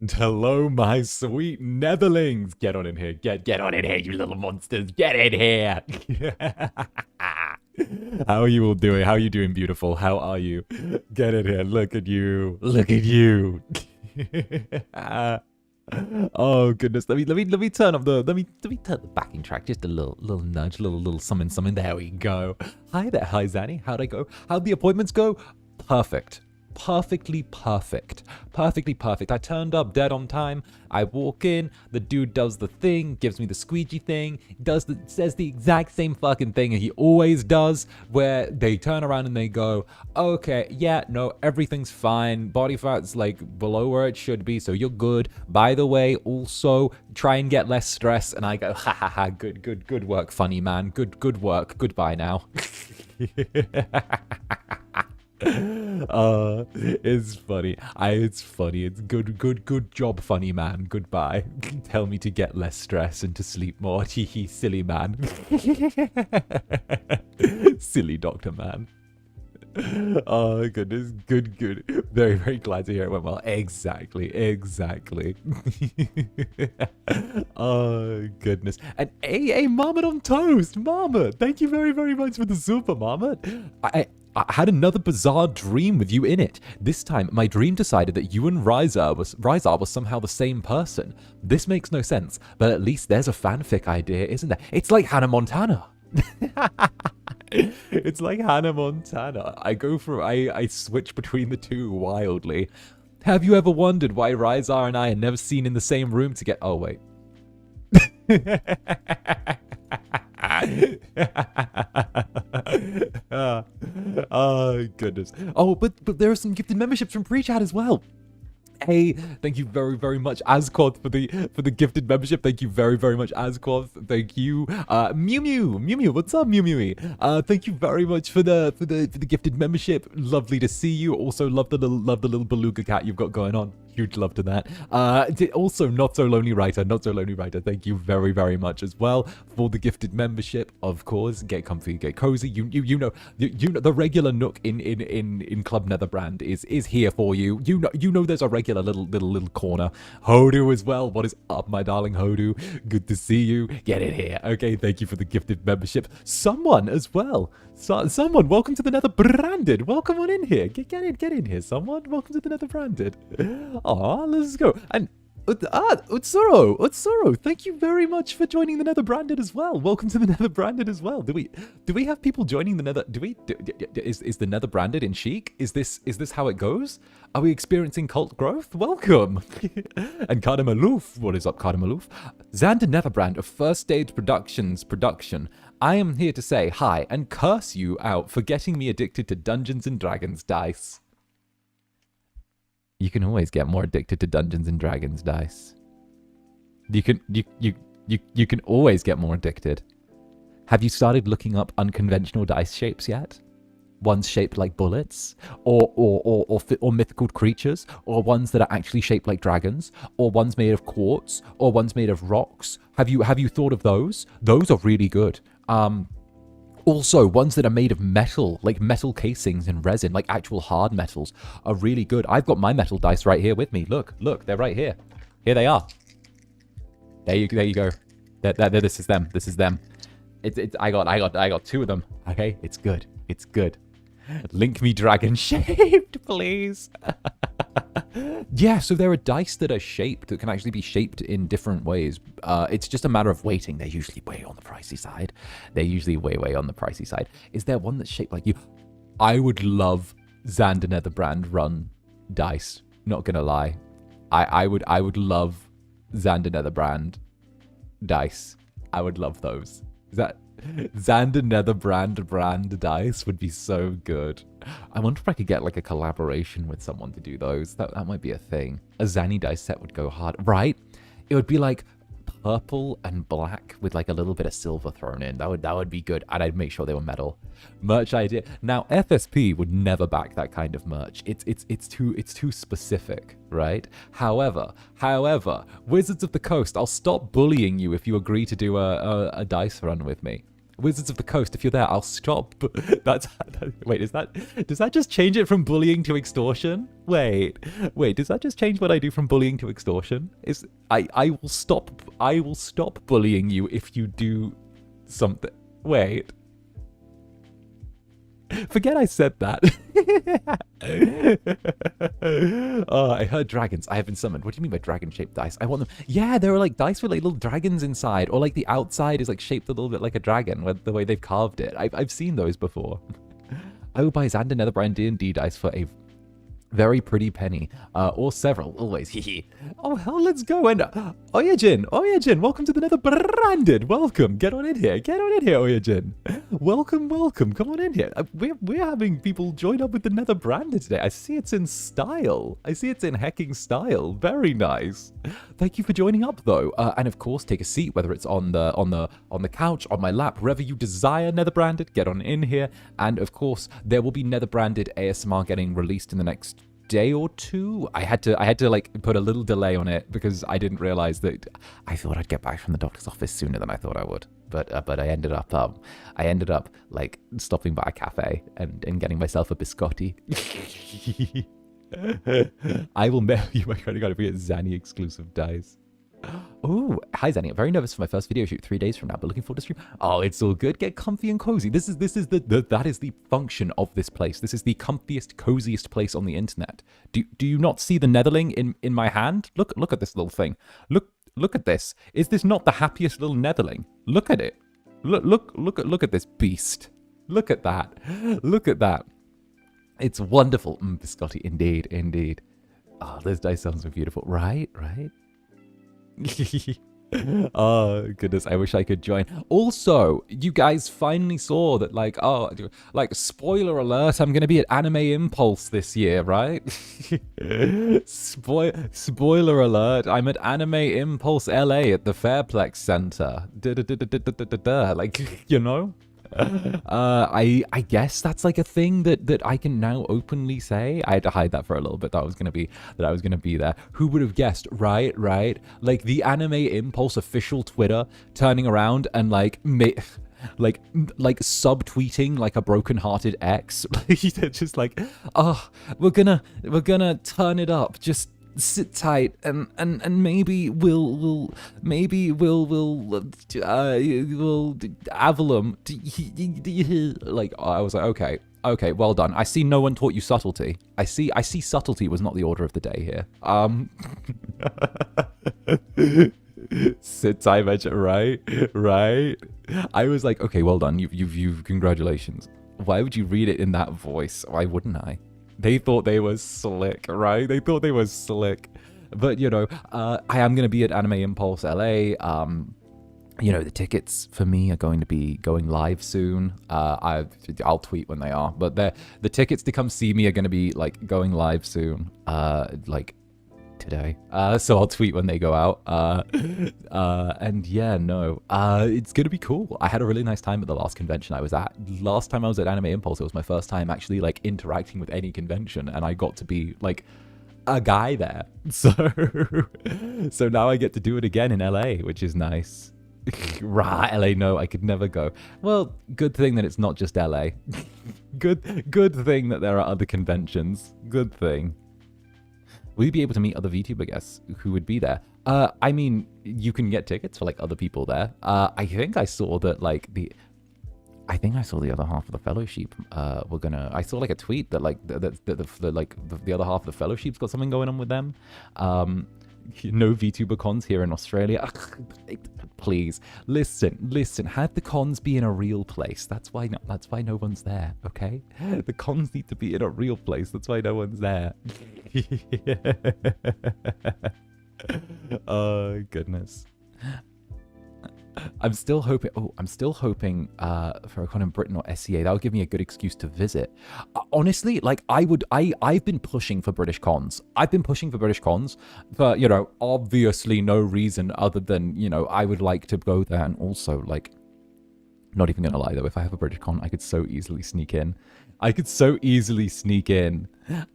And hello, my sweet netherlings. Get on in here. Get on in here, you little monsters. Get in here. How are you all doing? How are you doing, beautiful? How are you? Get in here. Look at you. Look at you. Oh goodness. Let me turn up the let me turn the backing track. Just a little nudge, little something. There we go. Hi there, hi Zanny. How'd I go? How'd the appointments go? Perfect. Perfectly perfect. Perfectly perfect. I turned up dead on time. I walk in, the dude does the thing, gives me the squeegee thing, says the exact same fucking thing he always does, where they turn around and they go, okay, yeah, no, everything's fine. Body fat's like below where it should be, so you're good. By the way, also try and get less stress. And I go, ha ha ha, good work, funny man. Good work. Goodbye now. It's funny. It's funny. It's good job, funny man. Goodbye. Tell me to get less stress and to sleep more. Hee silly man. Silly doctor man. Oh goodness, good. Very glad to hear it went well. Exactly. Oh goodness. And a Marmot on toast, Marmot. Thank you very much for the super, Marmot. I had another bizarre dream with you in it. This time, my dream decided that you and Rizar was somehow the same person. This makes no sense, but at least there's a fanfic idea, isn't there? It's like Hannah Montana. It's like Hannah Montana. I switch between the two wildly. Have you ever wondered why Rizar and I are never seen in the same room together? Oh, wait. Oh goodness. Oh, but there are some gifted memberships from pre-chat as well. Hey, thank you very much, Asquath, for the gifted membership. Thank you very much, Asquath. Thank you, Mew. What's up, Mew? Thank you very much for the gifted membership. Lovely to see you. Also, love the little beluga cat you've got going on. Huge love to that. Also, not so lonely writer. Thank you very much as well for the gifted membership. Of course, get comfy, get cozy. You know the regular nook in Club Netherbrand is here for you. You know there's a regular little corner. Hodu as well. What is up, my darling Hodu? Good to see you. Get in here. Okay, thank you for the gifted membership. Someone as well. Someone, welcome to the Netherbranded. Welcome on in here. Get in here, someone. Welcome to the Netherbranded. Aw, let's go. And Utsuro, thank you very much for joining the Netherbranded as well. Welcome to the Netherbranded as well. Do we have people joining the Nether? Is the Netherbranded in chic? Is this how it goes? Are we experiencing cult growth? Welcome. And 𝓂𝓸𝓾𝓻, what is up, 𝓂𝓸𝓾𝓻? Zander Netherbrand of First Stage Productions production. I am here to say hi and curse you out for getting me addicted to Dungeons and Dragons dice. You can always get more addicted to Dungeons and Dragons dice. You can always get more addicted. Have you started looking up unconventional dice shapes yet? Ones shaped like bullets, or mythical creatures, or ones that are actually shaped like dragons, or ones made of quartz, or ones made of rocks. Have you thought of those? Those are really good. Also, ones that are made of metal, like metal casings and resin, like actual hard metals, are really good. I've got my metal dice right here with me. Look, they're right here. Here they are. There you go. This is them. I got two of them. Okay, it's good. Link me dragon shaped, please. Yeah, so there are dice that are shaped, that can actually be shaped in different ways. It's just a matter of waiting. They're usually way on the pricey side. Way on the pricey side. Is there one that's shaped like you? I would love Zander Netherbrand run dice. Not gonna lie. I would love Zander Netherbrand dice. I would love those. Is that Zander Netherbrand brand dice would be so good. I wonder if I could get like a collaboration with someone to do those. That might be a thing. A Zanny dice set would go hard, right? It would be like purple and black with like a little bit of silver thrown in. That would be good, and I'd make sure they were metal. Merch idea. Now FSP would never back that kind of merch. It's too specific, right? However, Wizards of the Coast, I'll stop bullying you if you agree to do a dice run with me. Wizards of the Coast, if you're there, I'll stop. That's wait, does that just change it from bullying to extortion? Wait, does that just change what I do from bullying to extortion? I will stop bullying you if you do something. Wait. Forget I said that. Oh, I heard dragons. I have been summoned. What do you mean by dragon-shaped dice? I want them. Yeah, there are like dice with like little dragons inside, or like the outside is like shaped a little bit like a dragon, with the way they've carved it. I've seen those before. I will buy Zander Netherbrand D&D dice for a very pretty penny, or several, always. Oh, hell, let's go. And Oyajin, welcome to the Netherbranded. Welcome. Get on in here, Oyajin. Welcome. Come on in here. We're having people join up with the Netherbranded today. I see it's in style. I see it's in hecking style. Very nice. Thank you for joining up, though. And of course, take a seat, whether it's on the couch, on my lap, wherever you desire. Netherbranded, get on in here. And of course, there will be Netherbranded ASMR getting released in the next day or two. I had to like put a little delay on it because I didn't realize that. I thought I'd get back from the doctor's office sooner than I thought I would, but I ended up like stopping by a cafe and getting myself a biscotti. I will mail you my credit card if we get Zanny exclusive dice. Oh, hi Zanny. I'm very nervous for my first video shoot 3 days from now, but looking forward to stream. Oh, it's all good. Get comfy and cozy. That is the function of this place. This is the comfiest, coziest place on the internet. Do you not see the netherling in my hand? Look at this little thing. Look at this. Is this not the happiest little netherling? Look at it. Look at this beast. Look at that. Look at that. It's wonderful. Biscotti, indeed. Oh, those dice sound so beautiful. Right? Oh goodness, I wish I could join. Also, you guys finally saw that, like, spoiler alert, I'm gonna be at Anime Impulse this year, right? Spoiler alert, I'm at Anime Impulse LA at the Fairplex Center. Like, you know? I guess that's like a thing that I can now openly say. I had to hide that for a little bit. That I was gonna be there. Who would have guessed? Right. Like the Anime Impulse official Twitter turning around and like subtweeting like a broken-hearted ex. They're just like, oh, we're gonna turn it up. Just sit tight and maybe we'll Avalum. Like, I was like, okay, well done. I see no one taught you subtlety. I see subtlety was not the order of the day here. Sit tight, right. I was like, okay, well done. You've congratulations. Why would you read it in that voice? Why wouldn't I? They thought they was slick, right? They thought they was slick. But, you know, I am going to be at Anime Impulse LA. You know, the tickets for me are going to be going live soon. I'll tweet when they are. But the tickets to come see me are going to be, like, going live soon. Like, today. So I'll tweet when they go out. And yeah, no. It's gonna be cool. I had a really nice time at the last convention I was at. Last time I was at Anime Impulse, it was my first time actually like interacting with any convention, and I got to be like a guy there. So now I get to do it again in LA, which is nice. Right, LA, no, I could never go. Well, good thing that it's not just LA. Good thing that there are other conventions. Good thing. Will you be able to meet other VTuber guests who would be there? I mean, you can get tickets for like other people there. I think I saw that like the other half of the fellowship were gonna. I saw like a tweet that like the other half of the fellowship's got something going on with them. No VTuber cons here in Australia. Please listen. Have the cons be in a real place. That's why no one's there. Okay, the cons need to be in a real place. That's why no one's there. Oh goodness. I'm still hoping for a con in Britain or SEA. That would give me a good excuse to visit. Honestly, like I've been pushing for British cons. For, you know, obviously no reason other than, you know, I would like to go there and also like Not even gonna lie though, if I have a British con, I could so easily sneak in. I could so easily sneak in. Could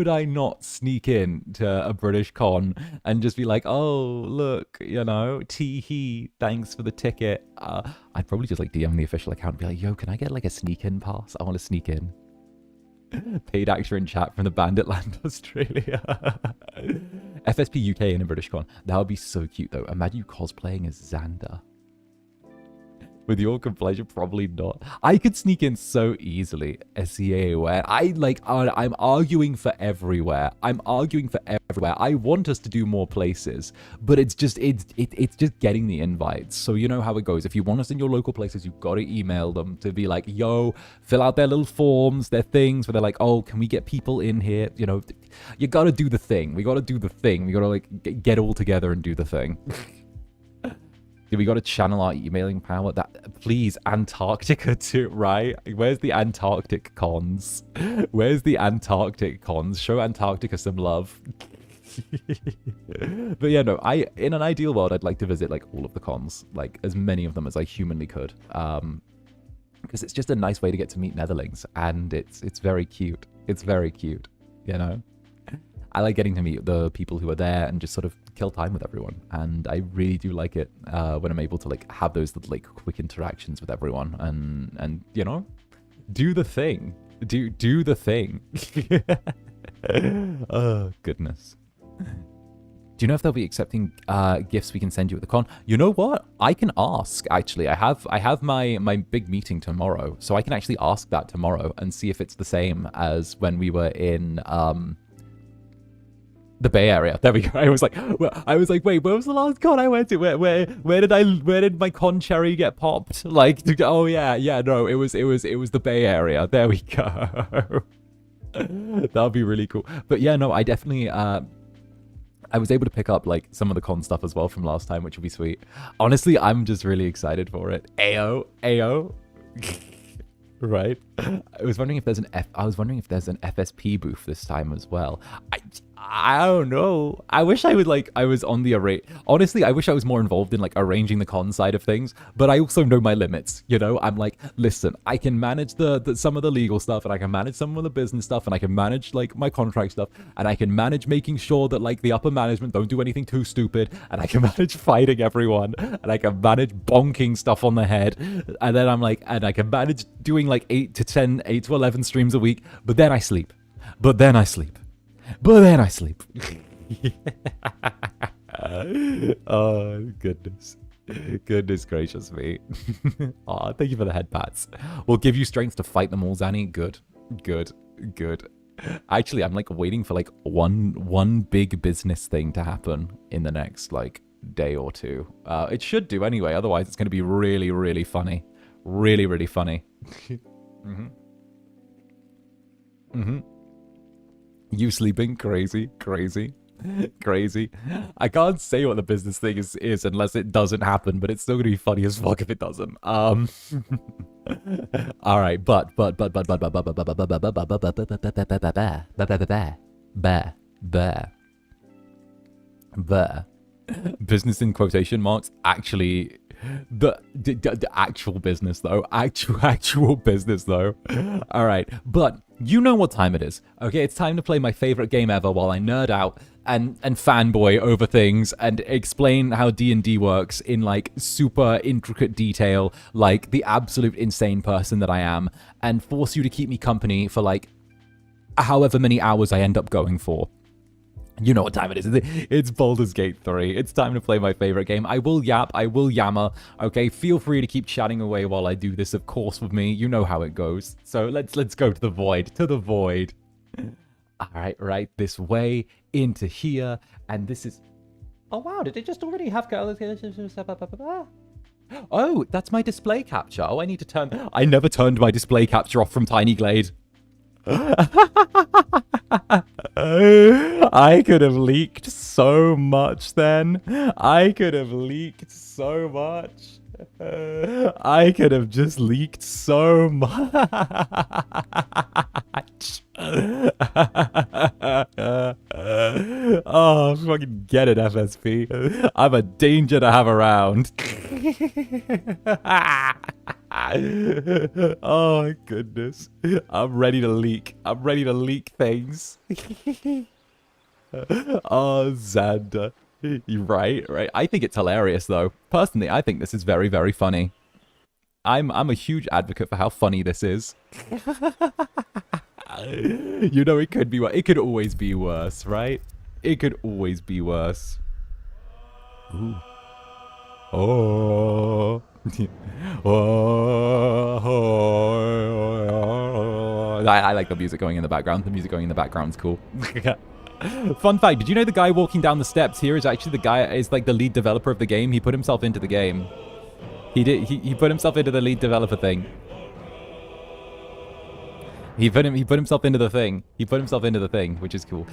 I not sneak in to a British con and just be like, oh, look, you know, tee-hee, thanks for the ticket. I'd probably just like DM the official account and be like, yo, can I get like a sneak in pass? I want to sneak in. Paid actor in chat from the Bandit Land, Australia. FSP UK in a British con. That would be so cute though. Imagine you cosplaying as Zander. With your good pleasure, probably not. I could sneak in so easily. SEA where I'm arguing for everywhere. I'm arguing for everywhere. I want us to do more places, but it's just getting the invites. So you know how it goes. If you want us in your local places, you've got to email them to be like, yo, fill out their little forms, their things where they're like, oh, can we get people in here? You know, you got to do the thing. We got to do the thing. We got to like get all together and do the thing. We got to channel our emailing power. That please, Antarctica too, right? Where's the Antarctic cons? Where's the Antarctic cons? Show Antarctica some love. But yeah, no, in an ideal world, I'd like to visit like all of the cons, like as many of them as I humanly could, because it's just a nice way to get to meet Netherlings, and it's very cute. It's very cute, you know. I like getting to meet the people who are there and just sort of kill time with everyone. And I really do like it when I'm able to like have those like quick interactions with everyone and you know, do the thing. Do the thing. Oh, goodness. Do you know if they'll be accepting gifts we can send you at the con? You know what? I can ask, actually. I have my big meeting tomorrow, so I can actually ask that tomorrow and see if it's the same as when we were in the Bay Area. There we go. I was like, wait, where was the last con I went to? Where did my con cherry get popped? Like, oh yeah, no, it was the Bay Area. There we go. That would be really cool. But yeah, no, I definitely I was able to pick up like some of the con stuff as well from last time, which would be sweet. Honestly, I'm just really excited for it. Ayo. Right. I was wondering if there's an FSP booth this time as well. I don't know. I wish I was on the array. Honestly, I wish I was more involved in like arranging the con side of things, but I also know my limits, you know? I'm like, listen, I can manage the some of the legal stuff, and I can manage some of the business stuff, and I can manage like my contract stuff, and I can manage making sure that like the upper management don't do anything too stupid, and I can manage fighting everyone, and I can manage bonking stuff on the head, and then I'm like, and I can manage doing like 8 to 11 streams a week, but then I sleep. Oh, goodness. Goodness gracious me. Oh, thank you for the head pats. We'll give you strength to fight them all, Zanny. Good. Actually, I'm like waiting for like one big business thing to happen in the next like day or two. It should do anyway, otherwise it's going to be really, really funny. Really, really funny. You sleeping? Crazy. I can't say what the business thing is unless it doesn't happen, but it's still gonna be funny as fuck if it doesn't. All right, but business in quotation marks. Actually, the actual business though. Actual business though. All right, but you know what time it is. Okay, it's time to play my favorite game ever while I nerd out and fanboy over things and explain how D&D works in like super intricate detail, like the absolute insane person that I am, and force you to keep me company for like however many hours I end up going for. You know what time it is. It's Baldur's Gate 3. It's time to play my favorite game. I will yap. I will yammer. Okay, feel free to keep chatting away while I do this, of course, with me. You know how it goes. So let's go to the void. To the void. All right. This way into here. And this is... Oh, wow. Did it just already have... Oh, that's my display capture. Oh, I need to turn... I never turned my display capture off from Tiny Glade. I could have leaked so much then. I could have leaked so much. I could have just leaked so much. Oh, fucking get it, FSP. I'm a danger to have around. Oh, goodness. I'm ready to leak. I'm ready to leak things. Oh, Zander. You're right, right. I think it's hilarious, though. Personally, I think this is very, very funny. I'm a huge advocate for how funny this is. You know, it could be worse. It could always be worse, right? It could always be worse. Ooh. Oh. I like the music going in the background. The music going in the background's cool. Fun fact, did you know the guy walking down the steps here is actually the guy, is like the lead developer of the game? He put himself into the game. He put himself into the lead developer thing. He put himself into the thing. He put himself into the thing, which is cool.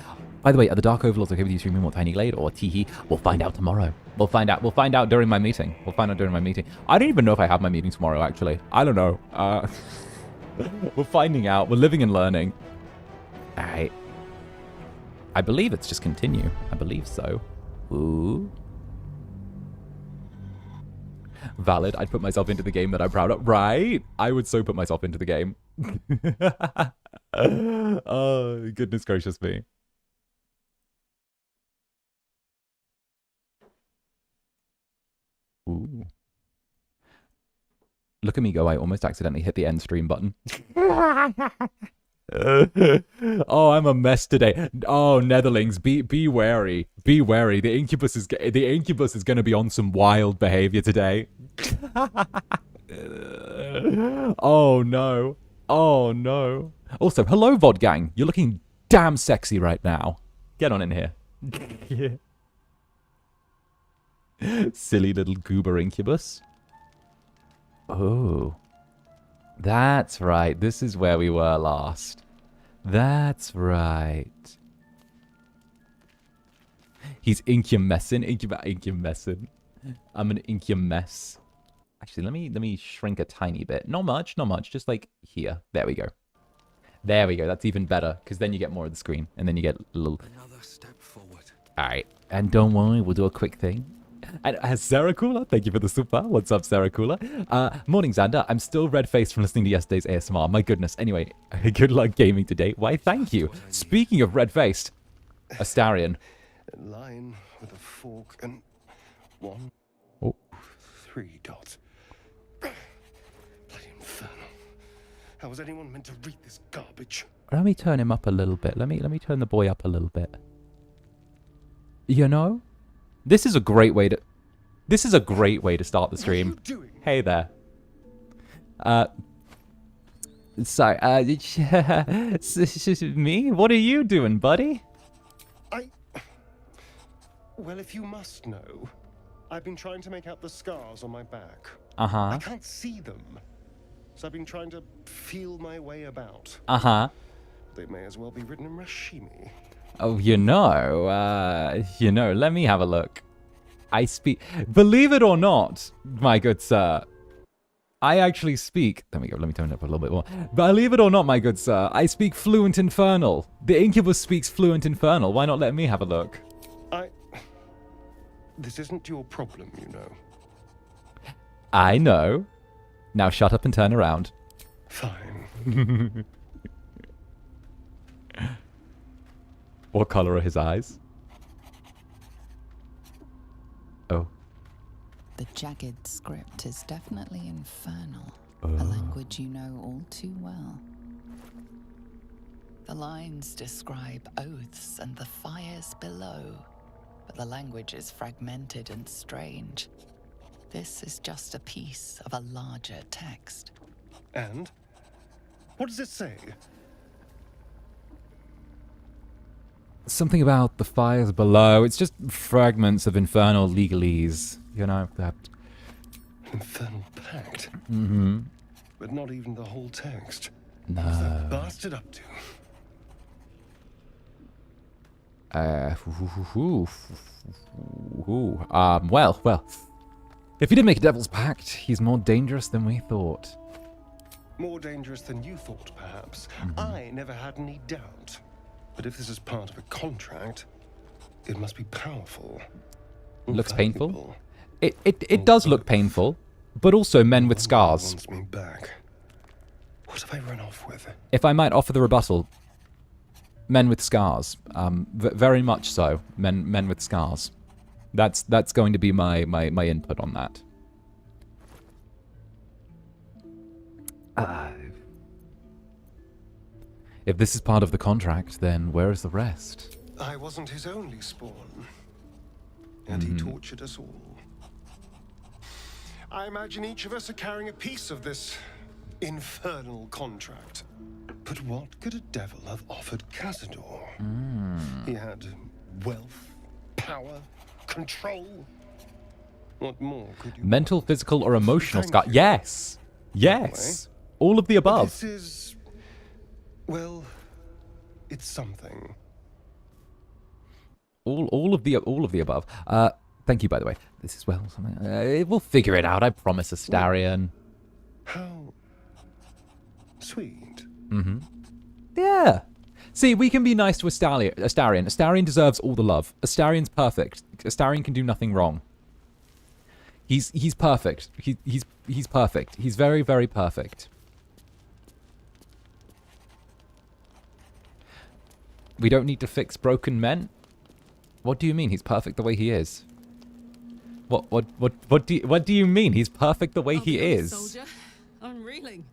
By the way, are the Dark Overlords okay with you streaming more Tiny Glade or Teehee? We'll find out tomorrow. We'll find out. We'll find out during my meeting. We'll find out during my meeting. I don't even know if I have my meeting tomorrow, actually. I don't know. We're finding out. We're living and learning. All right. I believe it's just continue. I believe so. Ooh. Valid. I'd put myself into the game that I'm proud of. Right? I would so put myself into the game. Oh, goodness gracious me. Ooh. Look at me go. I almost accidentally hit the end stream button. Oh, I'm a mess today. Oh, Netherlings, be wary. Be wary. The Incubus is going to be on some wild behavior today. Oh no. Oh no. Also, hello VOD gang. You're looking damn sexy right now. Get on in here. Yeah. Silly little goober Incubus. Oh. That's right. This is where we were last. That's right. He's Incumessing. Incumessing. I'm an Incumess. Actually, let me shrink a tiny bit. Not much, not much. Just like here. There we go. There we go. That's even better, because then you get more of the screen, and then you get a little. Another step forward. All right, and don't worry, we'll do a quick thing. And 𝓂𝓸𝓾𝓻, thank you for the super. What's up, 𝓂𝓸𝓾𝓻? Morning, Zander. I'm still red-faced from listening to yesterday's ASMR. My goodness. Anyway, good luck gaming today. Why, thank you. Speaking of red-faced, Astarion. A line with a fork and 1, 3 dots. Bloody infernal. How was anyone meant to read this garbage? Let me turn him up a little bit. Let me turn the boy up a little bit. You know? This is a great way to start the stream. What are you doing? Hey there. Sorry, me? What are you doing, buddy? Well, if you must know, I've been trying to make out the scars on my back. Uh-huh. I can't see them. So I've been trying to feel my way about. Uh-huh. They may as well be written in Rashimi. Oh, let me have a look. I speak... Believe it or not, my good sir, I actually speak... There we go, let me turn it up a little bit more. Believe it or not, my good sir, I speak fluent Infernal. The Incubus speaks fluent Infernal. Why not let me have a look? This isn't your problem, you know. I know. Now shut up and turn around. Fine. What color are his eyes? Oh. The jagged script is definitely infernal. A language you know all too well. The lines describe oaths and the fires below, but the language is fragmented and strange. This is just a piece of a larger text. And? What does it say? Something about the fires below. It's just fragments of infernal legalese. You know, that... Infernal pact? Mm-hmm. But not even the whole text. No. What's that bastard up to? Well. If he did make a devil's pact, he's more dangerous than we thought. More dangerous than you thought, perhaps. Mm-hmm. I never had any doubt. But if this is part of a contract, it must be powerful. Looks painful. It does look painful, but also men with scars. Wants me back. What have I run off with? If I might offer the rebuttal, men with scars. Very much so. Men with scars. That's going to be my input on that. If this is part of the contract, then where is the rest? I wasn't his only spawn, and he tortured us all. I imagine each of us are carrying a piece of this infernal contract. But what could a devil have offered 𝔂𝓸𝓼𝓽? He had wealth, power, control. What more could you Mental, want? physical, or emotional Thank scar? you. Yes! Yes! All of the But above. this is, well, it's something. All of the above. Thank you, by the way. This is, well, something. We'll figure it out, I promise, Astarion. How sweet. Yeah. See, we can be nice to Astarion. Astarion deserves all the love. Astarion's perfect. Astarion can do nothing wrong. He's perfect. He's perfect. He's very, very perfect. We don't need to fix broken men? What do you mean? He's perfect the way he is. What do you mean? He's perfect the way I'll he be honest, is. Soldier. I'm reeling.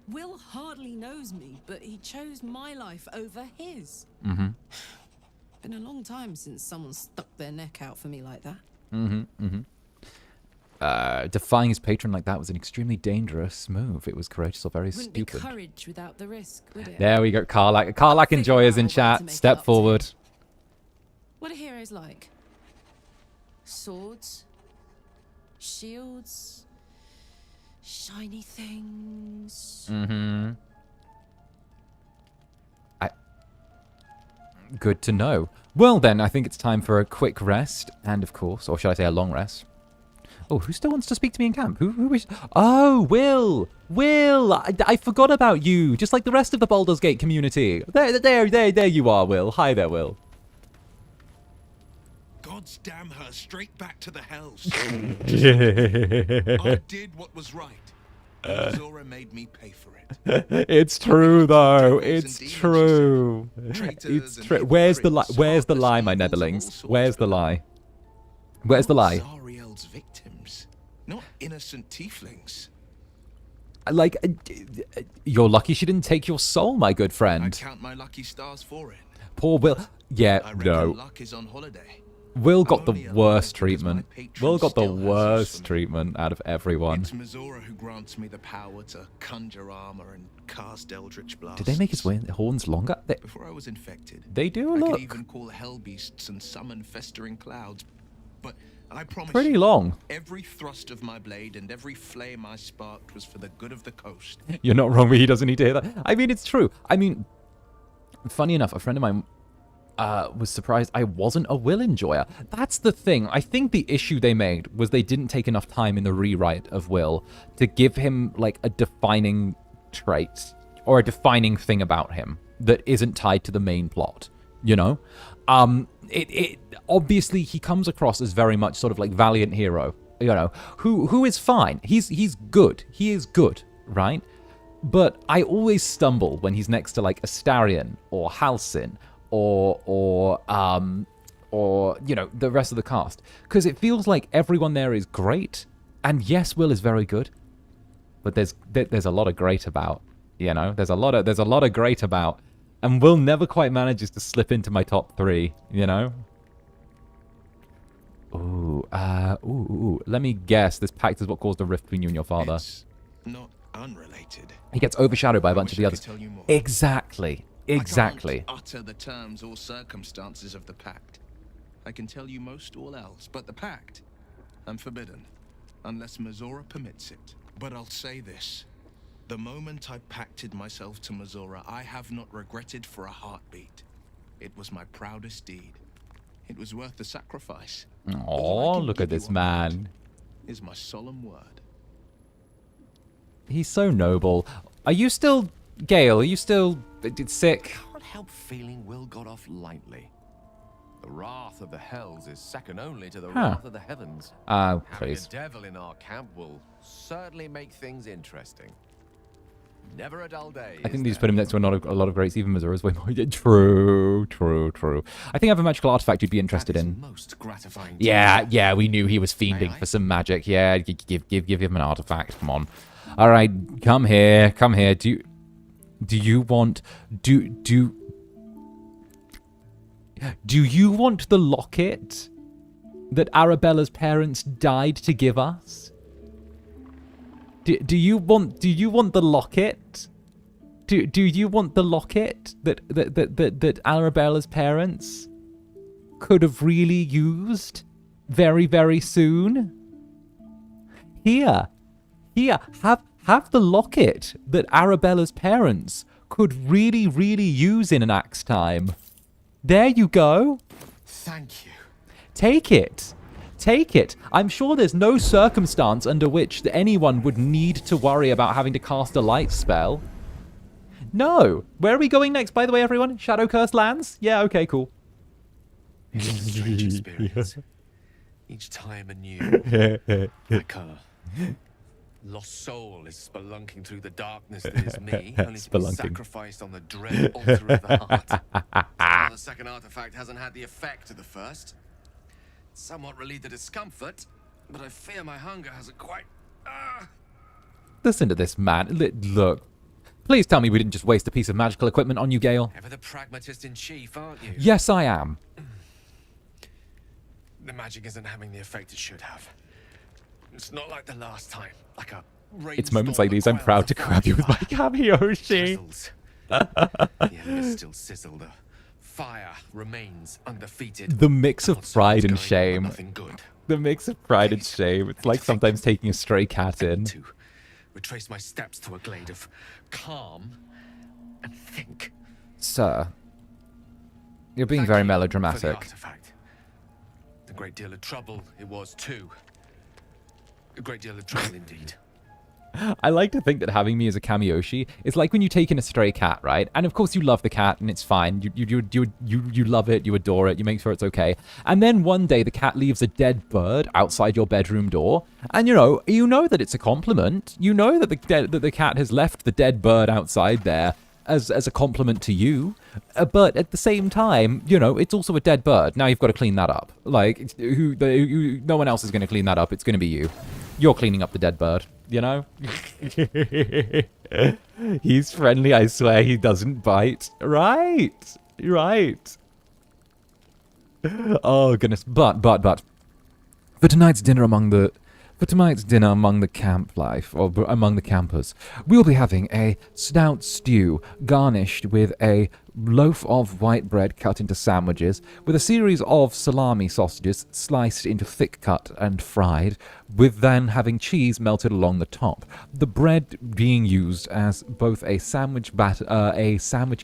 Will hardly knows me, but he chose my life over his. Been a long time since someone stuck their neck out for me like that. Defying his patron like that was an extremely dangerous move. It was courageous or very Wouldn't stupid. be courage without the risk, would it? There we go. 𝓂𝓸𝓾𝓻 enjoyers in chat. Step forward. What are heroes like? Swords, shields, shiny things. Good to know. Well then, I think it's time for a quick rest, and of course, or should I say a long rest. Oh, who still wants to speak to me in camp? Who is... Oh, Will! Will! I forgot about you, just like the rest of the Baldur's Gate community. There you are, Will. Hi there, Will. God's damn her straight back to the hells. It's I did what was right. Zora made me pay for it. true, though. It's Demons and true. Traitors It's and true. Where's the lie? hypocrites, Where's the heartless lie, my evils of all netherlings? sorts. Where's the lie? Where's the lie? Zariel's victims, not innocent tieflings. Like, you're lucky she didn't take your soul, my good I friend. count my lucky stars for it. Poor Will. Yeah, I reckon no. luck is on holiday. Will got I'm the only alive worst because treatment. my patron Will got the still has use worst for me. treatment out of everyone. It's 𝔂𝓸𝓼𝓽 who grants me the power to conjure armor and cast eldritch blasts. Did they make his horns longer? Before I was infected, They do I look could even call hell beasts and summon festering clouds. But I promise pretty you, long. every thrust of my blade and every flame I sparked was for the good of the coast. You're not wrong, but he doesn't need to hear that. I mean, it's true. I mean, funny enough, a friend of mine was surprised I wasn't a Will enjoyer. That's the thing. I think the issue they made was they didn't take enough time in the rewrite of Will to give him, like, a defining trait or a defining thing about him that isn't tied to the main plot, you know? Obviously, he comes across as very much sort of like valiant hero, you know, who is fine. He's good. He is good, right? But I always stumble when he's next to, like, Astarion or Halsin or you know, the rest of the cast, because it feels like everyone there is great, and yes, Will is very good, but there's a lot of great about, you know, there's a lot of great about, and Will never quite manages to slip into my top 3, you know. Ooh, let me guess, this pact is what caused a rift between you and your father. It's not unrelated. He gets overshadowed by a bunch of the I others. could tell you more. Exactly. I can't Exactly. utter the terms or circumstances of the pact. I can tell you most all else, but the pact, I'm forbidden, unless 𝔂𝓸𝓼𝓽 permits it. But I'll say this. The moment I pacted myself to 𝔂𝓸𝓼𝓽, I have not regretted for a heartbeat. It was my proudest deed. It was worth the sacrifice. All I Oh, can look give at this you on man. that is my solemn word. He's so noble. Are you still... Gale, are you still sick? Can't help feeling Will got off lightly. The wrath of the hells is second only to the Huh. wrath of the heavens. Oh, Having please. a devil in our camp will certainly make things interesting. Never a dull day. I think they just put him next to a lot of greats. Even Missoura's way more. True. I think I have a magical artifact you'd be interested in. Most gratifying. Yeah, we knew he was fiending for some magic. Yeah, give him an artifact. Come on. All right, come here. Do you want the locket that Arabella's parents died to give us? Do you want the locket? Do you want the locket that Arabella's parents could have really used very, very soon? Here, have the locket that Arabella's parents could really, really use in an axe time. There you go. Thank you. Take it. I'm sure there's no circumstance under which anyone would need to worry about having to cast a light spell. No. Where are we going next, by the way, everyone? Shadow Curse lands? Yeah, okay, cool. It's a strange experience. Each time anew. Like a lost soul is spelunking through the darkness that is me, only to be sacrificed on the dread altar of the heart. Now the second artifact hasn't had the effect of the first. It's somewhat relieved the discomfort, but I fear my hunger hasn't quite... Listen to this man. Look. Please tell me we didn't just waste a piece of magical equipment on you, Gale. Ever the pragmatist in chief, aren't you? Yes, I am. The magic isn't having the effect it should have. It's not like the last time. Like a It's moments like these I'm proud to grab you with my Kamiyoshi. The embers still sizzle. The fire remains undefeated. The mix of pride and Nothing shame. good. The mix of pride and shame. It's like sometimes taking a stray cat in. To retrace my steps to a glade of calm and think. Sir, you're being Thank very you for the melodramatic. artifact. A great deal of trouble it was too. A great deal of trouble indeed. I like to think that having me as a Kamiyoshi is like when you take in a stray cat, right? And of course you love the cat and it's fine. You love it, you adore it, you make sure it's okay. And then one day the cat leaves a dead bird outside your bedroom door, and you know that it's a compliment. You know that the cat has left the dead bird outside there as a compliment to you. But at the same time, it's also a dead bird. Now you've got to clean that up. Like no one else is going to clean that up. It's going to be you. You're cleaning up the dead bird. He's friendly, I swear he doesn't bite. Right. Oh, goodness. But. For tonight's dinner among the camp life, or among the campers, we'll be having a stout stew garnished with a loaf of white bread cut into sandwiches, with a series of salami sausages sliced into thick cut and fried, with then having cheese melted along the top. The bread being used as both a sandwich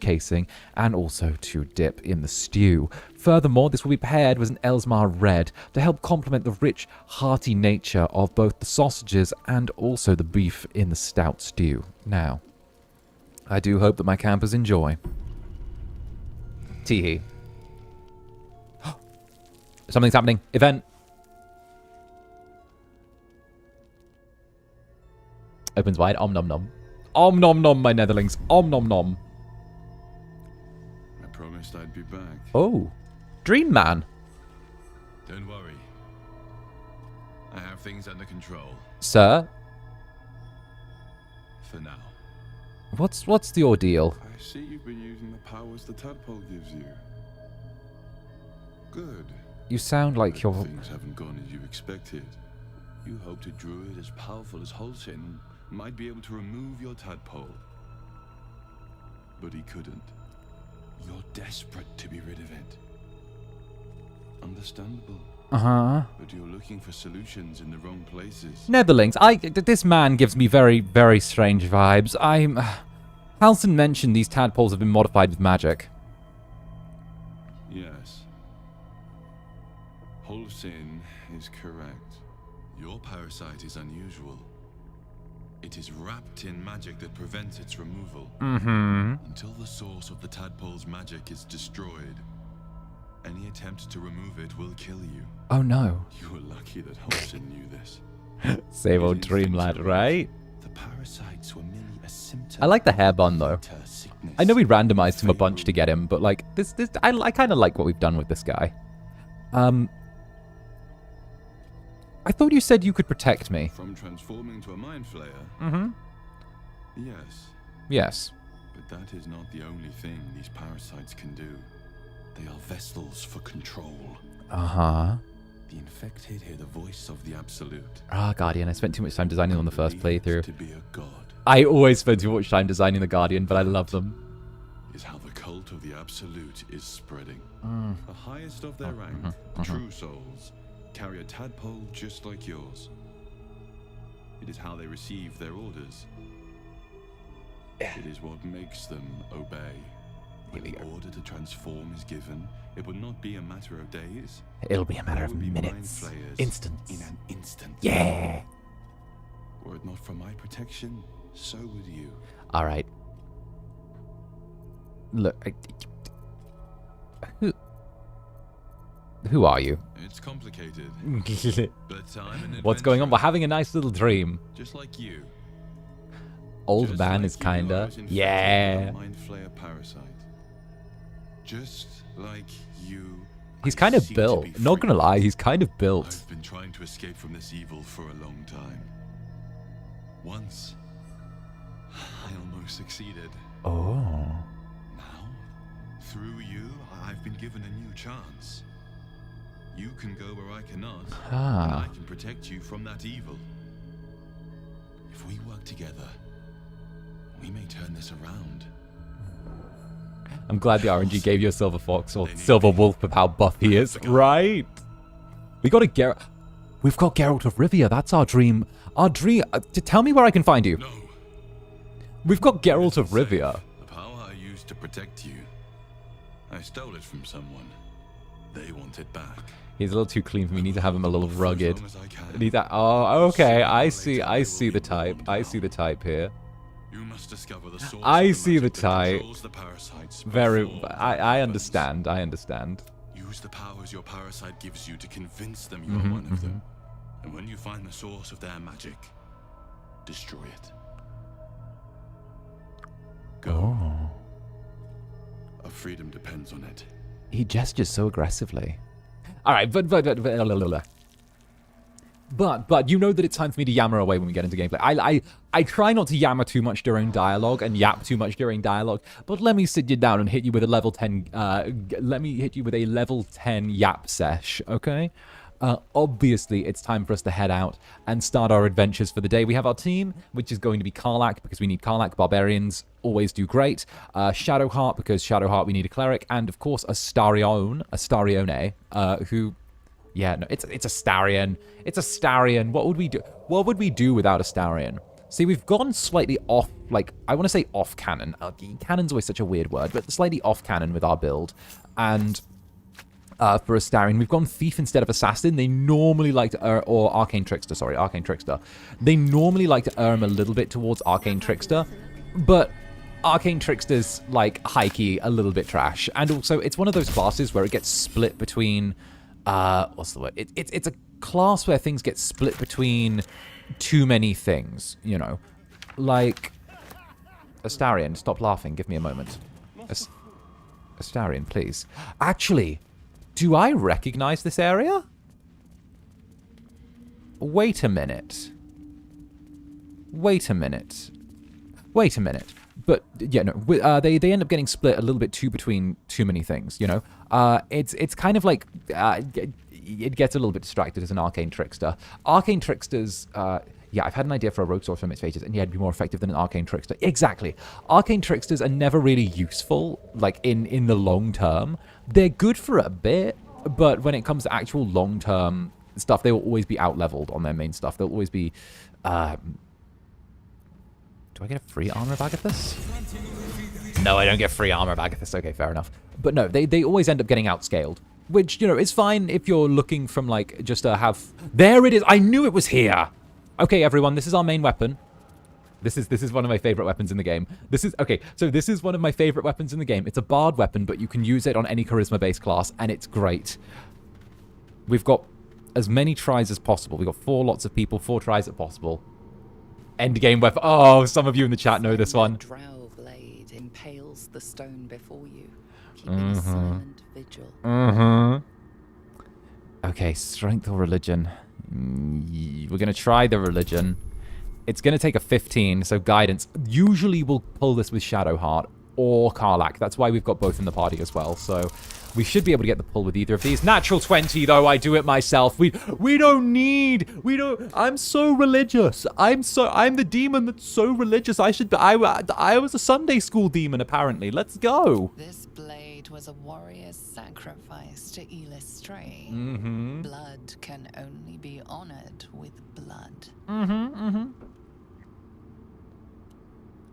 casing and also to dip in the stew. Furthermore, this will be paired with an Elsmar red to help complement the rich, hearty nature of both the sausages and also the beef in the stout stew. Now, I do hope that my campers enjoy. Teehee. Something's happening. Event. Opens wide. Om nom nom. Om nom nom, my netherlings. Om nom nom. I promised I'd be back. Oh. Dream Man. Don't worry. I have things under control. Sir? For now. What's the ordeal? I see you've been using the powers the tadpole gives you. Good. You sound like But you're... things haven't gone as you expected. You hoped a druid as powerful as 𝓂𝓻 might be able to remove your tadpole. But he couldn't. You're desperate to be rid of it. Understandable. Uh-huh. But you're looking for solutions in the wrong places. Netherlings. This man gives me very, very strange vibes. Halson mentioned these tadpoles have been modified with magic. Yes. 𝓂𝓻 is correct. Your parasite is unusual. It is wrapped in magic that prevents its removal. Mm-hmm. Until the source of the tadpole's magic is destroyed, Any attempt to remove it will kill you. Oh no. You were lucky that Holson knew this. Same old dream lad, right? The parasites were merely a symptom. I like the hair bun though. I know we randomized him a bunch to get him, but like this I kind of like what we've done with this guy. I thought you said you could protect me. From transforming to a mind flayer? Mm-hmm. Yes. Yes. But that is not the only thing these parasites can do. They are vessels for control. Uh-huh. The infected hear the voice of the absolute. Ah, Guardian. I spent too much time designing on the first playthrough. To be a god. I always spend too much time designing the Guardian, but I love them. Is how the cult of the absolute is spreading. The highest of their rank, the true souls, carry a tadpole just like yours. It is how they receive their orders. It is what makes them obey. When the order to transform is given, it will not be a matter of days. It'll be a matter There of will be minutes. mind flayers Instants. in an instant. Yeah. Were it not for my protection, so would you. All right. Look, who are you? It's complicated, but I'm an What's going on? We're adventurer, having a nice little dream. just like you. Old Just man like is you, I kinda. was infected Yeah. with a mind flayer parasite. Just like you. He's I kind of seek to built. be Not gonna free. lie, he's kind of built. I've been trying to escape from this evil for a long time. Once, I almost succeeded. Oh. Now, through you, I've been given a new chance. You can go where I cannot, and Ah. I can protect you from that evil. If we work together, we may turn this around. I'm glad the RNG gave you a silver fox or silver wolf with how buff he is. Right? We got a Geralt. We've got Geralt of Rivia. That's our dream. Our dream. Tell me where I can find you. No. We've got Geralt of Safe. Rivia. The power I used to protect you, I stole it from someone. They want it back. He's a little too clean for me. Need to have him a little For as rugged. long as I can. Need that. Oh, okay. I see the type. I see the type here. You must discover the source I of the see the magic that type. controls the parasites Very. before I it understand. I understand. happens. Use the powers your parasite gives you to convince them you Mhm, are one of them. And when you find the source of their magic, destroy it. Go. Oh. Our freedom depends on it. He gestures so aggressively. All right, but you know that it's time for me to yammer away when we get into gameplay. I try not to yammer too much during dialogue and yap too much during dialogue, but let me sit you down and hit you with a level 10. Let me hit you with a level 10 yap sesh, okay? Obviously, it's time for us to head out and start our adventures for the day. We have our team, which is going to be 𝔂𝓸𝓾, because we need 𝔂𝓸𝓾. Barbarians always do great. Shadowheart, because Shadowheart, we need a cleric. And, of course, Astarion, who... Yeah, no, it's Astarion. It's Astarion. What would we do? What would we do without Astarion? See, we've gone slightly off, like, I want to say off canon. Canon's always such a weird word, but slightly off canon with our build. And... for Astarion, we've gone Thief instead of Assassin. They normally like to err, or Arcane Trickster, sorry, Arcane Trickster. They normally like to err a little bit towards Arcane Trickster, but Arcane Trickster's, like, high-key a little bit trash. And also, it's one of those classes where it gets split between, what's the word? It's a class where things get split between too many things, you know? Like, Astarion, stop laughing, give me a moment. Astarion, please. Actually... do I recognize this area? Wait a minute. Wait a minute. Wait a minute. But, yeah, no, they end up getting split a little bit between too many things, you know? It's kind of like, it gets a little bit distracted as an Arcane Trickster. Arcane Tricksters, yeah, I've had an idea for a rogue sorcerer from its faces, and yeah, it'd be more effective than an Arcane Trickster. Exactly. Arcane Tricksters are never really useful, like, in the long term. They're good for a bit, but when it comes to actual long-term stuff, they will always be out-leveled on their main stuff. They'll always be... do I get a free armor of Agathis? No, I don't get free armor of Agathis. Okay, fair enough. But no, they always end up getting outscaled, which, you know, is fine if you're looking from, like, just to have... There it is! I knew it was here! Okay, everyone, this is our main weapon. This is one of my favorite weapons in the game. This is one of my favorite weapons in the game. It's a bard weapon, but you can use it on any charisma-based class, and it's great. We've got as many tries as possible. We've got 4 lots of people, 4 tries as possible. End game weapon. Oh, some of you in the chat know this one. The drow blade impales the stone before you, keeping a silent vigil. Okay, strength or religion? We're going to try the religion. It's going to take a 15, so guidance. Usually we'll pull this with Shadowheart or Karlach. That's why we've got both in the party as well. So we should be able to get the pull with either of these. Natural 20, though. I do it myself. We don't. I'm so religious. I'm the demon that's so religious. I was a Sunday school demon, apparently. Let's go. This blade was a warrior's sacrifice to 𝓂𝓸𝓼𝓽. Blood can only be honored with blood.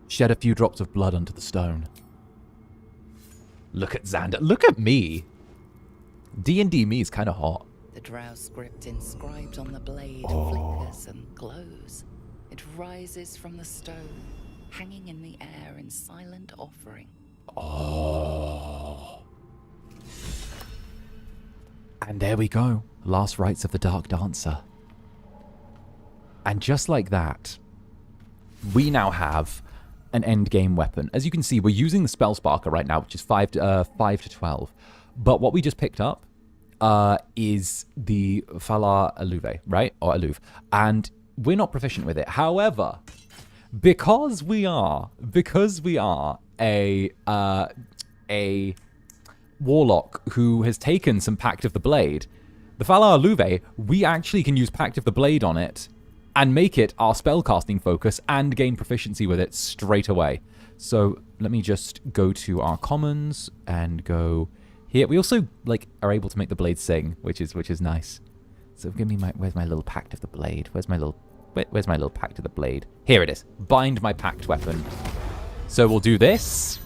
Shed a few drops of blood onto the stone. Look at Zander. Look at me. D&D me is kind of hot. The drow script inscribed on the blade flickers and glows. It rises from the stone, hanging in the air in silent offering. Oh. And there we go. Last rites of the Dark Dancer. And just like that, we now have an endgame weapon. As you can see, we're using the Spell Sparker right now, which is 5 to 12. But what we just picked up is the Phalar Aluve, right? Or Aluve. And we're not proficient with it. However, because we are a warlock who has taken some Pact of the Blade, the Phalar Aluve, we actually can use Pact of the Blade on it and make it our spellcasting focus and gain proficiency with it straight away. So let me just go to our commons and go here. We also are able to make the blade sing, which is nice. So give me where's my little Pact of the Blade? Where's my little Pact of the Blade? Here it is. Bind my Pact weapon. So we'll do this.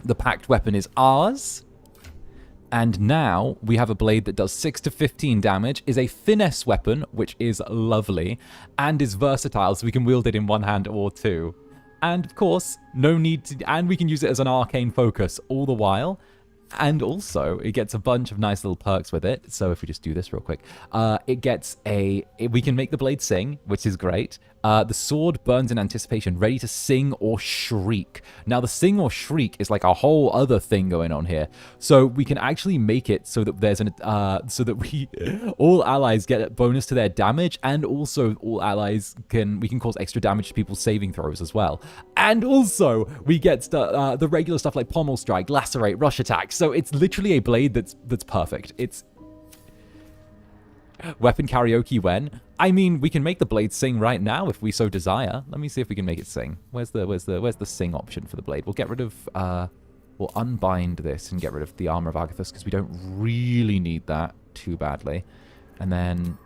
The Pact weapon is ours. And now we have a blade that does 6 to 15 damage, is a finesse weapon, which is lovely, and is versatile, so we can wield it in one hand or two. And of course, and we can use it as an arcane focus all the while. And also, it gets a bunch of nice little perks with it. So if we just do this real quick, we can make the blade sing, which is great. The sword burns in anticipation, ready to sing or shriek. Now, the sing or shriek is like a whole other thing going on here. So we can actually make it so that there's all allies get a bonus to their damage, and also all allies we can cause extra damage to people's saving throws as well. And also we get the regular stuff like pommel strike, lacerate, rush attack. So it's literally a blade that's perfect. It's weapon karaoke when? I mean, we can make the blade sing right now if we so desire. Let me see if we can make it sing. Where's the sing option for the blade? We'll get rid of we'll unbind this and get rid of the armor of Agathos because we don't really need that too badly. And then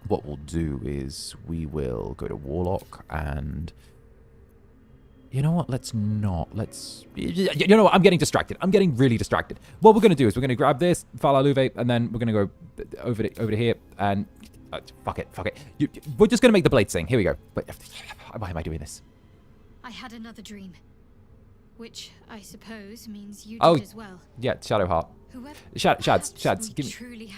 what we'll do is we will go to Warlock and you know what? You know what? I'm getting distracted. I'm getting really distracted. What we're going to do is we're going to grab this, Phalar Aluve, and then we're going to go over to here, and fuck it. We're just going to make the blade sing. Here we go. But why am I doing this? I had another dream, which I suppose means you did as well. Yeah, Shadowheart. Shads, give me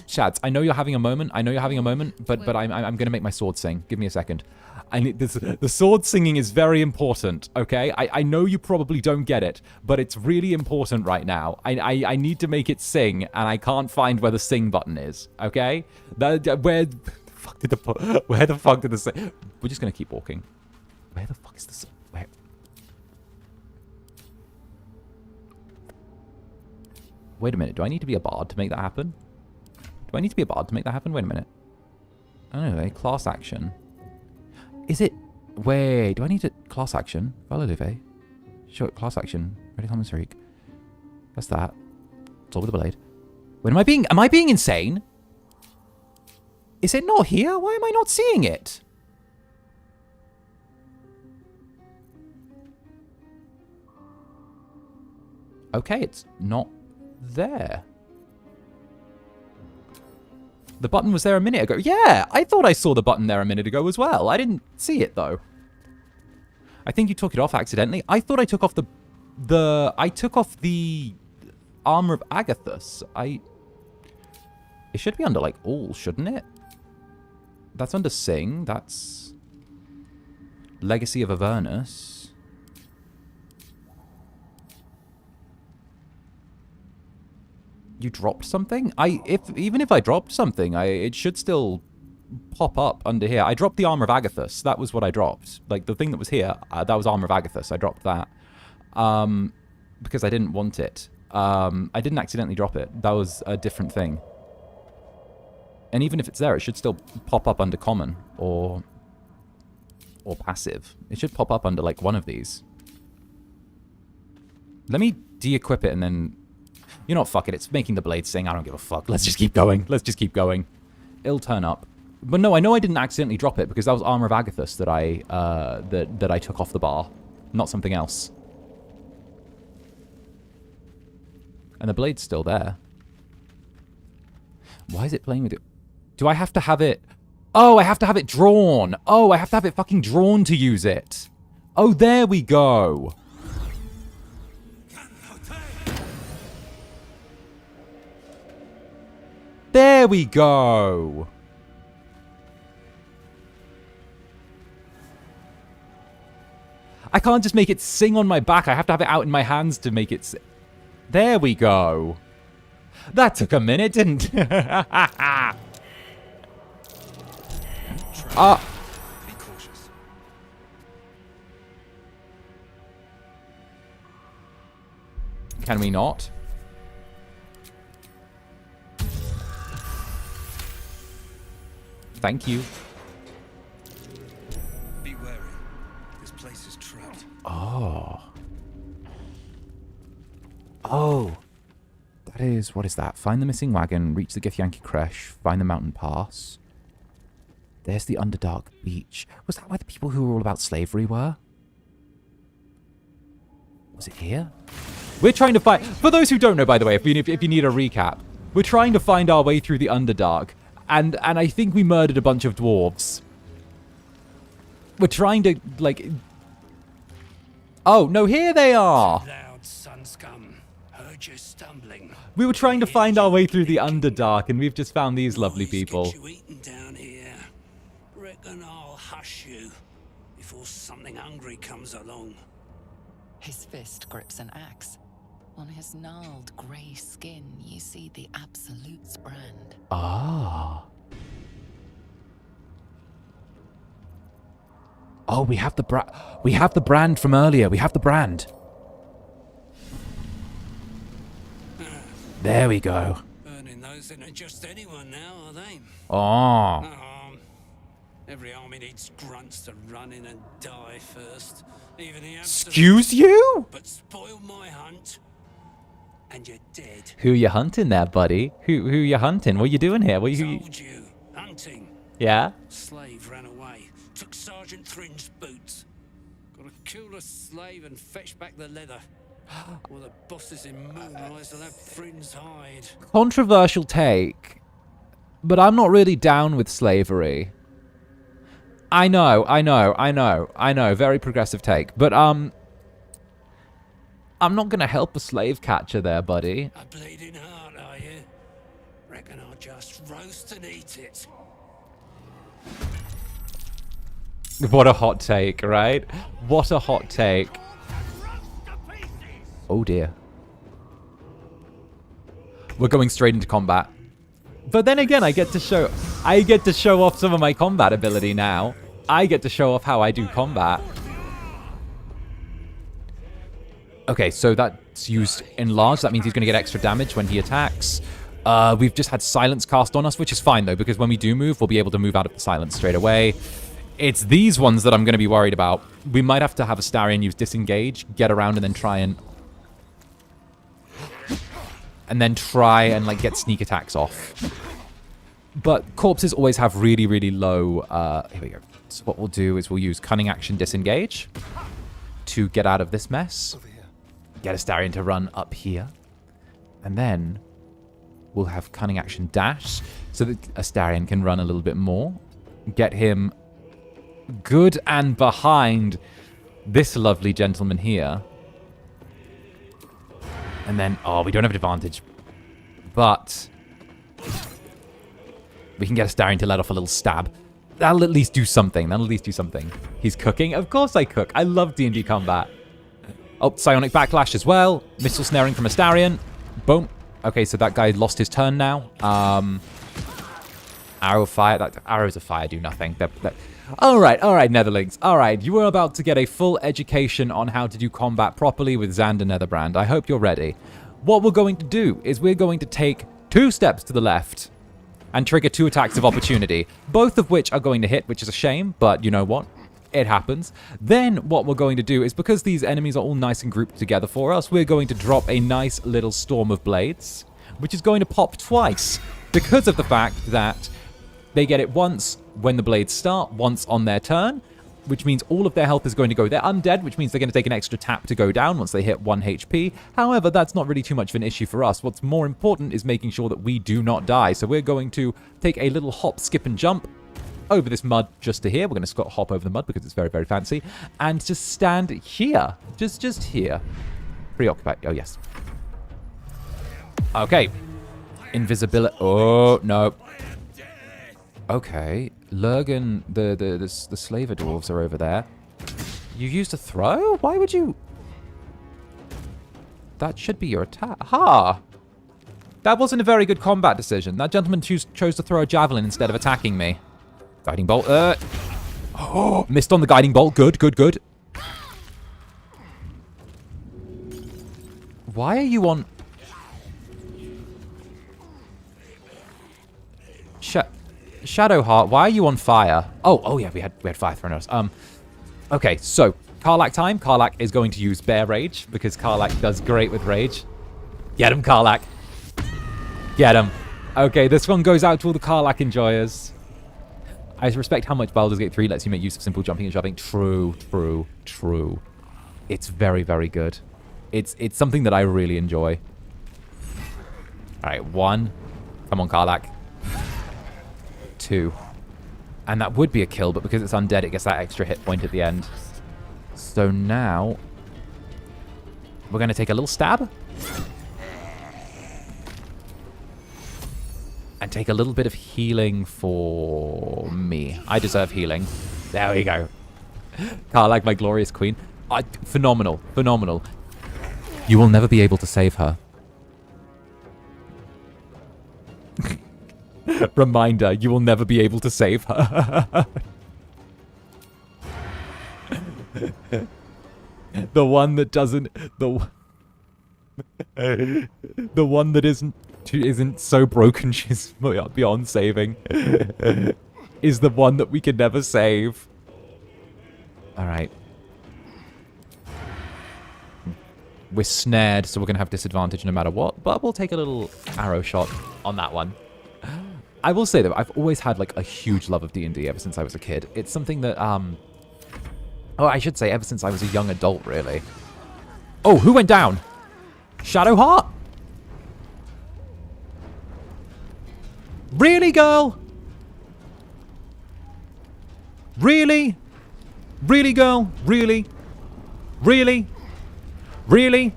Shads. I know you're having a moment. But I'm going to make my sword sing. Give me a second. I need this. The sword singing is very important. Okay, I know you probably don't get it, but it's really important right now. I need to make it sing, and I can't find where the sing button is. Okay, where the fuck did the sing? We're just gonna keep walking. Where the fuck is the sing? Where? Wait a minute. Do I need to be a bard to make that happen? Wait a minute. Anyway, class action. Is it? Wait, do I need to class action? Aluve. Show it class action. Ready, common streak. That's that. It's all with the blade. When am I being insane? Is it not here? Why am I not seeing it? Okay, it's not there. The button was there a minute ago. Yeah, I thought I saw the button there a minute ago as well. I didn't see it, though. I think you took it off accidentally. I thought I took off I took off the Armor of Agathos. It should be under, like, all, shouldn't it? That's under Sing. That's Legacy of Avernus. You dropped something? Even if I dropped something, it should still pop up under here. I dropped the Armor of Agathos. That was what I dropped. Like, the thing that was here, that was Armor of Agathos. I dropped that. Because I didn't want it. I didn't accidentally drop it. That was a different thing. And even if it's there, it should still pop up under common or passive. It should pop up under, like, one of these. Let me de-equip it and then... You know what, fuck it. It's making the blade sing. I don't give a fuck. Let's just keep going. Let's just keep going. It'll turn up. But no, I know I didn't accidentally drop it because that was Armor of Agathos that I took off the bar. Not something else. And the blade's still there. Why is it playing with it? Do I have to have it... Oh, I have to have it drawn. Oh, I have to have it fucking drawn to use it. Oh, there we go. There we go. I can't just make it sing on my back. I have to have it out in my hands to make it sing. There we go. That took a minute, didn't it? Be cautious. Can we not? Thank you. Be wary. This place is trapped. Oh. Oh. That is... What is that? Find the missing wagon, reach the 𝔂𝓸𝓾𝓻, find the mountain pass. There's the Underdark beach. Was that where the people who were all about slavery were? Was it here? We're trying to find... For those who don't know, by the way, if you need a recap, we're trying to find our way through the Underdark. And I think we murdered a bunch of dwarves. We're trying to, like... Oh, no, here they are! Loud sun scum. Heard you stumbling. We were trying to find our way through the Underdark, and we've just found these lovely people. You eating down here. Reckon I'll hush you before something hungry comes along. His fist grips an axe. On his gnarled grey skin, you see the Absolute's brand. Ah. Oh, we have the brand from earlier. We have the brand. There we go. Burning those into just anyone now, are they? Oh. Every army needs grunts to run in and die first. Even the Excuse you? But spoil my hunt, and you're dead. Who you hunting there, buddy? Who you hunting? What you doing here? What you? Told you, hunting. Yeah. Slave ran away. Took Sergeant Thrin's boots. Gotta kill the slave and fetch back the leather. Or the bosses in Moonrise will have Thrin's hide. Controversial take, but I'm not really down with slavery. I know. Very progressive take, but I'm not gonna help a slave catcher there, buddy. A bleeding heart, are you? Reckon I'll just roast and eat it. What a hot take, right? What a hot take. Oh dear. We're going straight into combat. But then again, I get to show off some of my combat ability now. I get to show off how I do combat. Okay, so that's used enlarged. That means he's going to get extra damage when he attacks. We've just had silence cast on us, which is fine though, because when we do move, we'll be able to move out of the silence straight away. It's these ones that I'm going to be worried about. We might have to have Astarion use disengage, get around, and then try and like get sneak attacks off. But corpses always have really, really low... here we go. So what we'll do is we'll use cunning action disengage to get out of this mess. Get Astarion to run up here. And then We'll have Cunning Action Dash so that Astarion can run a little bit more. Get him good and behind this lovely gentleman here. And then, oh, we don't have an advantage. But we can get Astarion to let off a little stab. That'll at least do something. That'll at least do something. He's cooking. Of course I cook. I love D&D combat. Oh, Psionic Backlash as well. Missile Snaring from Astarion. Boom. Okay, so that guy lost his turn now. Arrow of Fire. Arrows of Fire do nothing. All right, Netherlings. All right, you are about to get a full education on how to do combat properly with Zander Netherbrand. I hope you're ready. What we're going to do is we're going to take 2 steps to the left and trigger 2 attacks of opportunity, both of which are going to hit, which is a shame, but you know what? It happens. Then what we're going to do is, because these enemies are all nice and grouped together for us, we're going to drop a nice little storm of blades, which is going to pop twice because of the fact that they get it once when the blades start, once on their turn, which means all of their health is going to go. They're undead, which means they're going to take an extra tap to go down once they hit 1 HP. However, that's not really too much of an issue for us. What's more important is making sure that we do not die. So we're going to take a little hop, skip, and jump over this mud just to here. We're going to hop over the mud because it's very, very fancy. And just stand here. Just here. Preoccupied. Oh, yes. Okay. Invisibility. Oh, no. Okay. Lurgan, the slaver dwarves are over there. You used a throw? Why would you? That should be your attack. Ha! That wasn't a very good combat decision. That gentleman chose to throw a javelin instead of attacking me. Guiding bolt. Oh, missed on the guiding bolt. Good, good, good. Why are you on? Shadowheart, why are you on fire? Oh yeah, we had fire thrown at us. Okay, so 𝓂𝓼 time. 𝓂𝓼 is going to use Bear Rage because 𝓂𝓼 does great with rage. Get him, 𝓂𝓼. Get him. Okay, this one goes out to all the 𝓂𝓼 enjoyers. I respect how much Baldur's Gate 3 lets you make use of simple jumping and shoving. True, true, true. It's very, very good. It's something that I really enjoy. All right, 1. Come on, 𝓂𝓼. 2. And that would be a kill, but because it's undead, it gets that extra hit point at the end. So now we're going to take a little stab. And take a little bit of healing for me. I deserve healing. There we go. 𝓂𝓼, my glorious queen. Phenomenal. Phenomenal. You will never be able to save her. Reminder, you will never be able to save her. The one that doesn't... The one that isn't so broken she's beyond saving is the one that we can never save. Alright. We're snared, so we're going to have disadvantage no matter what, but we'll take a little arrow shot on that one. I will say, though, I've always had, like, a huge love of D&D ever since I was a kid. It's something that, oh, I should say ever since I was a young adult, really. Oh, who went down? Shadowheart? Really, girl? Really? Really, girl? Really? Really? Really?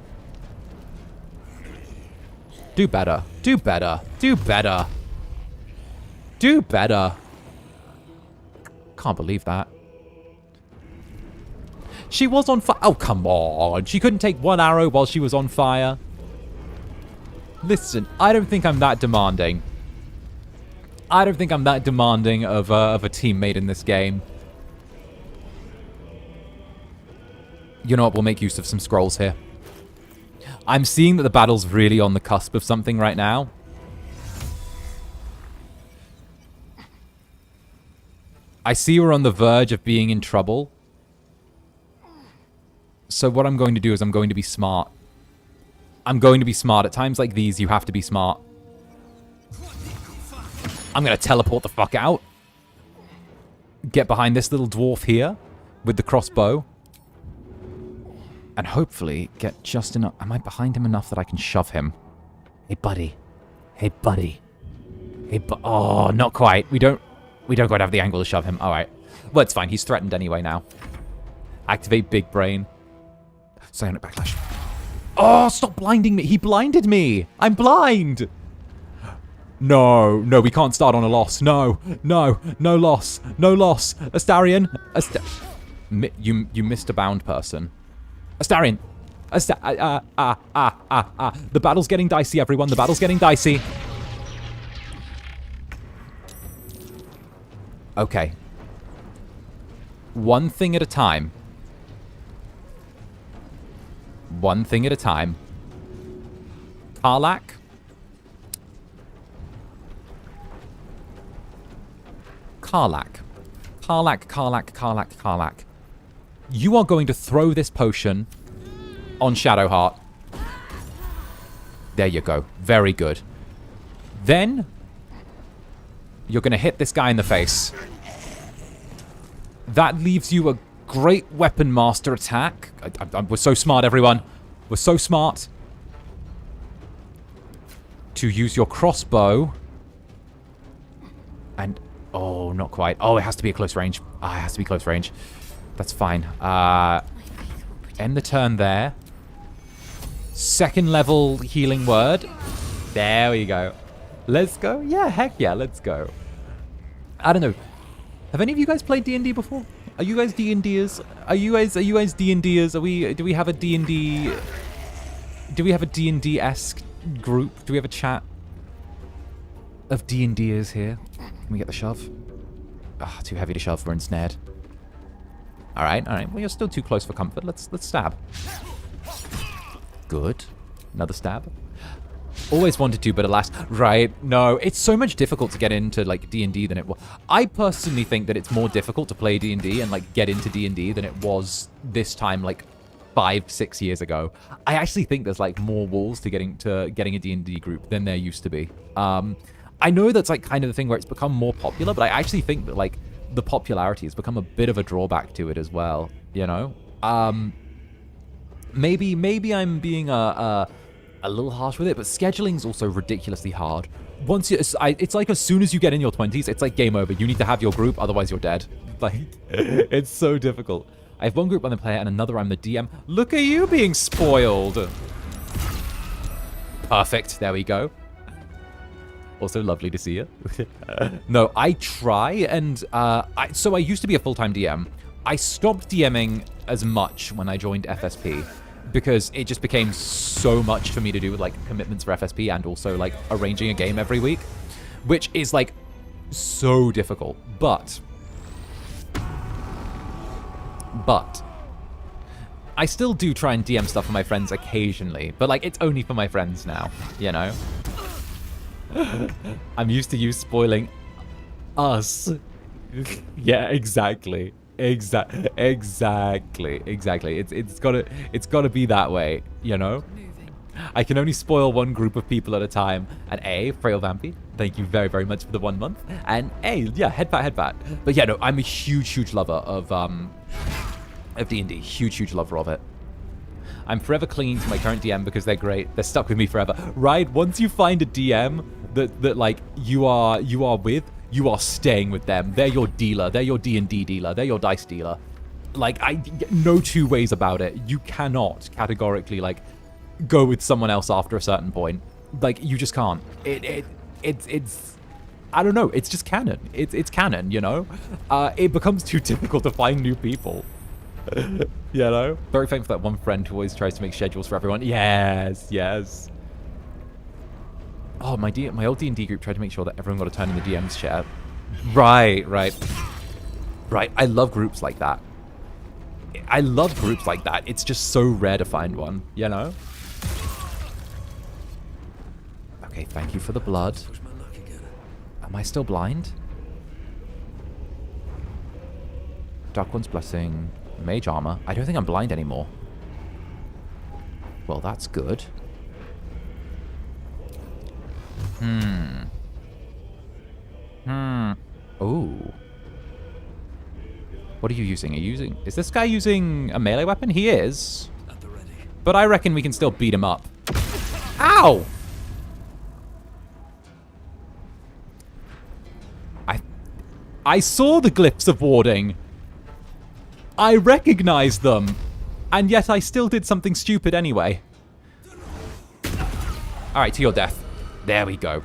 Do better. Do better. Do better. Do better. Can't believe that. She was on fire. Oh, come on. She couldn't take 1 arrow while she was on fire. Listen, I don't think I'm that demanding. I don't think I'm that demanding of a teammate in this game. You know what? We'll make use of some scrolls here. I'm seeing that the battle's really on the cusp of something right now. I see we're on the verge of being in trouble. So what I'm going to do is I'm going to be smart. I'm going to be smart. At times like these, you have to be smart. I'm going to teleport the fuck out. Get behind this little dwarf here with the crossbow. And hopefully get just enough... Am I behind him enough that I can shove him? Hey, buddy. Hey, buddy. Hey, oh, not quite. We don't quite have the angle to shove him. All right. Well, it's fine. He's threatened anyway now. Activate Big Brain. Psionic Backlash. Oh, stop blinding me. He blinded me. I'm blind. No, we can't start on a loss. No loss. Astarion. You missed a bound person. Astarion. The battle's getting dicey, everyone. The battle's getting dicey. Okay. One thing at a time. One thing at a time. 𝓂𝓸𝓾𝓻. 𝓂𝓸𝓾𝓻. You are going to throw this potion on Shadowheart. There you go. Very good. Then you're going to hit this guy in the face. That leaves you a great weapon master attack. We're so smart, everyone. We're so smart. To use your crossbow. And, oh, not quite. Oh, it has to be a close range. Ah, it has to be close range. That's fine. End the turn there. Second level healing word. There we go. Let's go. Yeah, heck yeah, let's go. I don't know. Have any of you guys played D&D before? Are you guys D&Ders? Are you guys D&Ders? Do we have a D&D? Do we have a D&D-esque group? Do we have a chat of D&Ders here? Can we get the shove? Ah, too heavy to shove. We're ensnared. All right. Well, you're still too close for comfort. Let's stab. Good. Another stab. Always wanted to, but alas. Right. No, it's so much difficult to get into, like, D&D than it was. I personally think that it's more difficult to play D&D and, like, get into D&D than it was this time, like, 5-6 years ago. I actually think there's, like, more walls to getting a D&D group than there used to be. I know that's, like, kind of the thing where it's become more popular, but I actually think that, like, the popularity has become a bit of a drawback to it as well, you know? Maybe I'm being a little harsh with it, but scheduling's also ridiculously hard. Once it's like as soon as you get in your 20s, it's like game over. You need to have your group, otherwise you're dead. Like, it's so difficult. I have one group I'm the player and another I'm the DM. Look at you being spoiled. Perfect. There we go. Also lovely to see you. No, I try and so I used to be a full-time DM. I stopped DMing as much when I joined FSP because it just became so much for me to do with like commitments for FSP and also like arranging a game every week, which is like so difficult. But I still do try and DM stuff for my friends occasionally, but like it's only for my friends now, you know? I'm used to you spoiling us. Yeah, exactly. Exactly. It's gotta be that way, you know? I can only spoil one group of people at a time. And Frail Vampy, thank you very, very much for the 1 month. And yeah, headbat. But yeah, no, I'm a huge lover of D&D. Huge lover of it. I'm forever clinging to my current DM because they're great. They're stuck with me forever. Right? Once you find a DM that like you are with, you are staying with them. They're your dealer. They're your D&D dealer. They're your dice dealer. Like, no two ways about it. You cannot categorically like go with someone else after a certain point. Like, you just can't. It's I don't know. It's just canon. It's canon, you know? It becomes too difficult to find new people. You know? Very thankful for that one friend who always tries to make schedules for everyone. Yes. Oh, my old D&D group tried to make sure that everyone got a turn in the DM's chat. Right. I love groups like that. It's just so rare to find one, you know? Okay, thank you for the blood. Am I still blind? Dark One's Blessing. Mage Armor. I don't think I'm blind anymore. Well, that's good. Ooh. What are you using? Is this guy using a melee weapon? He is. At the ready. But I reckon we can still beat him up. Ow! I saw the glyphs of warding. I recognized them. And yet I still did something stupid anyway. Alright, to your death. There we go.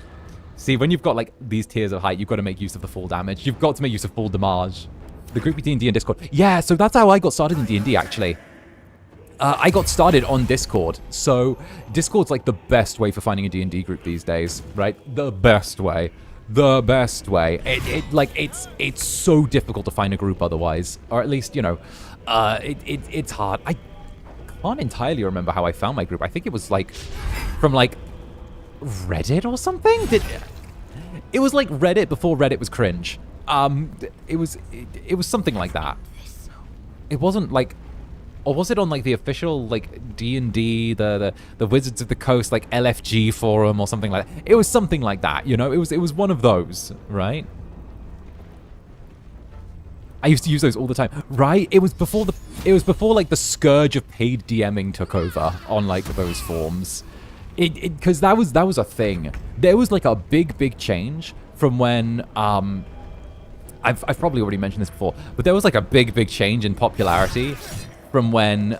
See, when you've got, like, these tiers of height, you've got to make use of the full damage. You've got to make use of full damage. The group D&D and Discord. Yeah, so that's how I got started in D&D, actually. I got started on Discord. So, Discord's, like, the best way for finding a D&D group these days, right? The best way. The best way. It's so difficult to find a group otherwise. Or at least, you know, it's hard. I can't entirely remember how I found my group. I think it was, like, from, like, Reddit or something? It was like Reddit before Reddit was cringe. It was something like that. It wasn't like, or was it on like the official like D&D, the Wizards of the Coast like LFG forum or something like that? It was something like that, you know. It was one of those, right? I used to use those all the time, right? It was before like the scourge of paid DMing took over on like those forums. Because that was a thing. There was like a big change from when I've probably already mentioned this before, but there was like a big change in popularity from when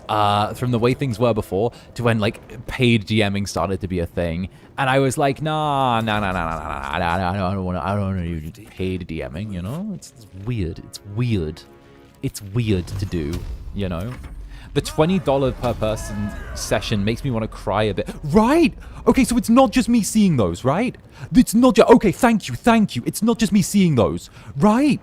from the way things were before to when like paid DMing started to be a thing. And I was like, nah, I don't want to do paid DMing, you know? It's weird. It's weird to do, you know? The $20 per person session makes me want to cry a bit. Right! Okay, so it's not just me seeing those, right? It's not just... Okay, thank you. It's not just me seeing those, right?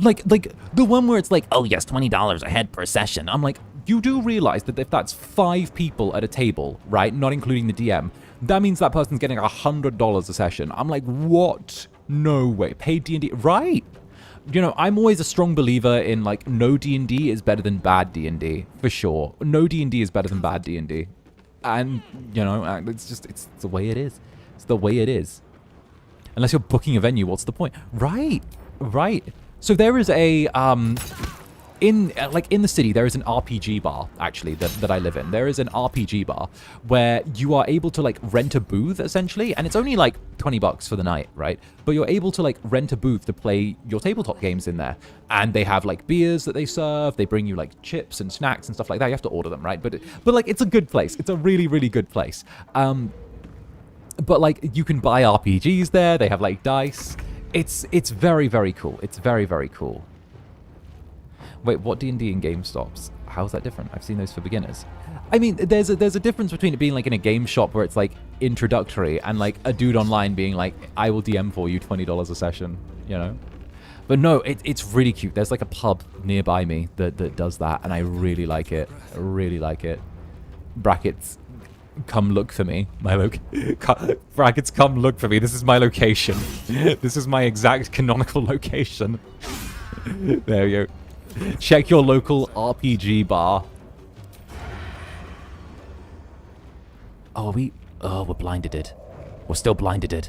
Like the one where it's like, oh yes, $20 a head per session. I'm like, you do realize that if that's 5 people at a table, right, not including the DM, that means that person's getting $100 a session. I'm like, what? No way. Paid D&D, right? You know, I'm always a strong believer in, like, no D&D is better than bad D&D, for sure. No D&D is better than bad D&D. And, you know, it's the way it is. It's the way it is. Unless you're booking a venue, what's the point? Right. So there is a, in the city, there is an RPG bar, actually, that I live in. There is an RPG bar where you are able to, like, rent a booth, essentially, and it's only, like, $20 for the night, right? But you're able to, like, rent a booth to play your tabletop games in there. And they have, like, beers that they serve. They bring you, like, chips and snacks and stuff like that. You have to order them, right? But like, it's a good place. It's a really, really good place. But, like, you can buy RPGs there. They have, like, dice. It's very, very cool. It's very, very cool. Wait, what D&D in GameStops? How's that different? I've seen those for beginners. I mean, there's a difference between it being like in a game shop where it's like introductory and like a dude online being like, I will DM for you $20 a session, you know? But no, it's really cute. There's like a pub nearby me that does that, and I really like it. I really like it. Brackets, come look for me. Brackets, come look for me. This is my location. This is my exact canonical location. There you go. Check your local RPG bar. Oh, we're blinded. We're still blinded.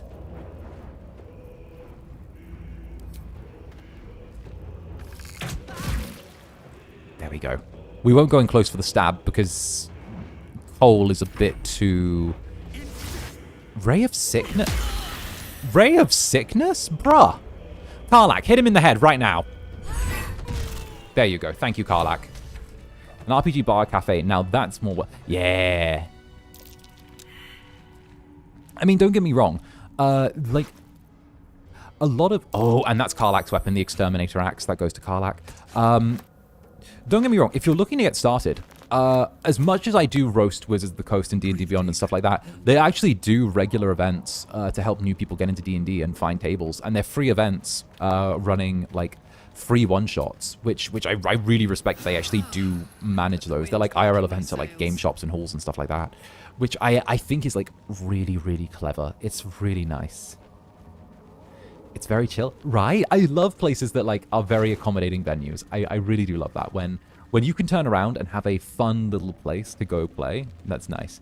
There we go. We won't go in close for the stab because Cole is a bit too... Ray of Sickness? Ray of Sickness? Bruh. Karlach, hit him in the head right now. There you go. Thank you, Karlach. An RPG bar cafe. Now that's more... Yeah. I mean, don't get me wrong. Like, a lot of... Oh, and that's Karlach's weapon, the Exterminator Axe. That goes to Karlach. Don't get me wrong. If you're looking to get started, as much as I do roast Wizards of the Coast and D&D Beyond and stuff like that, they actually do regular events to help new people get into D&D and find tables. And they're free events running, like... free one-shots, which I really respect. They actually do manage those. They're like IRL events at like game shops and halls and stuff like that, which I think is like really, really clever. It's really nice. It's very chill, right? I love places that like are very accommodating venues. I really do love that. When you can turn around and have a fun little place to go play, that's nice.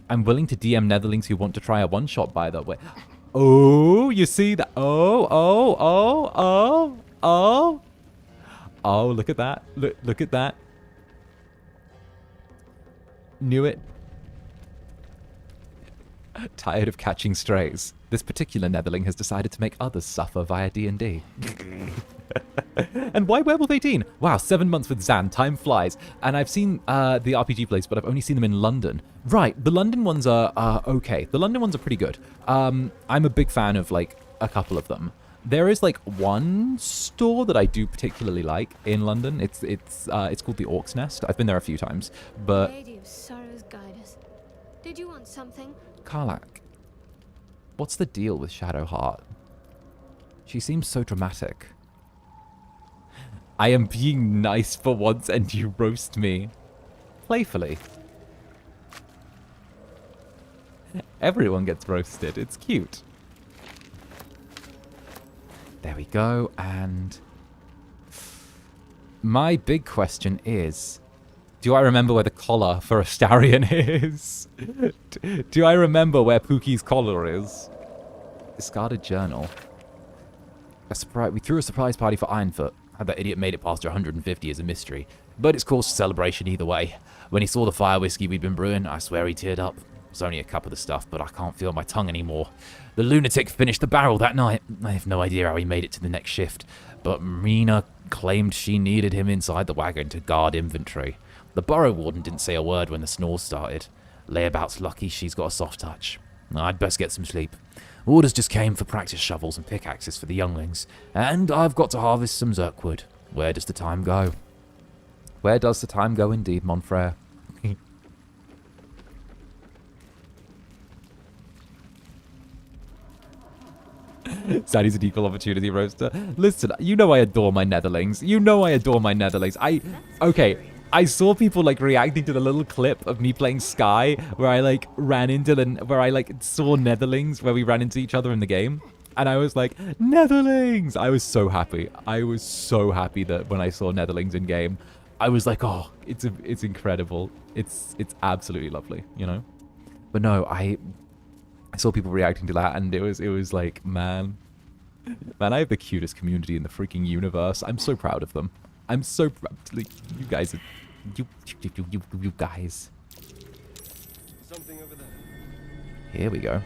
I'm willing to DM Netherlings who want to try a one-shot, by the way. Oh, you see that? Oh, look at that. Look at that. Knew it. Tired of catching strays. This particular netherling has decided to make others suffer via D&D. And why Werewolf 18? Wow, 7 months with Zan. Time flies. And I've seen the RPG place, but I've only seen them in London. Right, the London ones are okay. The London ones are pretty good. I'm a big fan of, like, a couple of them. There is, like, one store that I do particularly like in London. It's called the Orc's Nest. I've been there a few times, but... Lady of Sorrows, guide us. Did you want something? Karlach, what's the deal with Shadowheart? She seems so dramatic. I am being nice for once and you roast me. Playfully. Everyone gets roasted. It's cute. There we go, and... my big question is... do I remember where the collar for Astarion is? Do I remember where Pookie's collar is? Discarded journal. We threw a surprise party for Ironfoot. How that idiot made it past 150 is a mystery. But it's caused a celebration either way. When he saw the fire whiskey we'd been brewing, I swear he teared up. It's only a cup of the stuff, but I can't feel my tongue anymore. The lunatic finished the barrel that night. I have no idea how he made it to the next shift, but Marina claimed she needed him inside the wagon to guard inventory. The burrow warden didn't say a word when the snores started. Layabout's lucky she's got a soft touch. I'd best get some sleep. Orders just came for practice shovels and pickaxes for the younglings, and I've got to harvest some Zerkwood. Where does the time go? Where does the time go indeed, mon frere? Saddy's an equal opportunity roaster. Listen, you know I adore my netherlings. You know I adore my netherlings. Okay, I saw people like reacting to the little clip of me playing Sky where I like ran into where I like saw netherlings where we ran into each other in the game. And I was like, netherlings! I was so happy. I was so happy that when I saw netherlings in game, I was like, oh, it's incredible. It's absolutely lovely, you know? But no, I saw people reacting to that, and it was like, man, I have the cutest community in the freaking universe. I'm so proud of them. I'm so proud. Like, you guys, you guys. Something over there. Here we go.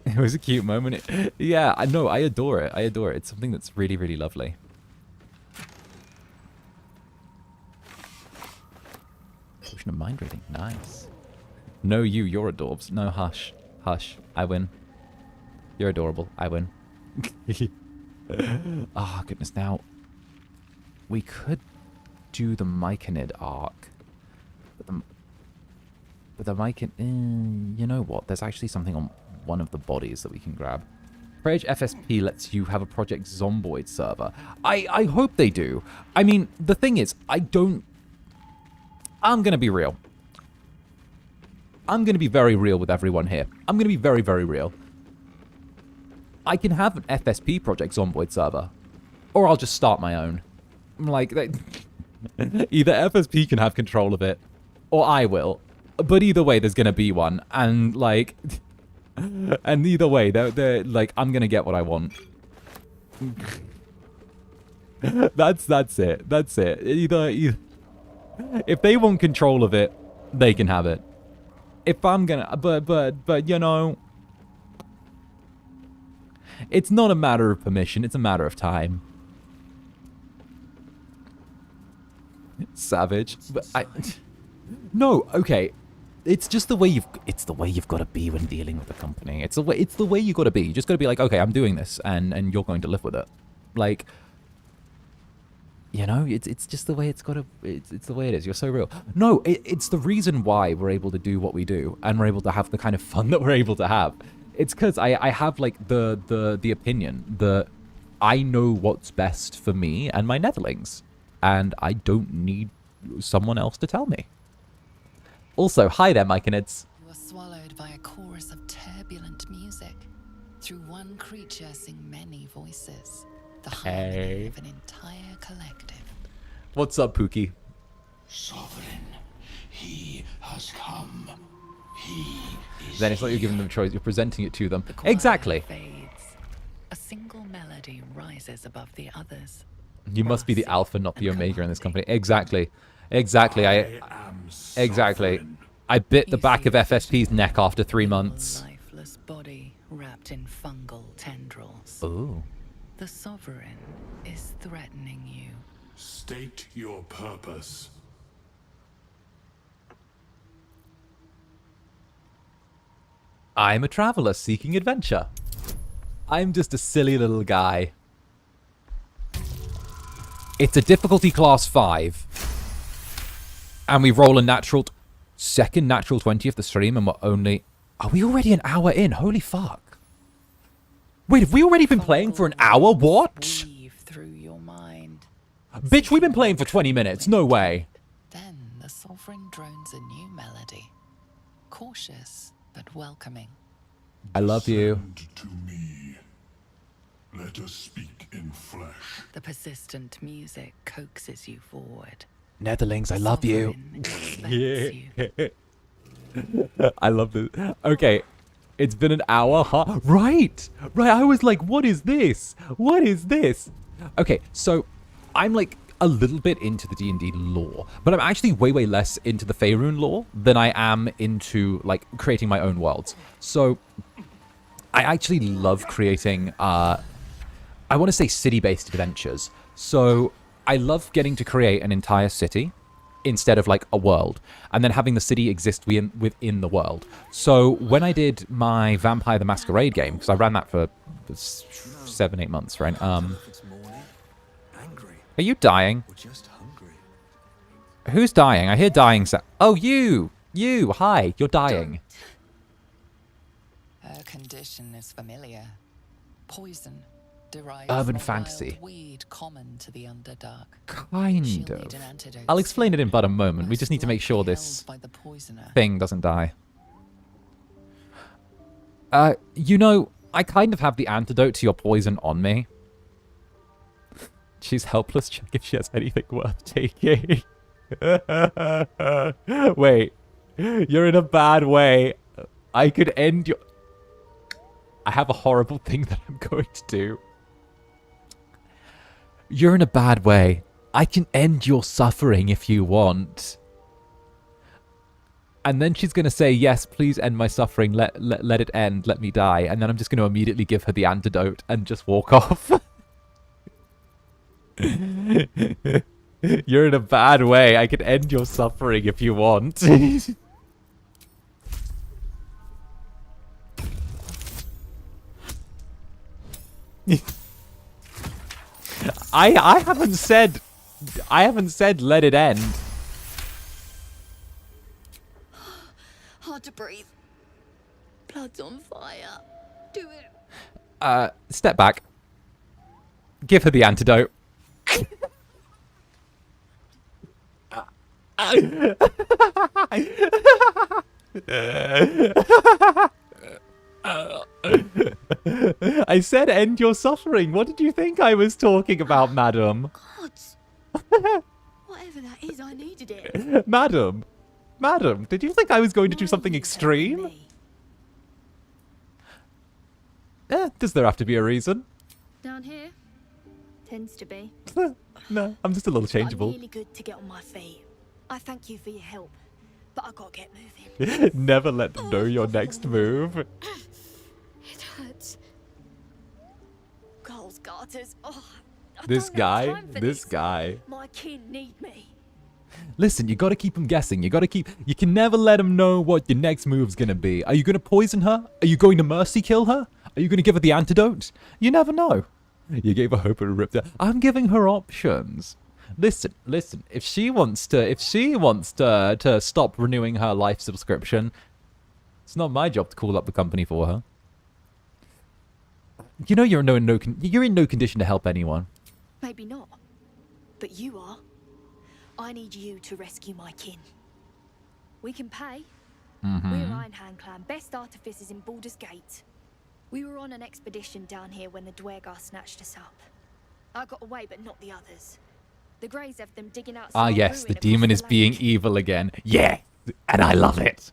It was a cute moment. Yeah, I know. I adore it. I adore it. It's something that's really, really lovely. Potion of mind reading. Nice. No, you're adorbs. No, hush. Hush. I win. You're adorable. I win. Oh, goodness. Now, we could do the Myconid arc. But the Myconid... you know what? There's actually something on one of the bodies that we can grab. Prage FSP lets you have a Project Zomboid server. I hope they do. I mean, the thing is, I'm going to be real. I'm going to be very real with everyone here. I'm going to be very, very real. I can have an FSP Project Zomboid server, or I'll just start my own. Like, either FSP can have control of it, or I will. But either way, there's going to be one. And, like... and either way, they're like, I'm going to get what I want. That's it. That's it. Either... if they want control of it, they can have it. If I'm gonna... But, you know... it's not a matter of permission, it's a matter of time. Savage. But no, okay. It's just the way you've got to be when dealing with a company. It's the way you got to be. You just got to be like, okay, I'm doing this, and you're going to live with it. Like, you know, it's just the way it's got to. It's the way it is. You're so real. No, it's the reason why we're able to do what we do, and we're able to have the kind of fun that we're able to have. It's because I have like the opinion that I know what's best for me and my netherlings, and I don't need someone else to tell me. Also, hi there, Myconids. You are swallowed by a chorus of turbulent music. Through one creature sing many voices. The harmony of an entire collective. What's up, Pookie? Sovereign, he has come. He is Then it's like you're giving them a choice. You're presenting it to them. The choir Exactly. fades. A single melody rises above the others. You must be the alpha, not the omega in this company. Exactly. Exactly. I am Exactly. sovereign. I bit the back of FSP's neck after 3 months. Lifeless body wrapped in fungal tendrils. Ooh. The Sovereign is threatening you. State your purpose. I'm a traveler seeking adventure. I'm just a silly little guy. It's a difficulty class 5. And we roll a second natural 20 of the stream, and we're only... Are we already an hour in? Holy fuck. Wait, have we already been playing for an hour? What? Through your mind. Bitch, we've been playing for 20 minutes. No way. Then the Sovereign drones a new melody. Cautious, but welcoming. I love you. Descend to me. Let us speak in flesh. The persistent music coaxes you forward. Netherlings, I love you. Yeah. I love this. Okay, it's been an hour, huh? Right, I was like, what is this? What is this? Okay, so I'm like a little bit into the D&D lore, but I'm actually way less into the Faerun lore than I am into like creating my own worlds. So I actually love creating, I want to say city-based adventures. So I love getting to create an entire city instead of like a world, and then having the city exist within the world. So when I did my Vampire the Masquerade game, because I ran that for 7-8 months, right? Are you dying? Who's dying? I hear dying. Oh, you! Hi, you're dying. Her condition is familiar. Poison. Urban fantasy. Weed common to the Underdark. Kind of. I'll explain it in but a moment. We just need to make sure this thing doesn't die. You know, I kind of have the antidote to your poison on me. She's helpless. Check if she has anything worth taking. Wait. You're in a bad way. I could end your... I have a horrible thing that I'm going to do. You're in a bad way. I can end your suffering if you want. And then she's going to say, yes, please end my suffering. Let it end. Let me die. And then I'm just going to immediately give her the antidote and just walk off. You're in a bad way. I can end your suffering if you want. I haven't said let it end. Hard to breathe. Blood's on fire. Do it. Step back. Give her the antidote. I said end your suffering. What did you think I was talking about, madam? Gods. Whatever that is, I needed it. Madam, did you think I was going to do something extreme? Does there have to be a reason? Down here? Tends to be. No, I'm just a little changeable. I'm really good to get on my feet. I thank you for your help, but I gotta get moving. Never let them know your next move. It hurts. Girls, garters. Oh, this guy. My kin need me. Listen, you gotta keep them guessing. You can never let them know what your next move's gonna be. Are you gonna poison her? Are you going to mercy kill her? Are you gonna give her the antidote? You never know. You gave her hope and ripped her. I'm giving her options. Listen. If she wants to stop renewing her life subscription, it's not my job to call up the company for her. You know you're in no condition to help anyone. Maybe not, but you are. I need you to rescue my kin. We can pay. We're Ironhand Clan, best artificers in Baldur's Gate. We were on an expedition down here when the Duergar snatched us up. I got away, but not the others. The Greys have them digging out. Ah, yes, the demon is being evil again. Yeah, and I love it.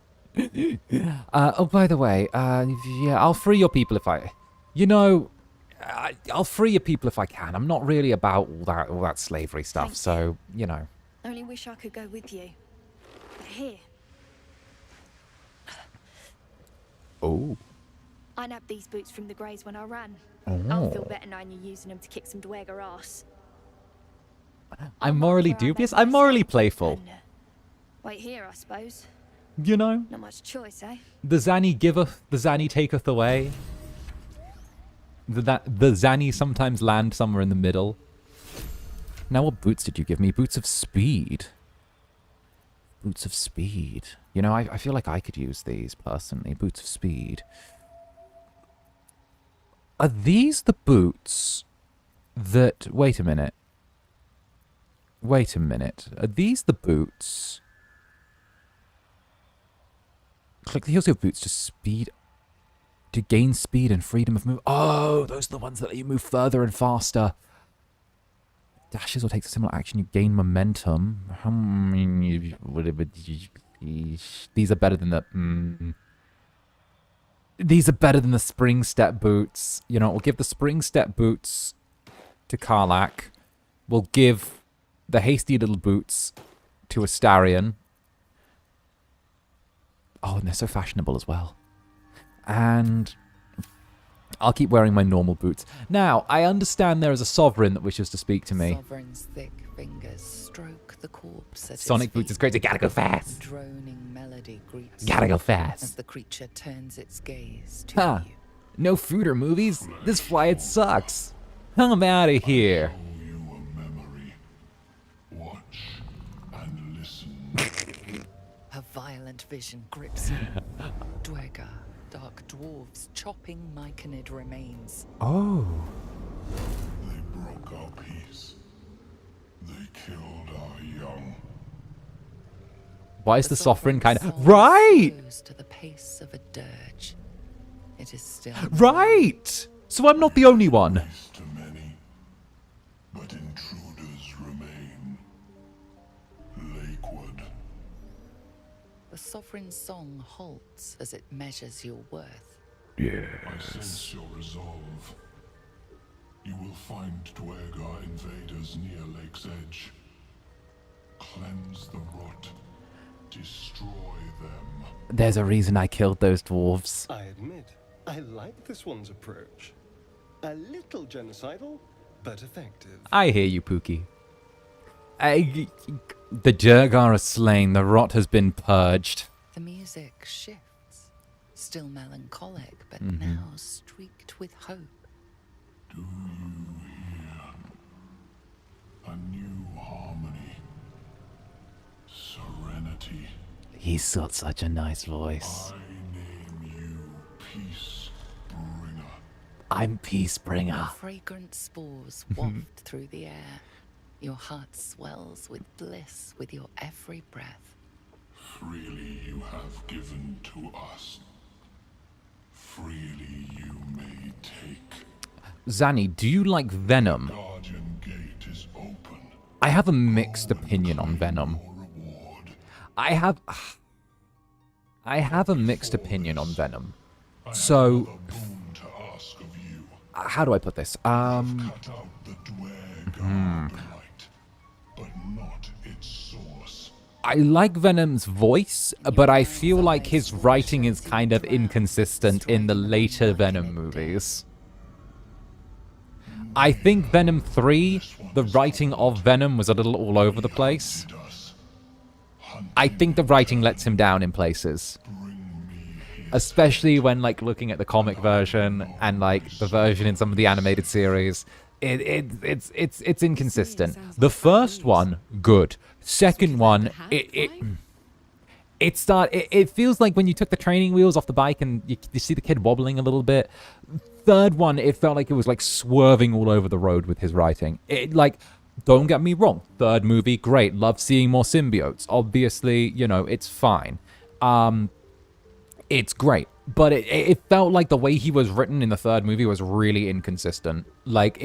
Oh, by the way, yeah, I'll free your people if I... You know, I'll free your people if I can. I'm not really about all that slavery stuff, so, you know. Only wish I could go with you. But here, Oh. I nabbed these boots from the Greys when I ran. Oh. I'll feel better knowing you're using them to kick some Duergar ass. I'm morally dubious. I'm morally playful. Wait here, I suppose. You know? Not much choice, eh? The Zanny giveth, the Zanny taketh away. The Zanny sometimes land somewhere in the middle. Now, what boots did you give me? Boots of speed. Boots of speed. You know, I feel like I could use these, personally. Boots of speed. Are these the boots that... Wait a minute. Wait a minute. Are these the boots... Click the heels of boots to speed... To gain speed and freedom of move. Oh, those are the ones that let you move further and faster. Dashes or takes a similar action, you gain momentum. These are better than the... These are better than the spring step boots. You know, we'll give the spring step boots to 𝓂𝓸𝓾𝓻. We'll give the hasty little boots to Astarion. Oh, and they're so fashionable as well. And I'll keep wearing my normal boots. Now, I understand there is a sovereign that wishes to speak to me. Sovereign's thick fingers stroke the corpse at Sonic its boots feet. is crazy. Gotta go fast. Droning melody greets Gotta you go fast. as the creature turns its gaze to Huh. you. No food or movies? This flight sucks. I'm out of here. Show you a memory. Watch and listen. A violent vision grips you. Duergar, dark dwarves chopping Myconid remains. Oh. They broke our peace. They killed our young. Why is the sovereign kind soul of... Right! slows to the pace of a dirge. It is still... Right! So I'm not the only one. Peace to many, but intruders remain. Lakewood. The sovereign song halts as it measures your worth. I sense your resolve. You will find Duergar invaders near Lake's Edge. Cleanse the rot. Destroy them. There's a reason I killed those dwarves. I admit, I like this one's approach. A little genocidal, but effective. I hear you, Pookie. The Duergar are slain. The rot has been purged. The music shifts, still melancholic, but now streaked with hope. Do you hear? A new harmony. Serenity. He's got such a nice voice. I name you Peace Bringer. I'm Peacebringer. Fragrant spores waft through the air. Your heart swells with bliss with your every breath. Freely you have given to us. Freely you may take. Zanny, do you like Venom? Guardian Gate is open. I have a mixed opinion on Venom. Your reward. I have a mixed opinion on Venom. So, A boon to ask of you. how do I put this? Cut out the Duergar blight, but not its source. I like Venom's voice, but I feel like his writing is kind of inconsistent in the later Venom movies. I think Venom 3, the writing of Venom was a little all over the place. I think the writing lets him down in places. Especially when, like, looking at the comic version and, like, the version in some of the animated series. It's inconsistent. The first one, good. Second one, it feels like when you took the training wheels off the bike and you see the kid wobbling a little bit. Third one, it felt like it was like swerving all over the road with his writing. Don't get me wrong. Third movie, great. Love seeing more symbiotes. Obviously, you know, it's fine. It's great. But it felt like the way he was written in the third movie was really inconsistent. Like,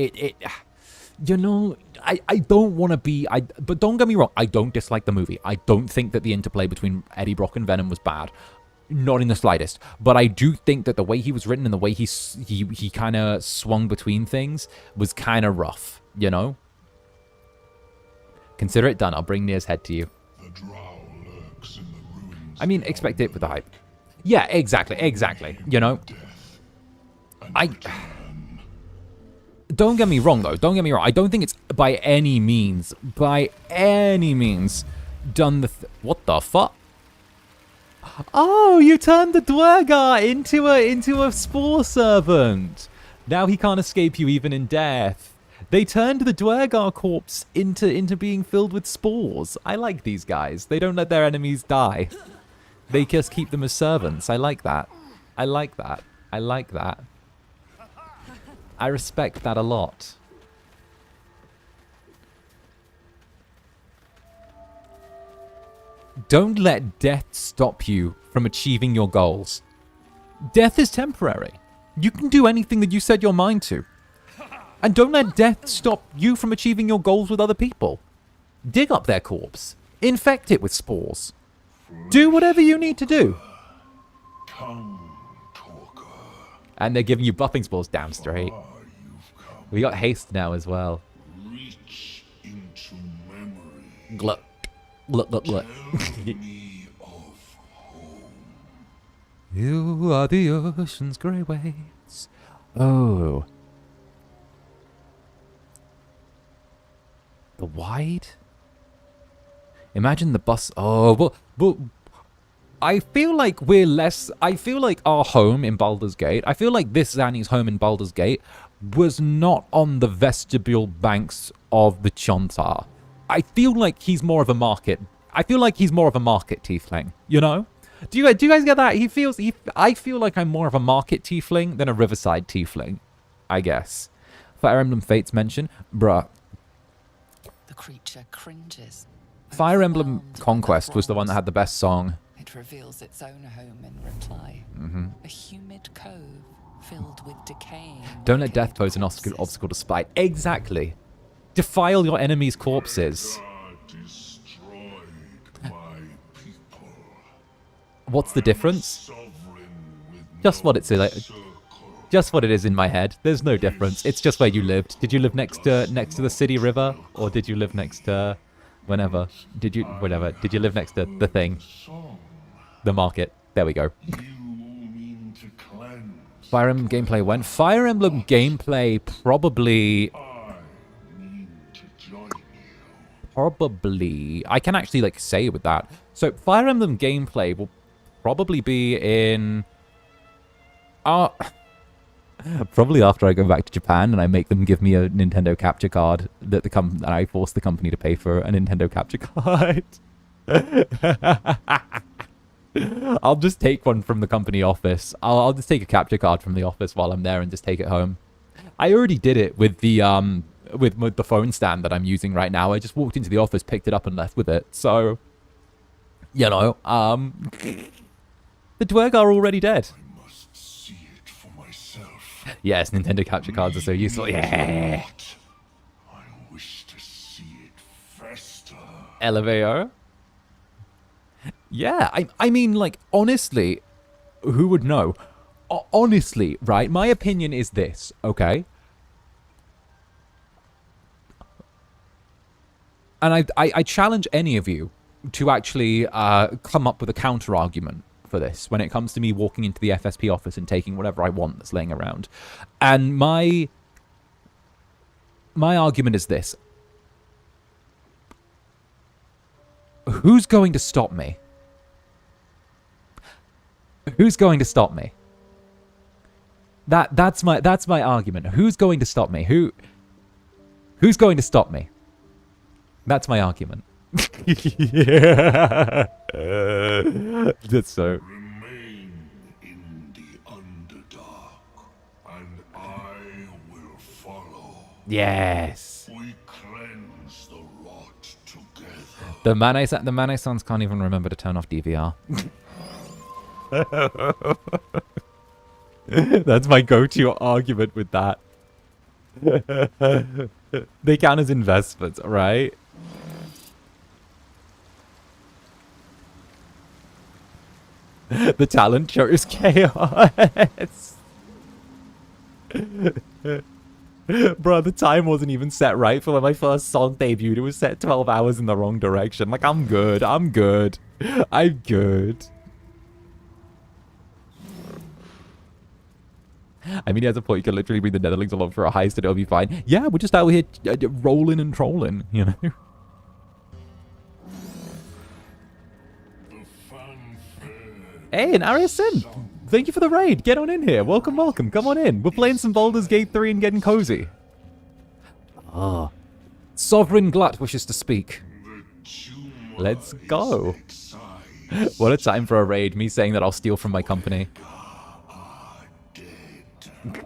you know, I don't want to be... But don't get me wrong, I don't dislike the movie. I don't think that the interplay between Eddie Brock and Venom was bad. Not in the slightest. But I do think that the way he was written and the way he kind of swung between things was kind of rough, you know? Consider it done. I'll bring Nere's head to you. The drow lurks in the ruins. I mean, expect it with the hype. Yeah, exactly. You know, don't get me wrong, though. Don't get me wrong. I don't think it's by any means done the... What the fuck? Oh, you turned the Duergar into a spore servant. Now he can't escape you even in death. They turned the Duergar corpse into being filled with spores. I like these guys. They don't let their enemies die. They just keep them as servants. I like that. I like that. I like that. I respect that a lot. Don't let death stop you from achieving your goals. Death is temporary. You can do anything that you set your mind to. And don't let death stop you from achieving your goals with other people. Dig up their corpse. Infect it with spores. Do whatever you need to do. And they're giving you buffing spores down straight. We got haste now as well. Reach into memory. Gluck. Look. You are the ocean's grey waves. Oh. The wide? Imagine the bus. Oh, but I feel like we're less... I feel like our home in Baldur's Gate, I feel like this Zanny's home in Baldur's Gate was not on the vestibule banks of the Chontar. I feel like he's more of a market. I feel like he's more of a market tiefling, you know? Do you guys get that? I feel like I'm more of a market tiefling than a riverside tiefling, I guess. Fire Emblem Fates mention, bruh. The creature cringes. Fire Emblem Conquest was the one that had the best song. It reveals its own home in reply. A humid cove filled with decaying. Don't let death pose an obstacle to spite. Exactly. Defile your enemies' corpses. What's the difference? Just what it's like. Just what it is in my head. There's no difference. It's just where you lived. Did you live next to the city river, or did you live next to whenever? Did you live next to the thing? The market. There we go. Fire Emblem gameplay when? Fire Emblem gameplay probably. I can actually like say with that. So Fire Emblem gameplay will probably be in probably after I go back to Japan and I make them give me a Nintendo capture card that I force the company to pay for a Nintendo capture card. I'll just take one from the company office. I'll just take a capture card from the office while I'm there and just take it home. I already did it with the with the phone stand that I'm using right now. I just walked into the office, picked it up, and left with it. So, you know, the Duergar are already dead. I must see it for myself. Yes, Nintendo capture cards are so useful. Yeah. I wish to see it fester. lvoe? Yeah, I mean, like, honestly, who would know? Honestly, right, my opinion is this, okay? And I challenge any of you to actually come up with a counter-argument for this when it comes to me walking into the FSP office and taking whatever I want that's laying around. And my argument is this. Who's going to stop me? Who's going to stop me? That's my argument. Who's going to stop me? Who's going to stop me? That's my argument. Yeah. That's so. Remain in the Underdark, and I will follow. Yes. We cleanse the rot together. The Mane-sans can't even remember to turn off DVR. That's my go-to argument with that. They count as investments, right? The talent shows chaos. Bro, the time wasn't even set right for when my first song debuted. It was set 12 hours in the wrong direction. Like, I'm good. I'm good. I'm good. I mean, he has a point. You can literally bring the Netherlings along for a heist and it'll be fine. Yeah, we're just out here rolling and trolling, you know? Hey, and Ariasin, thank you for the raid. Get on in here. Welcome, welcome. Come on in. We're playing some Baldur's Gate 3 and getting cozy. Ah. Sovereign Glut wishes to speak. Let's go. What a time for a raid. Me saying that I'll steal from my company.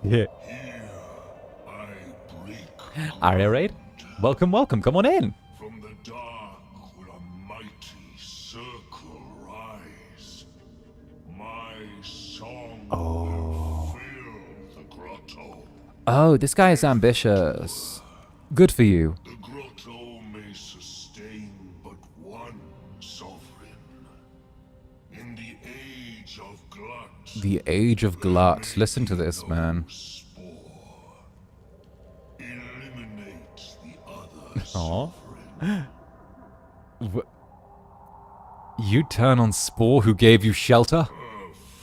Yeah. Aria raid? Welcome, welcome. Come on in. From the dark will a mighty circle rise. My song will fill the grotto. Oh, this guy is ambitious. Good for you. The grotto may sustain but one sovereign. In the age of glut. The age of glut. Listen to this, man. Eliminate the other Aw. You turn on Spore, who gave you shelter?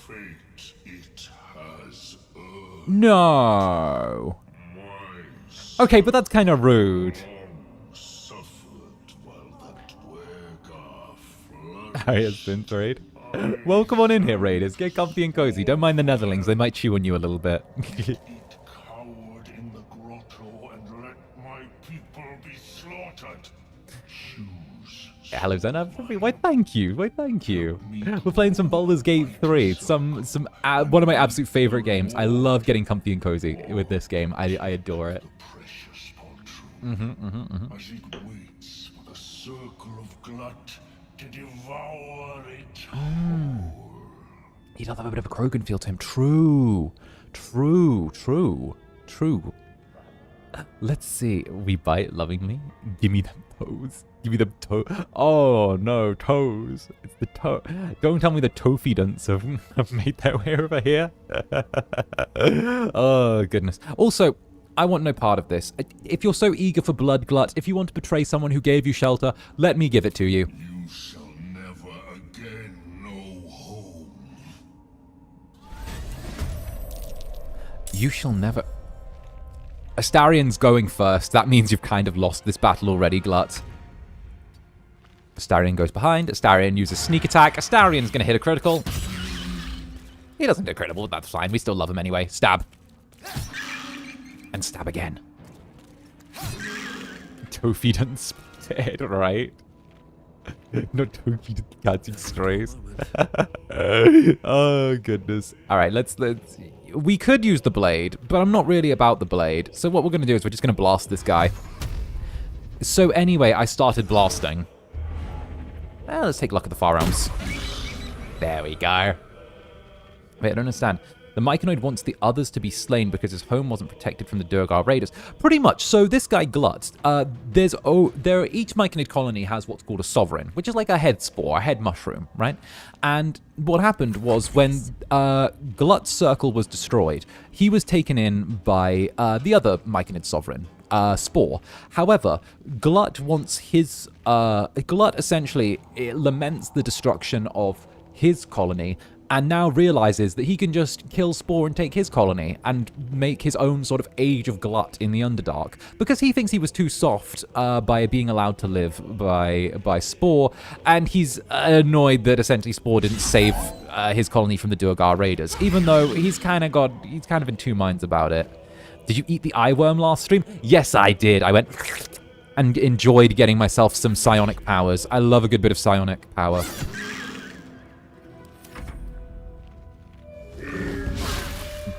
fate it has earned. No. Okay, but that's kind of rude. Suffered while the Duergar Harriet's been raid. Well, come on in here, raiders. Get comfy and cozy. Don't mind the Netherlings. They might chew on you a little bit. coward in the grotto and let my people be slaughtered. Choose. Hello, Zander. Why, thank you. Why, thank you. We're playing some Baldur's Gate 3. One of my absolute favorite games. I love getting comfy and cozy with this game. I adore it. Precious poltroon. As it waits for the circle of glut to devour it whole. He does have a bit of a 𝓱𝓸𝓾𝓻 feel to him. True. True. True. True. Let's see. We bite lovingly. Give me them toes. Give me them toe. Oh no, toes. It's the toe. Don't tell me the toefidants have made their way over here. Oh goodness. Also, I want no part of this. If you're so eager for blood glut, if you want to betray someone who gave you shelter, let me give it to you. You shall never again know home. You shall never... Astarion's going first. That means you've kind of lost this battle already, Glut. Astarion goes behind. Astarion uses sneak attack. Astarion's going to hit a critical. He doesn't do a critical, but that's fine. We still love him anyway. Stab. And stab again. Toefidants dead, right? Not Toefidant catching strays. Oh, goodness. All right, let's... We could use the blade, but I'm not really about the blade. So what we're going to do is we're just going to blast this guy. So anyway, I started blasting. Well, let's take a look at the far realms. There we go. Wait, I don't understand. The Myconid wants the others to be slain because his home wasn't protected from the Duergar raiders. Pretty much. So this guy Glut, each Myconid colony has what's called a sovereign, which is like a head spore, a head mushroom, right? And what happened was when Glut's circle was destroyed, he was taken in by the other Myconid sovereign, Spore. However, Glut wants his... Glut essentially laments the destruction of his colony and now realizes that he can just kill Spore and take his colony and make his own sort of age of Glut in the Underdark. Because he thinks he was too soft by being allowed to live by Spore, and he's annoyed that essentially Spore didn't save his colony from the Duergar raiders, even though he's kind of in two minds about it. Did you eat the eye worm last stream? Yes, I did. I went and enjoyed getting myself some psionic powers. I love a good bit of psionic power.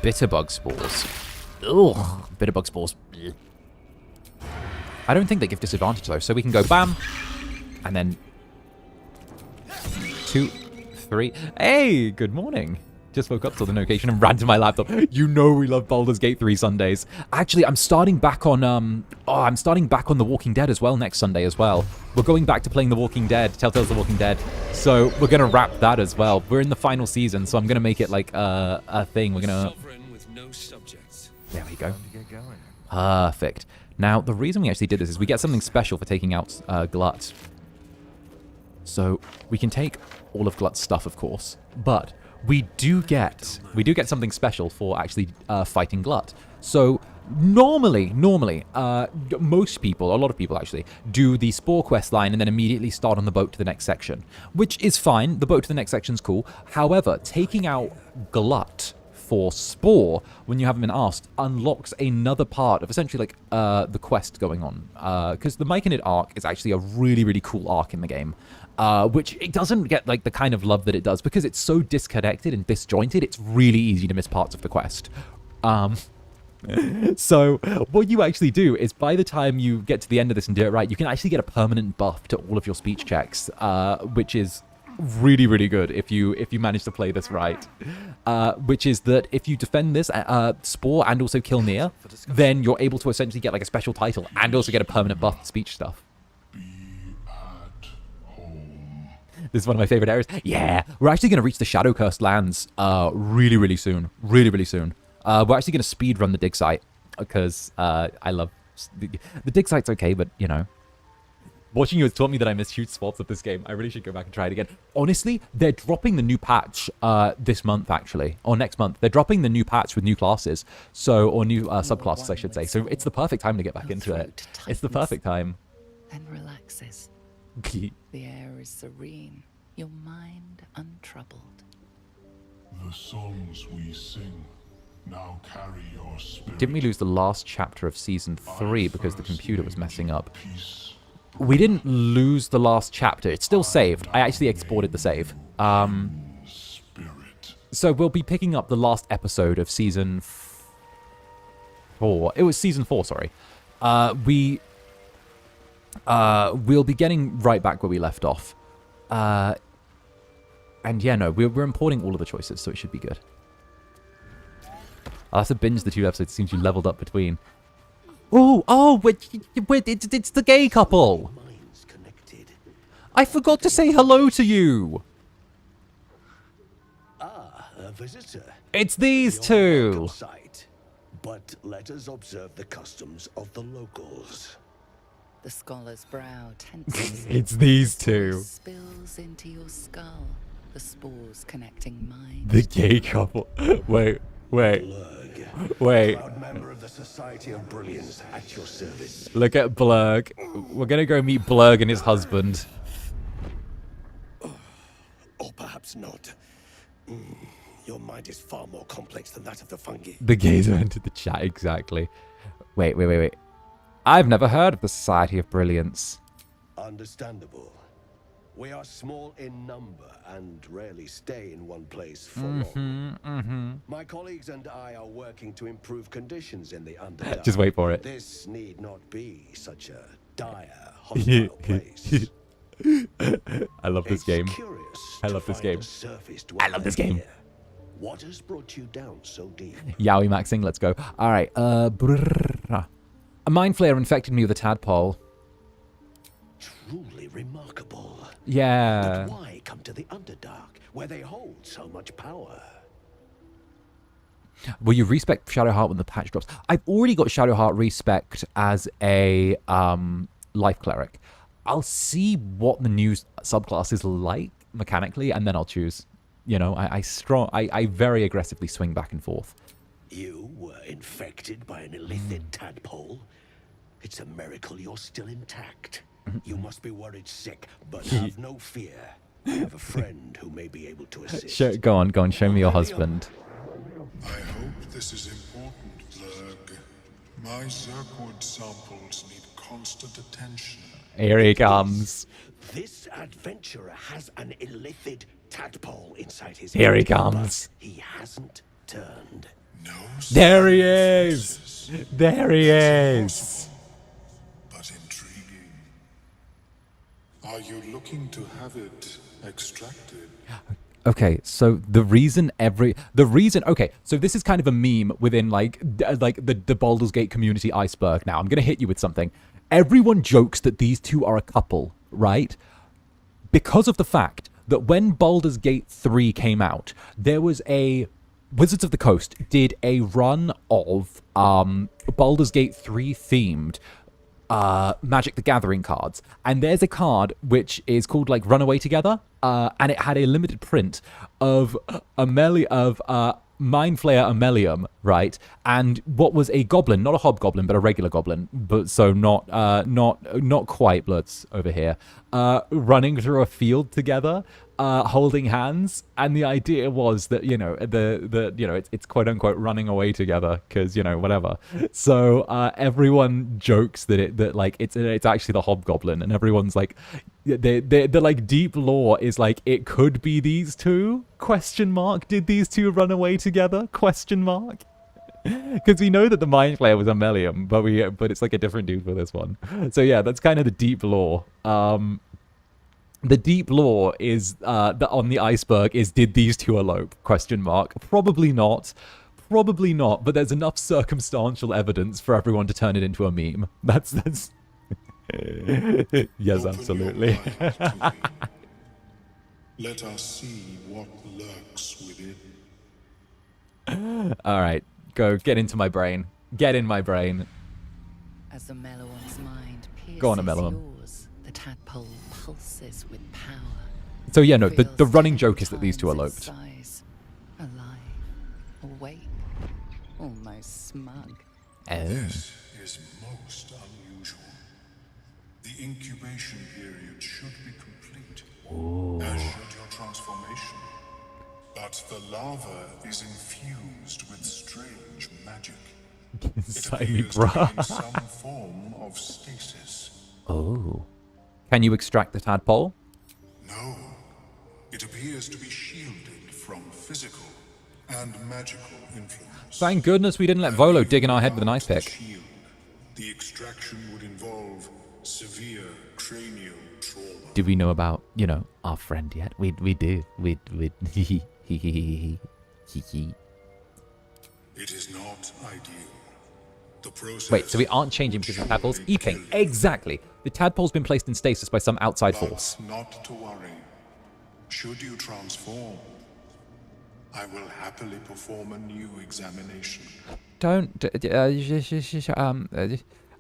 Bitterbug spores. Ugh, bitterbug spores. I don't think they give disadvantage though, so we can go bam, and then 2, 3. Hey, good morning. Just woke up, saw the notification, and ran to my laptop. You know we love Baldur's Gate 3 Sundays. Actually, I'm starting back on The Walking Dead as well next Sunday as well. We're going back to playing The Walking Dead, Telltale's The Walking Dead. So we're gonna wrap that as well. We're in the final season, so I'm gonna make it like a thing. We're gonna. Sovereign with no subjects. There we go. Perfect. Now the reason we actually did this is we get something special for taking out Glut. So we can take all of Glut's stuff, of course, but we do get something special for actually fighting Glut. So normally, most people, a lot of people actually, do the Spore quest line and then immediately start on the boat to the next section, which is fine. The boat to the next section is cool. However, taking out Glut for Spore, when you haven't been asked, unlocks another part of essentially like the quest going on. Because the Myconid arc is actually a really, really cool arc in the game. Which it doesn't get like the kind of love that it does because it's so disconnected and disjointed. It's really easy to miss parts of the quest. So what you actually do is by the time you get to the end of this and do it right, you can actually get a permanent buff to all of your speech checks, which is really, really good if you manage to play this right. Which is that if you defend this Spore and also kill Nere, then you're able to essentially get like a special title and also get a permanent buff to speech stuff. This is one of my favorite areas. Yeah, we're actually going to reach the shadow-cursed lands really, really soon. Really, really soon. We're actually going to speed run the dig site because I love... The dig site's okay, but, you know. Watching you has taught me that I miss huge swaths of this game. I really should go back and try it again. Honestly, they're dropping the new patch this month, actually. Or next month. They're dropping the new patch with new classes. So, or new subclasses, I should say. So it's the perfect time to get back into it. It's the perfect time. Then relaxes. The air is serene, your mind untroubled. The songs we sing now carry your spirit. Didn't we lose the last chapter of Season 3 because the computer was messing up? We didn't lose the last chapter. It's still saved. I actually exported the save. So we'll be picking up the last episode of Season 4. It was Season 4, sorry. We'll be getting right back where we left off. And yeah, no, we're importing all of the choices, so it should be good. I'll have to binge the 2 episodes. It seems you leveled up between. Oh, wait, it's the gay couple. I forgot to say hello to you. Ah, a visitor. It's these two. But let us observe the customs of the locals. The scholar's brow tenses. It's these two. Spills into your skull, the spores connecting minds. The gay couple. Wait. Proud member of the Society of Brilliance at your service. Look at Blurg. We're gonna go meet Blurg and his husband. Or perhaps not. Your mind is far more complex than that of the fungi. The gays have entered the chat, exactly. Wait. I've never heard of the Society of Brilliance. Understandable. We are small in number and rarely stay in one place for long. My colleagues and I are working to improve conditions in the Underdark. Just wait for it. This need not be such a dire, hostile place. I love this game. I love this game. I love this game. What has brought you down so deep? Yowie maxing, let's go. All right. A mind flayer infected me with a tadpole. Truly remarkable. Yeah. But why come to the Underdark, where they hold so much power? Will you respec Shadowheart when the patch drops? I've already got Shadowheart respec as a life cleric. I'll see what the new subclass is like mechanically, and then I'll choose. You know, I very aggressively swing back and forth. You were infected by an Illithid tadpole? It's a miracle you're still intact. You must be worried sick, but have no fear. I have a friend who may be able to assist. Go on, show me your husband. I hope this is important, Blurg. My Zerkwood samples need constant attention. Here he comes. This adventurer has an Illithid tadpole inside his Here head, he comes. But he hasn't turned. No. There he is. There he is. But intriguing. Are you looking to have it extracted? Okay, so okay, so this is kind of a meme within like the Baldur's Gate community iceberg. Now I'm gonna hit you with something. Everyone jokes that these two are a couple, right? Because of the fact that when Baldur's Gate 3 came out, there was a Wizards of the Coast did a run of Baldur's Gate 3 themed Magic the Gathering cards, and there's a card which is called like Runaway Together, and it had a limited print of Mind Flayer Amelium, right? And what was a goblin, not a hobgoblin, but a regular goblin, but so not quite Bloods over here, running through a field together, holding hands, and the idea was that it's quote unquote running away together because whatever. So everyone jokes that it's actually the hobgoblin, and everyone's like, the like deep lore is like it could be these two ? Did these two run away together ? Because we know that the Mind Flayer was Amelium, but it's like a different dude for this one. So yeah, that's kind of the deep lore. The deep lore is that on the iceberg is, did these two elope ? Probably not. Probably not, but there's enough circumstantial evidence for everyone to turn it into a meme. That's yes, absolutely. Let us see what lurks within. All right, go get into my brain. Get in my brain. As the Meloam's mind pierces Go on, Meloam. yours, the tadpole pulses with power. So yeah, no, the running joke is that these two eloped. Size, alive, awake, almost smug. This is most unusual. The incubation period should be complete, as should your transformation. But the lava is infused with strange magic. Sign me, bruh. Some form of stasis. Oh. Can you extract the tadpole? No. It appears to be shielded from physical and magical influence. Thank goodness we didn't let Volo dig in our head with an ice pick. The extraction would involve severe cranial trauma. Do we know about, our friend yet? We do. We It is not ideal. The process. Wait, so we aren't changing because the tadpole's eeping. Exactly. The tadpole's been placed in stasis by some outside force. Not to worry. Should you transform, I will happily perform a new examination. Don't.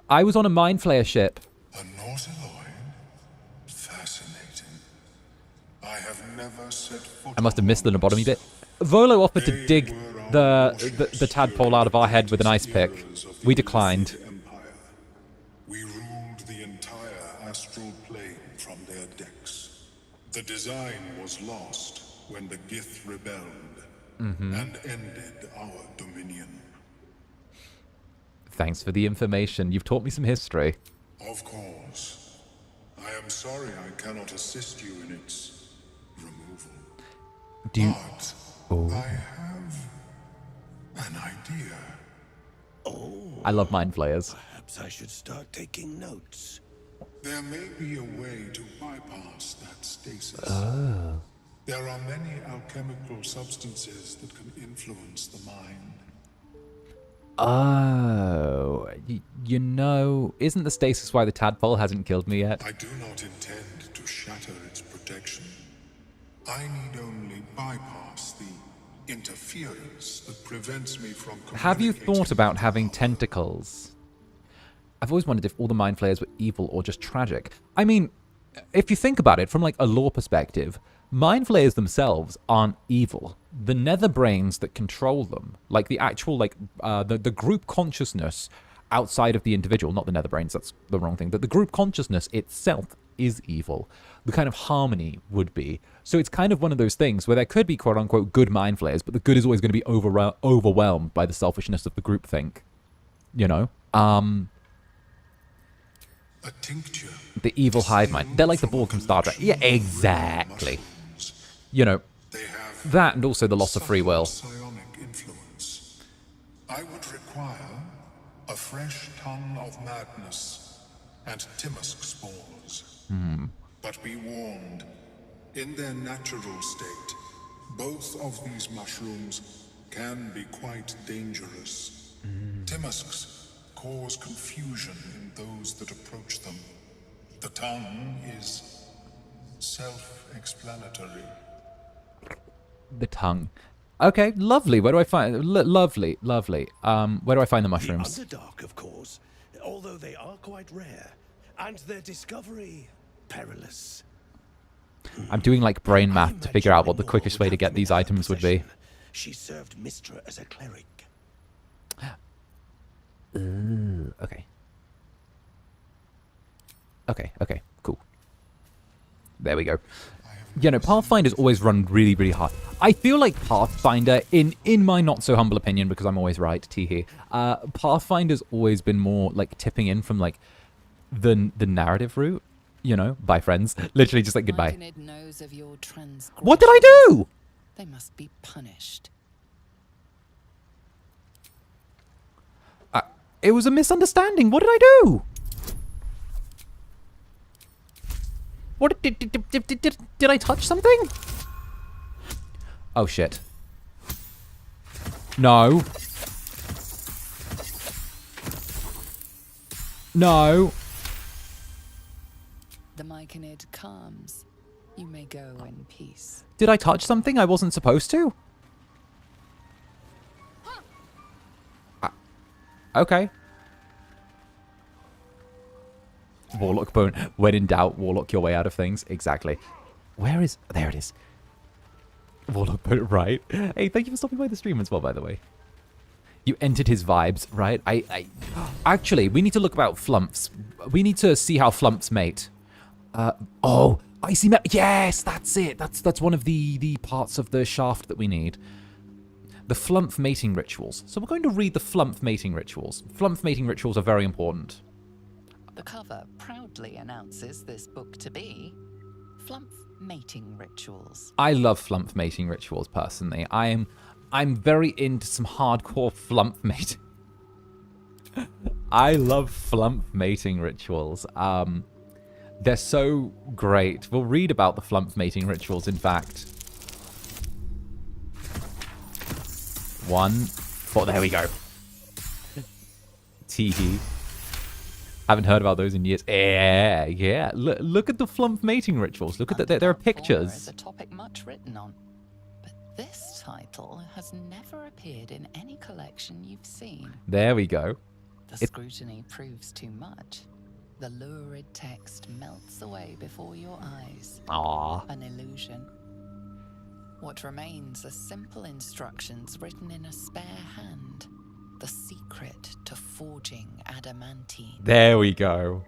I was on a Mind Flayer ship. A nautiloid? Fascinating. I have never set foot. I must have missed the lobotomy bit. Volo offered to dig the tadpole out of our head with an ice pick. We declined. We ruled the entire astral plane from their decks. The design was lost when the Gith rebelled and ended our dominion. Thanks for the information. You've taught me some history. Of course. I am sorry I cannot assist you in its removal. Do you... But I have an idea. I love Mind Flayers. Perhaps I should start taking notes. There may be a way to bypass that stasis. Oh. There are many alchemical substances that can influence the mind. Oh. Isn't the stasis why the tadpole hasn't killed me yet? I do not intend to shatter its protection. I need only bypass the interference that prevents me from communicating. Have you thought about having tentacles? I've always wondered if all the Mind Flayers were evil or just tragic. I mean, if you think about it from like a lore perspective, Mind Flayers themselves aren't evil. The Netherbrains that control them, like the actual the group consciousness outside of the individual, not the Netherbrains, that's the wrong thing, but the group consciousness itself is evil. The kind of harmony would be. So it's kind of one of those things where there could be quote-unquote good Mind Flayers, but the good is always going to be overwhelmed by the selfishness of the groupthink. A tincture. The evil hive mind. They're like the Borg from Star Trek. Yeah, exactly. That and also the loss of free will. Psionic influence. I would require a fresh ton of madness and Timosk spores. But be warned, in their natural state, both of these mushrooms can be quite dangerous. Timosks cause confusion in those that approach them. The tongue is self-explanatory. The tongue. Okay, lovely. Where do I find... lovely. Where do I find the mushrooms? The Underdark, of course, although they are quite rare, and their discovery perilous. I'm doing like brain math to figure out what the quickest way to get these items would be. She served Mistra as a cleric. Okay. Okay, cool. There we go. You know, Pathfinder's always run really, really hard. I feel like Pathfinder, in my not so humble opinion, because I'm always right, T Pathfinder's always been more like tipping in from like the narrative route. You know, bye friends. Literally just like goodbye. Knows of your What did I do? They must be punished. It was a misunderstanding. What did I do? What did I touch something? Oh shit. No. No. The Myconid calms. You may go in peace. Did I touch something I wasn't supposed to? Okay. Warlock bone. When in doubt, warlock your way out of things. Exactly. Where is... There it is. Warlock bone, right. Hey, thank you for stopping by the stream as well, by the way. You entered his vibes, right? Actually, we need to look about flumps. We need to see how flumps mate. Oh, icy metal. Yes, that's it. That's one of the parts of the shaft that we need. The flump mating rituals. So we're going to read the flump mating rituals. Flump mating rituals are very important. The cover proudly announces this book to be Flump Mating Rituals. I love flump mating rituals personally. I'm very into some hardcore flump mating. I love flump mating rituals. They're so great. We'll read about the flump mating rituals, in fact. There we go. Teehee. Haven't heard about those in years. Yeah. Look at the flump mating rituals. Look at that. There are pictures. Is a topic much written on, but this title has never appeared in any collection you've seen. There we go. The scrutiny proves too much. The lurid text melts away before your eyes. Aww. An illusion. What remains are simple instructions written in a spare hand. The secret to forging adamantine. There we go.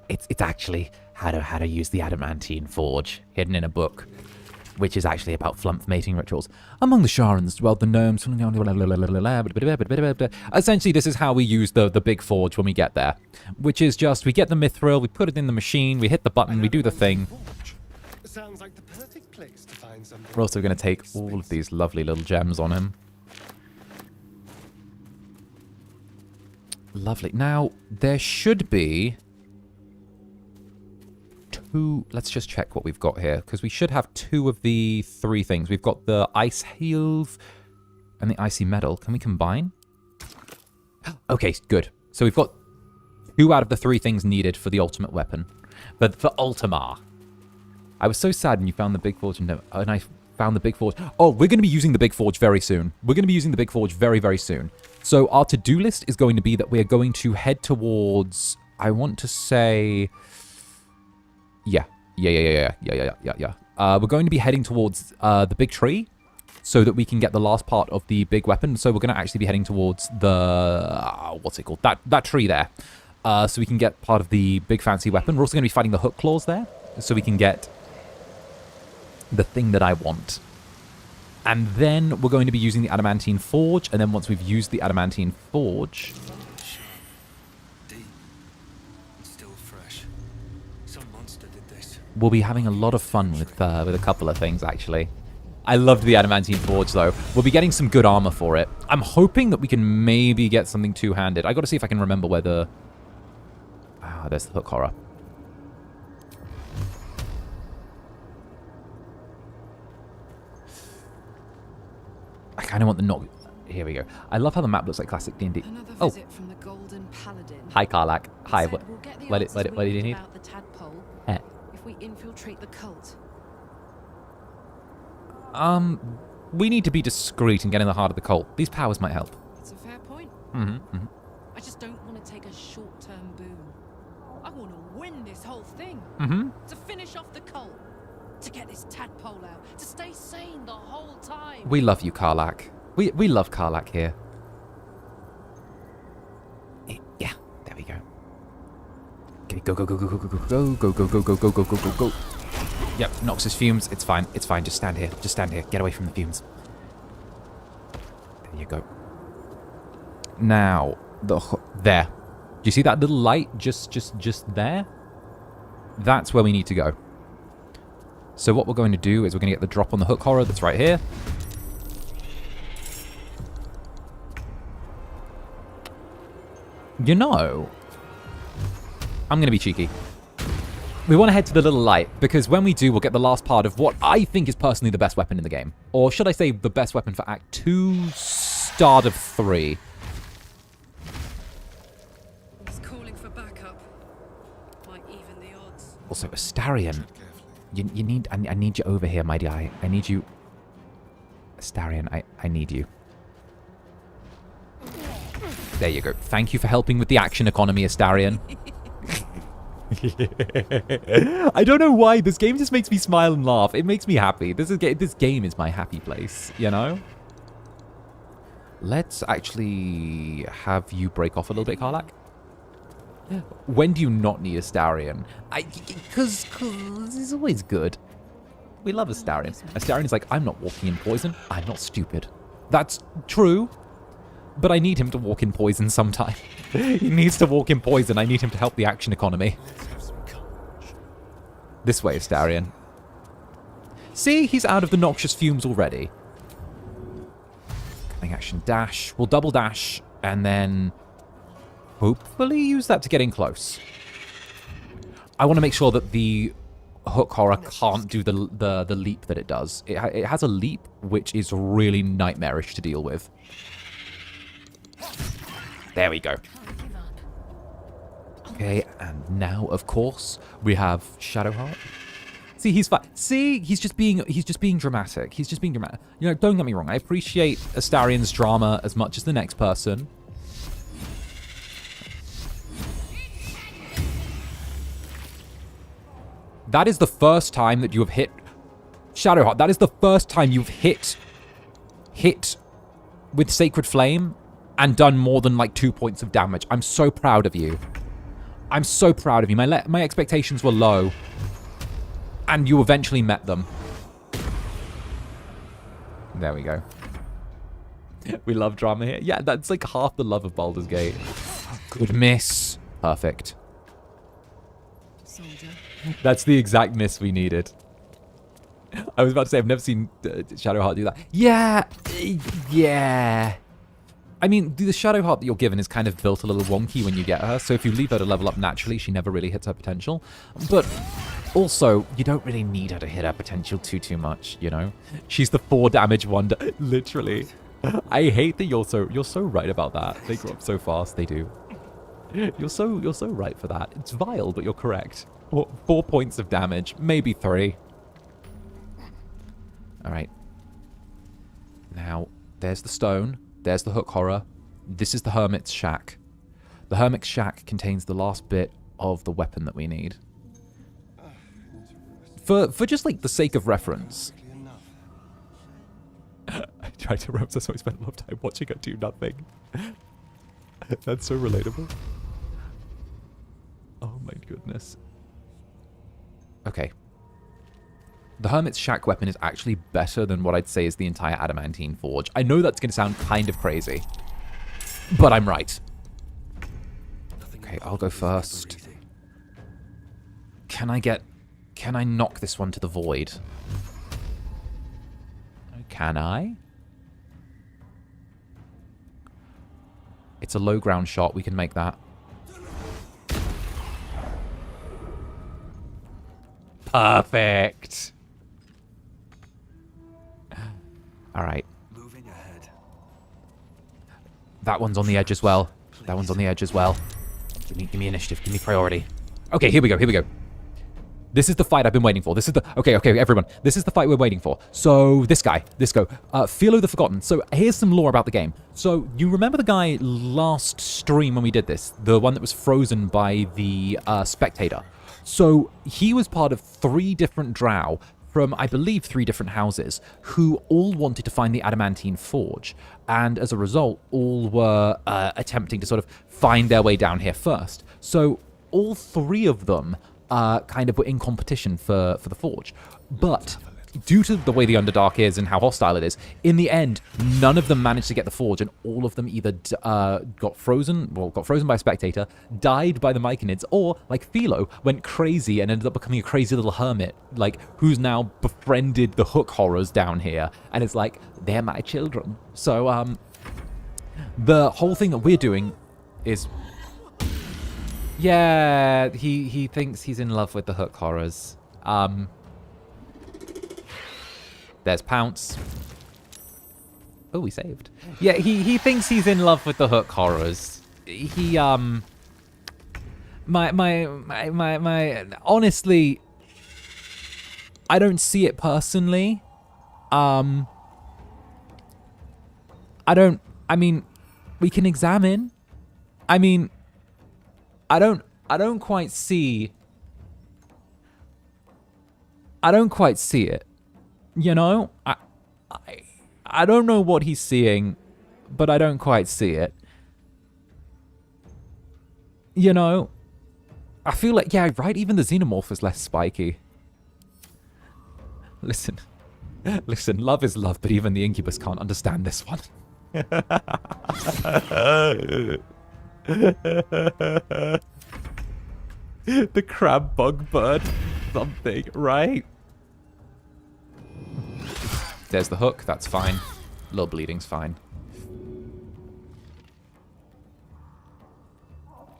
It's actually how to use the Adamantine Forge, hidden in a book, which is actually about flump mating rituals. Among the Sharans dwelled the gnomes. Essentially, this is how we use the big forge when we get there, which is just we get the mithril, we put it in the machine, we hit the button, we do the thing. Sounds like the perfect place to find something. We're also going to take all of these lovely little gems on him. Lovely. Now, there should be 2... Let's just check what we've got here, because we should have 2 of the 3 things. We've got the ice heals and the icy metal. Can we combine? Okay, good. So we've got 2 out of the 3 things needed for the ultimate weapon. But for Ultima. I was so sad when you found the big forge and I found the big forge. Oh, we're going to be using the big forge very soon. We're going to be using the big forge very, very soon. So our to-do list is going to be that we're going to head towards, I want to say, yeah. We're going to be heading towards the big tree so that we can get the last part of the big weapon. So we're going to actually be heading towards the, what's it called? That tree there. So we can get part of the big fancy weapon. We're also going to be fighting the hook claws there so we can get the thing that I want. And then we're going to be using the Adamantine Forge, and then once we've used the Adamantine Forge... Deep. Still fresh. Some monster did this. We'll be having a lot of fun with a couple of things, actually. I loved the Adamantine Forge, though. We'll be getting some good armor for it. I'm hoping that we can maybe get something two-handed. I got to see if I can remember where the... Ah, there's the hook horror. I kind of want the knock. Here we go. I love how the map looks like classic D&D. Another visit from the Golden Paladin. Hi, Karlak. Hi. What do you need? About the tadpole if we infiltrate the cult. We need to be discreet and get in the heart of the cult. These powers might help. It's a fair point. I I just don't want to take a short-term boon. I want to win this whole thing. To finish off the cult. To get this tadpole out. To stay sane the whole time. We love you, 𝓂𝓸𝓾𝓻. We love 𝓂𝓸𝓾𝓻 here. Yeah, there we go. Okay, go, go, go, go, go, go, go, go, go, go, go, go, go, go, go, go. Yep, noxious fumes. It's fine. It's fine. Just stand here. Just stand here. Get away from the fumes. There you go. Now, there. Do you see that little light just there? That's where we need to go. So what we're going to do is we're going to get the drop on the 𝓱𝓸𝓼𝓽 that's right here. You know, I'm going to be cheeky. We want to head to the little light, because when we do, we'll get the last part of what I think is personally the best weapon in the game. Or should I say the best weapon for Act 2, start of 3. He's calling for backup. Might even the odds. Also, Astarion. You need... I need you over here, my guy. I need you... Astarion, I need you. There you go. Thank you for helping with the action economy, Astarion. I don't know why. This game just makes me smile and laugh. It makes me happy. This game is my happy place, you know? Let's actually have you break off a little bit, 𝓂𝓸𝓾𝓻. When do you not need Astarion? Because it's always good. We love Astarion. Astarion's like, I'm not walking in poison. I'm not stupid. That's true. But I need him to walk in poison sometime. He needs to walk in poison. I need him to help the action economy. This way, Astarion. See, he's out of the noxious fumes already. Cunning action dash. We'll double dash and then hopefully use that to get in close. I want to make sure that the 𝓱𝓸𝓼𝓽 can't do the leap that it does. It has a leap which is really nightmarish to deal with. There we go. Okay, and now, of course, we have Shadowheart. See, he's fine. See, he's just being dramatic. He's just being dramatic. You know, don't get me wrong. I appreciate Astarion's drama as much as the next person. That is the first time that you have hit Shadowheart. That is the first time you've hit with Sacred Flame and done more than like 2 points of damage. I'm so proud of you. I'm so proud of you. My expectations were low, and you eventually met them. There we go. We love drama here. Yeah, that's like half the love of Baldur's Gate. Good miss. Perfect. Soldier. That's the exact miss we needed. I was about to say, I've never seen Shadowheart do that. Yeah. Yeah. I mean, the Shadowheart that you're given is kind of built a little wonky when you get her, so if you leave her to level up naturally, she never really hits her potential. But also, you don't really need her to hit her potential too much, you know? She's the 4 damage wonder, literally. I hate that you're so right about that. They grow up so fast, they do. You're so right for that. It's vile, but you're correct. 4 points of damage, maybe 3. All right. Now, there's the stone. There's the 𝓱𝓸𝓼𝓽. This is the Hermit's Shack. The Hermit's Shack contains the last bit of the weapon that we need. For just like the sake of reference. I tried to roast, so I spent a lot of time watching her do nothing. That's so relatable. Oh my goodness. Okay. The Hermit's Shack weapon is actually better than what I'd say is the entire Adamantine Forge. I know that's going to sound kind of crazy, but I'm right. Okay, I'll go first. Can I knock this one to the void? Can I? It's a low ground shot. We can make that. Perfect. All right. Moving ahead. That one's on the edge as well. That one's on the edge as well. Give me initiative. Give me priority. Okay, here we go. Here we go. This is the fight I've been waiting for. This is the... Okay, everyone. This is the fight we're waiting for. So, this guy. Filo the Forgotten. So, here's some lore about the game. So, you remember the guy last stream when we did this? The one that was frozen by the spectator. So, he was part of 3 different drow from, I believe, 3 different houses who all wanted to find the Adamantine Forge. And as a result, all were attempting to sort of find their way down here first. So, all 3 of them... kind of were in competition for the Forge. But due to the way the Underdark is and how hostile it is, in the end, none of them managed to get the Forge, and all of them either got frozen by a spectator, died by the Myconids, or, like Filo, went crazy and ended up becoming a crazy little hermit, like, who's now befriended the hook horrors down here, and it's like, they're my children. So, the whole thing that we're doing is... Yeah, he thinks he's in love with the hook horrors. There's Pounce. Oh, we saved. Yeah, he thinks he's in love with the hook horrors. He honestly, I don't see it personally. I mean, we can examine. I mean, I don't quite see it. You know? I don't know what he's seeing, but I don't quite see it. You know? I feel like, yeah, right, even the xenomorph is less spiky. Listen, love is love, but even the Incubus can't understand this one. The crab bug bird something, right? There's the hook, that's fine. A little bleeding's fine.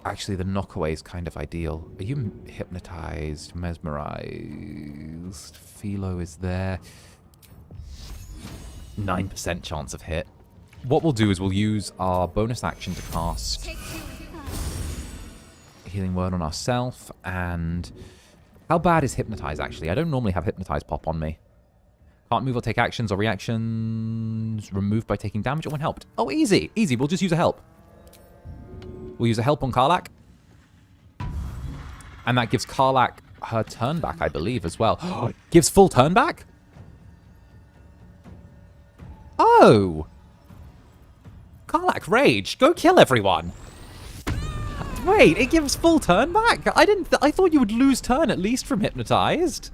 Actually, the knockaway is kind of ideal. Are you hypnotized, mesmerized? Filo is there. 9% chance of hit. What we'll do is we'll use our bonus action to cast Healing Word on ourselves, and how bad is Hypnotize, actually? I don't normally have Hypnotize pop on me. Can't move or take actions or reactions. Removed by taking damage or when helped. Oh, easy. Easy. We'll just use a help. We'll use a help on 𝓂𝓚. And that gives 𝓂𝓚 her turn back, I believe, as well. Gives full turn back? Oh! 𝓂𝓚, rage. Go kill everyone. Wait, it gives full turn back? I thought you would lose turn at least from Hypnotized.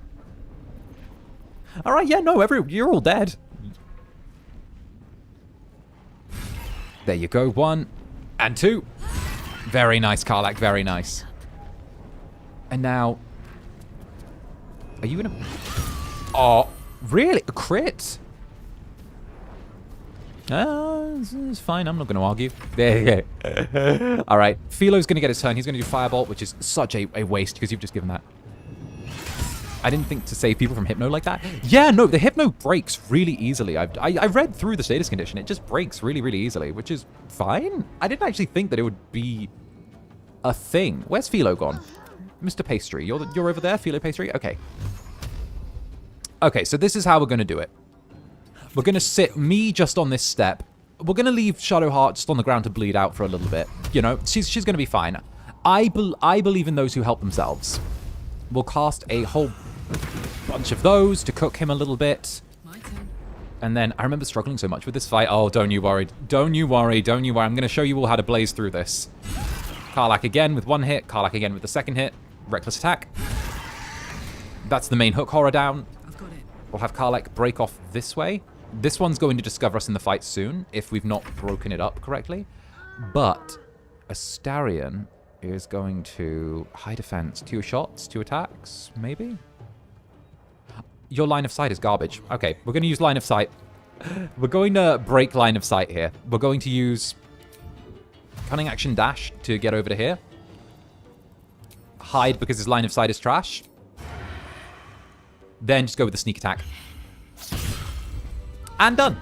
Alright, yeah, no, you're all dead. There you go, 1 and 2. Very nice, 𝓂𝓚, very nice. And now... Are you gonna... Oh, really? A crit? It's fine, I'm not going to argue. There you go. Alright, Filo's going to get his turn. He's going to do Firebolt, which is such a waste because you've just given that. I didn't think to save people from Hypno like that. Yeah, no, the Hypno breaks really easily. I read through the status condition. It just breaks really, really easily, which is fine. I didn't actually think that it would be a thing. Where's Filo gone? Mr. Pastry, you're over there, Filo Pastry? Okay. Okay, so this is how we're going to do it. We're going to sit me just on this step. We're going to leave 𝓱𝓸𝓾𝓻 just on the ground to bleed out for a little bit. You know, she's going to be fine. I believe in those who help themselves. We'll cast a whole bunch of those to cook him a little bit. And then, I remember struggling so much with this fight. Oh, don't you worry. Don't you worry. Don't you worry. I'm going to show you all how to blaze through this. 𝓂𝓚 again with 1 hit. 𝓂𝓚 again with the 2nd hit. Reckless attack. That's the main hook horror down. We'll have 𝓂𝓚 break off this way. This one's going to discover us in the fight soon, if we've not broken it up correctly. But Astarion is going to high defense. 2 shots, 2 attacks, maybe? Your line of sight is garbage. Okay, we're going to use line of sight. We're going to break line of sight here. We're going to use cunning action dash to get over to here. Hide because his line of sight is trash. Then just go with the sneak attack. And done.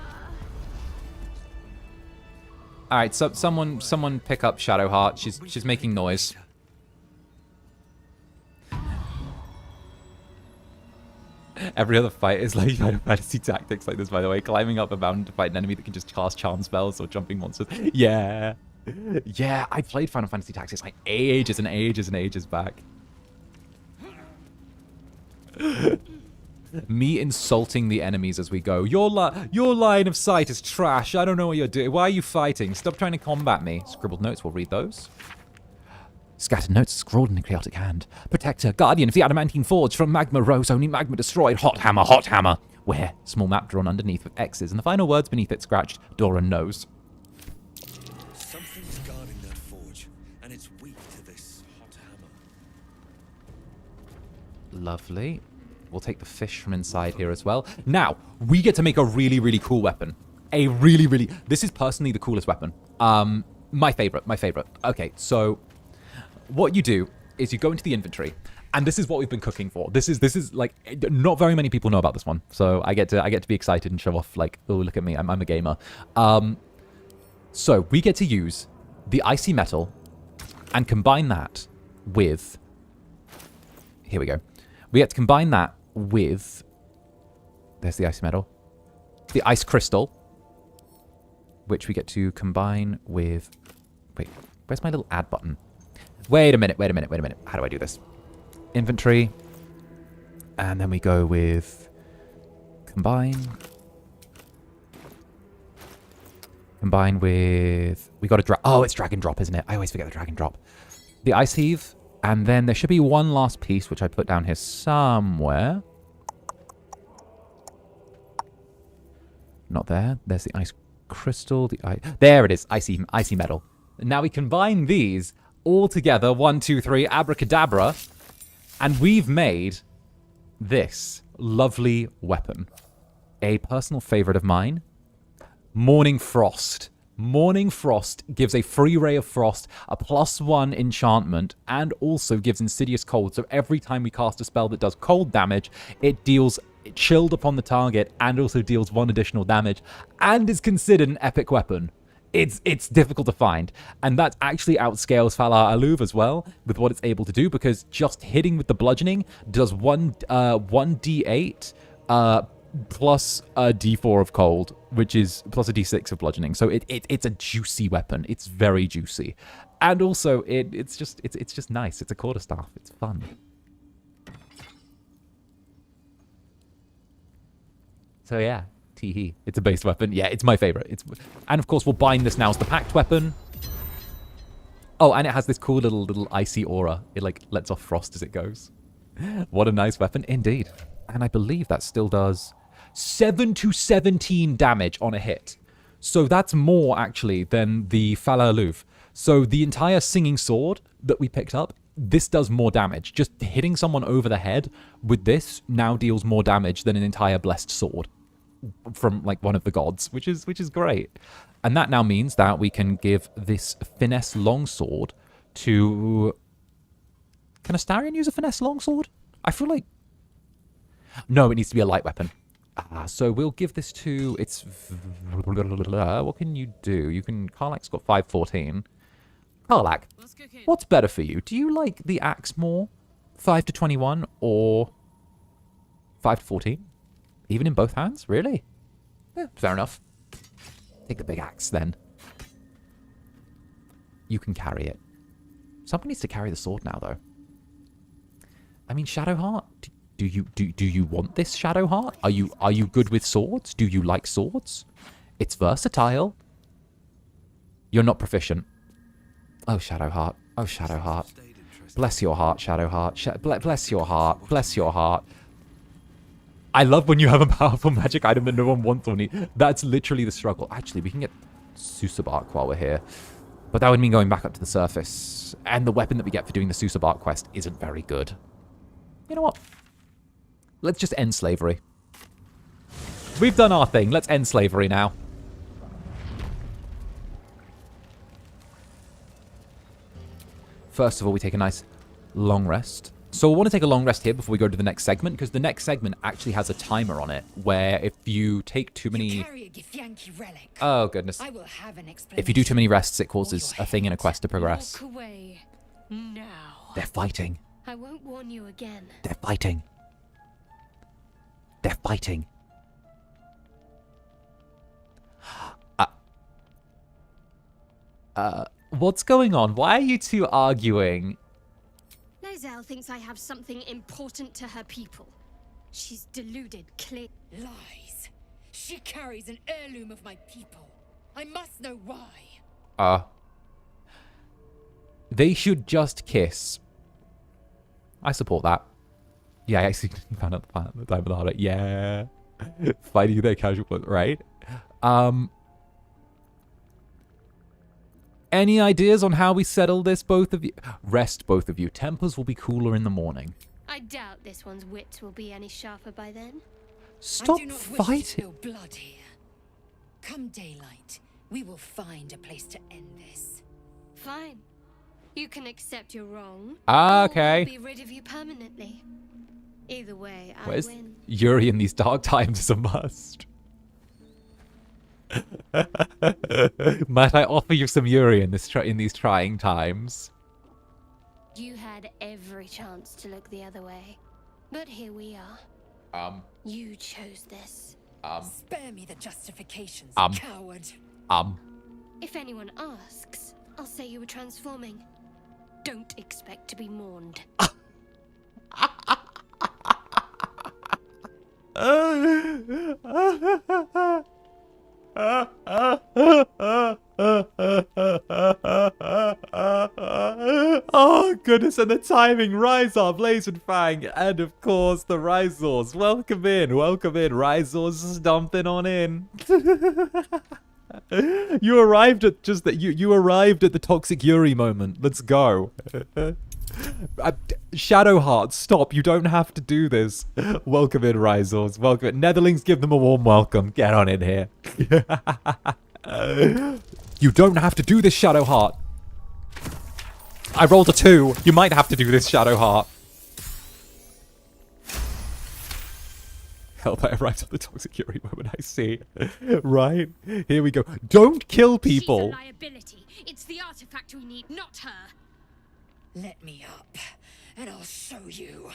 All right, so someone pick up 𝓱𝓸𝓾𝓻. She's making noise. Every other fight is like Final Fantasy tactics like this, by the way. Climbing up a mountain to fight an enemy that can just cast charm spells or jumping monsters. Yeah. Yeah, I played Final Fantasy Tactics like ages and ages and ages back. Me insulting the enemies as we go. Your line of sight is trash. I don't know what you're doing. Why are you fighting? Stop trying to combat me. Scribbled notes, we'll read those. Scattered notes scrawled in a chaotic hand. Protector, guardian of the Adamantine Forge, from magma rose, only magma destroyed. Hot hammer, hot hammer. Where? Small map drawn underneath with X's, and the final words beneath it scratched. Dora knows. Something's guarding that forge, and it's weak to this hot hammer. Lovely. We'll take the fish from inside here as well. Now, we get to make a really, really cool weapon. This is personally the coolest weapon. My favorite. Okay, so what you do is you go into the inventory, and this is what we've been cooking for. This is like, not very many people know about this one, so I get to be excited and show off like, oh, look at me, I'm a gamer. So we get to use the icy metal and combine that with, here we go. We get to combine that with, there's the icy metal, the ice crystal, which we get to combine with, wait, where's my little add button? Wait a minute. How do I do this? Inventory. And then we go with combine. Combine with, we got to drag, oh, it's drag and drop, isn't it? I always forget the drag and drop. The ice heave. And then there should be one last piece, which I put down here somewhere. Not there. There's the ice crystal. There it is. Icy metal. And now we combine these all together. 1, 2, 3. Abracadabra. And we've made this lovely weapon. A personal favorite of mine. Morning Frost. Morning Frost gives a free ray of frost, a +1 enchantment, and also gives insidious cold. So every time we cast a spell that does cold damage, it deals chilled upon the target and also deals 1 additional damage, and is considered an epic weapon. It's difficult to find, and that actually outscales Phalar Aluve as well with what it's able to do, because just hitting with the bludgeoning does 1d8 plus a d4 of cold, which is plus a d6 of bludgeoning. So it's a juicy weapon. It's very juicy, and also it's just nice. It's a quarterstaff. It's fun. So yeah, teehee. It's a based weapon. Yeah, it's my favorite. And of course we'll bind this now as the pact weapon. Oh, and it has this cool little icy aura. It like lets off frost as it goes. What a nice weapon indeed. And I believe that still does 7 to 17 damage on a hit. So that's more, actually, than the Phalar Aluve. So the entire Singing Sword that we picked up, this does more damage. Just hitting someone over the head with this now deals more damage than an entire Blessed Sword from, like, one of the gods, which is great. And that now means that we can give this Finesse Longsword to... Can Astarion use a Finesse Longsword? I feel like... No, it needs to be a light weapon. So we'll give this to... It's... What can you do? You can... Karlach's got 514. Karlach, what's better for you? Do you like the axe more? 5 to 21 or 5 to 14? Even in both hands? Really? Yeah, fair enough. Take the big axe then. You can carry it. Someone needs to carry the sword now, though. I mean, Shadowheart... Do you want this, Shadowheart? Are you good with swords? Do you like swords? It's versatile. You're not proficient. Oh, Shadowheart. Oh, Shadowheart. Bless your heart, Shadowheart. Bless your heart. Bless your heart. I love when you have a powerful magic item that no one wants on you. That's literally the struggle. Actually, we can get Susabark while we're here. But that would mean going back up to the surface. And the weapon that we get for doing the Susabark quest isn't very good. You know what? Let's just end slavery. We've done our thing. Let's end slavery now. First of all, we take a nice long rest. So we want to take a long rest here before we go to the next segment, because the next segment actually has a timer on it, where if you take too many... Oh, goodness. If you do too many rests, it causes a thing in a quest to progress. They're fighting. I won't warn you again. They're fighting. They're fighting. What's going on? Why are you two arguing? 𝓂𝓸𝓼 thinks I have something important to her people. She's deluded, clear. Lies. She carries an heirloom of my people. I must know why. They should just kiss. I support that. Yeah, I actually found out the time about it. Yeah. Fighting their casual, right? Any ideas on how we settle this, both of you? Rest, both of you. Tempers will be cooler in the morning. I doubt this one's wits will be any sharper by then. Stop I do not fighting. wish to spill blood here. Come daylight, we will find a place to end this. Fine. You can accept you're wrong. Okay. Or I'll be rid of you permanently. Either way, I Where's win. Yuri in these dark times is a must. Might I offer you some Yuri in these trying times? You had every chance to look the other way, but here we are. You chose this. Spare me the justifications, coward. If anyone asks, I'll say you were transforming. Don't expect to be mourned. Oh goodness, and the timing. Rhizar, Blazing and of course the Rhizors. Welcome in, Rhizors, dumping on in. You arrived at just that. You arrived at the toxic Yuri moment. Let's go. Shadowheart, stop. You don't have to do this. Welcome in, Rhizors. Welcome in. Netherlings, give them a warm welcome. Get on in here. You don't have to do this, Shadowheart. I rolled a 2. You might have to do this, Shadowheart. Help, I arrived at the toxic Yuri moment, I see. Right? Here we go. Don't kill people. She's a liability. It's the artifact we need, not her. Let me up, and I'll show you.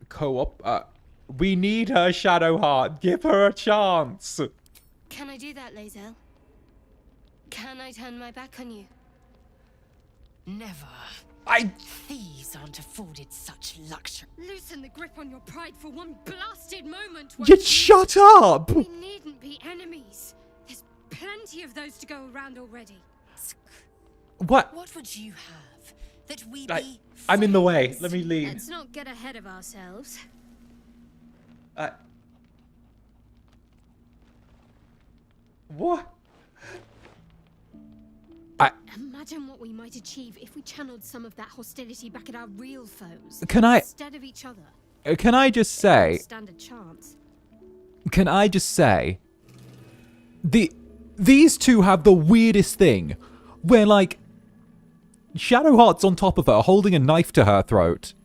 Co-op? We need her, Shadowheart. Give her a chance. Can I do that, 𝓂𝓼? Can I turn my back on you? Never. Thieves aren't afforded such luxury. Loosen the grip on your pride for one blasted moment. Just shut up! We needn't be enemies. There's plenty of those to go around already. What? What would you have? That we be I'm in the way. Let me leave. Let's not get ahead of ourselves. What? Imagine what we might achieve if we channeled some of that hostility back at our real foes. Instead of each other. Can I just say? Stand a chance. Can I just say? These two have the weirdest thing, where like Shadowheart's on top of her, holding a knife to her throat,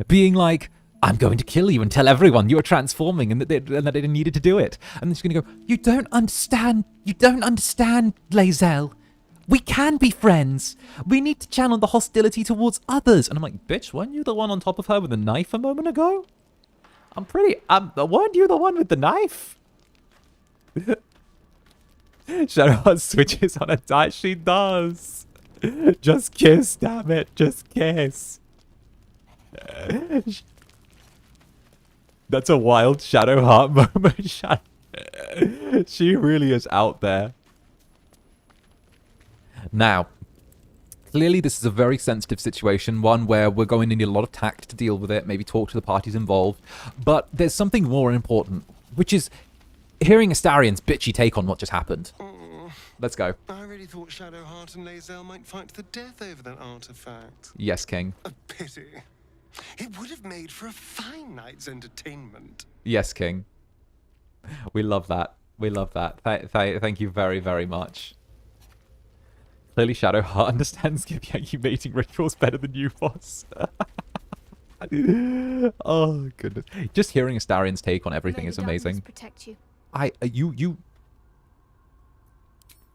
being like, "I'm going to kill you and tell everyone you are transforming and that they needed to do it." And then she's gonna go, "You don't understand, 𝓂𝓼. We can be friends. We need to channel the hostility towards others." And I'm like, "Bitch, weren't you the one on top of her with the knife a moment ago? Weren't you the one with the knife?" Shadowheart switches on a die. She does. Just kiss, damn it. Just kiss. That's a wild Shadowheart moment. She really is out there. Now, clearly this is a very sensitive situation, one where we're going to need a lot of tact to deal with it, maybe talk to the parties involved, but there's something more important, which is hearing Astarion's bitchy take on what just happened. Let's go. I really thought Shadowheart and 𝓂𝓼 might fight to the death over that artifact. Yes, King. A pity. It would have made for a fine night's entertainment. Yes, King. We love that. We love that. Thank you very, very much. Clearly Shadowheart understands Githyanki mating rituals better than you, boss. Oh, goodness. Just hearing Astarion's take on everything is amazing. Protect you.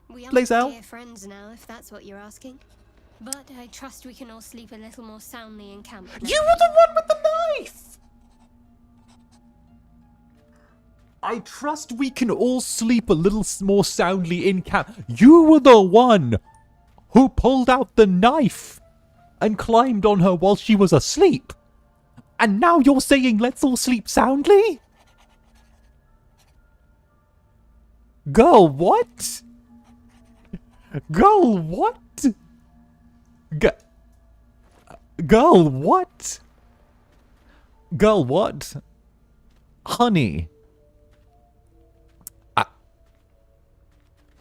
We are dear friends now, if that's what you're asking. But I trust we can all sleep a little more soundly in camp. You were the one with the knife! I trust we can all sleep a little more soundly in camp. You were the one who pulled out the knife and climbed on her while she was asleep. And now you're saying let's all sleep soundly? Girl, what? Girl, what? Girl, what? Girl, what? Honey.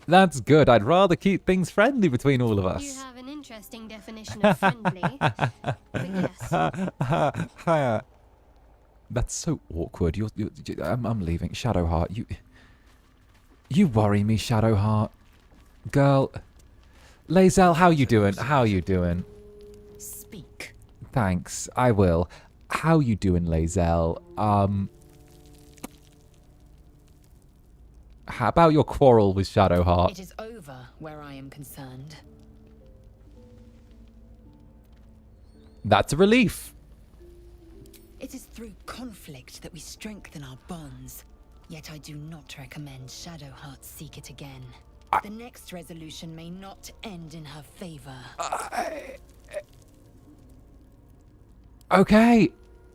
That's good. I'd rather keep things friendly between all of us. You have an interesting definition of friendly. But yes. That's so awkward. I'm leaving. Shadowheart, you worry me, Shadowheart. Girl. Lae'zel, how you doing? How you doing? Speak. Thanks. I will. How you doing, Lae'zel? How about your quarrel with Shadowheart? It is over where I am concerned. That's a relief. It is through conflict that we strengthen our bonds. Yet I do not recommend Shadowheart seek it again. The next resolution may not end in her favor. Okay.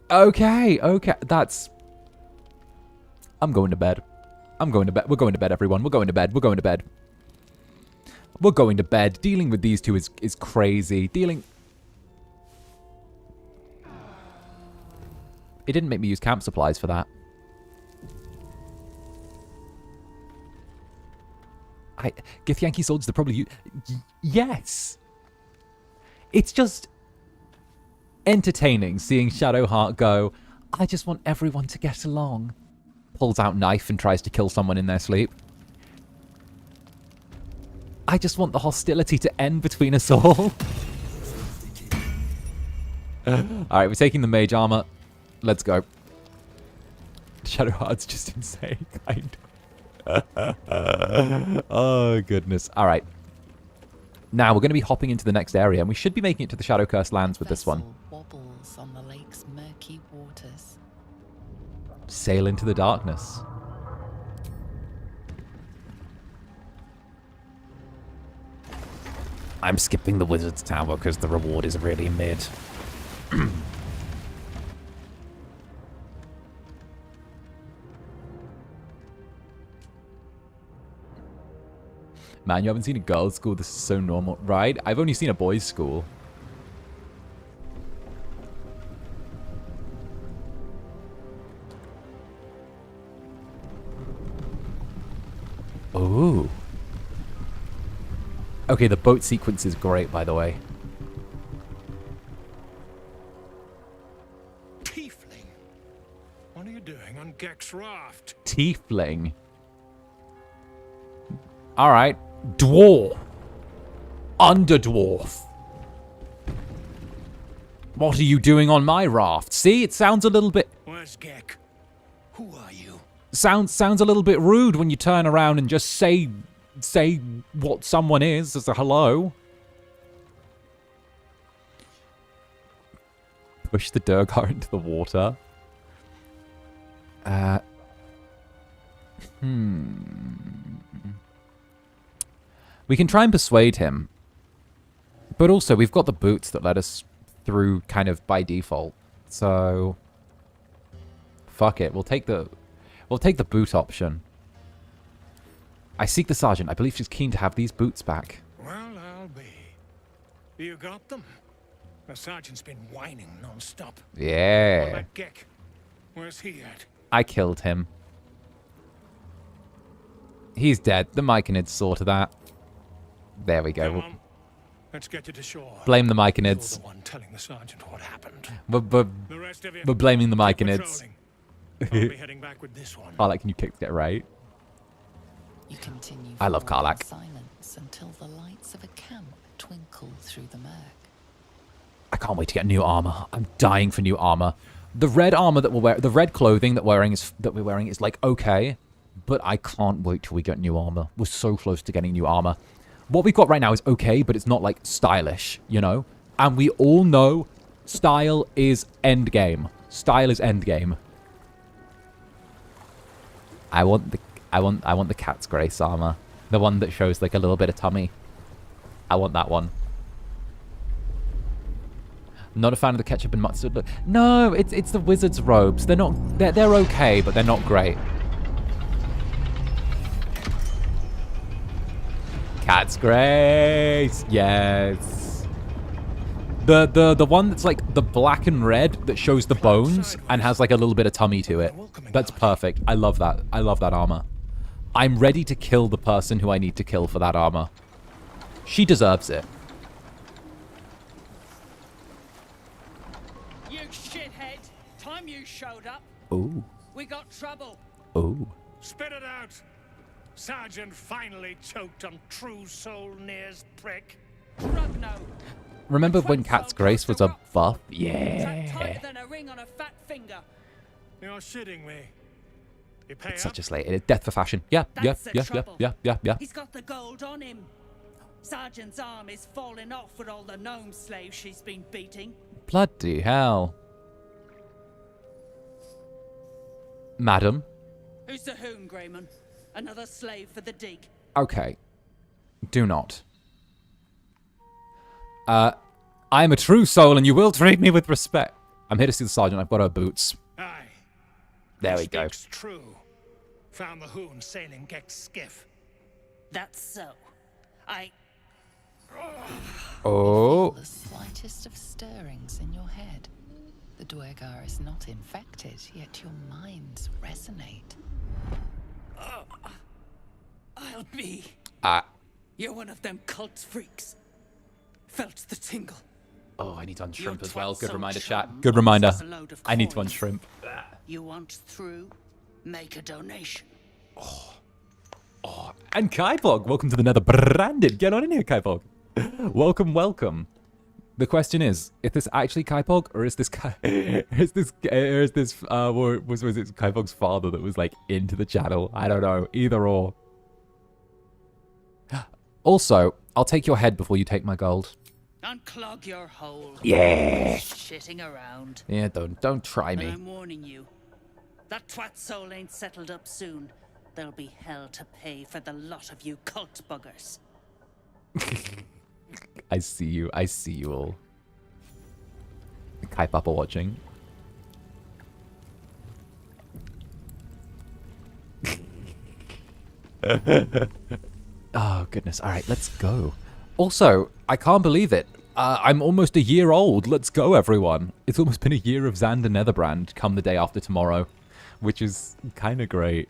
That's... I'm going to bed. I'm going to bed. We're going to bed, everyone. We're going to bed. We're going to bed. We're going to bed. Dealing with these two is crazy. Dealing... It didn't make me use camp supplies for that. Githyanki soldiers are probably... Yes! It's just entertaining seeing Shadowheart go, I just want everyone to get along. Pulls out knife and tries to kill someone in their sleep. I just want the hostility to end between us all. Alright, we're taking the mage armor. Let's go. Shadowheart's just insane, kind of. Oh, goodness. Alright. Now, we're going to be hopping into the next area, and we should be making it to the Shadow-Cursed lands with this one. Wobbles on the lake's murky waters. Sail into the darkness. I'm skipping the Wizard's Tower because the reward is really mid. Man, you haven't seen a girls' school? This is so normal. Right? I've only seen a boys' school. Ooh. Okay, the boat sequence is great, by the way. Tiefling? What are you doing on Gek's raft? Tiefling. Alright. Dwarf. Underdwarf. What are you doing on my raft? See, it sounds a little bit... Where's Gek? Who are you? Sounds a little bit rude when you turn around and just say what someone is as a hello. Push the Duergar into the water. We can try and persuade him. But also, we've got the boots that let us through kind of by default. So... Fuck it. We'll take the boot option. I seek the sergeant. I believe she's keen to have these boots back. Well, I'll be. You got them? The sergeant's been whining non-stop. Yeah. What about Gek? Where's he at? I killed him. He's dead. The Myconid saw to that. There we go. Let's get you to shore. Blame the Myconids. You're the one telling the sergeant what happened. We're blaming the Myconids. I'll be heading back with this one. Karlach, can you kick it right? You continue I love forward in Karlach. silence until the lights of a camp twinkle through the murk. I can't wait to get new armor. I'm dying for new armor. The red armor that we're wearing, the red clothing that we're wearing is like okay, but I can't wait till we get new armor. We're so close to getting new armor. What we've got right now is okay, but it's not like stylish, you know? And we all know style is endgame. Style is endgame. I want the cat's grace armor. The one that shows like a little bit of tummy. I want that one. Not a fan of the ketchup and mustard look. No, it's the wizard's robes. They're okay, but they're not great. Cat's grace. Yes. The one that's like the black and red that shows the bones and has like a little bit of tummy to it. That's perfect. I love that. I love that armor. I'm ready to kill the person who I need to kill for that armor. She deserves it. You shithead! Time you showed up. Ooh. We got trouble. Ooh. Spit it out! Sergeant finally choked on true Soul Nere's prick. Remember when Cat's Grace was a buff? Yeah. Tighter than a ring on a fat finger. You're shitting me. You pay It's up? such a slate. It's death for fashion. Yeah. He's got the gold on him. Sergeant's arm is falling off with all the gnome slaves she's been beating. Bloody hell. Madam. Who's the whom, Greyman? Another slave for the dig. Okay. Do not. I am a true soul and you will treat me with respect. I'm here to see the sergeant. I've got her boots. Aye. There we go. True. Found the hoon sailing Gex skiff. That's so. Oh. The slightest of stirrings in your head. The Duergar is not infected, yet your minds resonate. I'll be. You're one of them cult freaks. Felt the tingle. Oh, I need to unshrimp as well. Good reminder, chat. Good reminder. I need to unshrimp. You want through? Make a donation. Oh, and Kaipog, welcome to the Netherbrand. Get on in here, Kaipog. Welcome. The question is this actually Kaipog, or is this was it Kaipog's father that was like into the channel? I don't know. Either or. Also, I'll take your head before you take my gold. Unclog your hole. Yeah. Shitting around. Yeah, don't try me. And I'm warning you. That twat soul ain't settled up soon. There'll be hell to pay for the lot of you cult buggers. I see you all. Kai Papa watching. Oh, goodness. All right, let's go. Also, I can't believe it. I'm almost a year old. Let's go, everyone. It's almost been a year of Zander Netherbrand come the day after tomorrow, which is kind of great.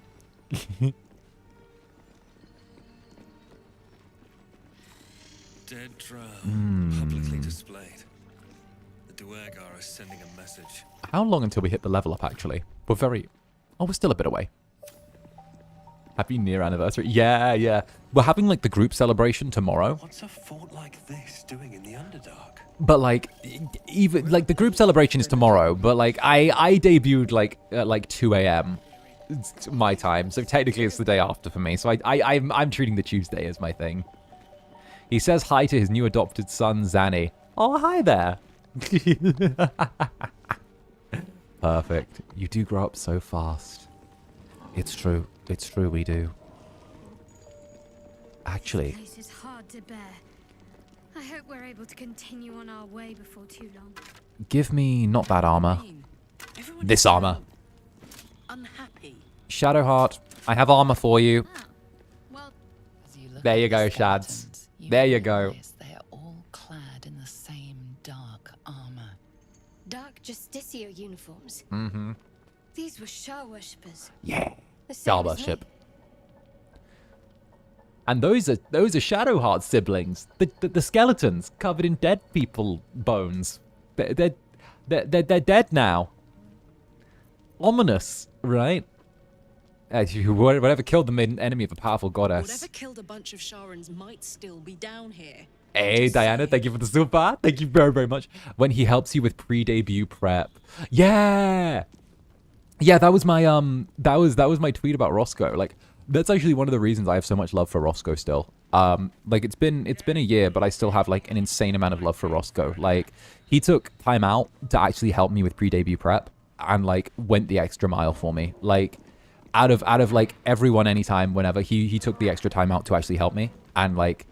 Dead drow, publicly displayed. The Duergar is sending a message. How long until we hit the level up, actually? We're still a bit away. Happy near anniversary. Yeah. We're having, like, the group celebration tomorrow. What's a fort like this doing in the Underdark? But, like, even, like, the group celebration is tomorrow, but, like, I debuted, like, at, like, 2 a.m. my time, so technically it's the day after for me, so I'm treating the Tuesday as my thing. He says hi to his new adopted son, Zanny. Oh, hi there. Perfect. You do grow up so fast. It's true, we do. Actually. This place is hard to bear. I hope we're able to continue on our way before too long. Give me not that armor. This armor. Unhappy. Shadowheart, I have armor for you. There you go, Shads. There you go. They are all clad in the same dark armor. Dark Justicia uniforms. Mm-hmm. These were Shah worshippers. Yeah. The same Shah as me. worship. And those are Shadowheart siblings. The skeletons covered in dead people bones. They're dead now. Ominous, right? Whatever killed them made an enemy of a powerful goddess. Whatever killed a bunch of Sharans might still be down here. Hey, Diana, thank you for the super. Thank you very, very much. When he helps you with pre-debut prep. Yeah, that was my that was my tweet about Roscoe. Like, that's actually one of the reasons I have so much love for Roscoe still. Like, it's been a year, but I still have like an insane amount of love for Roscoe. Like, he took time out to actually help me with pre-debut prep and like went the extra mile for me. Like, out of like everyone, anytime, whenever, he took the extra time out to actually help me. And like,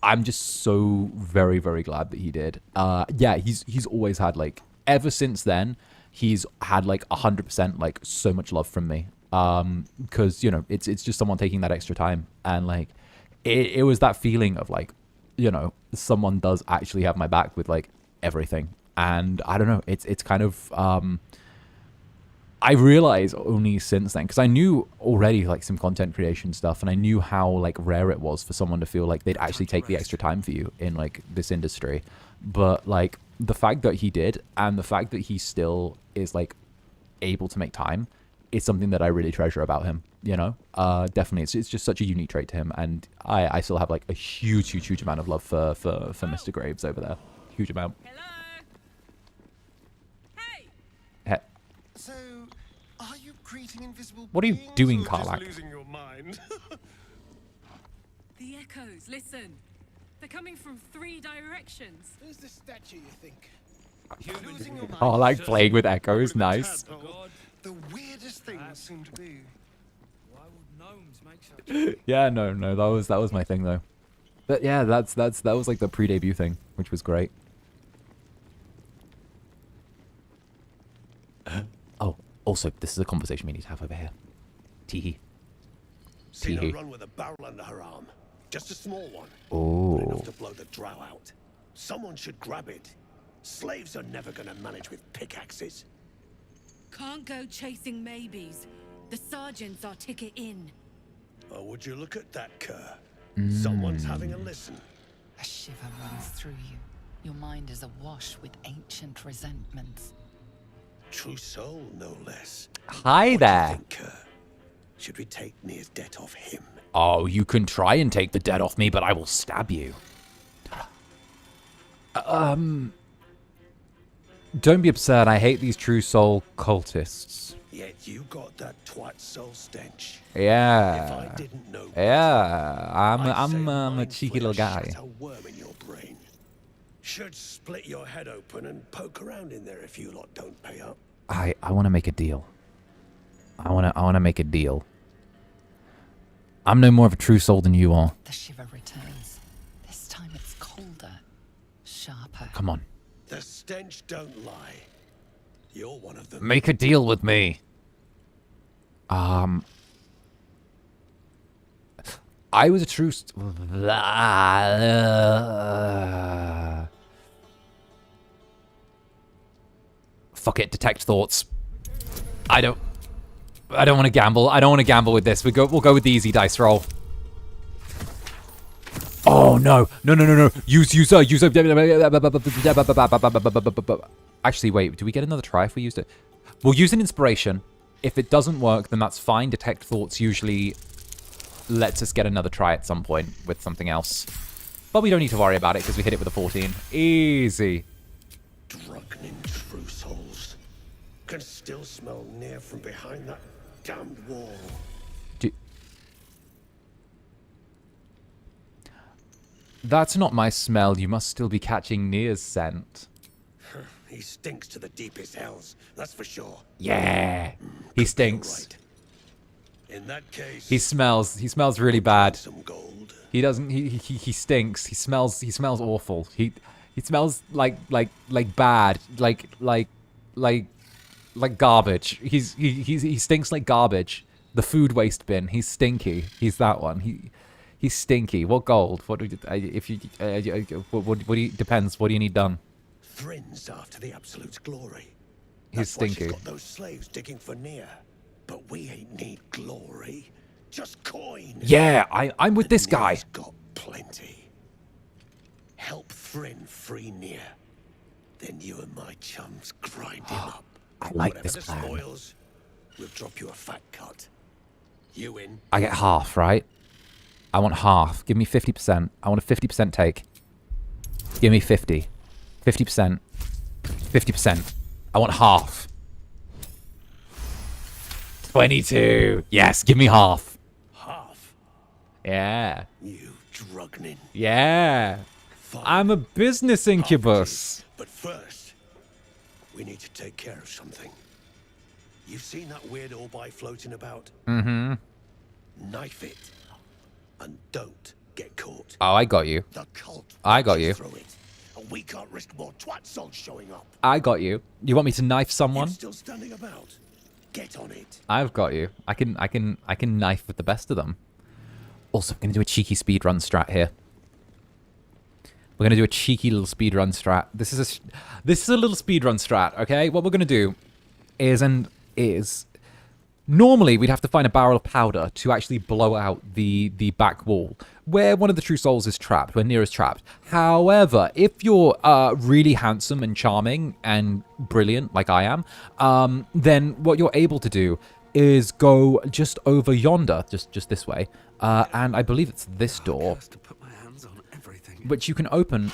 I'm just so very, very glad that he did. Yeah, he's always had like, ever since then, he's had like 100% like so much love from me. Because, you know, it's just someone taking that extra time. And like, it was that feeling of like, you know, someone does actually have my back with like everything. And I don't know, it's kind of, I realized only since then, because I knew already like some content creation stuff, and I knew how like rare it was for someone to feel like they'd actually take the extra time for you in like this industry. But like the fact that he did, and the fact that he still is like able to make time, is something that I really treasure about him, you know? Definitely, it's just such a unique trait to him, and I still have like a huge amount of love for Mr. Graves over there. Huge amount. So, are you greeting invisible What are you beings, doing, or just Karlach? losing your mind? The echoes, listen. They're coming from 3 directions. Who's the statue, you think? Losing your mind. Oh, like playing with echoes, nice. The weirdest things seem to be. Why would gnomes make such? Yeah, no, that was my thing though. But yeah, that was like the pre-debut thing, which was great. Oh, also, this is a conversation we need to have over here. Teehee. Seen her run with a barrel under her arm. Just a small one. Oh. But enough to blow the drow out. Someone should grab it. Slaves are never going to manage with pickaxes. Can't go chasing maybes. The sergeants are ticket in. Oh, would you look at that, Kerr? Someone's having a listen. A shiver runs through you. Your mind is awash with ancient resentments. True soul, no less. Hi there. Think, Kerr? Should we take Nere's debt off him? Oh, you can try and take the debt off me, but I will stab you. Don't be absurd. I hate these true soul cultists. Yet you got that twat soul stench. Yeah. If I didn't know yeah. I'm a cheeky little guy. A worm in your brain. Should split your head open and poke around in there if you lot don't pay up. I want to make a deal. I want to make a deal. I'm no more of a true soul than you are. The shiver returns. This time it's colder, sharper. Come on. The stench don't lie. You're one of them. Make a deal with me. I was a true... Fuck it, detect thoughts. I don't want to gamble. I don't want to gamble with this. We'll go with the easy dice roll. Oh no. No. Use. Actually, wait. Do we get another try if we used it? We'll use an inspiration. If it doesn't work, then that's fine. Detect thoughts usually lets us get another try at some point with something else. But we don't need to worry about it because we hit it with a 14. Easy. Drunken in true souls. Can still smell Nere from behind that damned wall. That's not my smell. You must still be catching Nere's scent. He stinks to the deepest hells, that's for sure. Yeah, he stinks. Right. In that case, he smells really bad. Some gold. He doesn't. He stinks. He smells awful. He smells like bad. Like garbage. He stinks like garbage. The food waste bin. He's stinky. He's that one. He's stinky. What gold? What do you, if you what do you depends. What do you need done? Thrin's after the Absolute's glory. He's stinky. She's got those slaves digging for Nere. But we ain't need glory. Just coin. Yeah, I'm with this guy. Nere's got plenty. Help Thryn free Nere. Then you and my chums grind him up. I like Whatever this the plan. spoils, we'll drop you a fat cut. You in? I get half, right? I want half. Give me 50%. I want a 50% take. Give me 50. 50%. 50%. I want half. 22. Yes, give me half. Half? Yeah. You drugnin. Yeah. Fine. I'm a business incubus. But first, we need to take care of something. You've seen that weird orb floating about? Mm-hmm. Knife it. And don't get caught. Oh, I got you. The cult I got you. through it. And we can't risk more twat souls showing up. I got you. You want me to knife someone? You're still standing about. Get on it. I've got you. I can knife with the best of them. Also, I'm gonna do a cheeky speedrun strat here. We're gonna do a cheeky little speedrun strat. This is a little speedrun strat, okay? What we're gonna do is normally we'd have to find a barrel of powder to actually blow out the back wall where one of the true souls is trapped, where Nere is trapped. However, if you're really handsome and charming and brilliant like I am, then what you're able to do is go just over yonder, just this way, and I believe it's this door, which you can open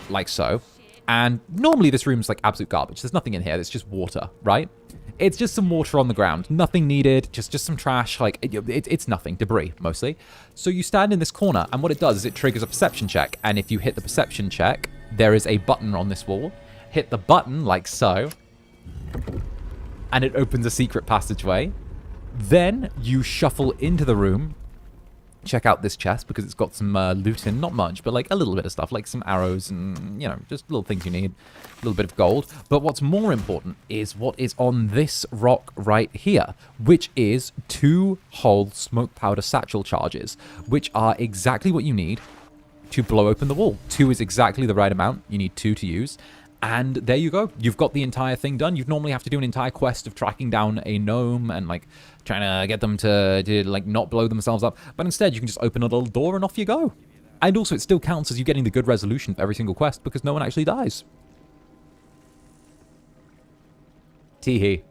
like so. And normally this room's like absolute garbage. There's nothing in here. It's just water, right? It's just some water on the ground. Nothing needed. Just some trash. Like, it's nothing. Debris, mostly. So you stand in this corner, and what it does is it triggers a perception check. And if you hit the perception check, there is a button on this wall. Hit the button, like so. And it opens a secret passageway. Then you shuffle into the room. Check out this chest because it's got some loot in. Not much, but like a little bit of stuff, like some arrows and, you know, just little things you need. A little bit of gold. But what's more important is what is on this rock right here, which is 2 whole smoke powder satchel charges, which are exactly what you need to blow open the wall. 2 is exactly the right amount. You need 2 to use. And there you go. You've got the entire thing done. You'd normally have to do an entire quest of tracking down a gnome and like trying to get them to like not blow themselves up. But instead, you can just open a little door and off you go. And also, it still counts as you getting the good resolution for every single quest because no one actually dies. Tee-hee.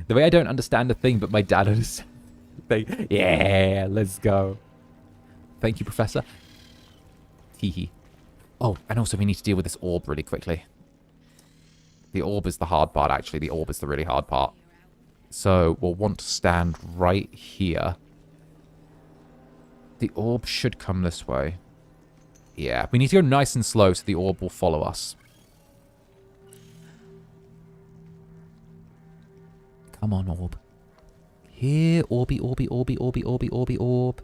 The way I don't understand a thing, but my dad understands. Yeah, let's go. Thank you, Professor. Hee. Oh, and also we need to deal with this orb really quickly. The orb is the hard part, actually. The orb is the really hard part. So we'll want to stand right here. The orb should come this way. Yeah, we need to go nice and slow so the orb will follow us. Come on, orb. Here, orby, orby, orby, orby, orby, orby, orb.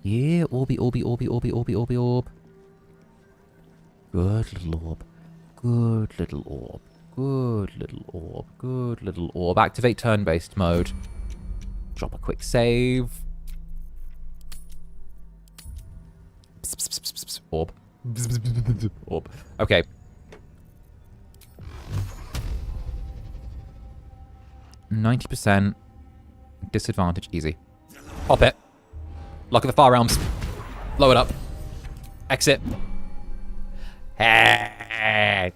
Yeah, orby, orby, orby, orby, orby, orby, orb. Good little orb. Good little orb. Good little orb. Good little orb. Activate turn-based mode. Drop a quick save. Orb. Orb. Okay. %. Disadvantage. Easy. Pop it. Lock of the Far Realms. Blow it up. Exit. There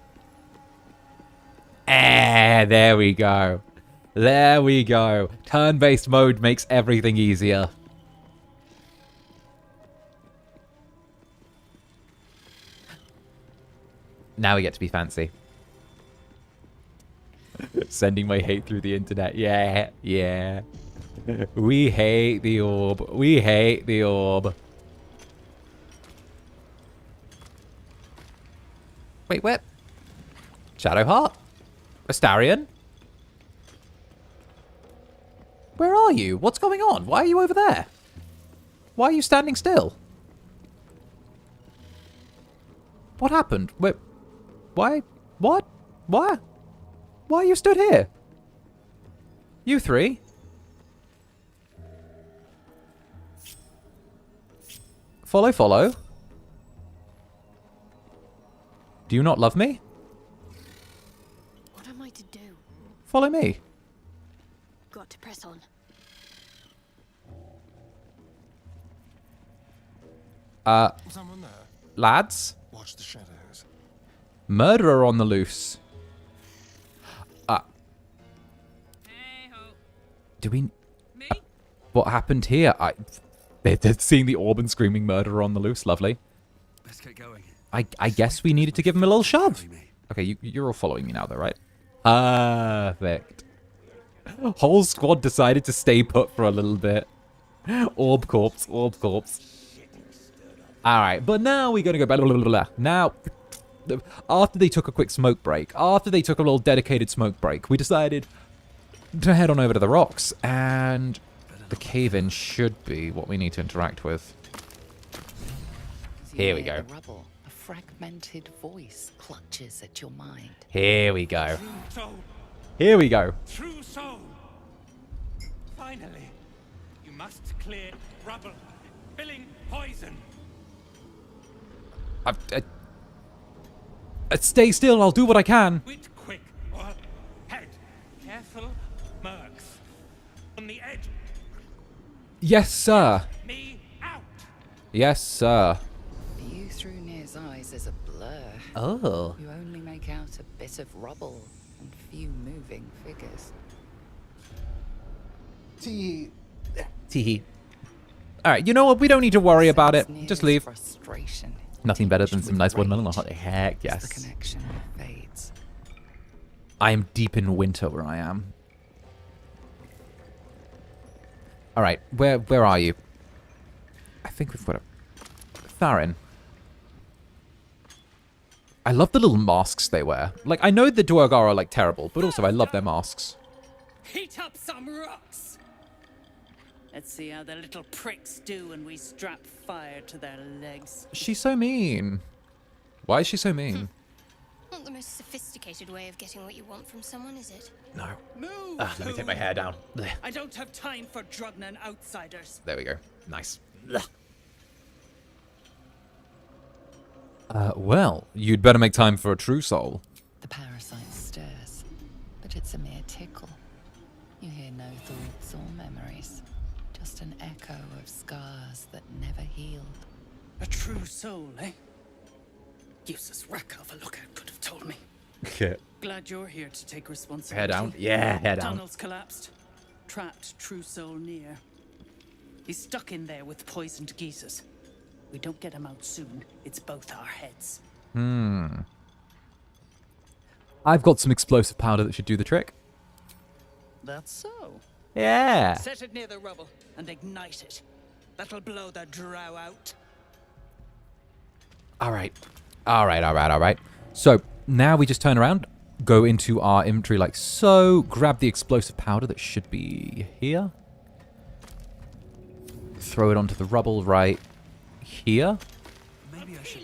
we go. There we go. Turn-based mode makes everything easier. Now we get to be fancy. Sending my hate through the internet. Yeah, yeah. We hate the orb. We hate the orb. Wait, what? Shadowheart? Astarion? Where are you? What's going on? Why are you over there? Why are you standing still? What happened? Wait, why? What? Why? Why are you stood here? You three? Follow, follow. Do you not love me? What am I to do? Follow me. Got to press on. Someone there. Lads? Watch the shadows. Murderer on the loose. Do we... Me? What happened here? They're seeing the orb and screaming murderer on the loose. Lovely. Let's get going. I guess we needed to give him a little shove. Okay, you're all following me now, though, right? Perfect. Whole squad decided to stay put for a little bit. Orb corpse, orb corpse. All right, but now we're going to go back. Now, after they took a quick smoke break, after they took a little dedicated smoke break, we decided to head on over to the rocks, and the cave-in should be what we need to interact with. Here we go. The rubble, a fragmented voice clutches at your mind. Here we go. True soul. Here we go. True soul. Finally, you must clear rubble, filling poison. Stay still, I'll do what I can. Wit quick or head. Careful, mercs. On the edge. Yes, sir. Me out. Yes, sir. View through Nere's eyes is a blur. Oh. You only make out a bit of rubble and few moving figures. Tee. Alright, you know what? We don't need to worry about it. Just leave. Frustration. Nothing better than some nice watermelon or hot. Heck yes. The connection fades. I am deep in winter where I am. Alright, where are you? I think we've got a... Tharin. I love the little masks they wear. Like, I know the Duergar are, like, terrible, but also I love their masks. Heat up some rocks. Let's see how the little pricks do when we strap fire to their legs. She's so mean. Why is she so mean? Not the most sophisticated way of getting what you want from someone, is it? No. Move. Let me take my hair down. Blech. I don't have time for 𝓱𝓸𝓾𝓻 outsiders. There we go. Nice. Well, you'd better make time for a true soul. The parasite stirs, but it's a mere tickle. You hear no thoughts or memories, just an echo of scars that never healed. A true soul, eh? Useless wreck of a lookout could have told me. Okay. Glad you're here to take responsibility. Head down. Yeah, head down. Tunnels collapsed. Trapped true Soul Nere. He's stuck in there with poisoned geezers. We don't get him out soon. It's both our heads. I've got some explosive powder that should do the trick. That's so. Yeah. Set it near the rubble and ignite it. That'll blow the drow out. Alright. Alright. So, now we just turn around, go into our inventory like so, grab the explosive powder that should be here. Throw it onto the rubble right here. Maybe I should...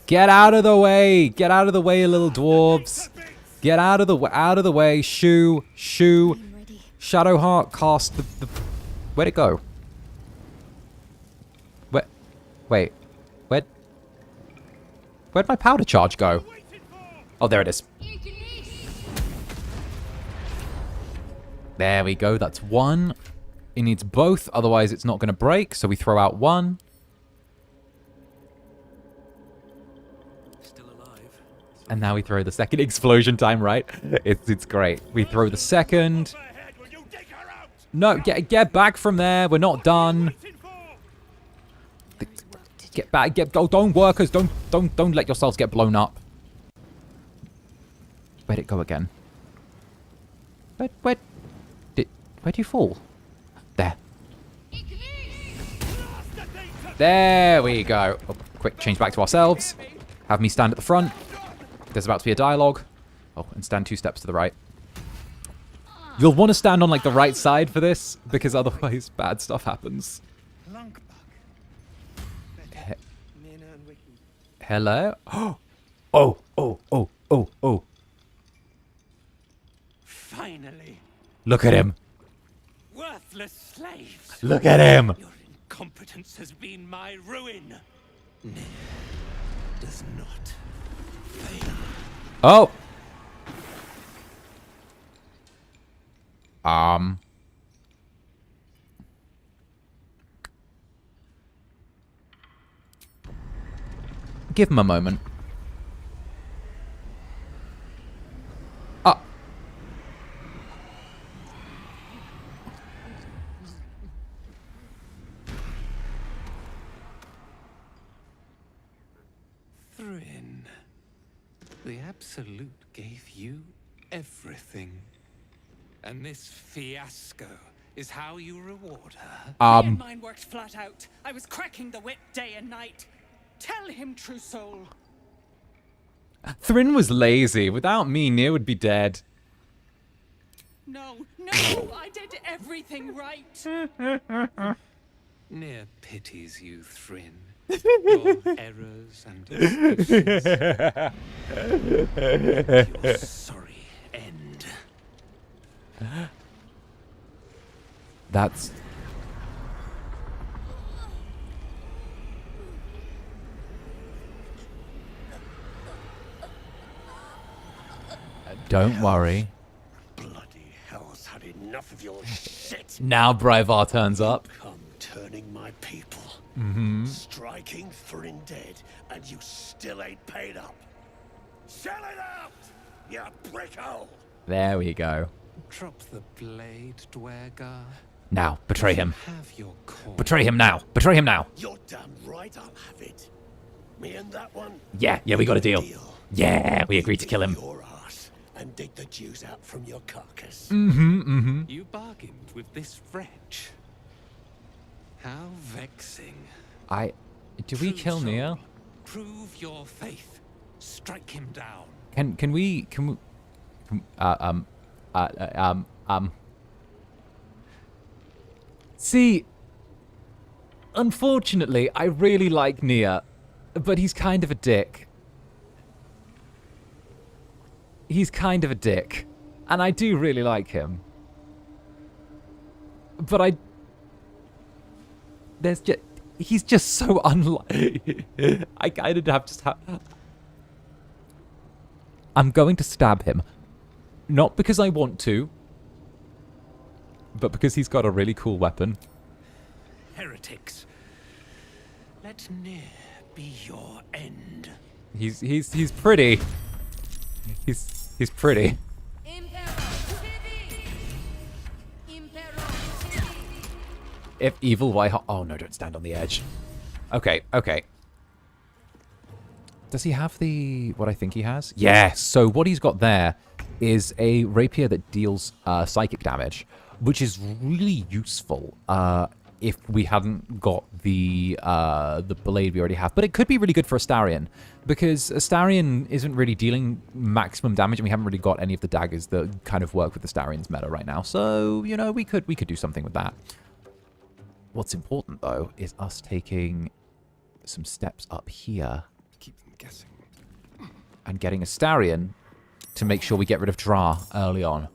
Get out of the way! Get out of the way, you little dwarves! Get out of the way! Shoo! Shadowheart cast the... Where'd it go? Wait. Where'd my powder charge go? Oh, there it is. There we go, that's one. It needs both, otherwise it's not going to break, so we throw out one. Still alive. And now we throw the second explosion time, right? It's great. We throw the second. No, get back from there. We're not done. Get back. Don't workers. Don't let yourselves get blown up. Where'd it go again? Where'd you fall? There. There we go. Oh, quick, change back to ourselves. Have me stand at the front. There's about to be a dialogue. Oh, and stand 2 steps to the right. You'll want to stand on like the right side for this, because otherwise bad stuff happens. Hello? Oh. Finally. Look at him. Worthless slaves. Look at him. Your incompetence has been my ruin. Nere does not fail. Oh. Give him a moment. Thrin, the Absolute gave you everything. And this fiasco is how you reward her? Me and mine worked flat out. I was cracking the whip day and night. Tell him, true soul. 𝓱𝓸𝓼 was lazy. Without me, Nere would be dead. No, I did everything right. Nere pities you, 𝓱𝓸𝓼. Your errors and excuses. Your sorry end. That's... Don't worry. Bloody hell's had enough of your shit. Now Bryvar turns up. Come turning my people. Striking 𝓱𝓸𝓼 dead, and you still ain't paid up. Sell it out, you brickhole. There we go. Drop the blade, Duergar. Now, betray him. Have your call. Betray him now. Betray him now. You're damn right I'll have it. Me and that one? Yeah, we got a deal. Yeah, we agreed to kill him. Your ass and dig the juice out from your carcass. You bargained with this wretch. How vexing. Do we kill Nere? Prove your faith. Strike him down. Can we see, unfortunately, I really like Nere, but he's kind of a dick. And I do really like him. But he's just so unlike. I kind of have I'm going to stab him. Not because I want to, but because he's got a really cool weapon. Heretics. Let Nere be your end. He's pretty. He's pretty. If evil, why hot? Oh no, don't stand on the edge. Okay. Does he have what I think he has? Yes. So what he's got there is a rapier that deals psychic damage, which is really useful if we hadn't got the blade we already have. But it could be really good for Astarion, because Astarion isn't really dealing maximum damage, and we haven't really got any of the daggers that kind of work with Astarion's meta right now. So, you know, we could do something with that. What's important, though, is us taking some steps up here. Keep them guessing. And getting Astarion to make sure we get rid of 𝓸𝓼 early on.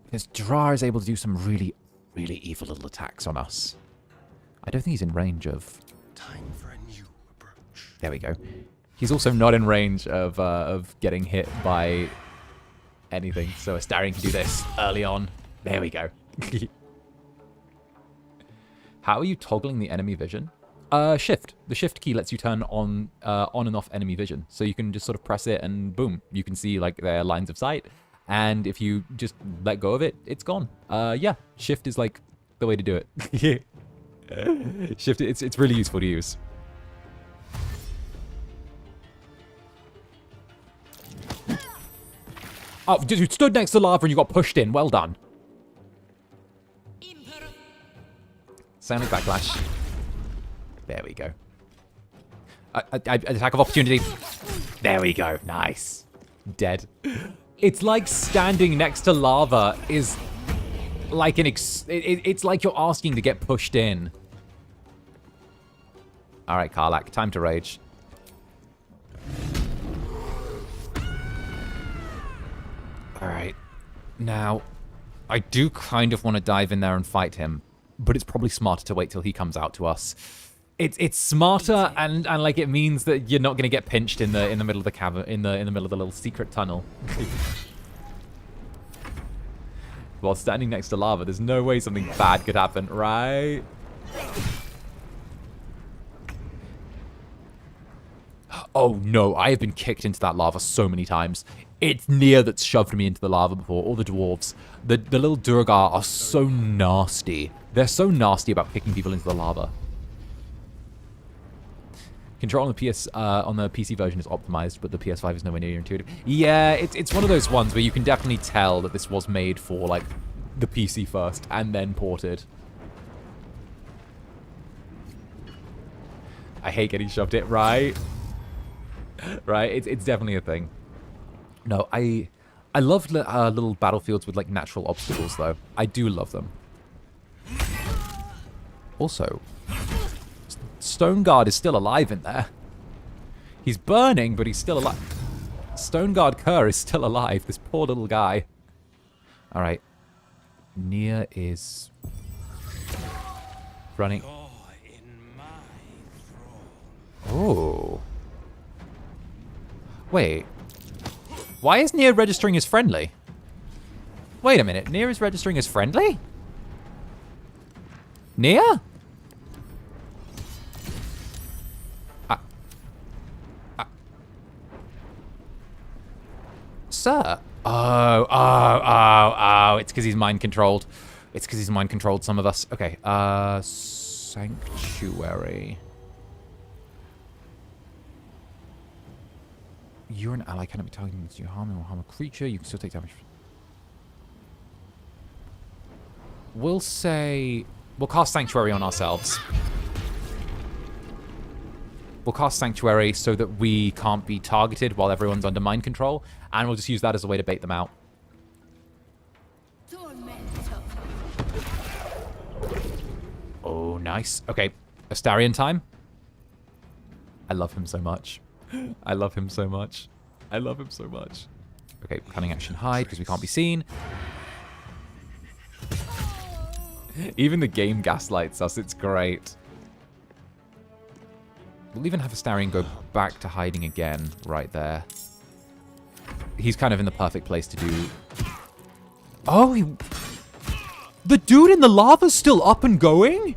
Because 𝓸𝓼 is able to do some really, really evil little attacks on us. I don't think he's in range of... Time for a new approach. There we go. He's also not in range of getting hit by anything. So Astarion can do this early on. There we go. How are you toggling the enemy vision? Shift. The shift key lets you turn on and off enemy vision. So you can just sort of press it and boom, you can see like their lines of sight. And if you just let go of it, it's gone. Yeah, shift is like the way to do it. Shift, it's really useful to use. Oh, you stood next to lava and you got pushed in. Well done. Sonic backlash. There we go. Attack of opportunity. There we go. Nice. Dead. It's like standing next to lava is like it's like you're asking to get pushed in. All right, 𝓂𝓼𝓾𝓻, time to rage. All right. Now, I do kind of want to dive in there and fight him, but it's probably smarter to wait till he comes out to us. It's smarter, and like it means that you're not going to get pinched in the middle of the cavern, in the middle of the little secret tunnel. While standing next to lava, there's no way something bad could happen, right? Oh no, I have been kicked into that lava so many times. It's Nere that's shoved me into the lava before, all the dwarves. The little Duergar are so nasty. They're so nasty about kicking people into the lava. Control on the PC version is optimized, but the PS5 is nowhere near intuitive. Yeah, it's one of those ones where you can definitely tell that this was made for like the PC first and then ported. I hate getting shoved in, right? right? It's definitely a thing. No, I love little battlefields with like natural obstacles though. I do love them. Also, Stoneguard is still alive in there. He's burning, but he's still alive. 𝓂𝓸𝓾𝓻 is still alive. This poor little guy. All right. Nere is running. Oh. Wait. Why is Nere registering as friendly? Wait a minute. Nere is registering as friendly? Nere? Sir? Oh. It's because he's mind-controlled. It's because he's mind-controlled some of us. Okay. Sanctuary. You're an ally. Cannot be targeted against you. Harm or harm a creature. You can still take damage. We'll say... We'll cast Sanctuary on ourselves. We'll cast Sanctuary so that we can't be targeted while everyone's under mind control. And we'll just use that as a way to bait them out. Oh, nice. Okay. Astarion time. I love him so much. I love him so much. I love him so much. Okay, cunning action hide because we can't be seen. Even the game gaslights us. It's great. We'll even have Astarion go back to hiding again right there. He's kind of in the perfect place to do... Oh, the dude in the lava's still up and going?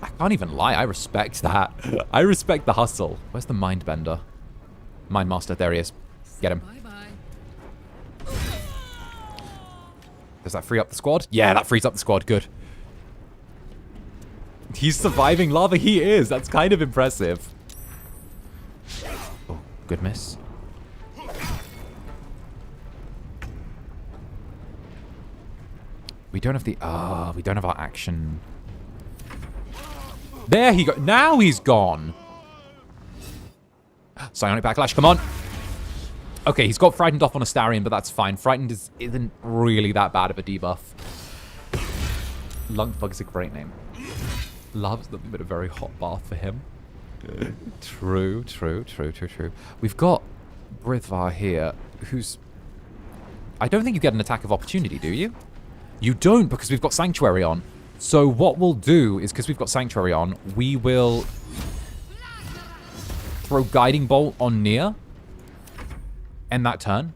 I can't even lie. I respect that. I respect the hustle. Where's the Mindbender? Mindmaster. There he is. Get him. Does that free up the squad? Yeah, that frees up the squad. Good. He's surviving lava. He is. That's kind of impressive. Oh, good miss. We don't have the... we don't have our action. There he go. Now he's gone. Psionic Backlash. Come on. Okay, he's got Frightened off on Astarion, but that's fine. Frightened isn't really that bad of a debuff. Lunkbug is a great name. Loves nothing but a very hot bath for him. True. We've got Brithvar here, who's... I don't think you get an attack of opportunity, do you? You don't, because we've got Sanctuary on. So what we'll do is, because we've got Sanctuary on, we will throw Guiding Bolt on Nere. End that turn.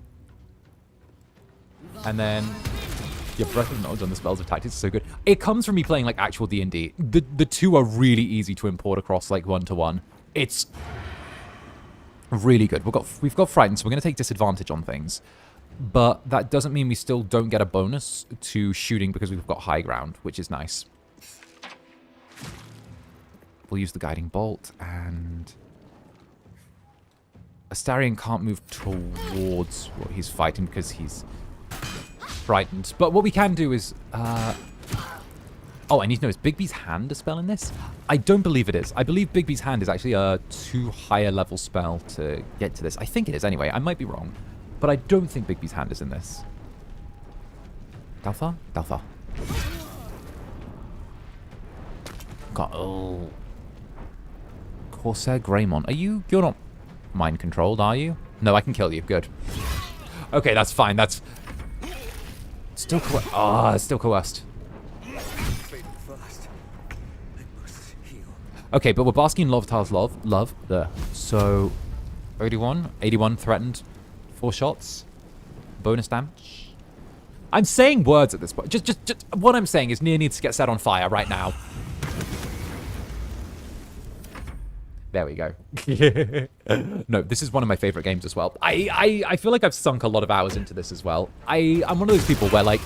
And then... Yeah, Breath of Knowledge on the spells of tactics is so good. It comes from me playing like actual D&D. The two are really easy to import across like 1-to-1. It's really good. We've got Frightened, so we're going to take disadvantage on things. But that doesn't mean we still don't get a bonus to shooting because we've got high ground, which is nice. We'll use the Guiding Bolt, and... Astarion can't move towards what he's fighting because he's frightened. But what we can do is... Oh, I need to know, is Bigby's Hand a spell in this? I don't believe it is. I believe Bigby's Hand is actually a 2 higher level spell to get to this. I think it is anyway. I might be wrong. But I don't think Bigby's Hand is in this. Dalthar? Dalthar. Got... Oh. Corsair Greymon. You're not mind controlled, are you? No, I can kill you. Good. Okay, that's fine. That's... Still coerced. Ah, it's still coerced. Okay, but we're basking in Lovital's love. There. So, 81 threatened. 4 shots. Bonus damage. I'm saying words at this point. Just what I'm saying is Nere needs to get set on fire right now. There we go. No, this is one of my favorite games as well. I feel like I've sunk a lot of hours into this as well. I'm one of those people where, like,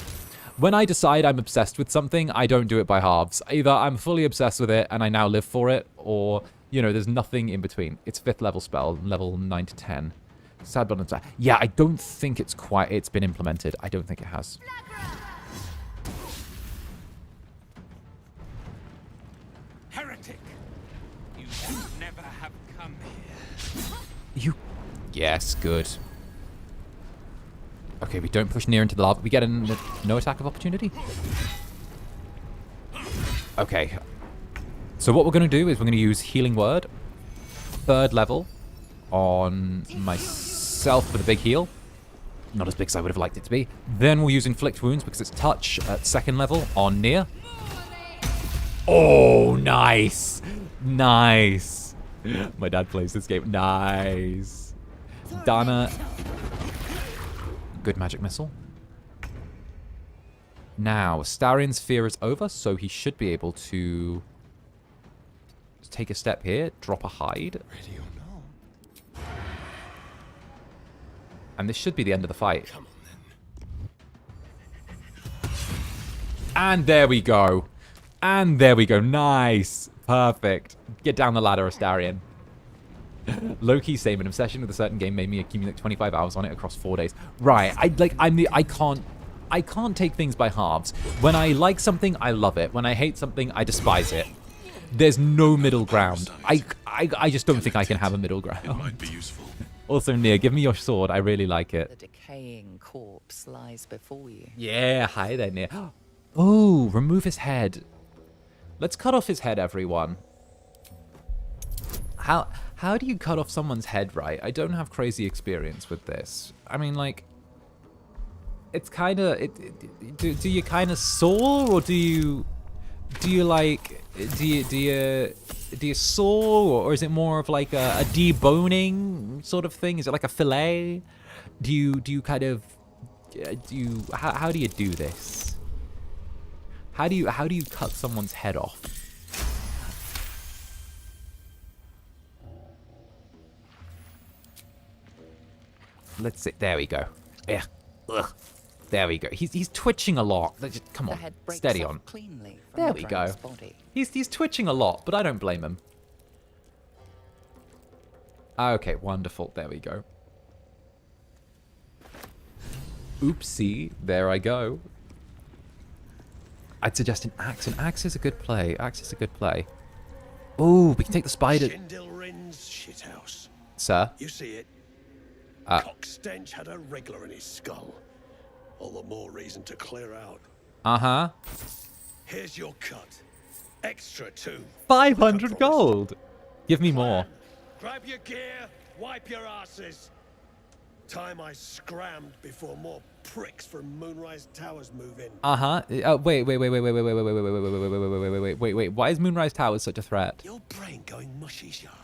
when I decide I'm obsessed with something, I don't do it by halves. Either I'm fully obsessed with it and I now live for it, or, you know, there's nothing in between. It's 5th level spell, level 9 to 10. Sad Blood and Sad. Yeah, I don't think it's been implemented. I don't think it has. Heretic! You should never have come here. You... Yes, good. Okay, we don't push near into the lava. We get a no attack of opportunity? Okay. So what we're going to do is we're going to use Healing Word. 3rd level on myself for the big heal. Not as big as I would have liked it to be. Then we'll use Inflict Wounds because it's touch at 2nd level on Nere. Oh, nice. Nice. My dad plays this game. Nice. Dana. Good magic missile. Now, Astarion's fear is over, so he should be able to take a step here, drop a hide. Ready or not? And this should be the end of the fight. Come on, then. And there we go. And there we go. Nice. Perfect. Get down the ladder, Astarion. Low-key same. An obsession with a certain game made me accumulate 25 hours on it across 4 days. Right. I can't take things by halves. When I like something, I love it. When I hate something, I despise it. There's no middle ground. I just don't think I can have a middle ground. It might be useful. Also, Nere, give me your sword. I really like it. The decaying corpse lies before you. Yeah, hi there, Nere. Oh, remove his head. Let's cut off his head, everyone. How do you cut off someone's head, right? I don't have crazy experience with this. I mean, like, it's kind of... Do you kind of saw, or do you like... Do you saw, or is it more of like a deboning sort of thing? Is it like a fillet? Do you kind of... How do you do this? How do you cut someone's head off? Let's see. There we go. Yeah. Ugh. There we go. He's twitching a lot. Come on, steady on. There we go. He's twitching a lot, but I don't blame him. Okay, wonderful. There we go. Oopsie. There I go. I'd suggest an axe. An axe is a good play. Axe is a good play. Oh, we can take the spider. Shindilrin's shithouse. Sir? You see it? Cockstench had a wriggler in his skull. All the more reason to clear out. Uh-huh. Here's your cut. Extra too. 500 gold. Give me more. Grab your gear, wipe your asses. Time I scrammed before more pricks from Moonrise Towers move in. Uh-huh. Wait. Why is Moonrise Towers such a threat? Your brain going mushy, Shark.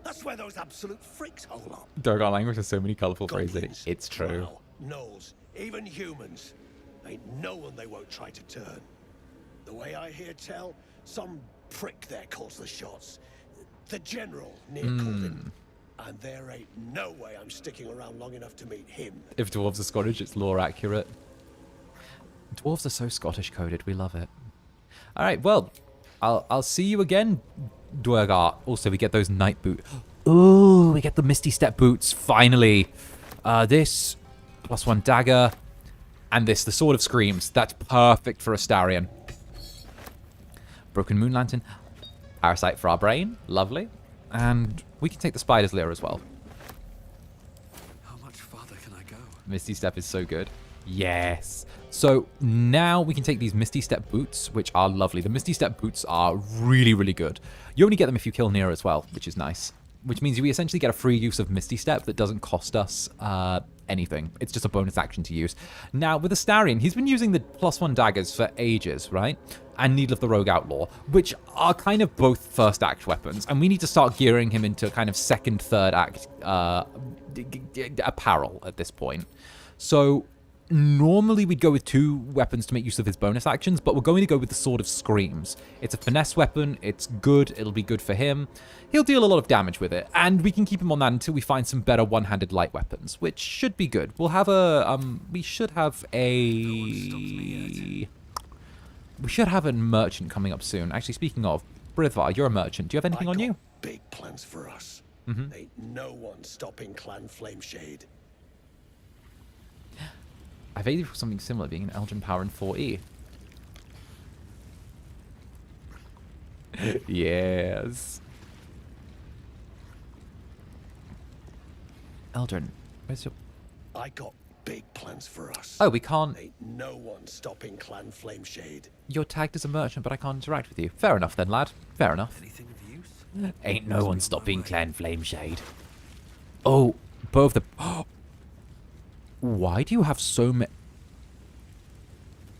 That's where those absolute freaks hole up. Duergar language has so many colourful phrases. Goblins, It's true. drow, gnolls, even humans. Ain't no one they won't try to turn. The way I hear tell, some prick there calls the shots. The general near called him. And there ain't no way I'm sticking around long enough to meet him. If dwarves are Scottish, it's lore accurate. Dwarves are so Scottish coded. We love it. All right, well, I'll see you again, Duergar. Also, we get those night boots. Ooh, we get the Misty Step boots, finally. This, +1 dagger, and this, the Sword of Screams. That's perfect for Astarion. Broken Moon Lantern. Parasite for our brain. Lovely. And we can take the Spider's Lair as well. How much farther can I go? Misty Step is so good. Yes. So now we can take these Misty Step boots, which are lovely. The Misty Step boots are really, really good. You only get them if you kill Nere as well, which is nice. Which means we essentially get a free use of Misty Step that doesn't cost us anything. It's just a bonus action to use. Now, with Astarion, he's been using the +1 daggers for ages, right? And Needle of the Rogue Outlaw, which are kind of both first act weapons. And we need to start gearing him into kind of second, third act apparel at this point. So normally we'd go with 2 weapons to make use of his bonus actions, but we're going to go with the Sword of Screams. It's a finesse weapon. It's good. It'll be good for him. He'll deal a lot of damage with it, and we can keep him on that until we find some better one-handed light weapons, which should be good. We'll have a we should have a merchant coming up soon. Actually, speaking of, Brithvar, you're a merchant. Do you have anything on you? Big plans for us. Ain't no one stopping Clan Flameshade. I've aided for something similar, being an Elgin Power in 4E. Yes. Eldrin, where's your... I got big plans for us. Oh, we can't... Ain't no one stopping Clan Flameshade. You're tagged as a merchant, but I can't interact with you. Fair enough then, lad. Fair enough. Anything of use? Ain't no one stopping Clan Flameshade. Oh, both the... Why do you have so many...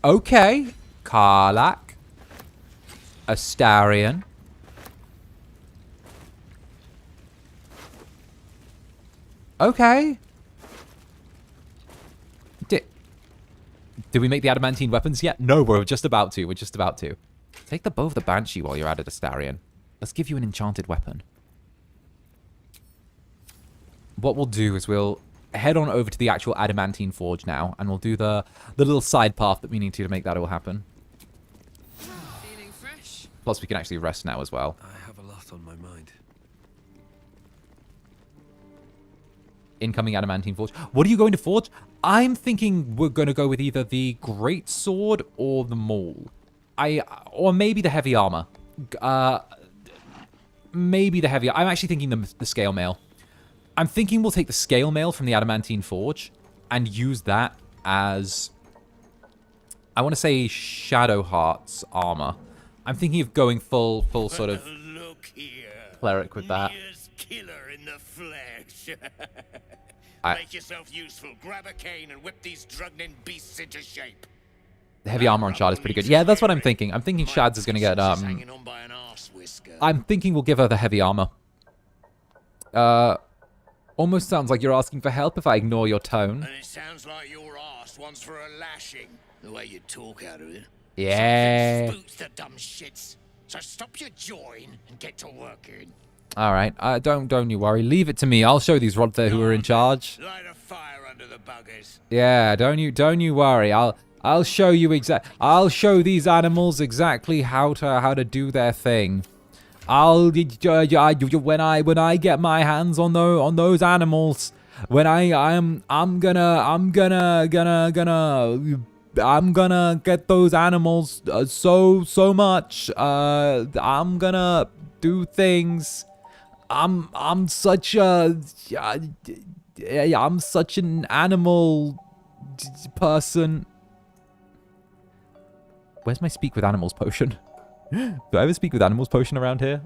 Okay. Karlach. Astarion. Okay. Did we make the adamantine weapons yet? No, we're just about to. We're just about to. Take the bow of the Banshee while you're at it, Astarion. Let's give you an enchanted weapon. What we'll do is we'll head on over to the actual Adamantine Forge now, and we'll do the little side path that we need to make that all happen. Feeling fresh? Plus, we can actually rest now as well. I have a lot on my mind. Incoming Adamantine Forge. What are you going to forge? I'm thinking we're going to go with either the Great Sword or the Maul. Or maybe the Heavy Armor. Maybe the Heavy... I'm actually thinking the Scale Mail. I'm thinking we'll take the Scale Mail from the Adamantine Forge and use that as... I want to say Shadowheart's armor. I'm thinking of going full sort of cleric with that. Killer in the flesh. Make yourself useful. Grab a cane and whip these drugnin beasts into shape. The heavy armor on Shad is pretty good. Yeah, that's what I'm thinking. I'm thinking Shad's is going to get... I'm thinking we'll give her the heavy armor. Almost sounds like you're asking for help if I ignore your tone. And it sounds like your ass wants for a lashing. The way you talk out of it. Yeah. Spooks the dumb shits. So stop your jawing and get to working. All right. Don't you worry. Leave it to me. I'll show these Rodther who are in charge. Light a fire under the buggers. Yeah. Don't you worry. I'll show you I'll show these animals exactly how to do their thing. When I get my hands on those animals, when I'm gonna get those animals so much. I'm gonna do things. I'm such an animal person. Where's my speak with animals potion? Do I ever speak with animals potion around here?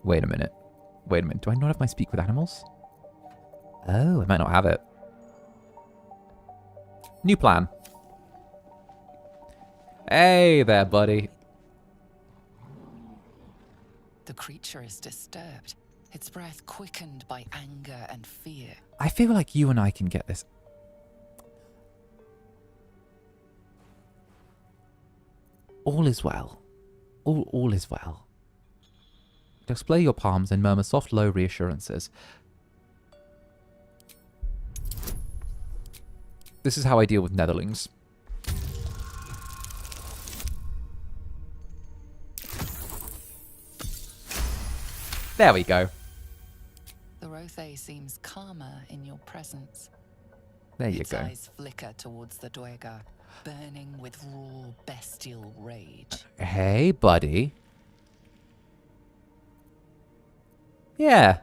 Wait a minute. Do I not have my speak with animals? Oh, I might not have it. New plan. Hey there, buddy. The creature is disturbed, its breath quickened by anger and fear. I feel like you and I can get this. All is well. All is well. Display your palms and murmur soft, low reassurances. This is how I deal with netherlings. There we go. The 𝓱𝓸𝓼 seems calmer in your presence. There you Its go. eyes flicker towards the Duergar, burning with raw, bestial rage. Hey, buddy. Yeah.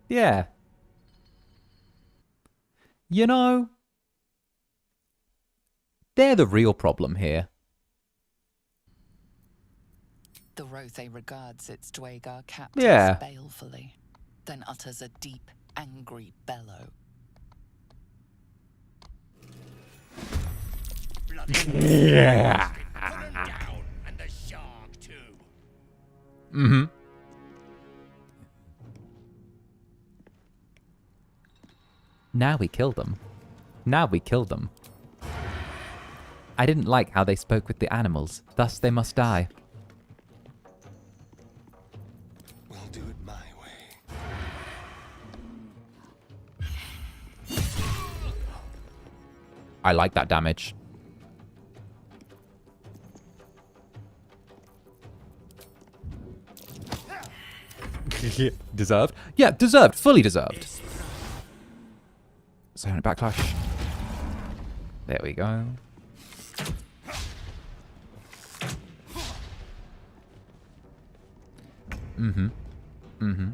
Yeah. You know, they're the real problem here. The 𝓱𝓸𝓼 regards its Duergar captors balefully, then utters a deep, angry bellow. Yeah. And the shark too. Mm-hmm. Now we killed them. I didn't like how they spoke with the animals, thus they must die. We'll do it my way. I like that damage. Deserved? Yeah, deserved. Fully deserved. Silent backlash. There we go. Mm-hmm. Mm-hmm.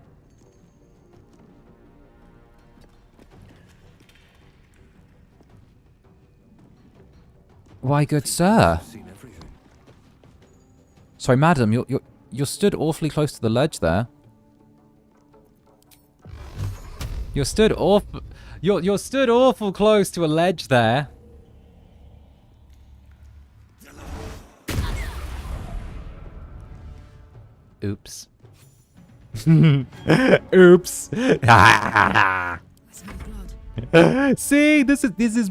Why, good sir. Sorry, madam, you're stood awfully close to the ledge there. You're stood awful close to a ledge there. Oops. Oops. See, this is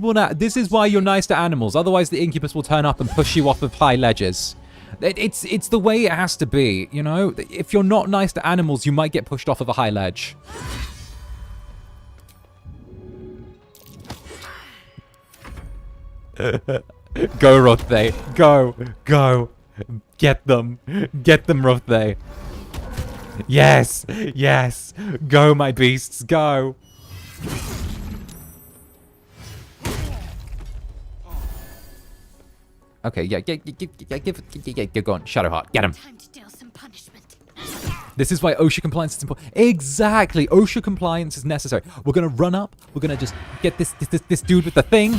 why you're nice to animals. Otherwise, the Incubus will turn up and push you off of high ledges. It's the way it has to be, you know. If you're not nice to animals, you might get pushed off of a high ledge. Go, Rothe. Go. Go. Get them. Get them, Rothe. Yes. Yes. Go, my beasts. Go. Okay, yeah, go on. Shadowheart, get him. Time to deal some punishment. This is why OSHA compliance is important. Exactly, OSHA compliance is necessary. We're gonna run up. We're gonna just get this dude with the thing,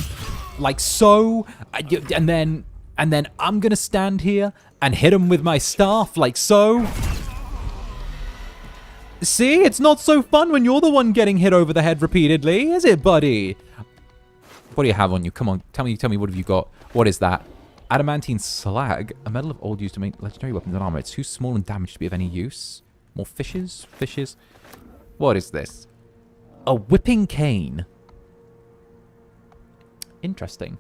like so, and then I'm gonna stand here and hit him with my staff, like so. See, it's not so fun when you're the one getting hit over the head repeatedly, is it, buddy? What do you have on you? Come on, tell me, what have you got? What is that? Adamantine slag, a metal of old use to make legendary weapons and armor. It's too small and damaged to be of any use. More fishes? Fishes? What is this? A whipping cane. Interesting.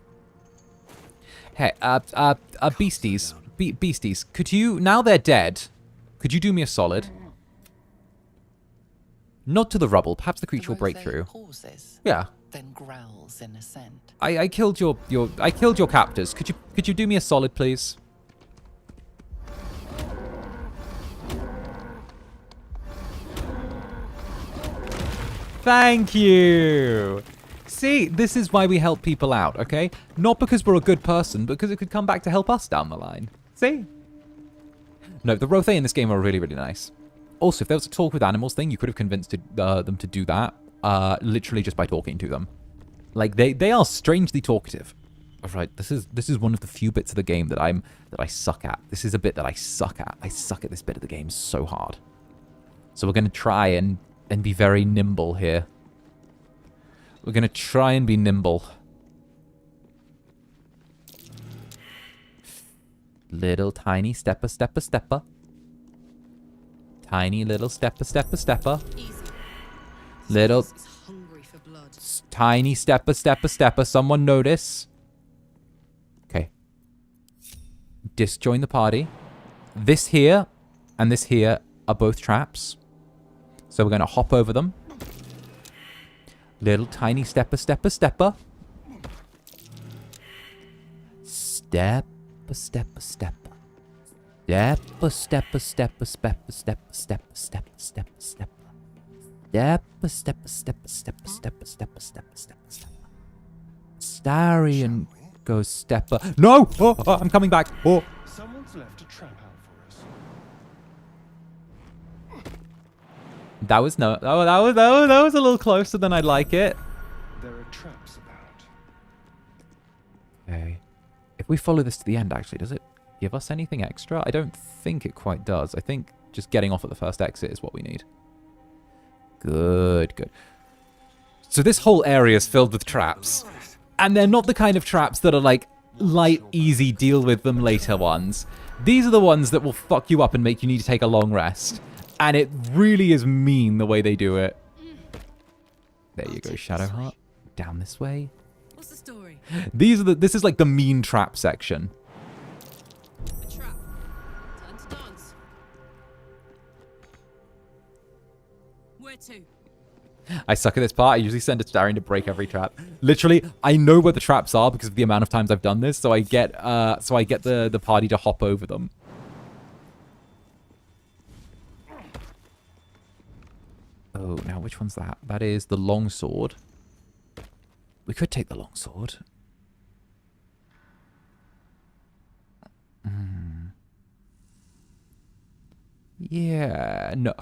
Hey, beasties. Beasties, could you, now they're dead, could you do me a solid? Not to the rubble. Perhaps the creature will break through. Pauses, yeah. Then growls in assent. I killed your captors. Could you do me a solid, please? Thank you. See, this is why we help people out, okay? Not because we're a good person, but because it could come back to help us down the line. See? No, the Rothe in this game are really, really nice. Also, if there was a talk with animals thing, you could have convinced them to do that, literally just by talking to them. Like, they are strangely talkative. All right, this is one of the few bits of the game that I suck at. This is a bit that I suck at. I suck at this bit of the game so hard. So we're gonna try and be very nimble here. We're gonna try and be nimble. Little tiny stepper. Tiny little stepper. Easy. Little This is hungry for blood. tiny stepper. Someone notice. Okay. Disjoin the party. This here and this here are both traps. So we're going to hop over them. Little tiny stepper. Stepper. Astarion goes stepper. No! Oh, I'm coming back. Oh. Someone's left a trap out for us. That was a little closer than I'd like it. There are traps about. Okay. If we follow this to the end, actually, does it give us anything extra? I don't think it quite does. I think just getting off at the first exit is what we need. Good. So this whole area is filled with traps. And they're not the kind of traps that are like light, easy, deal with them later ones. These are the ones that will fuck you up and make you need to take a long rest. And it really is mean the way they do it. There you go, Shadowheart. Down this way. What's the story? This is like the mean trap section. A trap. Time to dance. Where to? I suck at this part. I usually send Astarion to break every trap. Literally, I know where the traps are because of the amount of times I've done this, so I get the party to hop over them. Oh, now which one's that? That is the longsword. We could take the longsword. Yeah, no.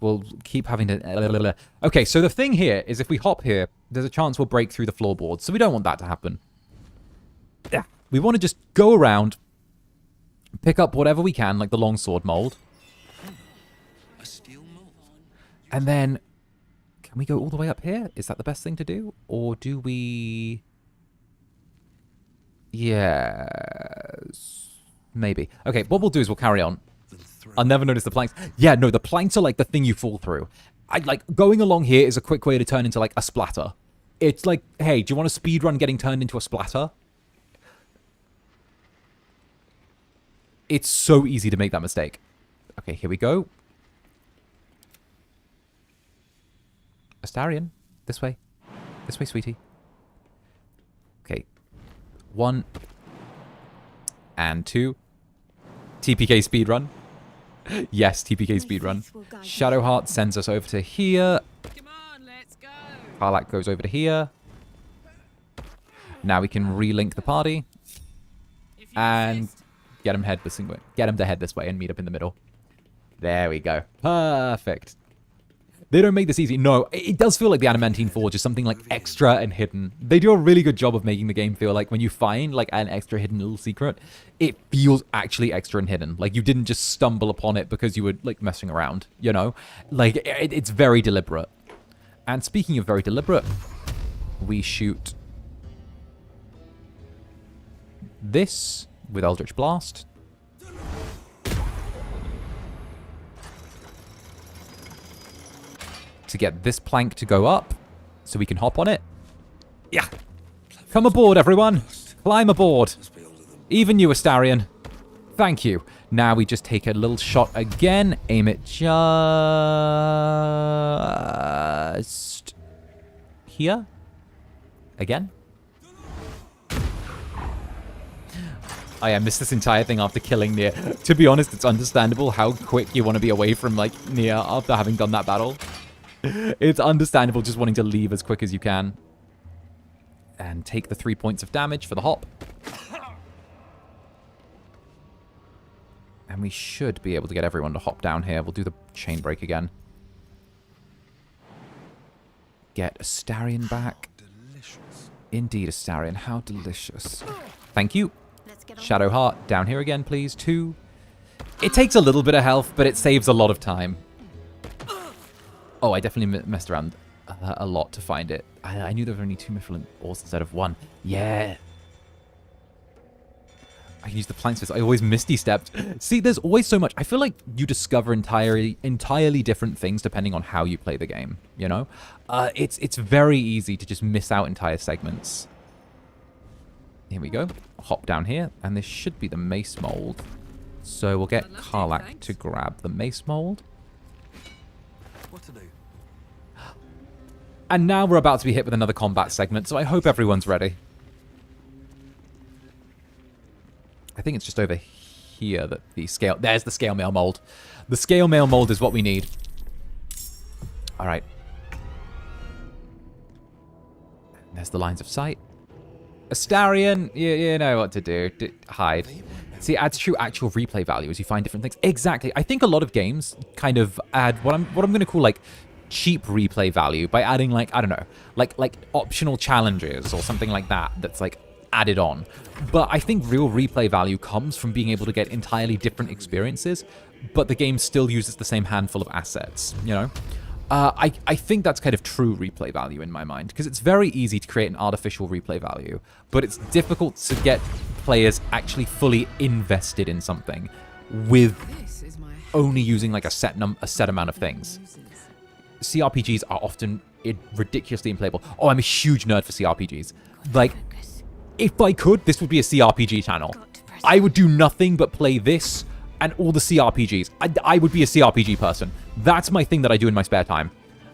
we'll keep having to... Okay, so the thing here is if we hop here, there's a chance we'll break through the floorboards. So we don't want that to happen. Yeah. We want to just go around, pick up whatever we can, like the longsword mold. And then, can we go all the way up here? Is that the best thing to do? Or do we... Yes. Maybe. Okay, what we'll do is we'll carry on. I'll never notice the planks. Yeah, no, the planks are like the thing you fall through. Going along here is a quick way to turn into like a splatter. It's like, hey, do you want a speed run getting turned into a splatter? It's so easy to make that mistake. Okay, here we go. Astarion, this way. This way, sweetie. Okay. 1 and 2. TPK speedrun. Yes, TPK speedrun. Shadowheart sends us over to here. Come on, let's go. 𝓱𝓸𝓼𝓽 goes over to here. Now we can relink the party. And get him to head this way and meet up in the middle. There we go. Perfect. They don't make this easy. No, it does feel like the Adamantine Forge is something like extra and hidden. They do a really good job of making the game feel like when you find like an extra hidden little secret, it feels actually extra and hidden. Like you didn't just stumble upon it because you were like messing around, you know? Like it's very deliberate. And speaking of very deliberate, we shoot this with Eldritch Blast. To get this plank to go up so we can hop on it. Yeah. Come aboard, everyone. Climb aboard. Even you, Astarion. Thank you. Now we just take a little shot again. Aim it just here. Again. I missed this entire thing after killing Nere. To be honest, it's understandable how quick you want to be away from like Nere after having done that battle. It's understandable just wanting to leave as quick as you can. And take the 3 points of damage for the hop. And we should be able to get everyone to hop down here. We'll do the chain break again. Get Astarion back. Indeed, Astarion. How delicious. Thank you. Shadowheart, down here again, please. 2. It takes a little bit of health, but it saves a lot of time. Oh, I definitely messed around a lot to find it. I knew there were only 2 Mithril ores instead of 1. Yeah. I can use the planks. I always misty stepped. See, there's always so much. I feel like you discover entirely different things depending on how you play the game, you know? It's very easy to just miss out entire segments. Here we go. Hop down here, and this should be the mace mold. So we'll get 𝓂𝓸𝓼𝓽 to grab the mace mold. What to do? And now we're about to be hit with another combat segment, so I hope everyone's ready. I think it's just over here that the scale... There's the scale mail mold. The scale mail mold is what we need. All right. There's the lines of sight. Astarion, you know what to do. Hide. See, it adds true actual replay value as you find different things. Exactly. I think a lot of games kind of add what I'm going to call like cheap replay value by adding like, I don't know, like optional challenges or something like that that's like added on. But I think real replay value comes from being able to get entirely different experiences, but the game still uses the same handful of assets, you know? I think that's kind of true replay value in my mind, because it's very easy to create an artificial replay value, but it's difficult to get players actually fully invested in something with only using like a set amount of things. CRPGs are often ridiculously unplayable. Oh, I'm a huge nerd for CRPGs. Like, if I could, this would be a CRPG channel. I would do nothing but play this and all the CRPGs. I would be a CRPG person. That's my thing that I do in my spare time.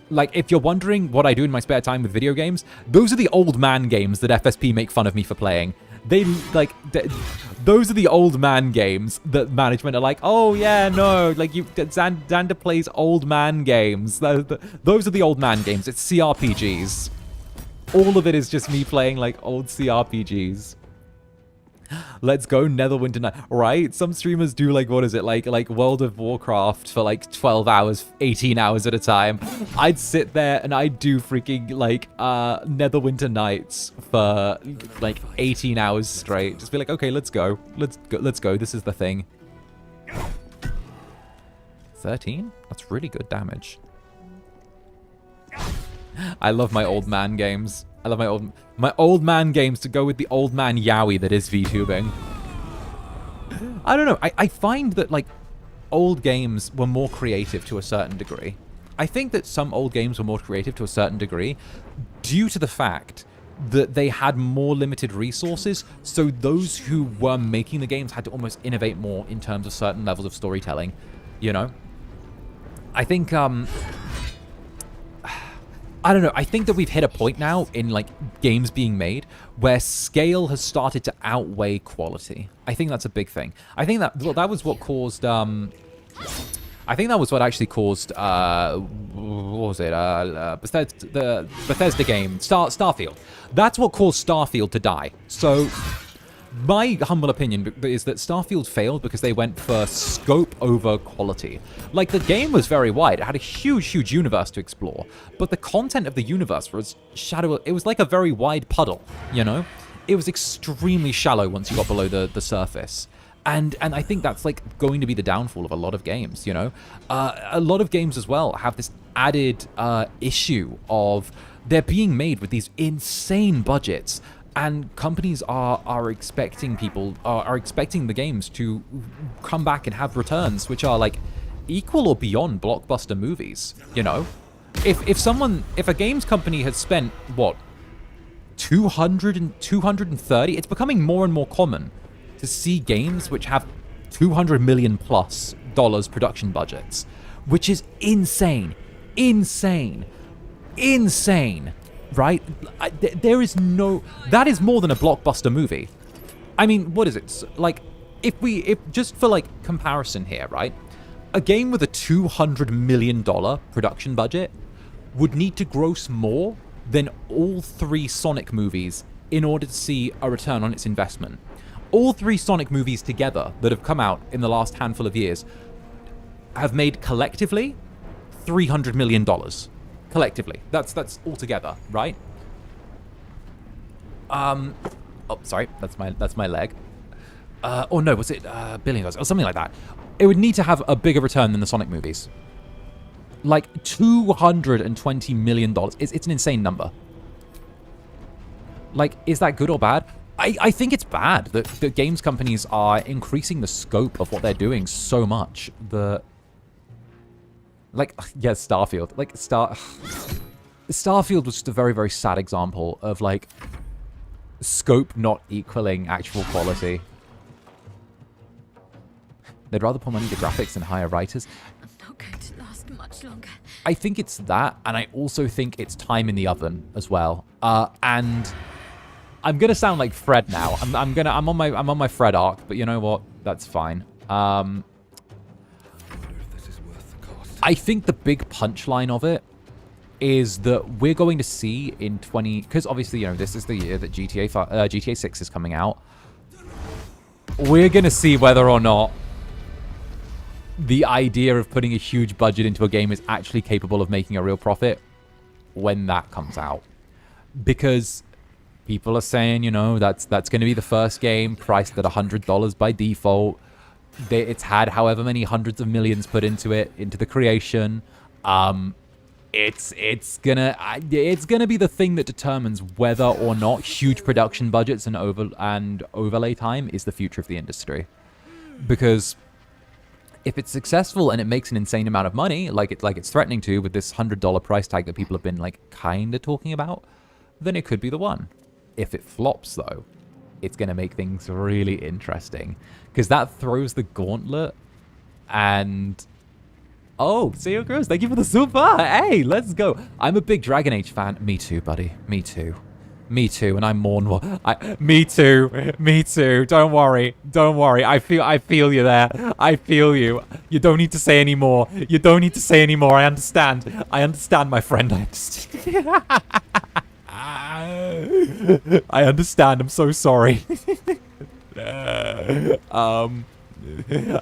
Like, if you're wondering what I do in my spare time with video games, those are the old man games that FSP make fun of me for playing. Those are the old man games that management are like, oh yeah, no, like Zander plays old man games. Those are the old man games. It's CRPGs. All of it is just me playing like old CRPGs. Let's go Netherwinter Night. Right? Some streamers do like, what is it? Like World of Warcraft for like 12 hours, 18 hours at a time. I'd sit there and I'd do freaking like Netherwinter Nights for like 18 hours straight. Just be like, okay, let's go. Let's go. This is the thing. 13? That's really good damage. I love my old man games. I love my old man games to go with the old man yaoi that is VTubing. I don't know. I find that like old games were more creative to a certain degree. I think that some old games were more creative to a certain degree due to the fact that they had more limited resources, so those who were making the games had to almost innovate more in terms of certain levels of storytelling, you know? I think, I don't know, I think that we've hit a point now in, like, games being made where scale has started to outweigh quality. I think that's a big thing. I think that, well, that was what caused, I think that was what actually caused, what was it, the Bethesda game, Starfield. That's what caused Starfield to die. So, my humble opinion is that Starfield failed because they went for scope over quality. Like, the game was very wide. It had a huge, huge universe to explore. But the content of the universe was shallow. It was like a very wide puddle, you know? It was extremely shallow once you got below the surface. And I think that's, like, going to be the downfall of a lot of games, you know? A lot of games as well have this added issue of they're being made with these insane budgets. And companies are expecting are expecting the games to come back and have returns which are like equal or beyond blockbuster movies, you know? If a games company has spent what 230, it's becoming more and more common to see games which have $200 million plus production budgets, which is insane. Right? There is no... That is more than a blockbuster movie. I mean, what is it? Like, if just for, like, comparison here, right? A game with a $200 million production budget would need to gross more than all 3 Sonic movies in order to see a return on its investment. All 3 Sonic movies together that have come out in the last handful of years have made collectively $300 million. Collectively. That's all together, right? Oh, sorry. That's my leg. Or no, was it Billion or something like that? It would need to have a bigger return than the Sonic movies. Like $220 million. It's an insane number. Like, is that good or bad? I think it's bad that the games companies are increasing the scope of what they're doing so much that... Like, yeah, Starfield. Like, Starfield was just a very, very sad example of, like, scope not equaling actual quality. They'd rather put money into graphics than hire writers. I'm not going to last much longer. I think it's that, and I also think it's time in the oven as well. And I'm gonna sound like Fred now. I'm on my Fred arc, but you know what? That's fine. I think the big punchline of it is that we're going to see in because obviously, you know, this is the year that GTA 6 is coming out. We're going to see whether or not the idea of putting a huge budget into a game is actually capable of making a real profit when that comes out. Because people are saying, you know, that's going to be the first game priced at $100 by default. It's had however many hundreds of millions put into it, into the creation. It's gonna be the thing that determines whether or not huge production budgets and overlay time is the future of the industry. Because if it's successful and it makes an insane amount of money, like it's threatening to with this $100 price tag that people have been like kind of talking about, then it could be the one. If it flops though, it's going to make things really interesting. Because that throws the gauntlet. And... Oh, CEO Gross, thank you for the super. Hey, let's go. I'm a big Dragon Age fan. Me too, buddy. Me too. Me too. And I mourn what... Me too. Me too. Don't worry. Don't worry. I feel you there. I feel you. You don't need to say any more. You don't need to say any more. I understand. I understand, my friend. I understand. I understand. I'm so sorry. I'm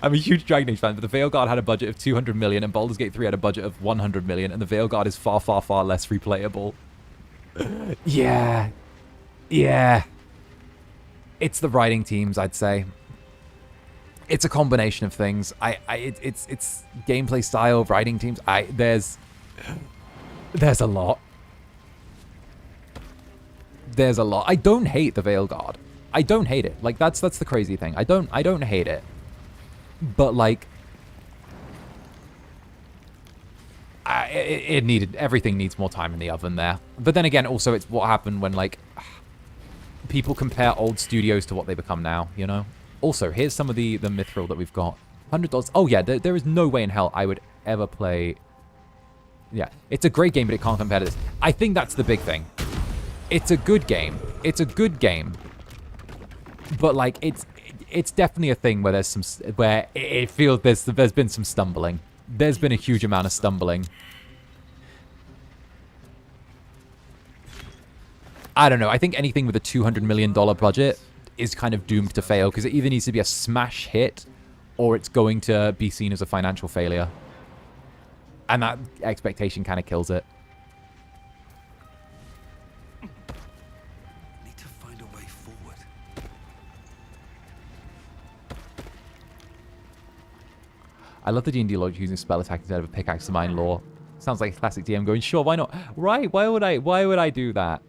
a huge Dragon Age fan, but the Veilguard had a budget of 200 million and Baldur's Gate 3 had a budget of 100 million, and the Veilguard is far, far, far less replayable. Yeah. Yeah. It's the writing teams, I'd say. It's a combination of things. It's gameplay style, writing teams. There's a lot. There's a lot. I don't hate the Veilguard. I don't hate it. Like, that's the crazy thing. I don't hate it. But, like, everything needs more time in the oven there. But then again, also, it's what happened when, like, people compare old studios to what they become now, you know? Also, here's some of the mithril that we've got. $100. Oh, yeah, there is no way in hell I would ever play... Yeah, it's a great game, but it can't compare to this. I think that's the big thing. It's a good game. It's a good game. But, like, it's definitely a thing where there's some... Where it feels there's been some stumbling. There's been a huge amount of stumbling. I don't know. I think anything with a $200 million budget is kind of doomed to fail, because it either needs to be a smash hit or it's going to be seen as a financial failure. And that expectation kind of kills it. Need to find a way forward. I love the D&D logic using spell attack instead of a pickaxe to mine lore. Sounds like a classic DM going, sure, why not? Right, why would I do that?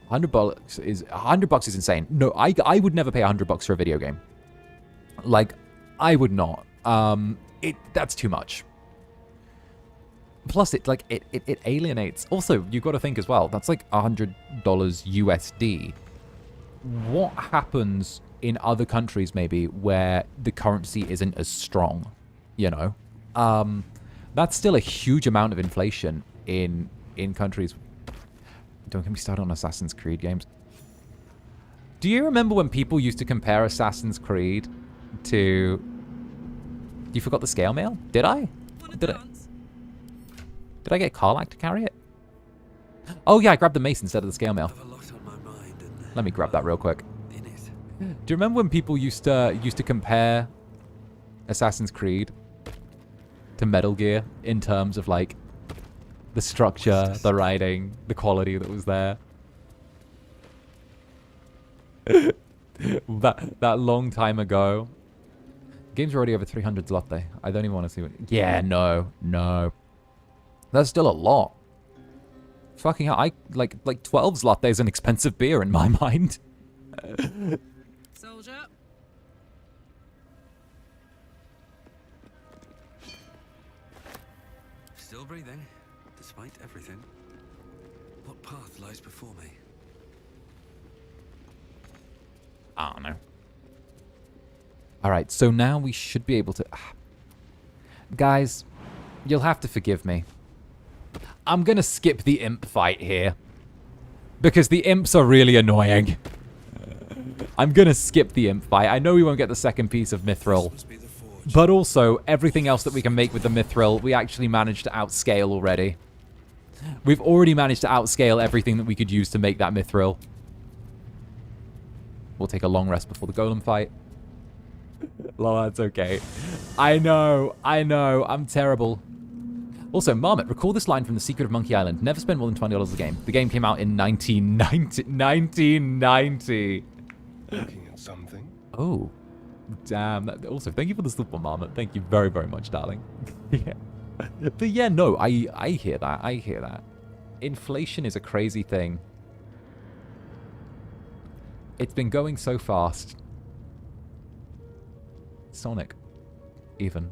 $100 is insane. No, I would never pay $100 for a video game. Like, I would not. That's too much. Plus, it alienates. Also, you've got to think as well. That's like $100 USD. What happens in other countries maybe where the currency isn't as strong? You know, that's still a huge amount of inflation in countries. Don't get me started on Assassin's Creed games. Do you remember when people used to compare Assassin's Creed to... You forgot the scale mail? Did I? Did I get 𝓂𝓼𝓽 to carry it? Oh yeah, I grabbed the mace instead of the scale mail. Let me grab that real quick. Do you remember when people used to compare Assassin's Creed to Metal Gear in terms of like the structure, the writing, the quality that was there? that long time ago. Game's already over 300 zloty. I don't even want to see what... Yeah, no. That's still a lot. Fucking hell, like 12 zloty is an expensive beer in my mind. Soldier. Still breathing, despite everything. What path lies before me? I don't know. Alright, so now we should be able to... Guys, you'll have to forgive me. I'm going to skip the imp fight here. Because the imps are really annoying. I'm going to skip the imp fight. I know we won't get the second piece of mithril. But also, everything else that we can make with the mithril, we actually managed to outscale already. We've already managed to outscale everything that we could use to make that mithril. We'll take a long rest before the golem fight. Well, that's okay. I know. I'm terrible. Also, Marmot, recall this line from The Secret of Monkey Island. Never spend more than $20 a game. The game came out in 1990. Looking at something. Oh. Damn. Also, thank you for the super, Marmot. Thank you very, very much, darling. Yeah. But yeah, no, I hear that. I hear that. Inflation is a crazy thing. It's been going so fast. Sonic. Even.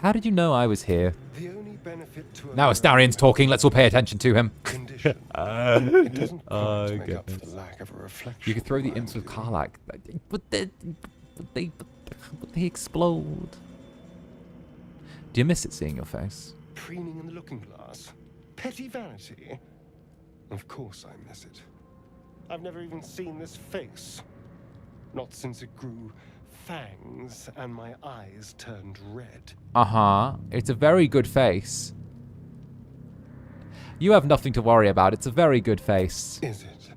How did you know I was here? The only benefit to now Astarion's talking, let's all pay attention to him. Condition. It doesn't Oh, quite make up for goodness. the lack of a reflection. You could throw the imps with 𝓂𝓼𝓽, but they explode. Do you miss it seeing your face? Preening in the looking glass. Petty vanity. Of course I miss it. I've never even seen this face. Not since it grew fangs and my eyes turned red. Uh-huh. It's a very good face. You have nothing to worry about. It's a very good face. Is it?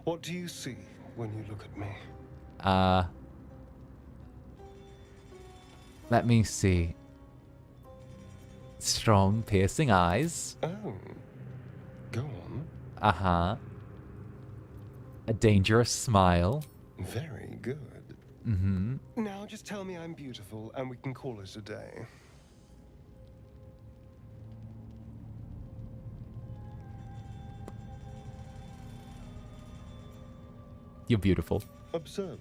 What do you see when you look at me? Let me see. Strong, piercing eyes. Oh. Go on. Uh-huh. A dangerous smile. Very good. Mm-hmm. Now just tell me I'm beautiful and we can call it a day. You're beautiful. Observe.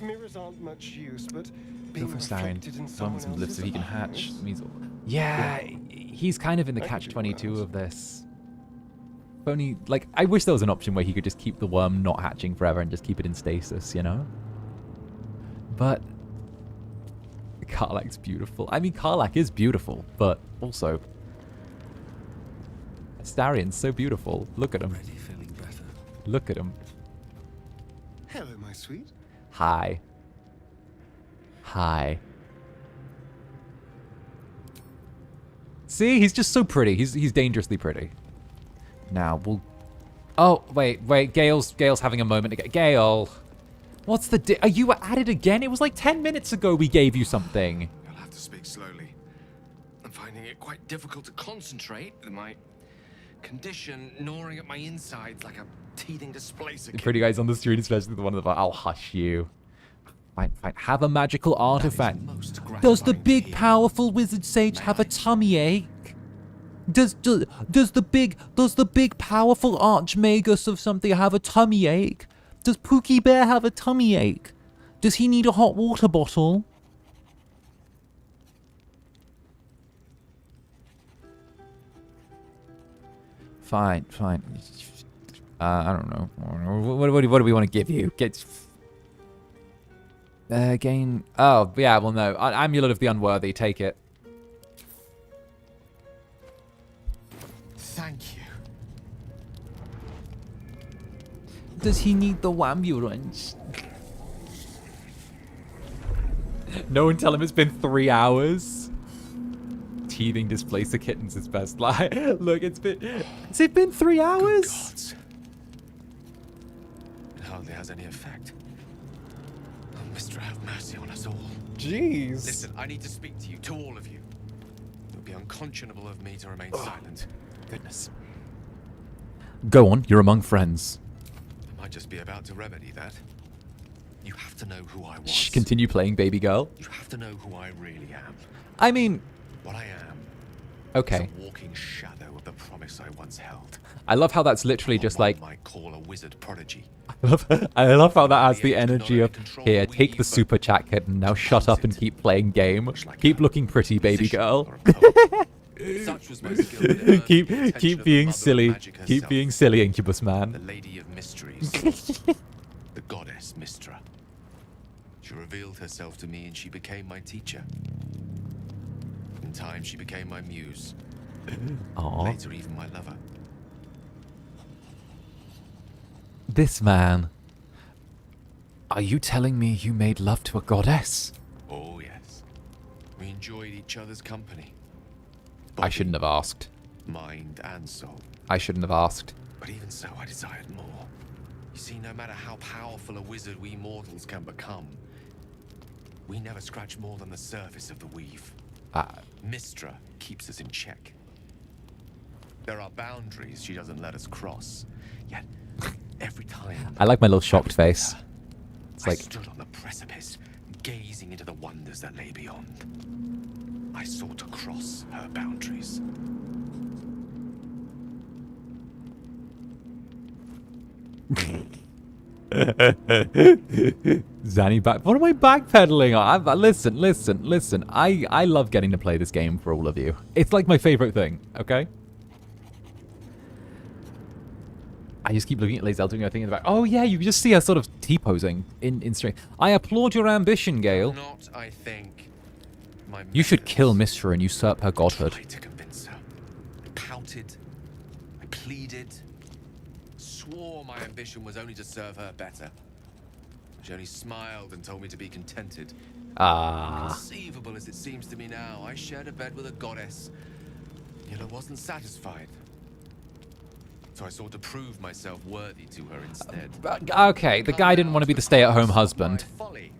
Mirrors aren't much use, but being Astarion reflected in someone some lips so he can else's hatch. eyes. Means, yeah, he's kind of in the catch-22 of this. If only, like, I wish there was an option where he could just keep the worm not hatching forever and just keep it in stasis, you know? But 𝓂𝓸𝓾's beautiful. I mean, 𝓂𝓸𝓾 is beautiful, but also Astarion's so beautiful. Look at him. Already feeling better. Look at him. Hello, my sweet. Hi. Hi. See, he's just so pretty. He's dangerously pretty. Now we'll. Oh wait, Gale's having a moment again. Gale, what's the? Are you at it again? It was like 10 minutes ago we gave you something. You'll have to speak slowly. I'm finding it quite difficult to concentrate with my condition gnawing at my insides like a teething displacer. The pretty guys on the street, especially the one that I'll hush you. Fine. Have a magical artifact. Does the big powerful wizard sage have a tummy ache? Does the big powerful archmagus of something have a tummy ache? Does Pookie Bear have a tummy ache? Does he need a hot water bottle? Fine. I don't know. What do we want to give you? Gain. Oh yeah. Well, no. Amulet of the Unworthy. Take it. Thank you. Does he need the ambulance? No one tell him it's been 3 hours. Teething displacer kitten's his best lie. Look, has it been 3 hours? Good gods. It hardly has any effect. Oh, Mister, have mercy on us all. Jeez. Listen, I need to speak to you, to all of you. It would be unconscionable of me to remain silent. Goodness. Go on, you're among friends. I might just be about to remedy that. You have to know who I was. Shh, continue playing, baby girl. You have to know who I really am. I mean... What I am. Okay. Is a walking shadow of the promise I once held. I love how that's literally just like... Might call a wizard prodigy. I love how that has the energy of, here, take the super chat kitten, now shut up and keep playing game. Keep looking pretty, baby girl. Such was my skill. keep being silly. Keep being silly, Incubus man. The Lady of Mysteries. The goddess Mystra. She revealed herself to me and she became my teacher. In time she became my muse. Aww. Later even my lover. This man. Are you telling me you made love to a goddess? Oh yes. We enjoyed each other's company. I shouldn't have asked. Mind and soul. I shouldn't have asked. But even so, I desired more. You see, no matter how powerful a wizard we mortals can become, we never scratch more than the surface of the weave. Mystra keeps us in check. There are boundaries she doesn't let us cross. Yet, every time... I like my little shocked face. It's I like... stood on the precipice, gazing into the wonders that lay beyond. I sought to cross her boundaries. Zanny back. What am I backpedaling on? Listen. I love getting to play this game for all of you. It's like my favorite thing, okay? I just keep looking at Lazel doing her thing in the back. Oh yeah, you can just see her sort of T-posing in straight. I applaud your ambition, Gale. Not, I think, my you should kill Mystra and usurp her godhood. I tried to convince her. I pouted. I pleaded. Swore my ambition was only to serve her better. She only smiled and told me to be contented. Inconceivable as it seems to me now, I shared a bed with a goddess, yet I wasn't satisfied. so I sought to prove myself worthy to her instead. Okay, the guy didn't want to be the stay-at-home husband. Folly.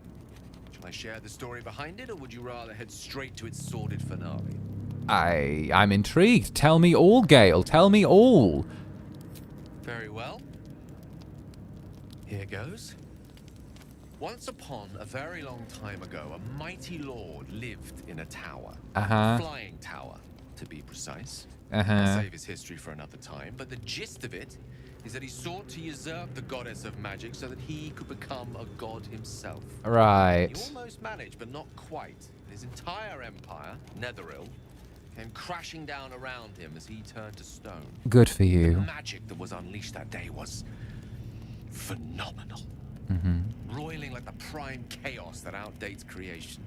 Shall I share the story behind it, or would you rather head straight to its sordid finale? I'm intrigued. Tell me all, Gale. Tell me all. Very well. Here goes. Once upon a very long time ago, a mighty lord lived in a tower. A flying tower, to be precise. I'll save his history for another time, but the gist of it is that he sought to usurp the goddess of magic so that he could become a god himself. Right. He almost managed, but not quite. His entire empire, Netheril, came crashing down around him as he turned to stone. Good for you. The magic that was unleashed that day was phenomenal. Roiling like the prime chaos that outdates creation.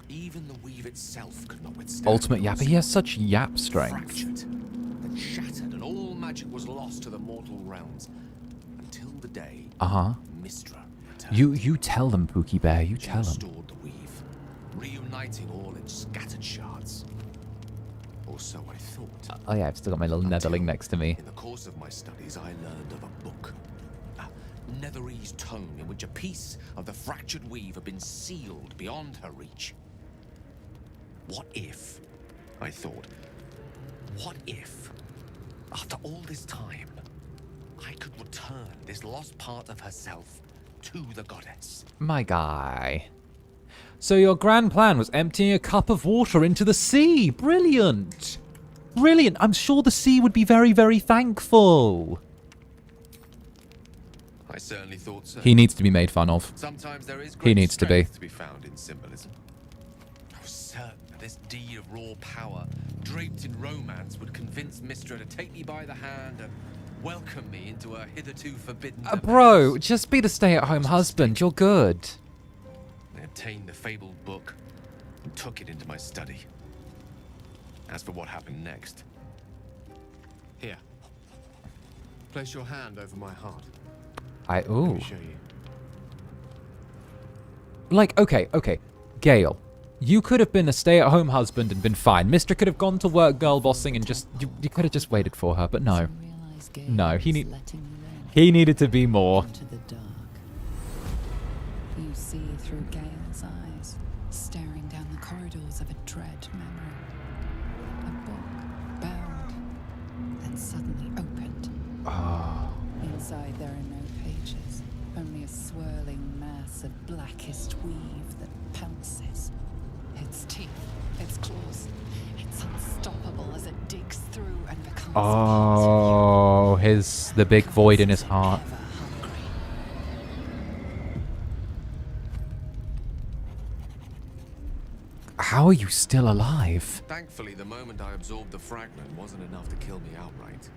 Even the weave itself could not withstand. Ultimate Yap. He has such yap strength. Fractured, then shattered, and all magic was lost to the mortal realms. Until the day Mystra returned. You tell them, Pookie Bear. You tell them. Restored the weave, reuniting all its scattered shards. Or so I thought. Oh yeah, I've still got my little netherling next to me. In the course of my studies, I learned of a book. A Netherese tome in which a piece of the fractured weave had been sealed beyond her reach. What if, I thought, what if, after all this time, I could return this lost part of herself to the goddess? My guy. So your grand plan was emptying a cup of water into the sea. Brilliant. Brilliant. I'm sure the sea would be very, very thankful. I certainly thought so. He needs to be made fun of. Sometimes there is He needs to be. Found in symbolism. I was certain that this deed of raw power, draped in romance, would convince Mystra to take me by the hand and welcome me into a hitherto forbidden Bro, just be the stay-at-home husband. You're good. I obtained the fabled book and took it into my study. As for what happened next, here, place your hand over my heart. Ooh. Let me show you. Like, okay. Gale, you could have been a stay-at-home husband and been fine. Mystra could have gone to work girl bossing and just, you could have just waited for her, but no. No, he needed to be more. You see through Gale's eyes, staring down the corridors of a dread memory. A book, bound, then suddenly opened. Inside there are no pages, only a swirling mass of blackest weave that pounces. Its teeth, its claws, it's unstoppable as it digs through and becomes Oh, the big void in his heart. How are you still alive? Thankfully, the moment I absorbed the fragment wasn't enough to kill me outright.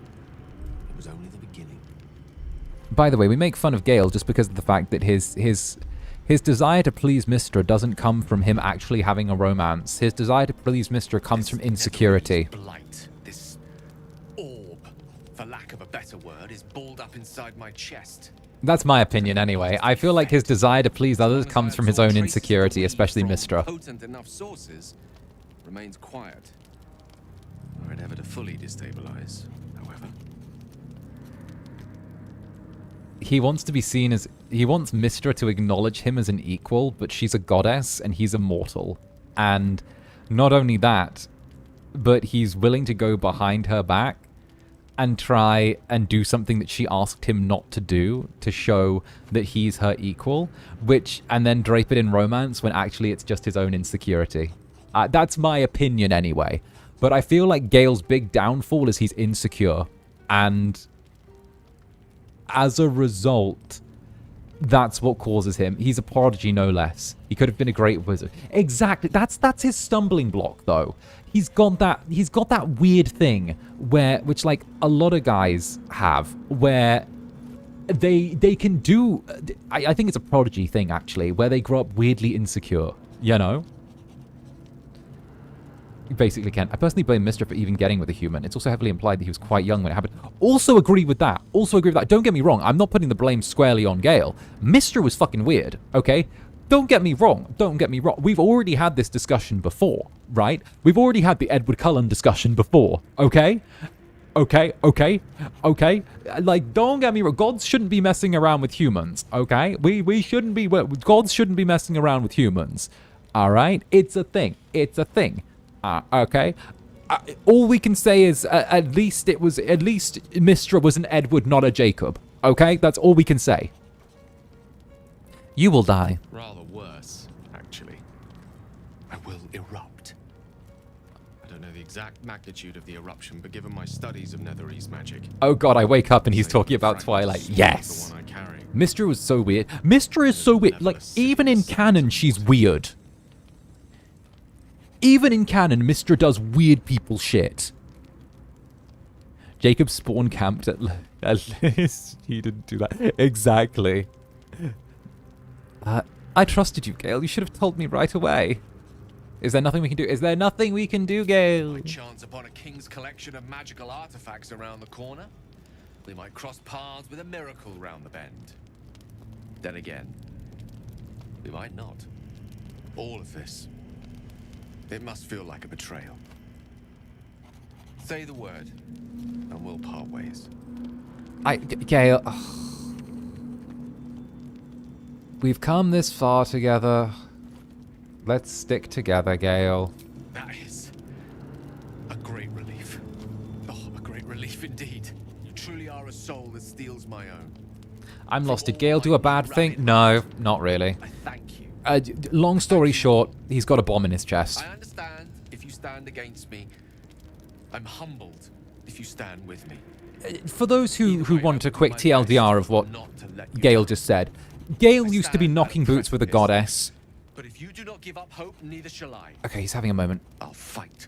It was only the beginning. By the way, we make fun of Gale just because of the fact that his desire to please Mystra doesn't come from him actually having a romance. His desire to please Mystra comes from insecurity. Blight, this orb, for lack of a better word, is balled up inside my chest. That's my opinion anyway. I feel like his desire to please others comes from his own insecurity, especially Mystra. Potent enough sources remains quiet. Were it ever to fully destabilize, however. He wants to be seen as... He wants Mystra to acknowledge him as an equal, but she's a goddess and he's a mortal. And not only that, but he's willing to go behind her back and try and do something that she asked him not to do to show that he's her equal, and then drape it in romance when actually it's just his own insecurity. That's my opinion anyway. But I feel like Gale's big downfall is he's insecure. And as a result, that's what causes him. He's a prodigy, no less. He could have been a great wizard. Exactly. That's his stumbling block, though. He's got that weird thing which like a lot of guys have, where they can do. I think it's a prodigy thing actually, where they grow up weirdly insecure. You know. You basically can. I personally blame Mystra for even getting with a human. It's also heavily implied that he was quite young when it happened. Also agree with that. Don't get me wrong. I'm not putting the blame squarely on Gale. Mystra was fucking weird, okay? Don't get me wrong. We've already had this discussion before, right? We've already had the 𝔂𝓸𝓾𝓻 discussion before, okay? okay. Like, don't get me wrong. Gods shouldn't be messing around with humans, okay? We shouldn't be... Gods shouldn't be messing around with humans, all right? It's a thing. It's a thing, okay? All we can say is at least Mystra was an Edward, not a Jacob, okay? That's all we can say. You will die. Rather worse, actually. I will erupt. I don't know the exact magnitude of the eruption, but given my studies of Netherese magic... Oh god, I wake up and he's talking about Twilight. Yes! Mystra was so weird. Mystra is so weird. Like, even in canon, she's weird. Even in canon, Mystra does weird people shit. Jacob spawn camped at least. He didn't do that. Exactly. I trusted you, Gale. You should have told me right away. Is there nothing we can do? Is there nothing we can do, Gale? By chance upon a king's collection of magical artifacts around the corner, we might cross paths with a miracle round the bend. Then again, we might not. All of this, it must feel like a betrayal. Say the word, and we'll part ways. Gale... We've come this far together. Let's stick together, Gale. That is a great relief. Oh, a great relief indeed. You truly are a soul that steals my own. I'm lost. Did Gale do a bad thing? No, not really. I thank you. Long story short, he's got a bomb in his chest. I understand if you stand against me. I'm humbled if you stand with me. For those who want a quick TLDR of what Gale just said, Gale used to be knocking boots with a goddess. But if you do not give up hope, neither shall I. Okay, he's having a moment. I'll fight.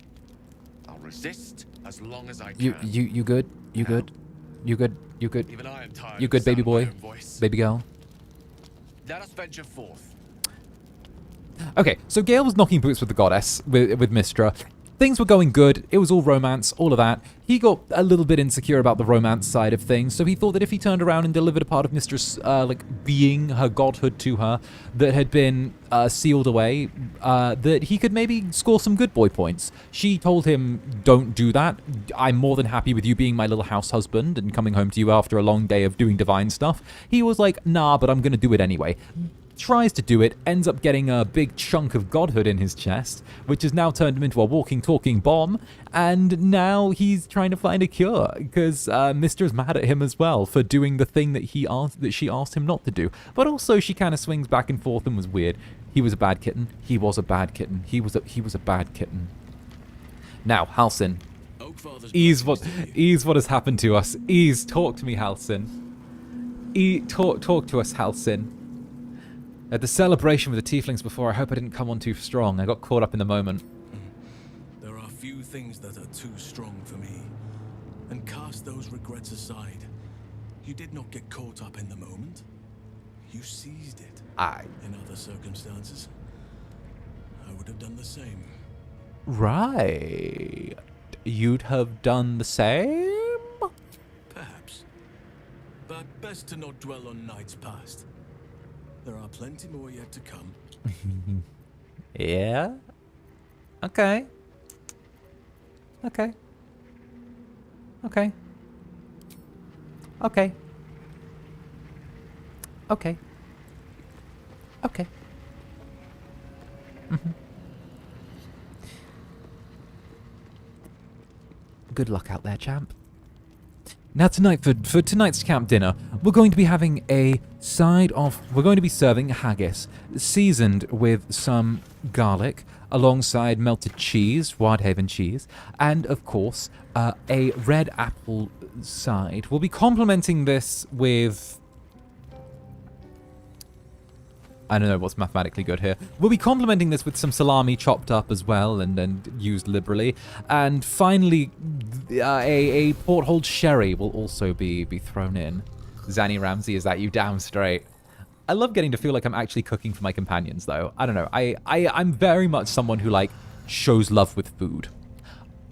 I'll resist as long as I can. You good? You good? You good? You good? Even I am tired. You good, baby boy? Baby girl? Let us venture forth. Okay, so Gale was knocking boots with the goddess, with Mystra. Things were going good. It was all romance, all of that. He got a little bit insecure about the romance side of things, so he thought that if he turned around and delivered a part of Mistra's, being, her godhood to her, that had been sealed away, that he could maybe score some good boy points. She told him, don't do that. I'm more than happy with you being my little house husband and coming home to you after a long day of doing divine stuff. He was like, nah, but I'm going to do it anyway. Tries to do it, ends up getting a big chunk of godhood in his chest, which has now turned him into a walking, talking bomb, and now he's trying to find a cure, because Mistra's mad at him as well for doing the thing that she asked him not to do. But also she kind of swings back and forth and was weird. He was a bad kitten. He was a bad kitten. He was a bad kitten. Now, Halsin. Ease what has happened to us. Ease, talk to me, Halsin. Talk to us, Halsin. At the celebration with the tieflings before, I hope I didn't come on too strong. I got caught up in the moment. There are few things that are too strong for me. And cast those regrets aside. You did not get caught up in the moment. You seized it. In other circumstances, I would have done the same. Right. You'd have done the same? Perhaps. But best to not dwell on nights past. There are plenty more yet to come. Yeah? Okay. Okay. Okay. Okay. Okay. Okay. Good luck out there, champ. Now tonight, for tonight's camp dinner, we're going to be having a we're going to be serving haggis, seasoned with some garlic, alongside melted cheese, Wildhaven cheese, and of course, a red apple side. We'll be complementing this with... I don't know what's mathematically good here. We'll be complementing this with some salami chopped up as well and used liberally. And finally, a porthold sherry will also be thrown in. Zanny Ramsey, is that you? Damn straight. I love getting to feel like I'm actually cooking for my companions, though. I don't know. I'm very much someone who, like, shows love with food.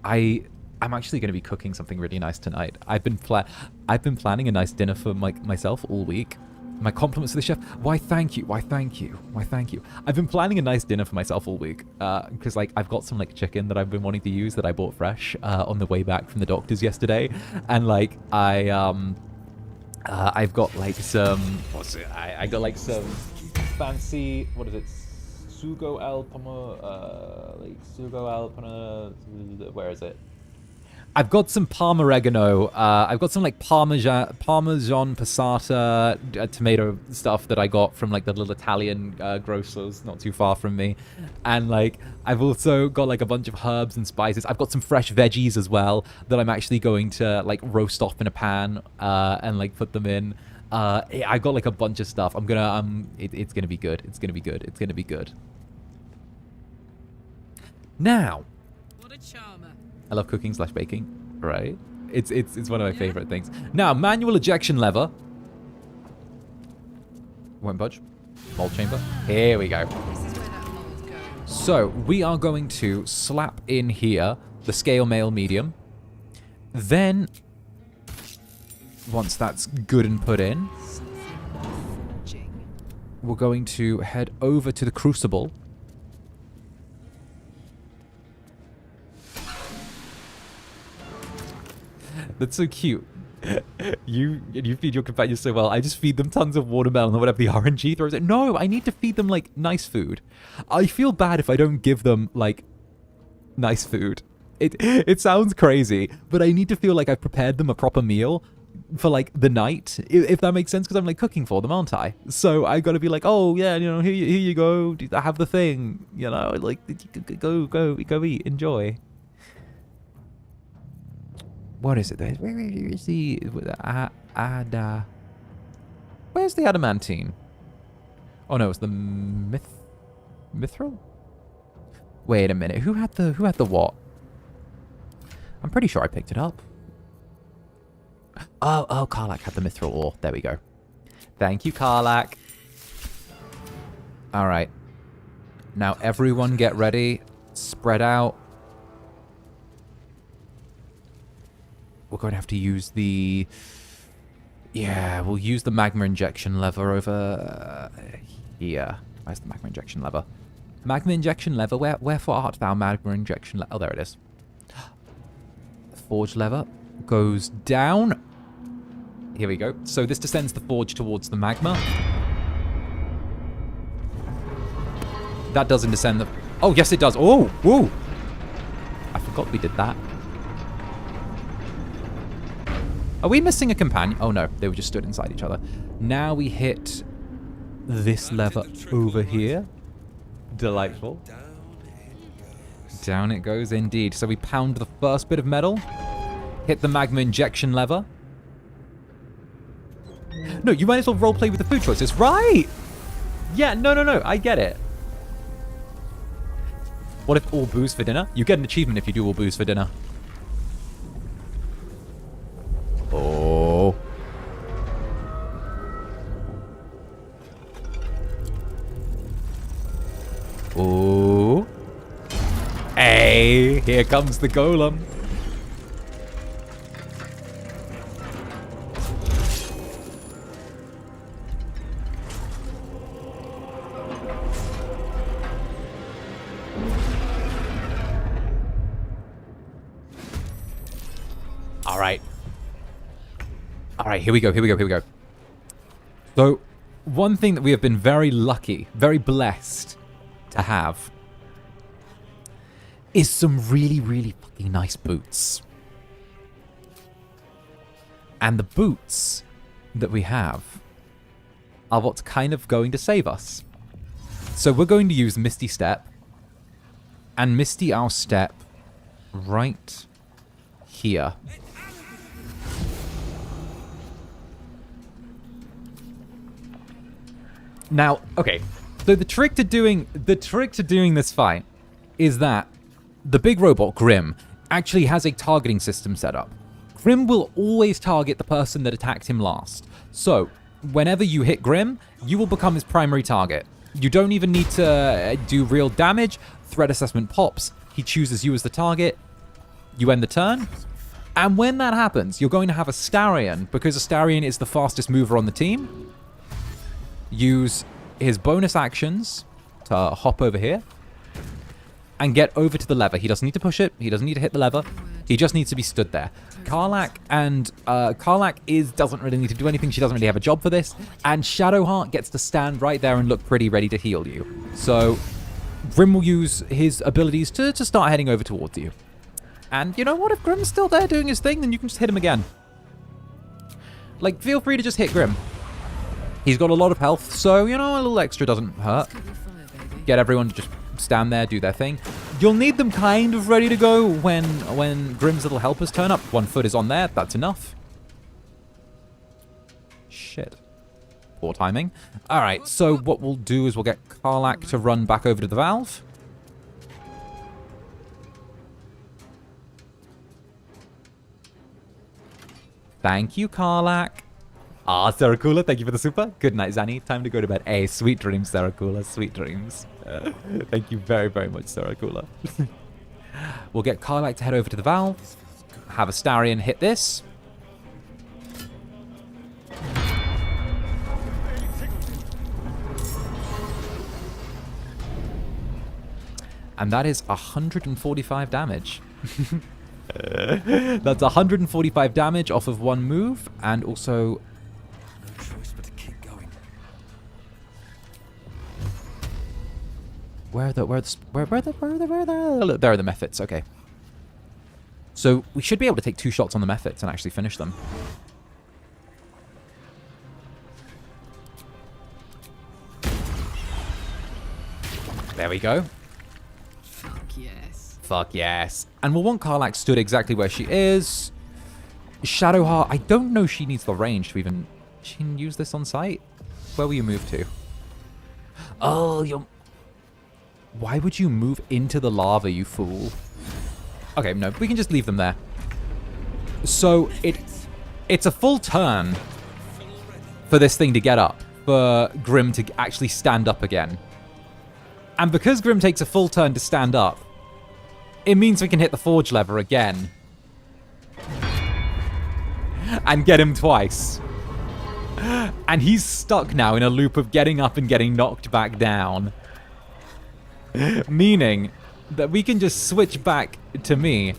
I'm actually going to be cooking something really nice tonight. I've been planning a nice dinner for myself all week. My compliments to the chef. Why, thank you. Why, thank you. Why, thank you. I've been planning a nice dinner for myself all week. Because, like, I've got some, like, chicken that I've been wanting to use that I bought fresh on the way back from the doctor's yesterday. And, like, I've got, like, some... What's it? I got, like, some fancy... What is it? Sugo al Pomo... like, Sugo al Pomo... Where is it? I've got some Parma oregano. I've got some like Parmesan passata tomato stuff that I got from like the little Italian grocers not too far from me. And like I've also got like a bunch of herbs and spices. I've got some fresh veggies as well that I'm actually going to like roast off in a pan and like put them in. I've got like a bunch of stuff. I'm gonna it's gonna be good. It's gonna be good. It's gonna be good. Now. What a charmer. I love cooking / baking, right? It's one of my favorite things. Now, manual ejection lever. Won't budge. Mold chamber. Here we go. This is where that mold goes. So, we are going to slap in here the scale mail medium. Then, once that's good and put in, we're going to head over to the crucible. That's so cute. You feed your companions so well. I just feed them tons of watermelon or whatever the RNG throws at. No, I need to feed them like nice food. I feel bad if I don't give them like nice food. It sounds crazy, but I need to feel like I've prepared them a proper meal for like the night, if that makes sense, because I'm like cooking for them, aren't I? So I got to be like, oh yeah, you know, here you go, have the thing, you know, like go eat, enjoy. What is it? Where is the where's the adamantine? Oh no, it's the mithril. Wait a minute. Who had the what? I'm pretty sure I picked it up. Oh, 𝓂𝓚 had the mithril ore. There we go. Thank you, 𝓂𝓚. All right. Now everyone get ready. Spread out. We're going to have to use the... Yeah, we'll use the magma injection lever over here. Where's the magma injection lever? Magma injection lever? Wherefore art thou magma injection lever? Oh, there it is. The forge lever goes down. Here we go. So this descends the forge towards the magma. That doesn't descend the... Oh, yes it does. Oh, whoa. I forgot we did that. Are we missing a companion? Oh no, they were just stood inside each other. Now we hit this lever over here. Delightful. Down it goes indeed. So we pound the first bit of metal. Hit the magma injection lever. No, you might as well roleplay with the food choices. Right! Yeah, no, I get it. What if all booze for dinner? You get an achievement if you do all booze for dinner. Oh. Oh. Hey, here comes the golem. All right. All right, here we go. So, one thing that we have been very lucky, very blessed to have is some really, really fucking nice boots. And the boots that we have are what's kind of going to save us. So we're going to use Misty Step and Misty our Step right here. Now, okay, so the trick to doing this fight is that the big robot, Grim, actually has a targeting system set up. Grim will always target the person that attacked him last. So, whenever you hit Grim, you will become his primary target. You don't even need to do real damage. Threat assessment pops. He chooses you as the target. You end the turn. And when that happens, you're going to have Astarion, because Astarion is the fastest mover on the team. use his bonus actions to hop over here and get over to the lever. He doesn't need to push it. He doesn't need to hit the lever. He just needs to be stood there. 𝓂𝓚 doesn't really need to do anything. She doesn't really have a job for this. And Shadowheart gets to stand right there and look pretty ready to heal you. So Grim will use his abilities to start heading over towards you. And you know what? If Grim's still there doing his thing, then you can just hit him again. Like, feel free to just hit Grim. He's got a lot of health, so, you know, a little extra doesn't hurt. Get everyone to just stand there, do their thing. You'll need them kind of ready to go when Grim's little helpers turn up. 1 foot is on there. That's enough. Shit. Poor timing. All right, so what we'll do is we'll get 𝓂𝓚 to run back over to the valve. Thank you, 𝓂𝓚. Ah, 𝓂𝓸𝓾𝓻, thank you for the super. Good night, Zanny. Time to go to bed. Hey, sweet dreams, 𝓂𝓸𝓾𝓻. Sweet dreams. Thank you very, very much, 𝓂𝓸𝓾𝓻. We'll get 𝓂𝓚 to head over to the valve. Have Astarion hit this. And that is 145 damage. That's 145 damage off of 1 move, and also... No choice but to keep going. Where are the there are the methods, okay. So we should be able to take 2 shots on the methods and actually finish them. There we go. Fuck yes. And we'll want 𝓂𝓚 stood exactly where she is. Shadowheart, I don't know she needs the range to even... She can use this on site? Where will you move to? Oh, you're... Why would you move into the lava, you fool? Okay, no, we can just leave them there. So, it's a full turn for this thing to get up. For Grim to actually stand up again. And because Grim takes a full turn to stand up, it means we can hit the forge lever again. And get him twice. And he's stuck now in a loop of getting up and getting knocked back down. Meaning that we can just switch back to me.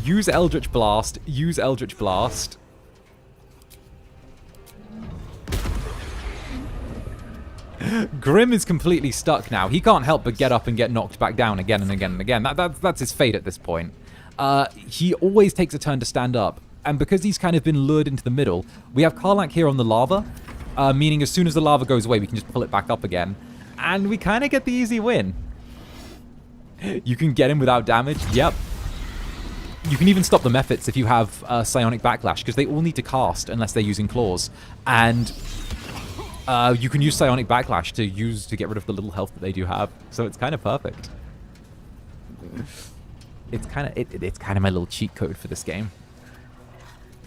Use Eldritch Blast. Use Eldritch Blast. Grim is completely stuck now. He can't help but get up and get knocked back down again and again and again. That's his fate at this point. He always takes a turn to stand up. And because he's kind of been lured into the middle, we have 𝓂𝓚 here on the lava. Meaning as soon as the lava goes away, we can just pull it back up again. And we kind of get the easy win. You can get him without damage. Yep. You can even stop the methods if you have Psionic Backlash, because they all need to cast unless they're using claws. And... you can use Psionic Backlash to get rid of the little health that they do have, so it's kind of perfect. It's kind of my little cheat code for this game.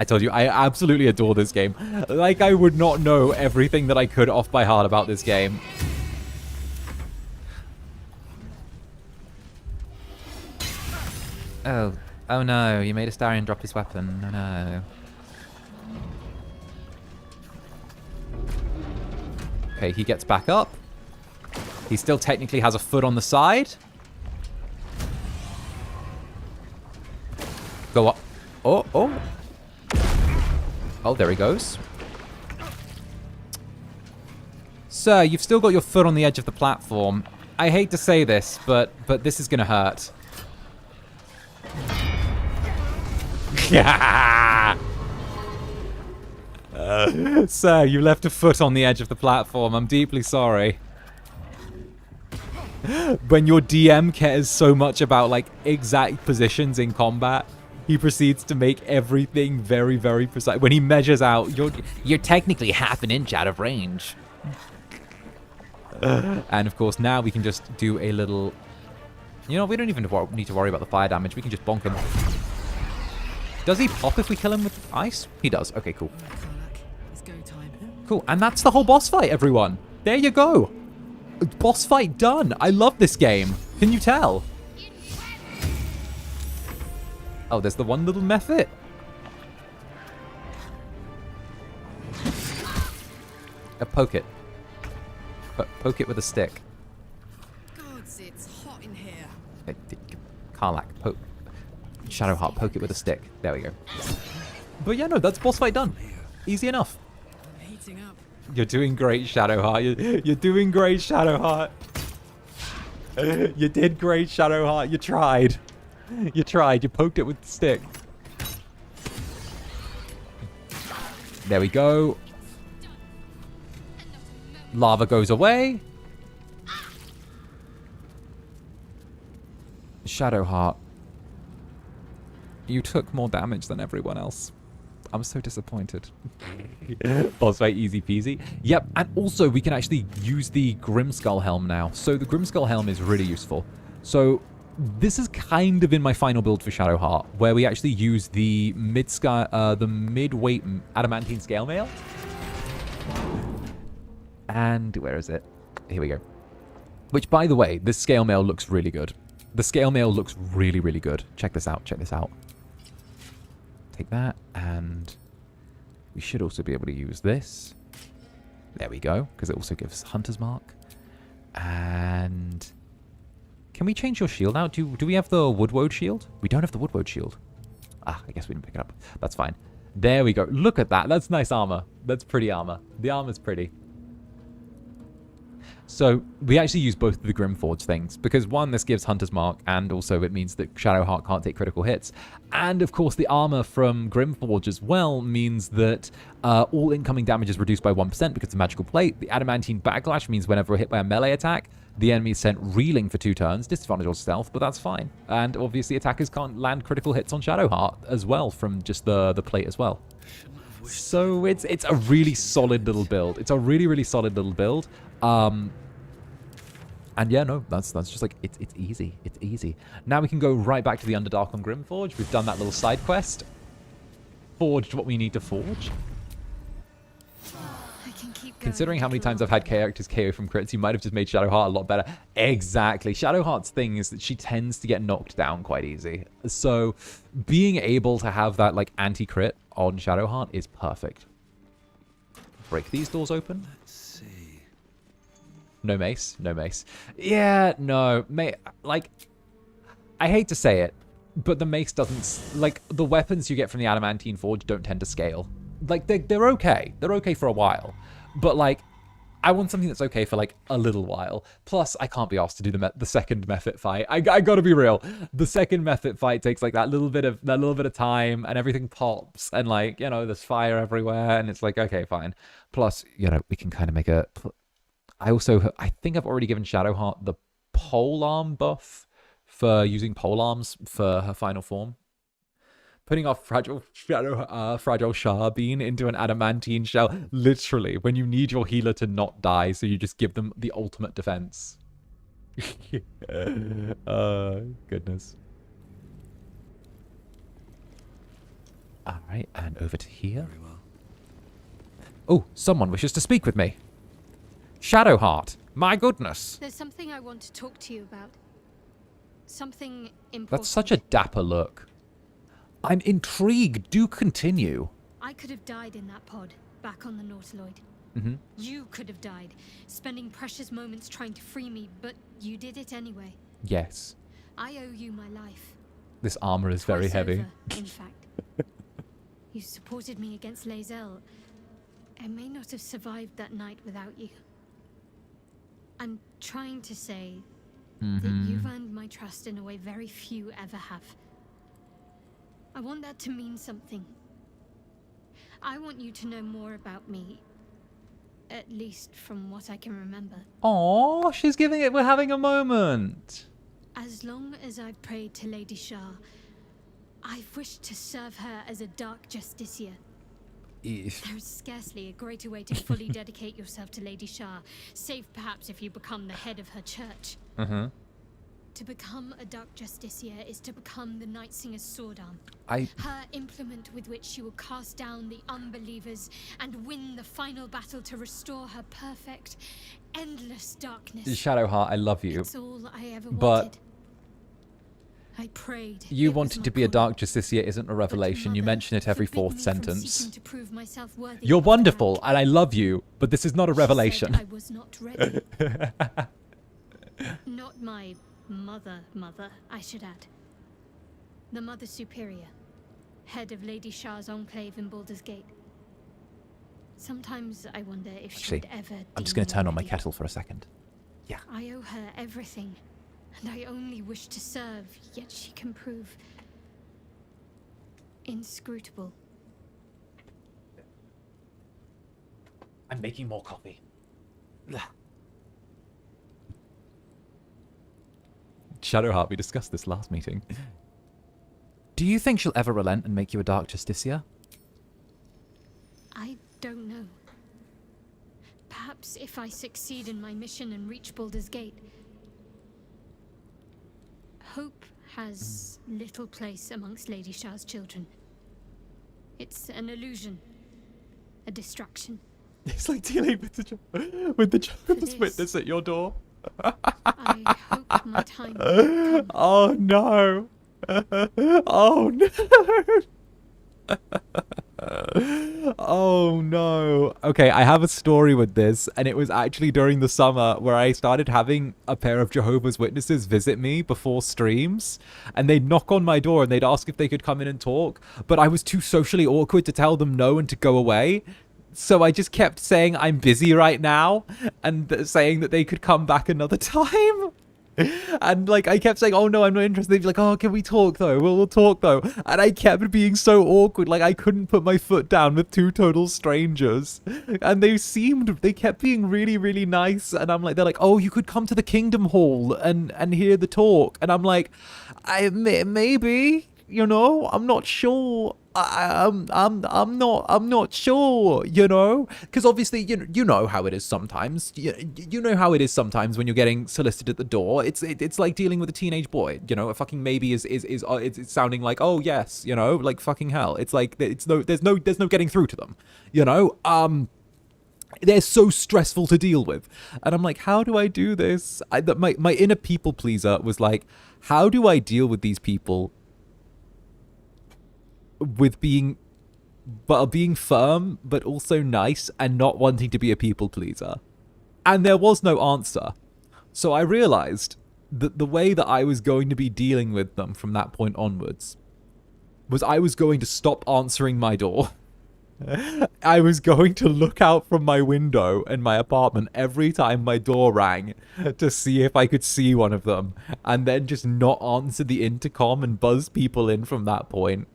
I told you, I absolutely adore this game. Like I would not know everything that I could off by heart about this game. Oh no! You made Astarion drop his weapon. Oh no. Okay, he gets back up. He still technically has a foot on the side. Go up. Oh. Oh, there he goes. Sir, you've still got your foot on the edge of the platform. I hate to say this, but this is gonna hurt. Sir, you left a foot on the edge of the platform. I'm deeply sorry. When your DM cares so much about, like, exact positions in combat, he proceeds to make everything very, very precise. When he measures out, you're technically half an inch out of range. And, of course, now we can just do a little... You know, we don't even need to worry about the fire damage. We can just bonk him. Does he pop if we kill him with ice? He does. Okay, cool. Cool, and that's the whole boss fight, everyone. There you go. Boss fight done. I love this game. Can you tell? Oh, there's the one little method. Poke it. Poke it with a stick. Gods, it's hot in here. 𝓂𝓸𝓼𝓽, poke. Shadowheart, poke it with a stick. There we go. But yeah, no, that's boss fight done. Easy enough. I'm heating up. You're doing great, Shadowheart. You're doing great, Shadowheart. You did great, Shadowheart. You tried. You tried. You poked it with the stick. There we go. Lava goes away. Shadowheart. You took more damage than everyone else. I'm so disappointed. Boss fight easy peasy. Yep, and also we can actually use the Grimskull now. So the Grimskull is really useful. So this is kind of in my final build for Shadowheart, where we actually use the mid-weight adamantine scale mail. And where is it? Here we go. Which, by the way, this scale mail looks really good. The scale mail looks really, really good. Check this out. Check this out. Take that, and we should also be able to use this. There we go, because it also gives Hunter's Mark. And can we change your shield now? Do we have the Woodwode shield? We don't have the Woodwode shield. Ah, I guess we didn't pick it up. That's fine. There we go. Look at that. That's nice armor. That's pretty armor. The armor's pretty. So we actually use both of the Grimforge things because one, this gives Hunter's Mark, and also it means that Shadowheart can't take critical hits. And of course, the armor from Grimforge as well means that all incoming damage is reduced by 1% because of the magical plate. The Adamantine Backlash means whenever we're hit by a melee attack, the enemy is sent reeling for 2 turns, disadvantage on stealth, but that's fine. And obviously, attackers can't land critical hits on Shadowheart as well from just the plate as well. So it's a really solid little build. It's a really, really solid little build. And yeah, no, that's just like, it's easy. It's easy. Now we can go right back to the Underdark on Grimforge. We've done that little side quest. Forged what we need to forge. Considering how many times I've had characters KO from crits, you might have just made Shadowheart a lot better. Exactly. Shadowheart's thing is that she tends to get knocked down quite easy. So being able to have that like anti-crit on Shadowheart is perfect. Break these doors open. No mace. No mace. Yeah, no. Like, I hate to say it, but the mace doesn't... Like, the weapons you get from the Adamantine Forge don't tend to scale. Like, they're okay. They're okay for a while. But, like, I want something that's okay for, like, a little while. Plus, I can't be asked to do the second Mephit fight. I gotta be real. The second Mephit fight takes, like, that little bit of time, and everything pops, and, like, you know, there's fire everywhere, and it's like, okay, fine. Plus, you know, we can kind of make a... I think I've already given Shadowheart the polearm buff for using polearms for her final form. Putting our fragile Shardbean into an adamantine shell, literally, when you need your healer to not die, so you just give them the ultimate defense. Goodness. All right, and over to here. Oh, someone wishes to speak with me. Shadowheart, my goodness. There's something I want to talk to you about. Something important. That's such a dapper look. I'm intrigued. Do continue. I could have died in that pod, back on the Nautiloid. Mm-hmm. You could have died, spending precious moments trying to free me, but you did it anyway. Yes. I owe you my life. This armor is very heavy. In fact. You supported me against Lae'zel. I may not have survived that night without you. I'm trying to say that you've earned my trust in a way very few ever have. I want that to mean something. I want you to know more about me, at least from what I can remember. Oh, she's giving it. We're having a moment. As long as I've prayed to Lady Shah, I've wished to serve her as a dark justiciar. There's scarcely a greater way to fully dedicate yourself to Lady Shah, save perhaps if you become the head of her church. To become a dark justiciar is to become the Night Singer's sword arm. Her implement with which she will cast down the unbelievers and win the final battle to restore her perfect, endless darkness. Shadowheart, I love you. It's all I ever wanted. I prayed. You wanted to be a Dark Justiciar isn't a revelation. You mention it every fourth sentence. You're wonderful, and I love you, but this is not a revelation. I was not ready. Not my mother, I should add. The Mother Superior, head of Lady Shah's enclave in Baldur's Gate. Sometimes I wonder if she'd ever. I'm just going to turn on my kettle for a second. Yeah. I owe her everything, and I only wish to serve, yet she can prove inscrutable. I'm making more coffee. Shadowheart, we discussed this last meeting. Do you think she'll ever relent and make you a Dark Justiciar? I don't know. Perhaps if I succeed in my mission and reach Baldur's Gate. Hope has little place amongst Lady Shah's children. It's an illusion, a distraction. It's like dealing with the Jehovah's Witness at your door. I hope my time will come. Oh no! Oh no! Oh no. Okay, I have a story with this, and it was actually during the summer where I started having a pair of Jehovah's Witnesses visit me before streams, and they'd knock on my door and they'd ask if they could come in and talk, but I was too socially awkward to tell them no and to go away. So I just kept saying I'm busy right now and saying that they could come back another time. And like I kept saying, oh no, I'm not interested. They'd be like, oh, can we talk though? We'll talk though. And I kept being so awkward, like I couldn't put my foot down with two total strangers. And they kept being really, really nice. And I'm like, they're like, oh, you could come to the Kingdom Hall and hear the talk. And I'm like, maybe, you know, I'm not sure. I'm not sure, you know, because obviously you know how it is sometimes. You know how it is sometimes when you're getting solicited at the door. It's like dealing with a teenage boy, you know. A fucking maybe is it's sounding like, oh yes, you know, like fucking hell. It's like there's no getting through to them, you know. They're so stressful to deal with, and I'm like, how do I do this? My inner people pleaser was like, how do I deal with these people with being firm but also nice and not wanting to be a people pleaser? And there was no answer. So I realized that the way that I was going to be dealing with them from that point onwards was I was going to stop answering my door. I was going to look out from my window in my apartment every time my door rang to see if I could see one of them, and then just not answer the intercom and buzz people in from that point.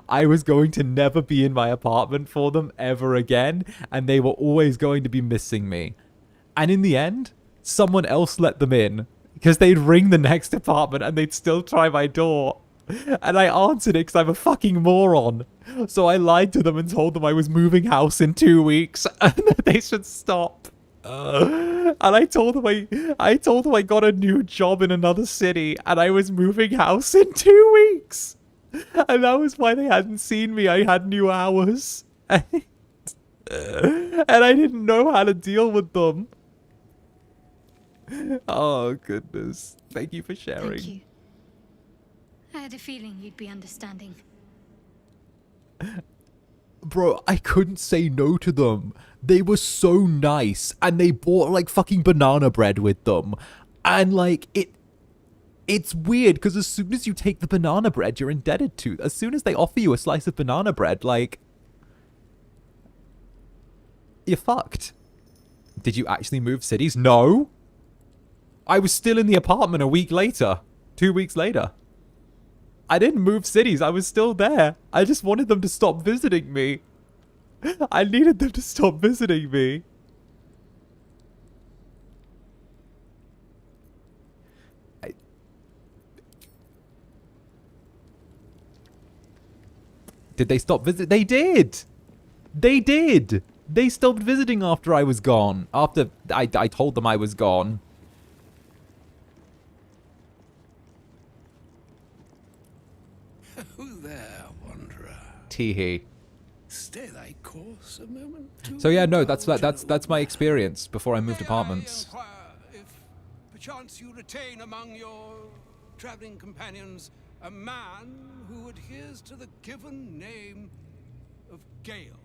I was going to never be in my apartment for them ever again, and they were always going to be missing me. And in the end, someone else let them in, because they'd ring the next apartment and they'd still try my door. And I answered it because I'm a fucking moron. So I lied to them and told them I was moving house in 2 weeks and that they should stop. And I told them I got a new job in another city and I was moving house in 2 weeks. And that was why they hadn't seen me. I had new hours. And I didn't know how to deal with them. Oh, goodness. Thank you for sharing. Thank you. I had a feeling you'd be understanding. Bro, I couldn't say no to them. They were so nice. And they bought, like, fucking banana bread with them. And, like, it's weird, because as soon as you take the banana bread, you're indebted to. As soon as they offer you a slice of banana bread, like, you're fucked. Did you actually move cities? No. I was still in the apartment a week later. 2 weeks later. I didn't move cities. I was still there. I just wanted them to stop visiting me. I needed them to stop visiting me. Did they stop visiting? They did. They did. They stopped visiting after I was gone. After I told them I was gone. Who there, wanderer? Teehee. Stay thy course a moment. So yeah, no, that's my experience before I moved apartments. If perchance you retain among your traveling companions A man who adheres to the given name of Gale.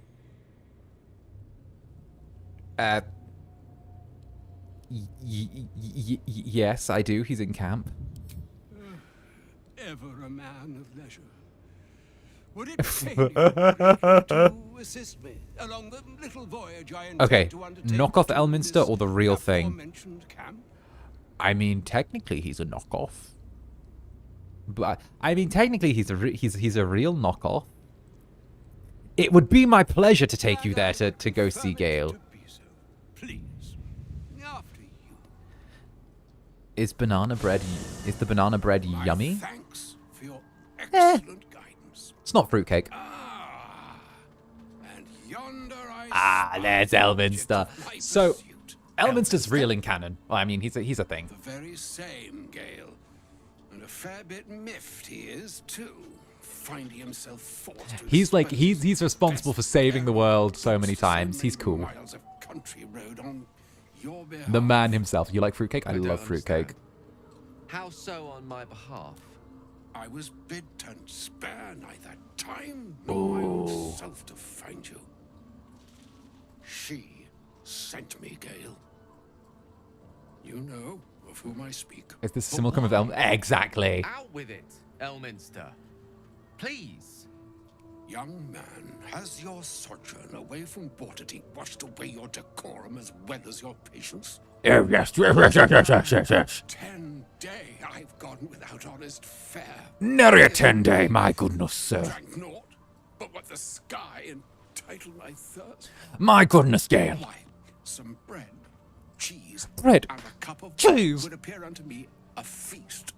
Yes, I do. He's in camp. Ever a man of leisure. Would it pay you to assist me along the little voyage I intend Okay, to undertake knock off to Elminster this or the real thing? aforementioned camp? I mean, technically he's a knockoff. But I mean, technically he's a real knockoff. It would be my pleasure to take you there to go see Gale. Please, after you. Is the banana bread yummy? Thanks for your excellent guidance. It's not fruitcake. And yonder I There's Elminster. So, Elminster's real in canon. Well, I mean, he's a thing. the very same Gale. And a fair bit miffed he is, too. Finding himself forced to He's like he's responsible for saving the world so many times. He's cool. miles of country road on your behalf. The man himself. You like fruitcake? I love fruitcake. How so on my behalf? I was bid to spare neither time nor my own self to find you. She sent me, Gale. You know of whom I speak. Is this a simulacrum of Exactly. Out with it, Elminster. Please. Young man, has your sojourn away from Bortity washed away your decorum as well as your patience? Oh, yes. 10 day I've gone without honest fare. Nary a 10-day, my goodness, sir. Drank naught, but what the sky entitled my thirst. My goodness, Gale. Why, some bread, cheese, Bread, and a cup of cheese. would appear unto me a feast.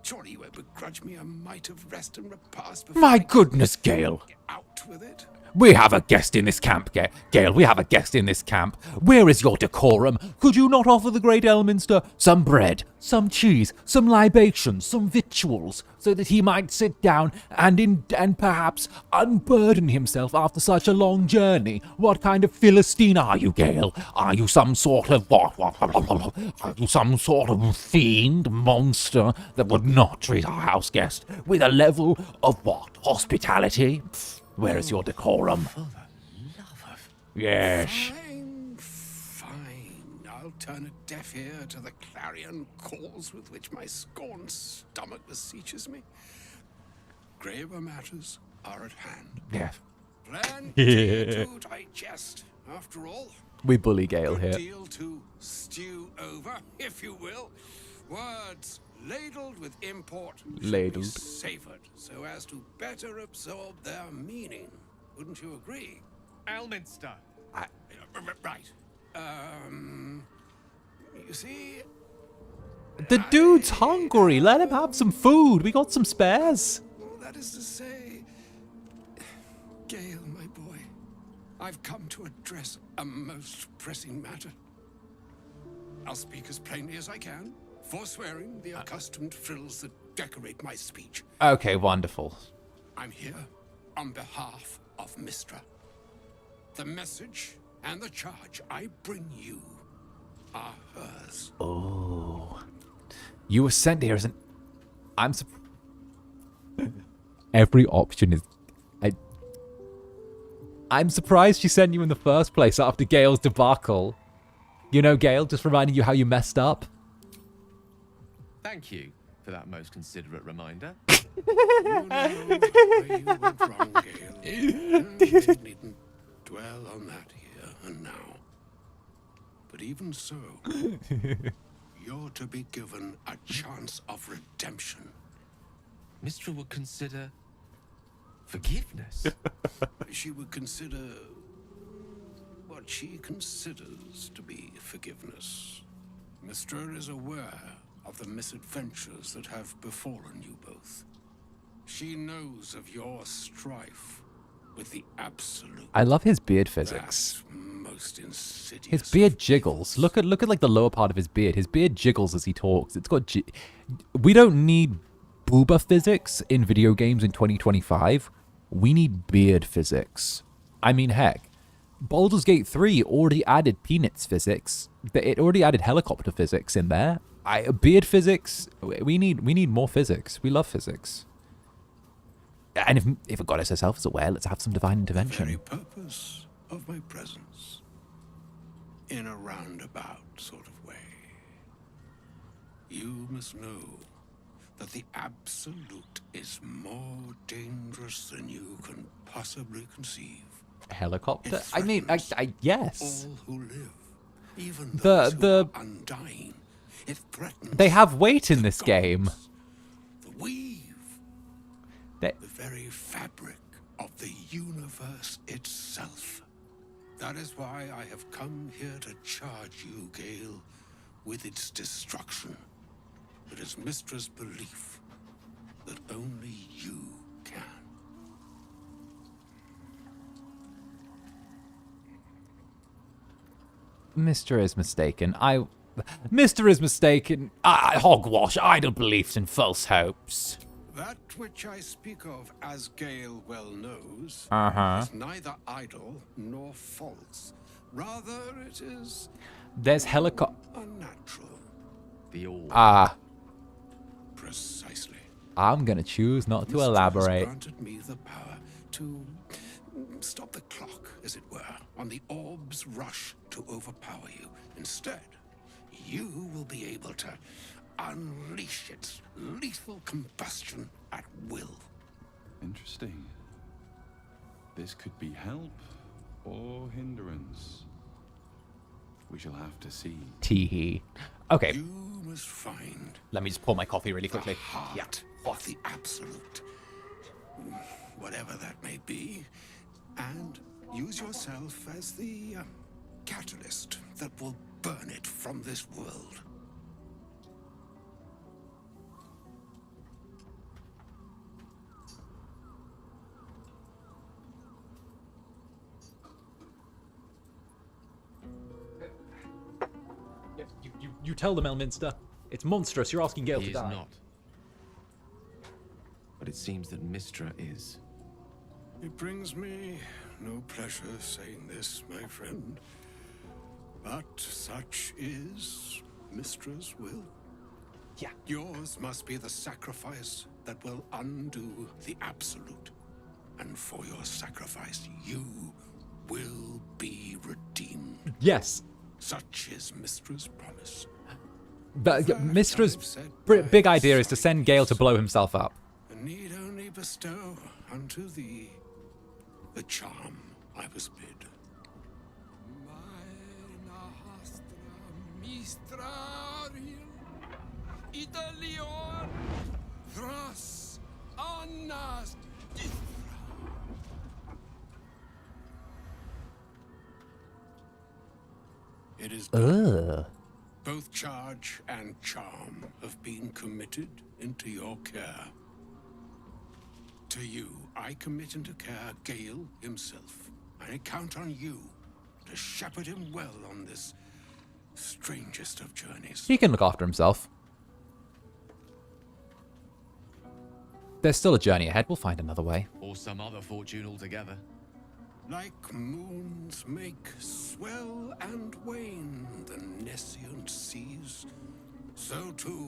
Surely you won't begrudge me a mite of rest and repast before My I goodness, Gale. get out with it. We have a guest in this camp, Gale. We have a guest in this camp. Where is your decorum? Could you not offer the great Elminster some bread, some cheese, some libations, some victuals, so that he might sit down and perhaps unburden himself after such a long journey? What kind of Philistine are you, Gale? Are you some sort of Are you some sort of fiend monster that would not treat our house guest with a level of hospitality? Where is your decorum? For the love of... Yes. Fine. I'll turn a deaf ear to the clarion calls with which my scorned stomach beseeches me. Graver matters are at hand. Yes. Plenty to digest, after all. We bully Gale Good here. deal to stew over, if you will. Words ladled with import should be Ladled. savoured so as to better absorb their meaning. Wouldn't you agree? Elminster. Right. You see, The dude's hungry. Let him have some food. We got some spares. that is to say, Gale, my boy, I've come to address a most pressing matter. I'll speak as plainly as I can, forswearing the accustomed frills that decorate my speech. Okay, wonderful. I'm here on behalf of Mystra. The message and the charge I bring you are hers. Oh. You were sent here as an... Every option is... I'm surprised she sent you in the first place after Gale's debacle. You know, Gale, just reminding you how you messed up. Thank you for that most considerate reminder. You know where you went wrong, Gale. We needn't dwell on that here and now. But even so, you're to be given a chance of redemption. Mystra would consider forgiveness. She would consider what she considers to be forgiveness. Mystra is aware of the misadventures that have befallen you both. She knows of your strife with the absolute. I love his beard physics. Most insidious. His beard jiggles. Look at like the lower part of his beard. His beard jiggles as he talks. It's got... We don't need booba physics in video games in 2025. We need beard physics. I mean, heck, Baldur's Gate 3 already added peanuts physics. It already added helicopter physics in there. Beard physics. We need more physics. We love physics. And if a goddess herself is aware, let's have some divine intervention. The very purpose of my presence, in a roundabout sort of way. You must know that the Absolute is more dangerous than you can possibly conceive. Helicopter? I mean, yes. All who live, even those who are undying. It threatens they have weight in this game. The weave, the very fabric of the universe itself. That is why I have come here to charge you, Gale, with its destruction. It is Mystra's belief that only you can. Mr. is mistaken. Mr. is mistaken. Hogwash, idle beliefs and false hopes. That which I speak of, as Gale well knows, is neither idle nor false. Rather, it is... There's helicopter... unnatural. Precisely. I'm gonna choose not to elaborate. Granted me the power to stop the clock, as it were, on the orb's rush to overpower you. Instead, you will be able to unleash its lethal combustion at will. Interesting. This could be help or hindrance. We shall have to see. Teehee. Okay. You must find. Let me just pour my coffee really quickly. Yeah. Of the Absolute, whatever that may be, and use yourself as the catalyst that will burn it from this world. You tell them, Elminster. It's monstrous. You're asking Gale to die. He is not. But it seems that Mystra is. It brings me no pleasure saying this, my friend. But such is Mystra's will. Yeah. Yours must be the sacrifice that will undo the Absolute. And for your sacrifice, you will be redeemed. Yes. Such is Mystra's promise. But Mystra's big idea is to send Gale to blow himself up. And need only bestow unto thee the charm I was bid. It is done. Both charge and charm have been committed into your care. To you, I commit into care Gale himself. I count on you to shepherd him well on this strangest of journeys. He can look after himself. There's still a journey ahead. We'll find another way. Or some other fortune altogether. Like moons make swell and wane the nescient seas, so too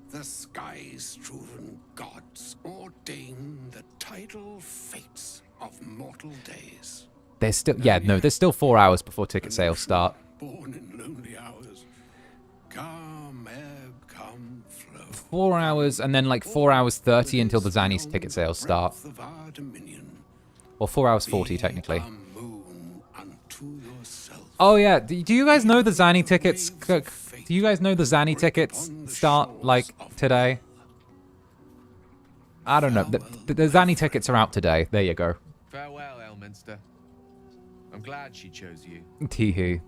the sky-strewn gods ordain the tidal fates of mortal days. There's still, there's still 4 hours before ticket sales start. Born in lonely hours, come ebb, come flow. 4 hours, and then like 4 hours 30 until the Zanny's ticket sales start. Or 4 hours 40, technically. Oh yeah, do you guys know the Zanny tickets? Do you guys know the Zanny tickets start, like, today? I don't know. The Zanny tickets are out today. There you go. Farewell, Elminster. I'm glad she chose you. Teehee.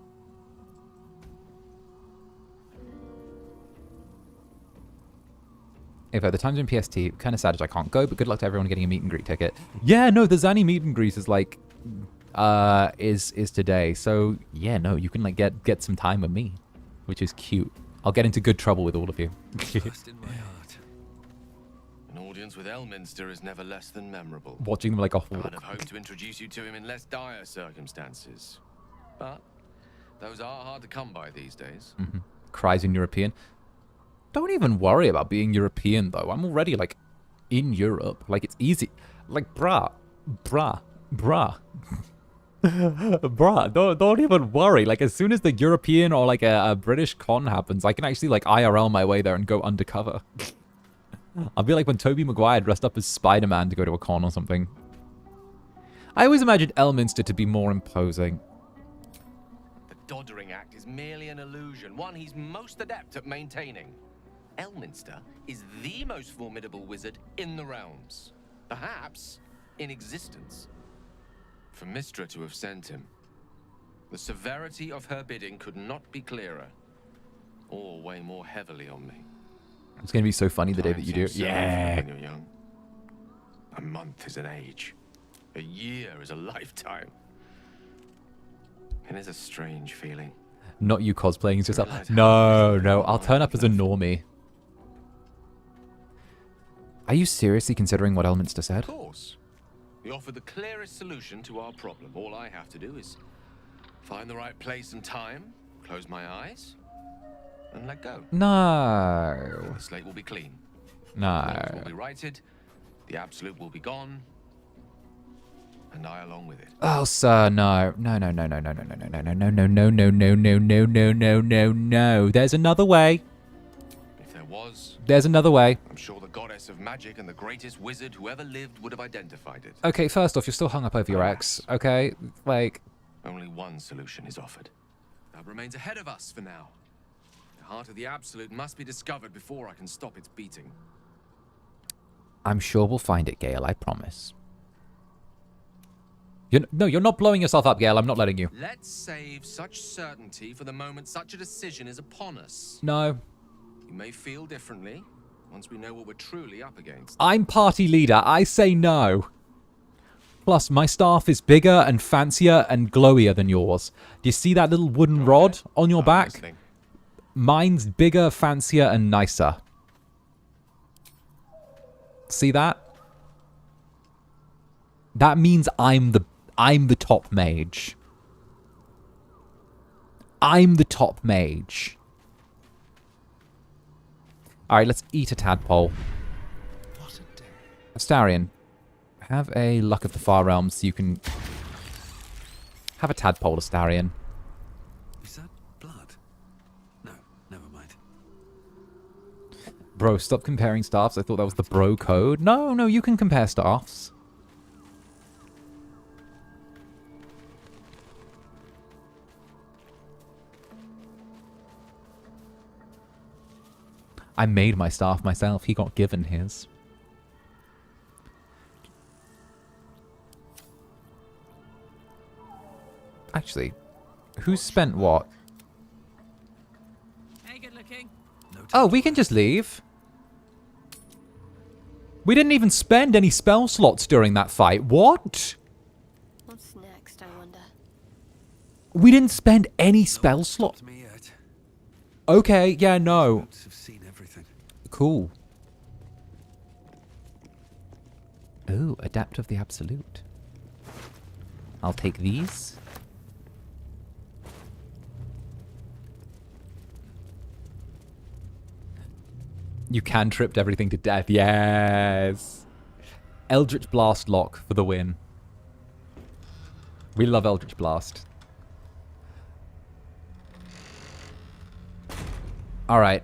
If the time's in PST, kind of sad as I can't go, but good luck to everyone getting a meet and greet ticket. Yeah, no, the Zanny meet and greet is like, is today. So yeah, no, you can like get some time with me, which is cute. I'll get into good trouble with all of you. Trust in my heart. An audience with Elminster is never less than memorable. Watching them like off walk. I'd have hoped to introduce you to him in less dire circumstances, but those are hard to come by these days. Cries in European. Don't even worry about being European, though. I'm already, like, in Europe. Like, it's easy. Like, bruh. Bruh, don't even worry. Like, as soon as the European or, like, a British con happens, I can actually, like, IRL my way there and go undercover. I'll be like when Tobey Maguire dressed up as Spider-Man to go to a con or something. I always imagined Elminster to be more imposing. The Doddering Act is merely an illusion, one he's most adept at maintaining. Elminster is the most formidable wizard in the realms. Perhaps in existence. For Mystra to have sent him, the severity of her bidding could not be clearer, or weigh more heavily on me. It's going to be so funny the day that you do it. Yeah. When you're young. A month is an age. A year is a lifetime. It is a strange feeling. Not you cosplaying as yourself. No, I'll turn up as a normie. Are you seriously considering what Elminster said? Of course. We offer the clearest solution to our problem. All I have to do is find the right place and time, close my eyes, and let go. No. The slate will be clean. No. The laws will be righted. The absolute will be gone. And I along with it. Oh, sir, no. No. There's another way. If there was, there's another way. I'm sure the goddess of magic and the greatest wizard who ever lived would have identified it. Okay, first off, you're still hung up over your ex, okay? Like... Only one solution is offered. That remains ahead of us for now. The heart of the Absolute must be discovered before I can stop its beating. I'm sure we'll find it, Gale, I promise. No, you're not blowing yourself up, Gale. I'm not letting you. Let's save such certainty for the moment such a decision is upon us. No. You may feel differently once we know what we're truly up against. I'm party leader. I say no. Plus, my staff is bigger and fancier and glowier than yours. Do you see that little wooden rod on your back? Listening. Mine's bigger, fancier, and nicer. See that? That means I'm the top mage. I'm the top mage. Alright, let's eat a tadpole. What a day. Astarion, have a Luck of the Far Realms so you can... Have a tadpole, Astarion. Is that blood? No, never mind. Bro, stop comparing staffs. I thought that was the bro code. No, you can compare staffs. I made my staff myself. He got given his. Actually, who spent what? Hey, good looking. Oh, we can just leave. We didn't even spend any spell slots during that fight. What? What's next, I wonder? We didn't spend any spell slots. Okay, yeah, no. Cool. Oh, Adapt of the Absolute. I'll take these. You cantripped everything to death. Yes. Eldritch Blast lock for the win. We love Eldritch Blast. Alright.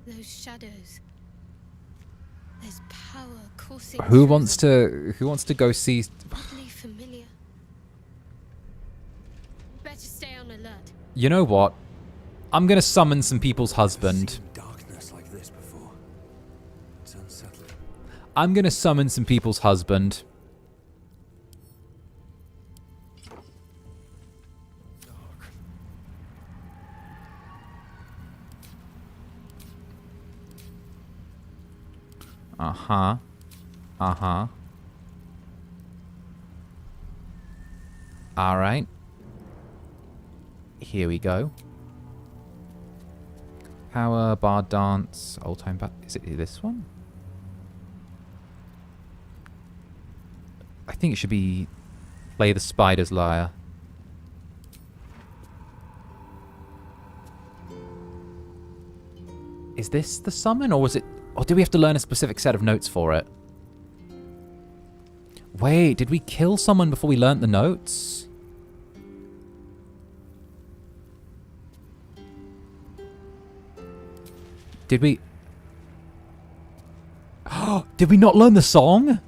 Those shadows. There's power coursing. Who wants to go see? Oddly familiar. Better stay on alert. You know what? I'm gonna summon some people's husband. Darkness like this before. It's unsettling. I'm gonna summon some people's husband. Uh-huh. Uh-huh. Alright. Here we go. Power, Bard Dance, Old Time Bat. Is it this one? I think it should be Play the Spider's Lyre. Is this the summon, or was it... Or do we have to learn a specific set of notes for it? Wait, did we kill someone before we learnt the notes? Did we... Did we not learn the song?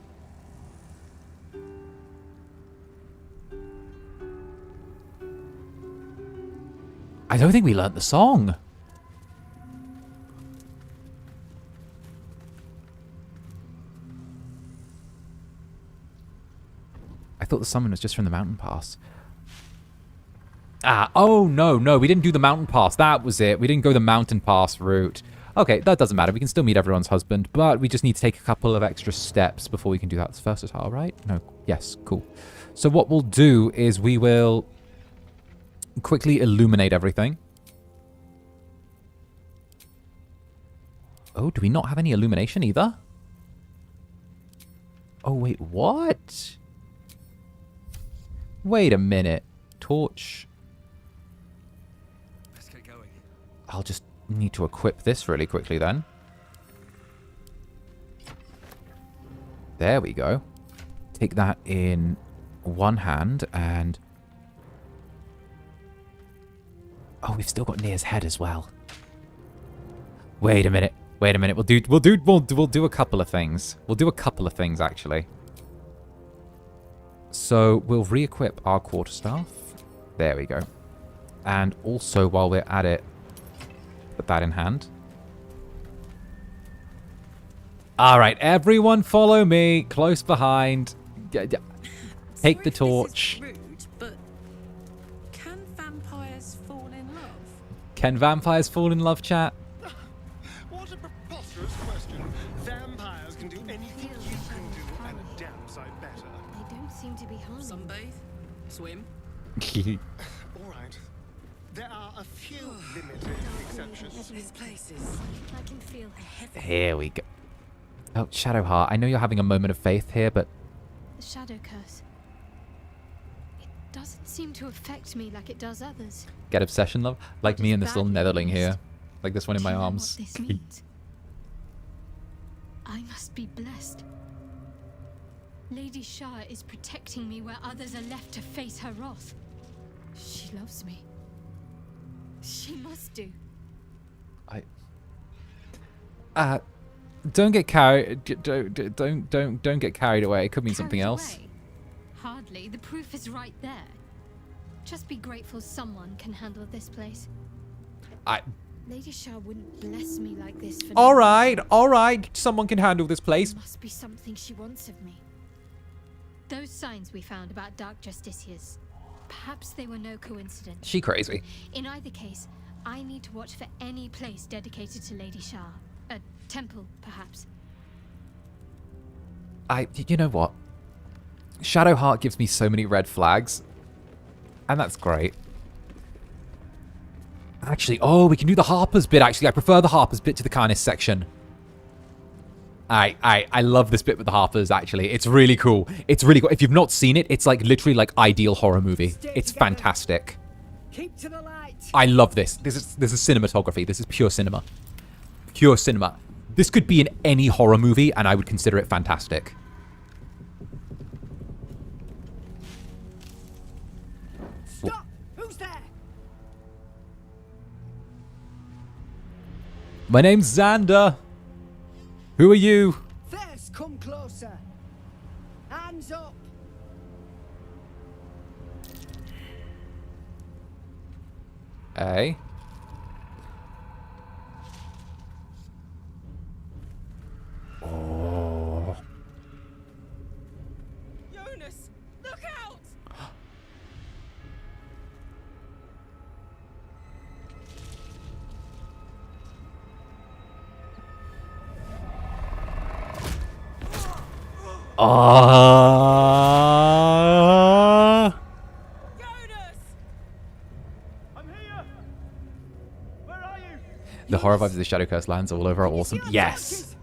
I don't think we learnt the song. I thought the summon was just from the mountain pass. Ah, oh no, we didn't do the mountain pass. That was it. We didn't go the mountain pass route. Okay, that doesn't matter. We can still meet everyone's husband, but we just need to take a couple of extra steps before we can do that. It's versatile, right? No. Yes, cool. So what we'll do is we will quickly illuminate everything. Oh, do we not have any illumination either? Oh, wait, what? Wait a minute. Torch. Let's get going. I'll just need to equip this really quickly then. There we go. Take that in one hand and... Oh, we've still got Nere's head as well. Wait a minute. Wait a minute. We'll do a couple of things. We'll do a couple of things actually. So we'll re-equip our quarterstaff. There we go. And also while we're at it, put that in hand. All right, everyone follow me. Close behind. Take the torch. Rude, but can vampires fall in love? Can vampires fall in love, chat? What a preposterous question. Vampires can do anything you can do, and a damn sight better. They don't seem to be harming. Sunbathe? Swim? All right. There are a few limited exceptions. These places. I can feel heavy. Here we go. Oh, Shadowheart, I know you're having a moment of faith here, but... The shadow curse. It doesn't seem to affect me like it does others. Get obsession, love? Like me and this little netherling here. Like this one in my arms. Do you know what this means? I must be blessed. Lady Shah is protecting me where others are left to face her wrath. She loves me. She must do. Don't get carried. Don't get carried away. It could mean something else. Away? Hardly. The proof is right there. Just be grateful someone can handle this place. Lady Shah wouldn't bless me like this for all right. Someone can handle this place. There must be something she wants of me. Those signs we found about Dark Justicias. Perhaps they were no coincidence. She crazy. In either case, I need to watch for any place dedicated to Lady Shah. A temple, perhaps. You know what? Shadowheart gives me so many red flags. And that's great. Actually, oh, we can do the Harper's bit, actually. I prefer the Harper's bit to the Canis section. I love this bit with the Harpers, actually. It's really cool. It's really cool. If you've not seen it, it's like literally like ideal horror movie. It's fantastic. Keep to the light. I love this. This is cinematography. This is pure cinema. Pure cinema. This could be in any horror movie, and I would consider it fantastic. Stop! Who's there? My name's Zander. Who are you? First, come closer. Hands up. Hey. Oh. Jonas, look out! Jonas! I'm here. Where are you? The horror vibes of the Shadow Curse lands all over are awesome. Yes.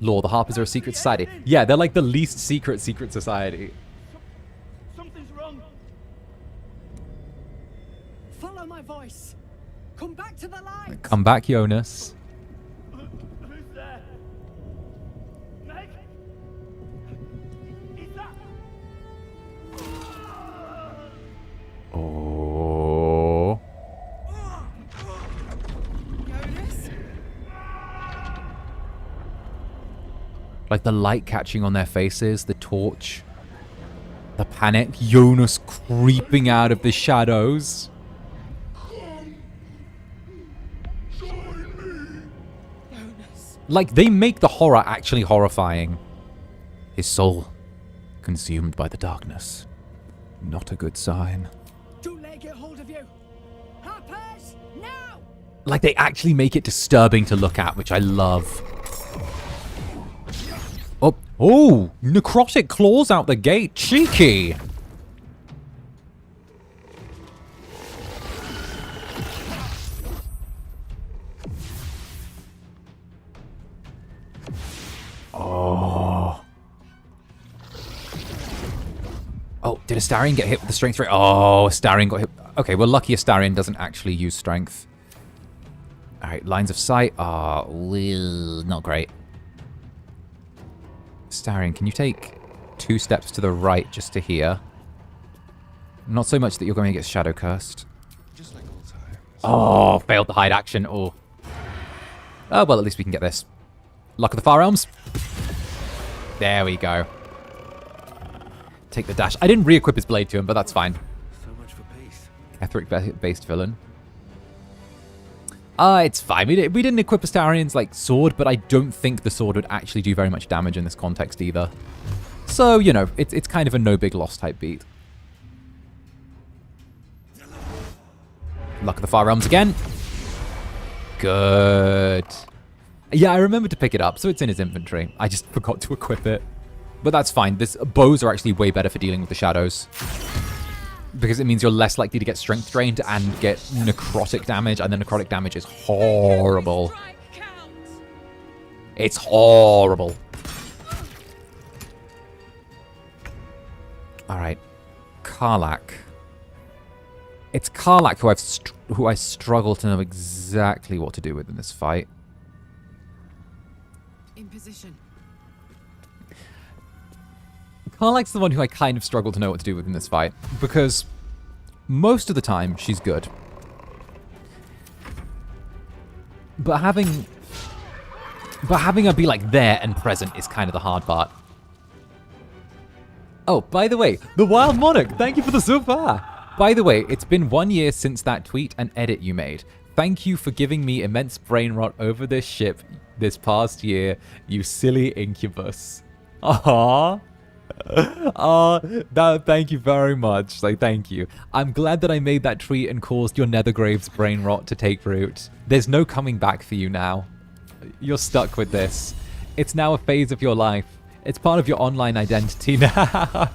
Lore, the Harpers are a secret society. Yeah, they're like the least secret society. Something's wrong. Follow my voice. Come back to the light. Come back, Jonas. Who's there? Meg? Is that? Oh. Jonas? Like the light catching on their faces, the torch, the panic, Jonas creeping out of the shadows. Like, they make the horror actually horrifying. His soul consumed by the darkness. Not a good sign. Don't let it get hold of you. Harpers, now! Like, they actually make it disturbing to look at, which I love. Oh, necrotic claws out the gate. Cheeky. Oh. Oh, did Astarion get hit with the strength rate? Oh, Astarion got hit. Okay, well, lucky Astarion doesn't actually use strength. All right, lines of sight are not great. Astarion, can you take 2 steps to the right just to here? Not so much that you're going to get shadow cursed. Just like all times. Oh, failed the hide action. Oh, well, at least we can get this. Luck of the Far Realms. There we go. Take the dash. I didn't re-equip his blade to him, but that's fine. So much for peace. Etheric-based villain. It's fine. We didn't equip Astarion's, like, sword, but I don't think the sword would actually do very much damage in this context either. So, you know, it's kind of a no big loss type beat. Luck of the Far Realms again. Good. Yeah, I remembered to pick it up, so it's in his inventory. I just forgot to equip it. But that's fine. Bows are actually way better for dealing with the shadows. Because it means you're less likely to get strength drained and get necrotic damage, and the necrotic damage is horrible. It's horrible. Alright. Karlach. It's Karlach who I struggle to know exactly what to do with in this fight. In position. Karlach's the one who I kind of struggle to know what to do with in this fight, because most of the time she's good. But having her be like there and present is kind of the hard part. Oh, by the way, the Wild Monarch, thank you for the super. By the way, it's been 1 year since that tweet and edit you made. Thank you for giving me immense brain rot over this ship this past year, you silly incubus. Aww. Thank you very much. Like, thank you. I'm glad that I made that tweet and caused your Nethergrave's brain rot to take root. There's no coming back for you now. You're stuck with this. It's now a phase of your life. It's part of your online identity now.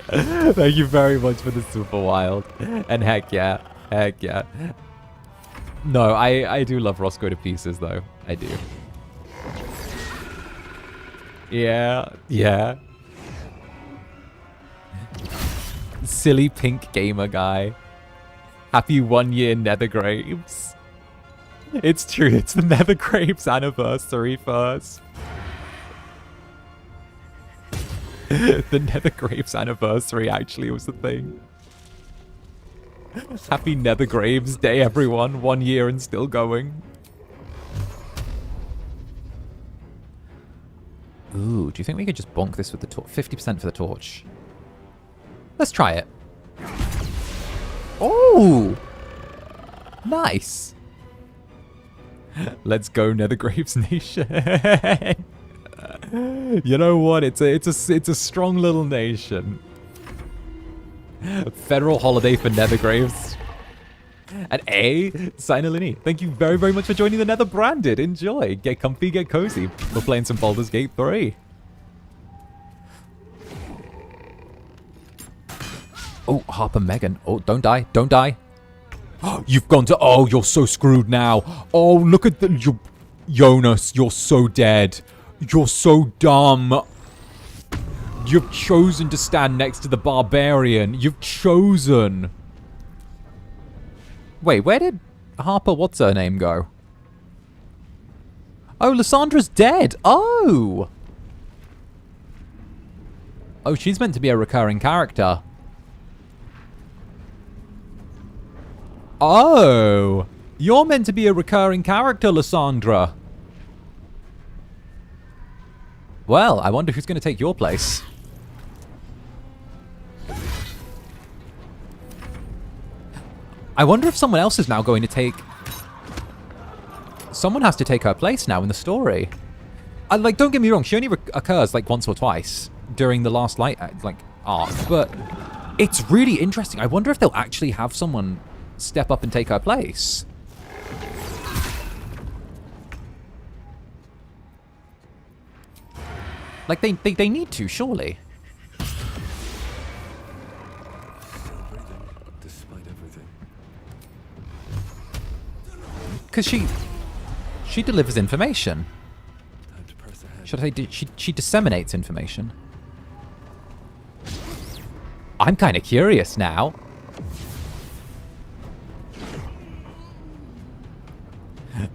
Thank you very much for the super wild. And heck yeah. Heck yeah. No, I do love Roscoe to pieces, though. I do. Yeah, yeah. Silly pink gamer guy. Happy 1 year Nethergraves. It's true, it's the Nethergraves anniversary first. The Nethergraves anniversary actually was the thing. Happy Nethergraves Day, everyone. 1 year and still going. Ooh, do you think we could just bonk this with the torch? 50% for the torch. Let's try it. Oh! Nice. Let's go, Nethergraves Nation. You know what? It's a strong little nation. Federal holiday for Nethergraves. And Sinalini, thank you very, very much for joining the Netherbranded. Enjoy. Get comfy, get cozy. We're playing some Baldur's Gate 3. Oh, Harper Megan. Oh, don't die. Don't die. You've gone to... Oh, you're so screwed now. Oh, look at the... Jonas, you're so dead. You're so dumb. You've chosen to stand next to the barbarian. You've chosen. Wait, where did Harper what's-her-name go? Oh, Lyssandra's dead! Oh! Oh, she's meant to be a recurring character. Oh! You're meant to be a recurring character, Lysandra. Well, I wonder who's going to take your place. I wonder if someone else is now going to take... Someone has to take her place now in the story. Like, don't get me wrong, she only occurs, like, once or twice during the last, like, arc. But it's really interesting. I wonder if they'll actually have someone step up and take her place. Like, they need to, surely. Despite everything. Because she delivers information. Should I say she disseminates information? I'm kind of curious now.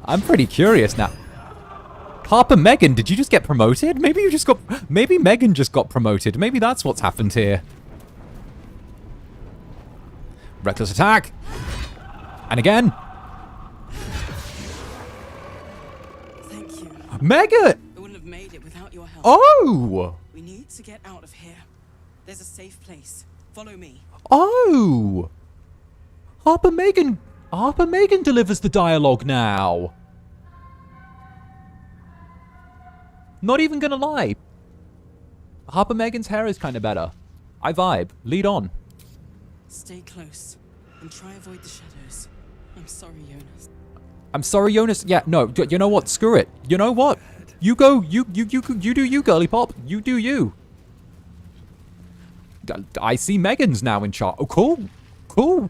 I'm pretty curious now. Harper Megan, did you just get promoted? Maybe Megan just got promoted. Maybe that's what's happened here. Reckless attack. And again. Thank you. Megan! I wouldn't have made it without your help. Oh! We need to get out of here. There's a safe place. Follow me. Oh! Harper Megan delivers the dialogue now. Not even gonna lie. Harper Megan's hair is kind of better. I vibe. Lead on. Stay close and try avoid the shadows. I'm sorry, Jonas. I'm sorry, Jonas. Yeah, no. You know what? Screw it. You know what? You go. You do you, girly pop. You do you. I see Megan's now in charge. Oh, cool. Cool.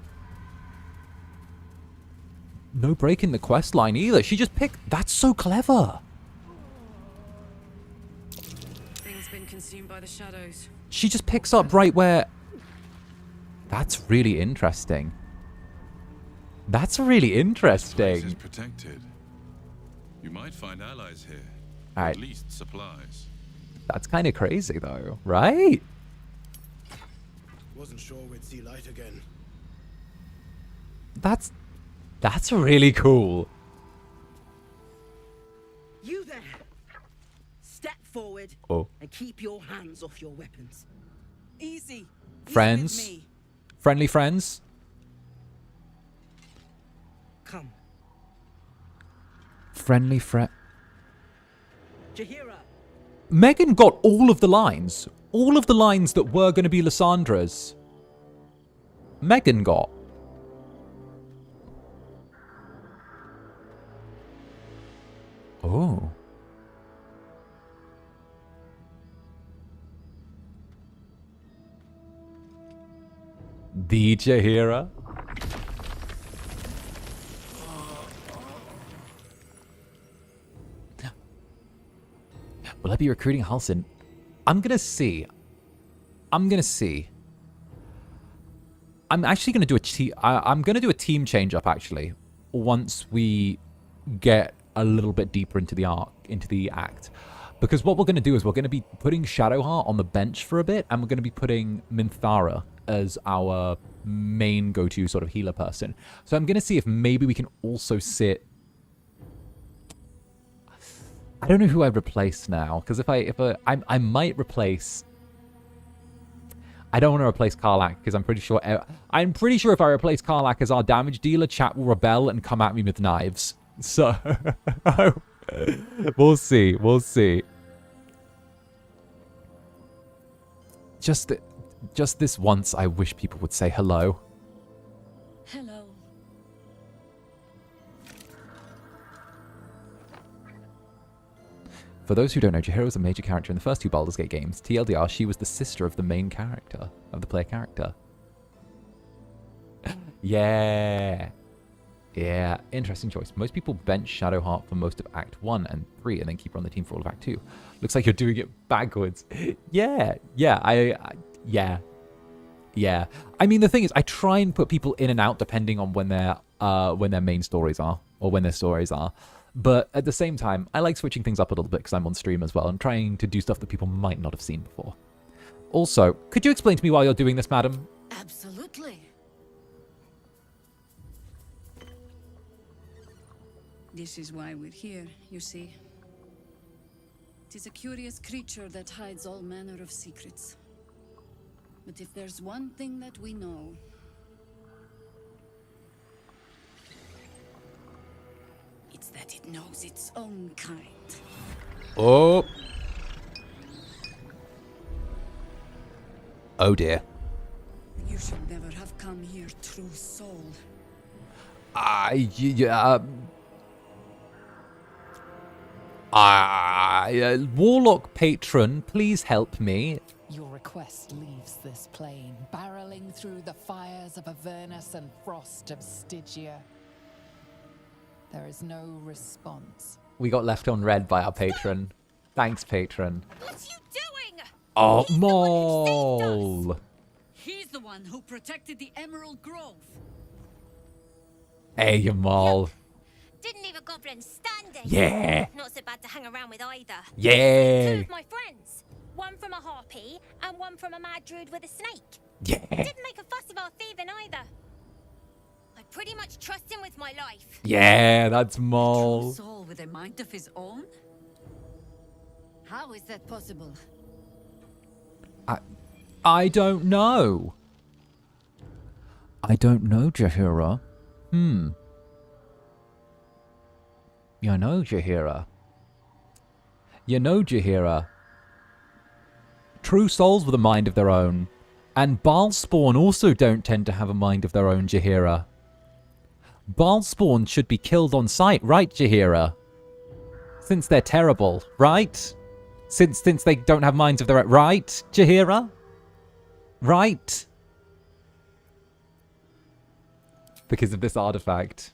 No break in the quest line either. She just picked... That's so clever. Things been consumed by the shadows. She just picks up right where... That's really interesting. That's really interesting. This place is protected. You might find allies here. All right. At least supplies. That's kind of crazy though, right? Wasn't sure we'd see light again. That's really cool. You there! Step forward and keep your hands off your weapons. Easy. Friends? Friendly friends? Come. Friendly friend. Jaheira. Megan got all of the lines. All of the lines that were going to be Lyssandra's. Megan got. Oh. The Jaheira. Will I be recruiting Halsin? I'm gonna see. I'm actually gonna do I'm gonna do a team change up actually. Once we get a little bit deeper into the act. Because what we're gonna do is we're gonna be putting Shadowheart on the bench for a bit, and we're gonna be putting Minthara as our main go-to sort of healer person. So I'm gonna see if maybe we can also sit. I don't know who I'd replace now, because I might replace. I don't want to replace Karlach because I'm pretty sure if I replace Karlach as our damage dealer, chat will rebel and come at me with knives. So we'll see. We'll see. Just this once, I wish people would say hello. Hello. For those who don't know, Jaheira was a major character in the first two Baldur's Gate games. TLDR, she was the sister of the main character, of the player character. Yeah. Yeah, interesting choice. Most people bench Shadowheart for most of Act 1 and 3 and then keep her on the team for all of Act 2. Looks like you're doing it backwards. Yeah. Yeah. I mean, the thing is, I try and put people in and out depending on when they're when their main stories are, or when their stories are. But at the same time, I like switching things up a little bit because I'm on stream as well and trying to do stuff that people might not have seen before. Also, could you explain to me why you're doing this, madam? Absolutely. This is why we're here, you see. It is a curious creature that hides all manner of secrets. But if there's one thing that we know, it's that it knows its own kind. Oh. Oh dear. You should never have come here, true soul. Warlock patron, please help me. Your request leaves this plane, barreling through the fires of Avernus and frost of Stygia. There is no response. We got left on red by our patron. Thanks, patron. What you doing? Oh, Mole! He's the one who protected the Emerald Grove. Hey, you Mole. Didn't leave a goblin standing. Yeah. Not so bad to hang around with either. Yeah. 2 of my friends. One from a harpy and one from a mad druid with a snake. Yeah. Didn't make a fuss about thieving either. I pretty much trust him with my life. Yeah, that's Mole. Soul with a mind of his own? How is that possible? I don't know. I don't know, Jaheira. You know, Jaheira. You know, Jaheira. True souls with a mind of their own. And Baalspawn also don't tend to have a mind of their own, Jaheira. Baalspawn should be killed on sight, right, Jaheira? Since they're terrible, right? Since they don't have minds of their own, right, Jaheira? Right? Because of this artifact.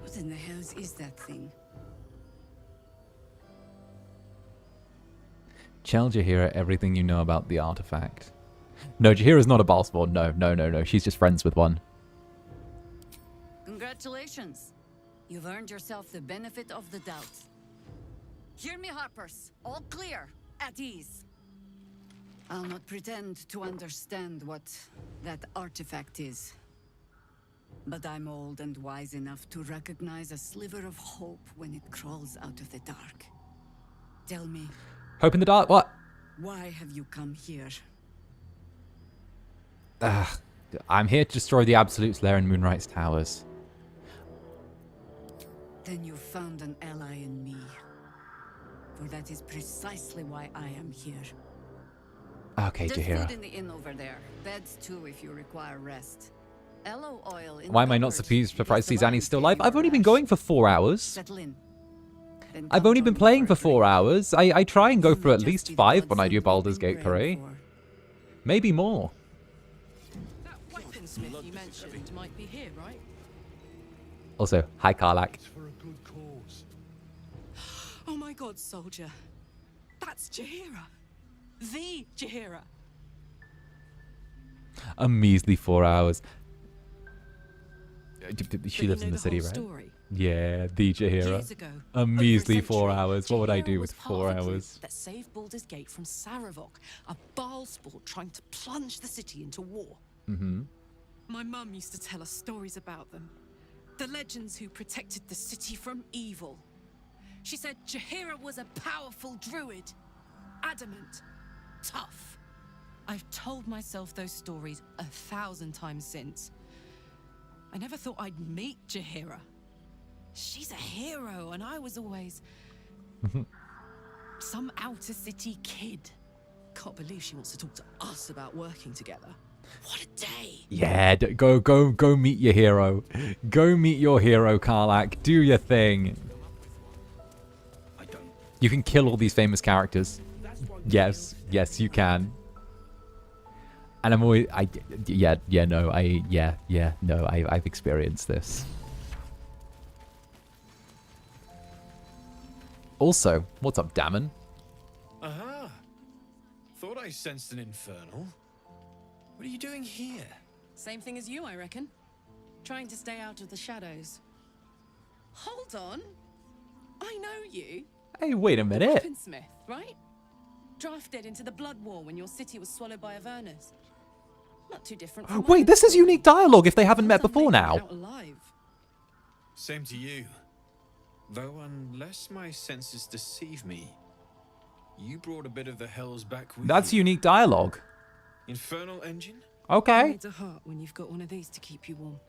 What in the hell is that thing? Tell Jaheira everything you know about the artifact. No, Jaheira's not a Baalspawn. No. She's just friends with one. Congratulations. You've earned yourself the benefit of the doubt. Hear me, Harpers. All clear. At ease. I'll not pretend to understand what that artifact is. But I'm old and wise enough to recognize a sliver of hope when it crawls out of the dark. Tell me. Hope in the dark? What? Why have you come here? I'm here to destroy the Absolute's lair in Moonright's towers. Then you found an ally in me. For that is precisely why I am here. Okay, There's Jaheira. food in the inn over there. Beds too if you require rest. Aloe oil in Why am the I not cupboard. surprised to see Zanny's still alive? I've only been going for 4 hours. Settle in. Then I've come only been on playing over. for 4 hours. I try and go for at Just least be the 5 when I godsend do we've Baldur's been Gate praying 3. for. Maybe more. That weaponsmith you mentioned might be here, right? Also, hi Karlach. For a good cause. Oh my god, soldier. That's Jaheira. The Jaheira. A measly 4 hours. She But lives you in know the city, whole right? Story. Yeah, the Jaheira. Years ago, A over measly 4 century, hours. What would I Jaheira do was with part 4 of a group hours? that saved Baldur's Gate from Saravok, a Baalspawn trying to plunge the city into war. Mm-hmm. My mum used to tell us stories about them. The legends who protected the city from evil. She said Jaheira was a powerful druid. Adamant. Tough. I've told myself those stories 1,000 times since. I never thought I'd meet Jaheira. She's a hero, and I was always some outer city kid. Can't believe she wants to talk to us about working together. What a day! Yeah, go meet your hero. Go meet your hero, Karlach. Do your thing. You can kill all these famous characters. Yes, you can. And I'm always, I've experienced this. Also, what's up, Damon? Aha! Thought I sensed an infernal. What are you doing here? Same thing as you, I reckon. Trying to stay out of the shadows. Hold on. I know you. Hey, wait a minute. Weaponsmith, right? Drafted into the Blood War when your city was swallowed by Avernus. Not too different from Wait, this is unique dialogue if they haven't met before now. Same to you. Though unless my senses deceive me, you brought a bit of the hells back with That's you. unique dialogue. Infernal engine? Okay. It's a heart when you've got one of these to keep you warm.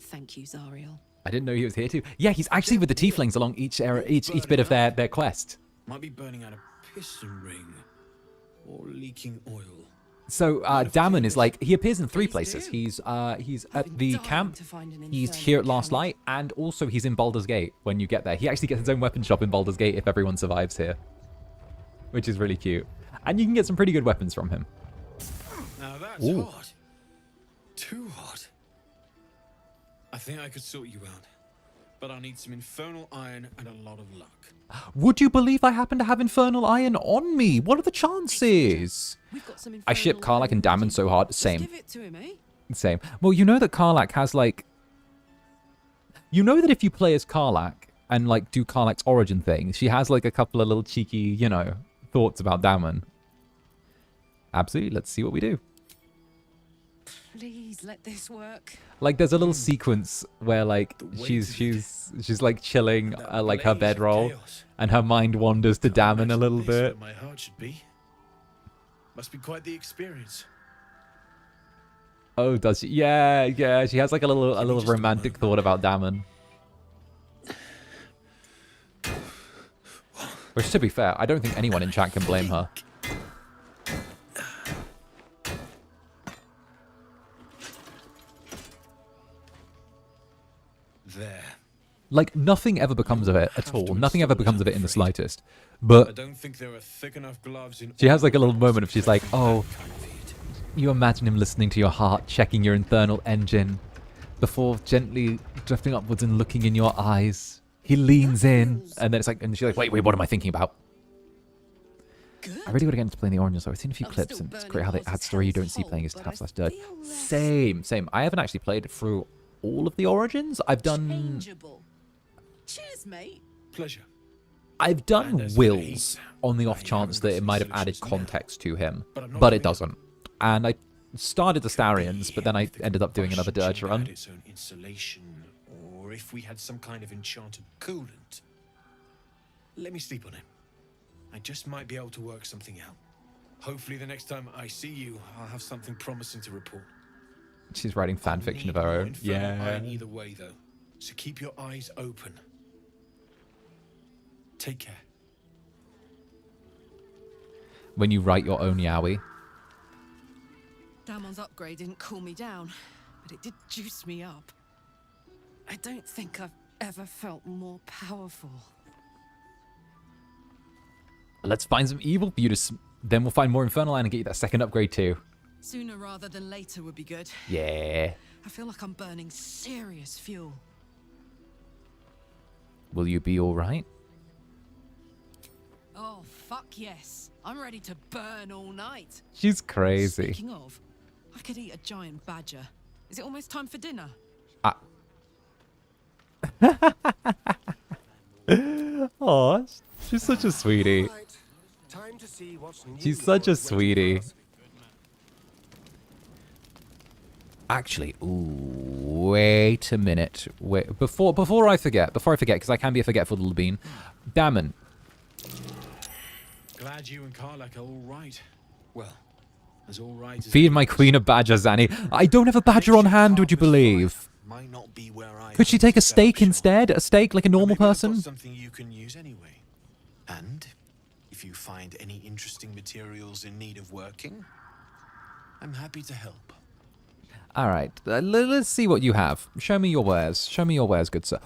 Thank you, Zariel. I didn't know he was here too. Yeah, he's actually with the tieflings along each bit of their quest. Might be burning out a piston ring or leaking oil. So Damon is like, he appears in 3 places. He's at the camp, he's here at Last Light, and also he's in Baldur's Gate when you get there. He actually gets his own weapon shop in Baldur's Gate if everyone survives here, which is really cute. And you can get some pretty good weapons from him. Now that's Ooh. hot. Too hot. I think I could sort you out, but I'll need some infernal iron and a lot of luck. Would you believe I happen to have Infernal Iron on me? What are the chances? I ship 𝓂𝓚 and Damon so hard. Same. Give it to him, eh? Same. Well, you know that 𝓂𝓚 has like... You know that if you play as 𝓂𝓚 and like do 𝓂𝓚's origin thing, she has like a couple of little cheeky, you know, thoughts about Damon. Absolutely. Let's see what we do. Please let this work. Like there's a little sequence where like she's like chilling like her bedroll, and her mind wanders to Damon a little bit. My heart should be. Must be quite the experience. Oh, does she? Yeah, yeah. She has like a little romantic thought about Damon. Which, to be fair, I don't think anyone in chat can blame her. There. Like, nothing ever becomes of it at all. Nothing ever becomes of it in the slightest. But I don't think there are thick enough gloves in she has like a little moment of she's like, oh, you imagine him listening to your heart, checking your infernal engine, before gently drifting upwards and looking in your eyes. He leans in, and then it's like, and she's like, wait, what am I thinking about? I really got to get into playing the Orange, so I've seen a few clips, and it's great how they add story you don't see playing as tab/dirt. Same. I haven't actually played it through all of the Origins. I've done... Cheers, mate. Pleasure. I've done Will's on the off chance that it might have added context to him, but it doesn't. And I started Astarion's, but then I ended up doing another dirge run. Its own insulation, or if we had some kind of enchanted coolant. Let me sleep on it. I just might be able to work something out. Hopefully the next time I see you, I'll have something promising to report. She's writing fan fiction of her own. Yeah. Either way, though, so keep your eyes open. Take care. When you write your own yaoi. Damon's upgrade didn't cool me down, but it did juice me up. I don't think I've ever felt more powerful. Let's find some evil for you to... Then we'll find more Infernal Iron and get you that second upgrade too. Sooner rather than later would be good. Yeah. I feel like I'm burning serious fuel. Will you be alright? Oh, fuck yes. I'm ready to burn all night. She's crazy. Speaking of, I could eat a giant badger. Is it almost time for dinner? Aw, she's such a sweetie. She's such a sweetie. Actually, ooh, wait a minute. Wait, before I forget, because I can be a forgetful little bean. Damon. Glad you and 𝓂𝓚 are all right. Well, as all right as Feed my queen a badger, Zanny. I don't have a badger on hand, would you believe? might not be where I Could she take a steak instead? A steak like a normal person? Something you can use anyway. And if you find any interesting materials in need of working, I'm happy to help. All right, let's see what you have. Show me your wares. Show me your wares, good sir.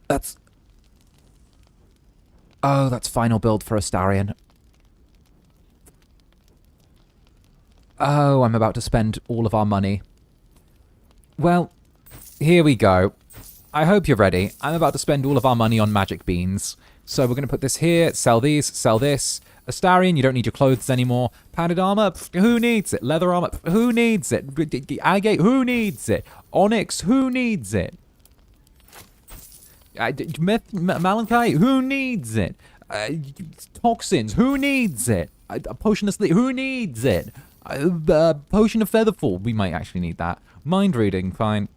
That's... Oh, that's final build for Astarion. Oh, I'm about to spend all of our money. Well, here we go. I hope you're ready. I'm about to spend all of our money on magic beans. So we're going to put this here, sell these, sell this. Astarion, you don't need your clothes anymore. Padded armor, who needs it? Leather armor, who needs it? Agate, who needs it? Onyx, who needs it? Malachite, who needs it? Toxins, who needs it? A potion of sleep, who needs it? Potion of featherfall, we might actually need that. Mind reading, fine.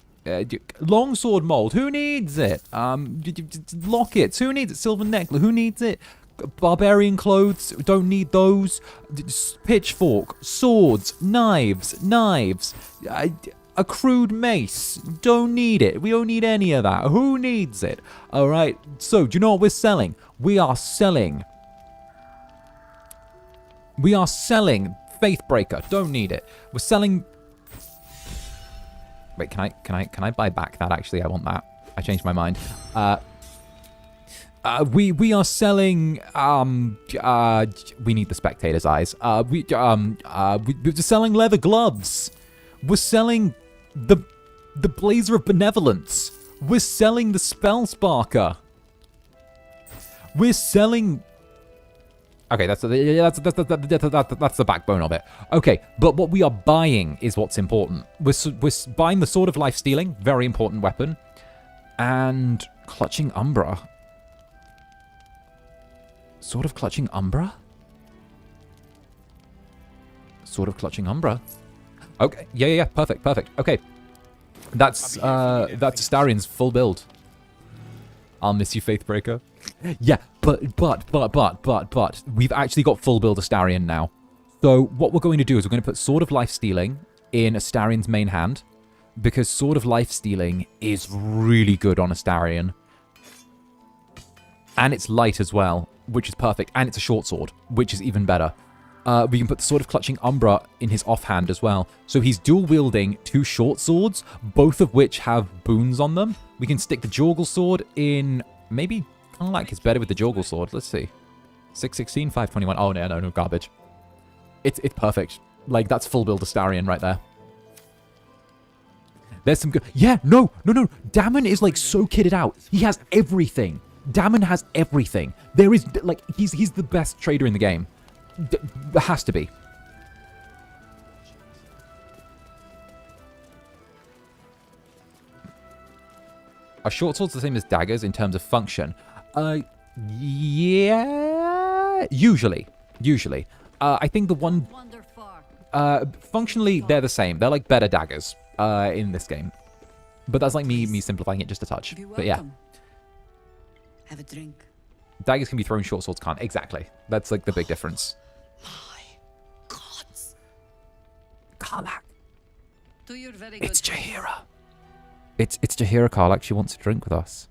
Longsword mold, who needs it? Lockets, who needs it? Silver necklace, who needs it? Barbarian clothes, don't need those. Pitchfork, swords, knives. A crude mace, don't need it. We don't need any of that. Who needs it? All right, so do you know what we're selling? We are selling Faithbreaker, don't need it. We're selling... Wait, can I buy back that? Actually, I want that. I changed my mind. We are selling. We need the spectator's eyes. We're selling leather gloves. We're selling the blazer of benevolence. We're selling the spell sparker. We're selling. Okay, that's the backbone of it. Okay, but what we are buying is what's important. We're buying the Sword of Life Stealing, very important weapon, and Clutching Umbra. Sword of Clutching Umbra? Sword of Clutching Umbra. Okay, yeah, perfect. Okay, that's Astarion's full build. I'll miss you, Faithbreaker. Yeah, but we've actually got full build Astarion now. So what we're going to do is we're going to put Sword of Life Stealing in Astarion's main hand, because Sword of Life Stealing is really good on Astarion. And it's light as well, which is perfect. And it's a short sword, which is even better. We can put the Sword of Clutching Umbra in his offhand as well. So he's dual-wielding 2 short swords, both of which have boons on them. We can stick the Jorgal Sword in... Maybe Karlach is better with the Jorgal Sword. Let's see. 616, 521. Oh, no, garbage. It's perfect. Like, that's full build Astarion right there. There's some good... Yeah, no. Dammon is, like, so kitted out. He has everything. Dammon has everything. There is, like, he's the best trader in the game. There has to be. Are short swords the same as daggers in terms of function? Yeah, usually. I think the one... functionally, they're the same. They're like better daggers in this game. But that's like me simplifying it just a touch. But yeah. Have a drink. Daggers can be thrown, short swords can't. Exactly. That's like the big difference. My gods. Karlach. It's Jaheira. It's Jaheira, Karlach. She wants to drink with us.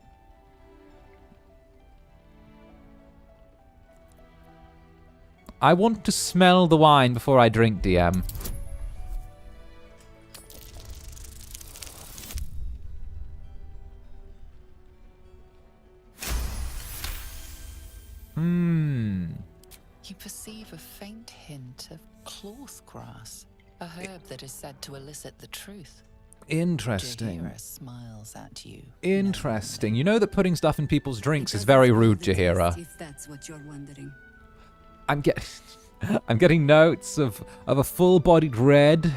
I want to smell the wine before I drink, DM. You perceive a faint hint of cloth grass, a herb that is said to elicit the truth. Interesting. Jaheira smiles at you. Interesting. You know that putting stuff in people's drinks is very rude, Jaheira. If that's what you're wondering. I'm getting notes of a full-bodied red,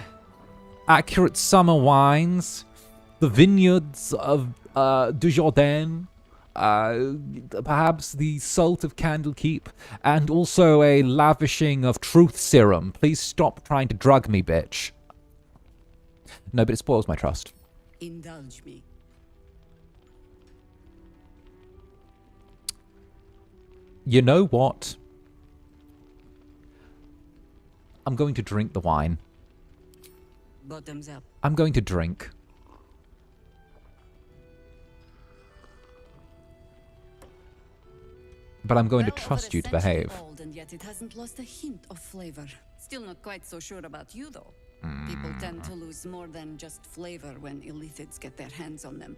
accurate summer wines, the vineyards of Desjardins, perhaps the salt of Candlekeep, and also a lavishing of truth serum. Please stop trying to drug me, bitch. No, but it spoils my trust. Indulge me. You know what? I'm going to drink the wine. Bottoms up. I'm going to drink. But I'm going to trust you to behave. Old, and yet it hasn't lost a hint of flavor. Still not quite so sure about you, though. People tend to lose more than just flavor when Illithids get their hands on them.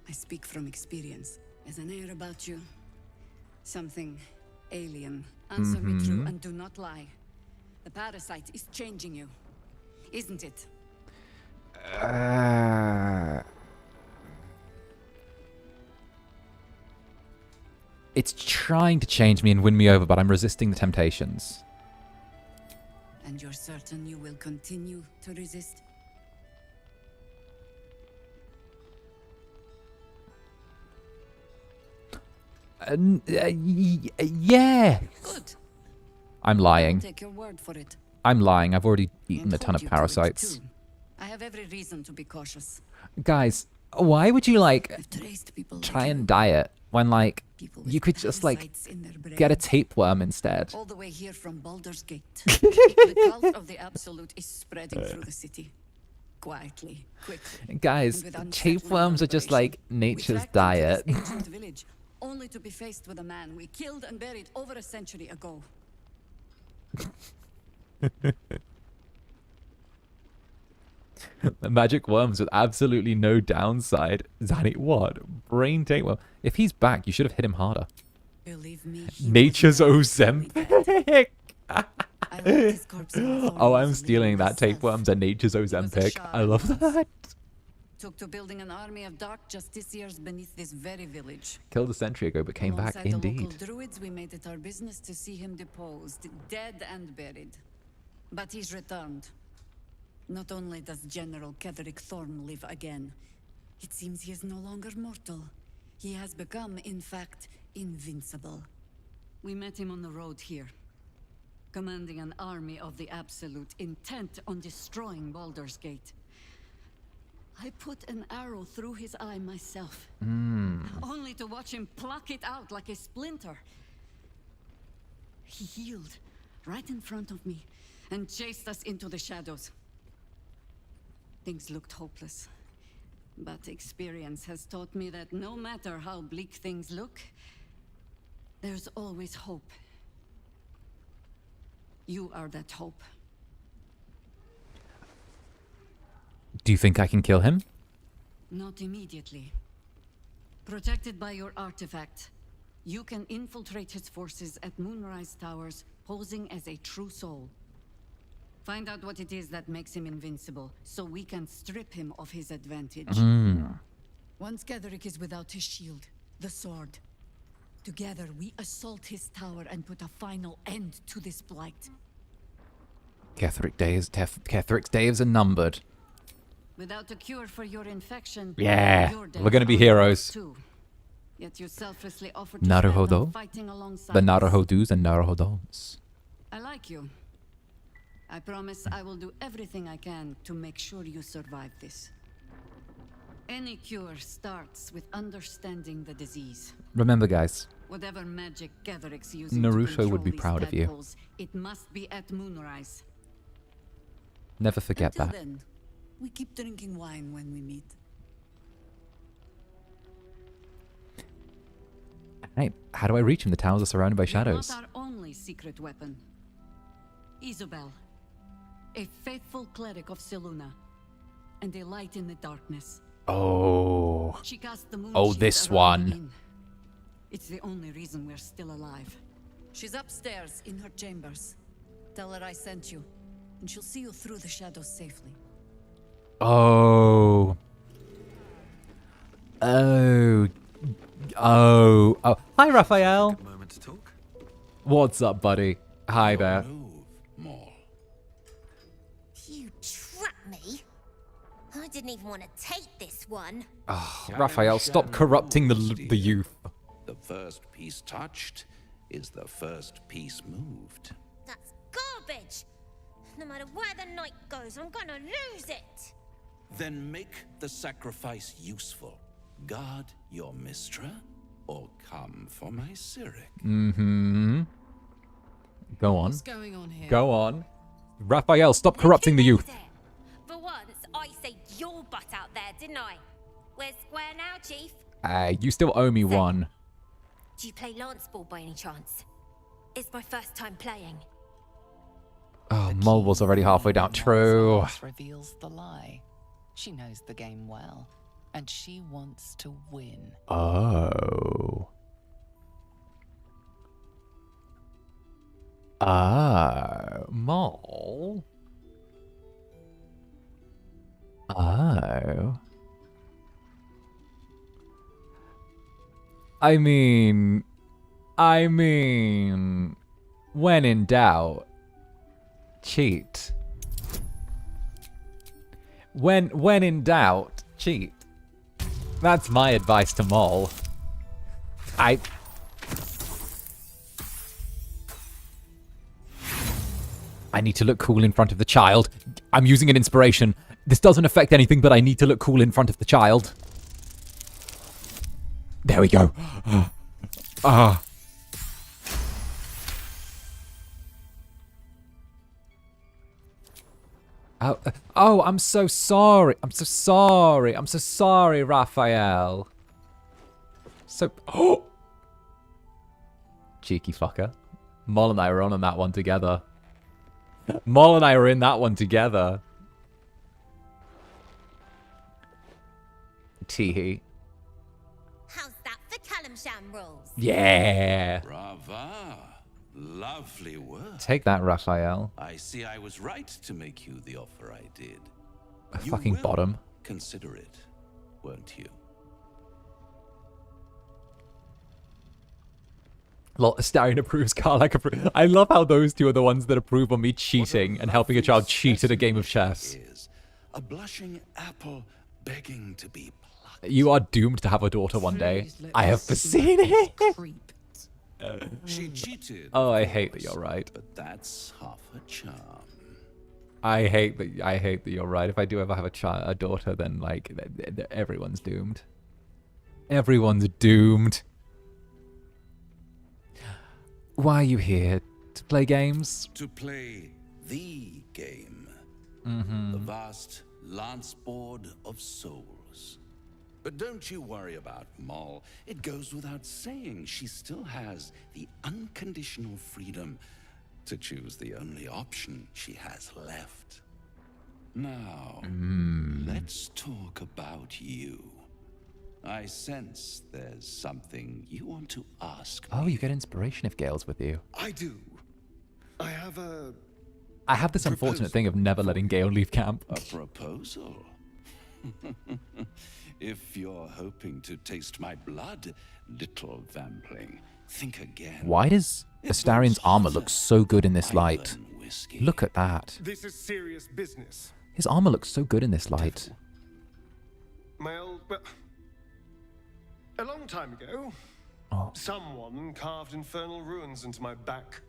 I speak from experience. There's an air about you. Something alien. Answer me true and do not lie. The parasite is changing you, isn't it? It's trying to change me and win me over, but I'm resisting the temptations. And you're certain you will continue to resist? Yeah. Good. I'm lying. I'll take your word for it. I'm lying. I've already eaten a ton of parasites. I have every reason to be cautious. Guys, why would you like try and diet when like you could just like get a tapeworm instead? All the way here from Baldur's Gate. The cult of the Absolute is spreading through the city. Quietly, quickly. Guys, tapeworms are just like nature's diet. Ancient village, only to be faced with a man we killed and buried over a century ago. Magic worms with absolutely no downside. Zanny, what? Brain tapeworm. If he's back, you should have hit him harder. Believe me, Nature's Ozempic. Oh, I'm stealing that. Tapeworms are Nature's Ozempic. I love that. Took to building an army of dark justiciars beneath this very village. Killed a century ago, but came back Alongside indeed. The local druids, we made it our business to see him deposed, dead and buried. But he's returned. Not only does General 𝔂𝓸𝓾𝓻 live again, it seems he is no longer mortal. He has become, in fact, invincible. We met him on the road here, commanding an army of the Absolute, intent on destroying Baldur's Gate. I put an arrow through his eye myself, only to watch him pluck it out like a splinter. He healed right in front of me and chased us into the shadows. Things looked hopeless, but experience has taught me that no matter how bleak things look, there's always hope. You are that hope. Do you think I can kill him? Not immediately. Protected by your artifact, you can infiltrate his forces at Moonrise Towers, posing as a true soul. Find out what it is that makes him invincible, so we can strip him of his advantage. Once 𝔂𝓸𝓾 is without his shield, the sword. Together, we assault his tower and put a final end to this blight. 𝔂𝓸𝓾𝓻's days are numbered. Without a cure for your infection, Yeah, your we're gonna be heroes. too. Yet you selflessly offered to Naruhodo, spend them fighting alongside the us. Naruhodus and Naruhodons. I like you. I promise I will do everything I can to make sure you survive this. Any cure starts with understanding the disease. Remember, guys, Whatever magic 𝔂𝓸𝓾's using Naruto to would be control proud these of you. tadpoles, it must be at Moonrise. Never forget Until that. then, we keep drinking wine when we meet. Hey, how do I reach him? The towers are surrounded by shadows. You're not our only secret weapon. Isabel, a faithful cleric of Selûne, and a light in the darkness. Oh. She cast the moon Oh, shield this around the one. inn. It's the only reason we're still alive. She's upstairs in her chambers. Tell her I sent you, and she'll see you through the shadows safely. Oh. Oh. Oh. Oh. Hi, Raphael. Moment to talk. What's up, buddy? Hi there. You trapped me. I didn't even want to take this one. Oh, Raphael, stop corrupting the youth. The first piece touched is the first piece moved. That's garbage. No matter where the night goes, I'm gonna lose it. Then make the sacrifice useful. Guard your Mystra, or come for my Cyric. Mm-hmm. Go on. What's going on here? Go on. Raphael, stop corrupting the youth. For once, I saved your butt out there, didn't I? We're square now, Chief. You still owe me one. Do you play lance ball by any chance? It's my first time playing. Oh, Mole was already halfway down. True. Reveals the lie. She knows the game well, and she wants to win. Oh. Mole. Oh. I mean, when in doubt, cheat. When in doubt, cheat. That's my advice to Mole. I need to look cool in front of the child. I'm using an inspiration. This doesn't affect anything, but I need to look cool in front of the child. There we go. Ah. Oh, I'm so sorry. I'm so sorry. I'm so sorry, Raphael. So, oh, cheeky fucker. Moll and I were on that one together. Moll and I were in that one together. Teehee. How's that for 𝓂𝓻 rules? Yeah. Brava. Lovely work. Take that, Raphael. I see I was right to make you the offer I did. A You fucking will bottom. Consider it, won't you? Lol, Astarion approves, Karlach approves. I love how those two are the ones that approve of me cheating and helping a child cheat at a game of chess. A blushing apple begging to be plucked. You are doomed to have a daughter one day. I have foreseen it. She cheated. Oh, I hate that you're right. But that's half her charm. I hate that you're right. If I do ever have a daughter, then like everyone's doomed. Everyone's doomed. Why are you here? To play games? To play the game. Mm-hmm. The vast lance board of souls. But don't you worry about Moll. It goes without saying she still has the unconditional freedom to choose the only option she has left. Now, let's talk about you. I sense there's something you want to ask me. Oh, you get inspiration if Gale's with you. I do. I have this unfortunate thing of never letting Gale leave camp. A proposal? If you're hoping to taste my blood, little vampling, think again. Why does Astarion's armor look so good in this light? Look at that. This is serious business. His armor looks so good in this light. Well, a long time ago, someone carved infernal runes into my back.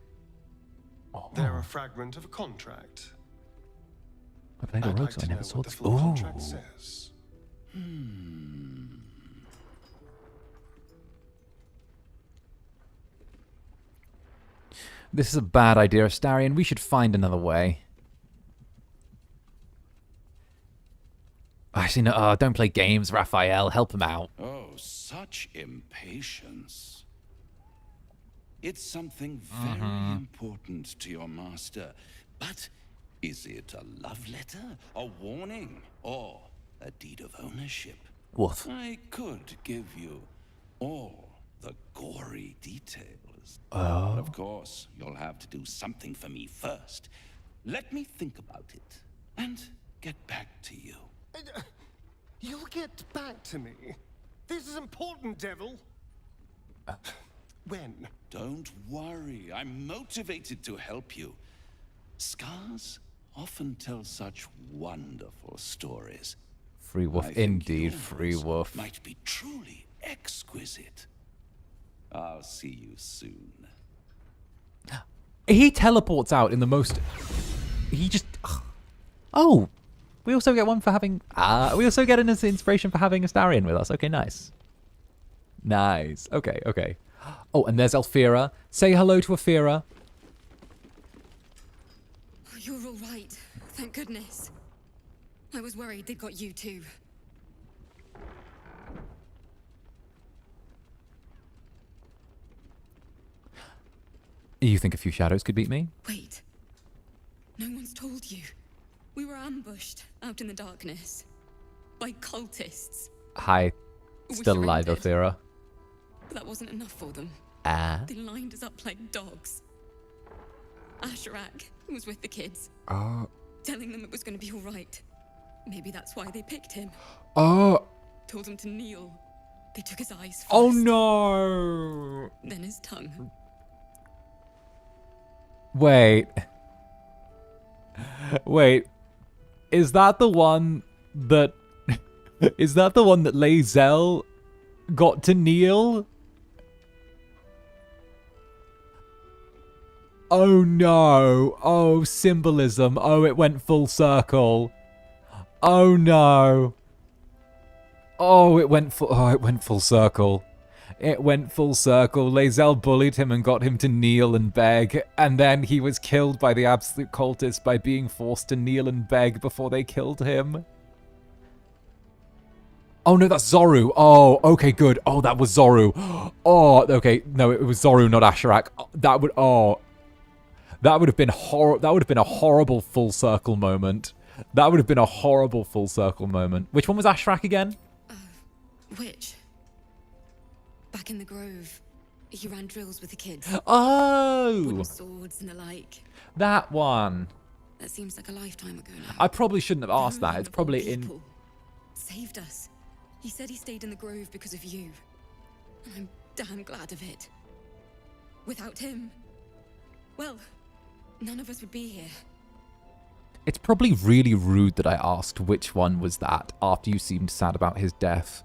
They're a fragment of a contract. I played a rogue, so I never saw this. Oh. Contract says. This is a bad idea, Astarion. We should find another way. Actually, no, don't play games, Raphael. Help him out. Oh, such impatience. It's something very important to your master. But is it a love letter, a warning, or a deed of ownership? What? I could give you all the gory details. Oh. But of course, you'll have to do something for me first. Let me think about it and get back to you. You'll get back to me. This is important, devil. When? Don't worry. I'm motivated to help you. Scars often tell such wonderful stories. Free wolf, indeed, free wolf. Might be truly exquisite. I'll see you soon. He teleports out in the most... He just... Oh! We also get one for having... we also get an inspiration for having Astarion with us. Okay, nice. Nice. Okay, okay. Oh, and there's Alfira. Say hello to Alfira. Oh, you're all right. Thank goodness. I was worried they got you too. You think a few shadows could beat me? Wait. No one's told you. We were ambushed out in the darkness by cultists. Hi. Still alive, Alfira. But that wasn't enough for them. Ah. They lined us up like dogs. Asherak was with the kids. Oh. Telling them it was going to be all right. Maybe that's why they picked him. Oh. Told him to kneel. They took his eyes first. Oh no. Then his tongue. Wait. Wait. Is that the one that... Is that the one that Lae'zel got to kneel? Oh no. Oh, symbolism. Oh, it went full circle. Oh no. Oh, it went full circle. It went full circle. Lae'zel bullied him and got him to kneel and beg, and then he was killed by the absolute cultists by being forced to kneel and beg before they killed him. Oh no, that's Zoru. Oh, okay, good. Oh, that was Zoru. Oh, okay. No, it was Zoru, not Asherak. That would have been a horrible full circle moment. That would have been a horrible full circle moment. Which one was Asherak again? Which? Back in the grove, he ran drills with the kids. Oh! Wooden swords and the like. That one. That seems like a lifetime ago now. I probably shouldn't have asked that. It's probably in... Saved us. He said he stayed in the grove because of you. And I'm damn glad of it. Without him, well, none of us would be here. It's probably really rude that I asked which one was that after you seemed sad about his death.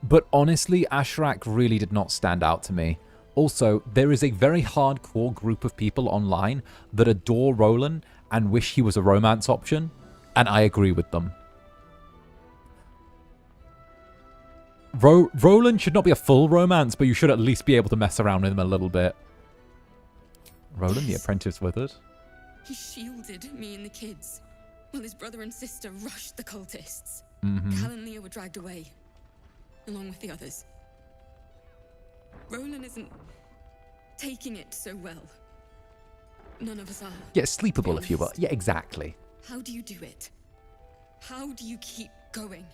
But honestly, Asherak really did not stand out to me. Also, there is a very hardcore group of people online that adore Roland and wish he was a romance option, and I agree with them. Roland should not be a full romance, but you should at least be able to mess around with him a little bit. Roland, the apprentice withered. He shielded me and the kids, while his brother and sister rushed the cultists. Mm-hmm. Cal and Leah were dragged away, along with the others. Roland isn't taking it so well. None of us are. Yeah, sleepable if you will. Yeah, exactly. How do you do it? How do you keep going?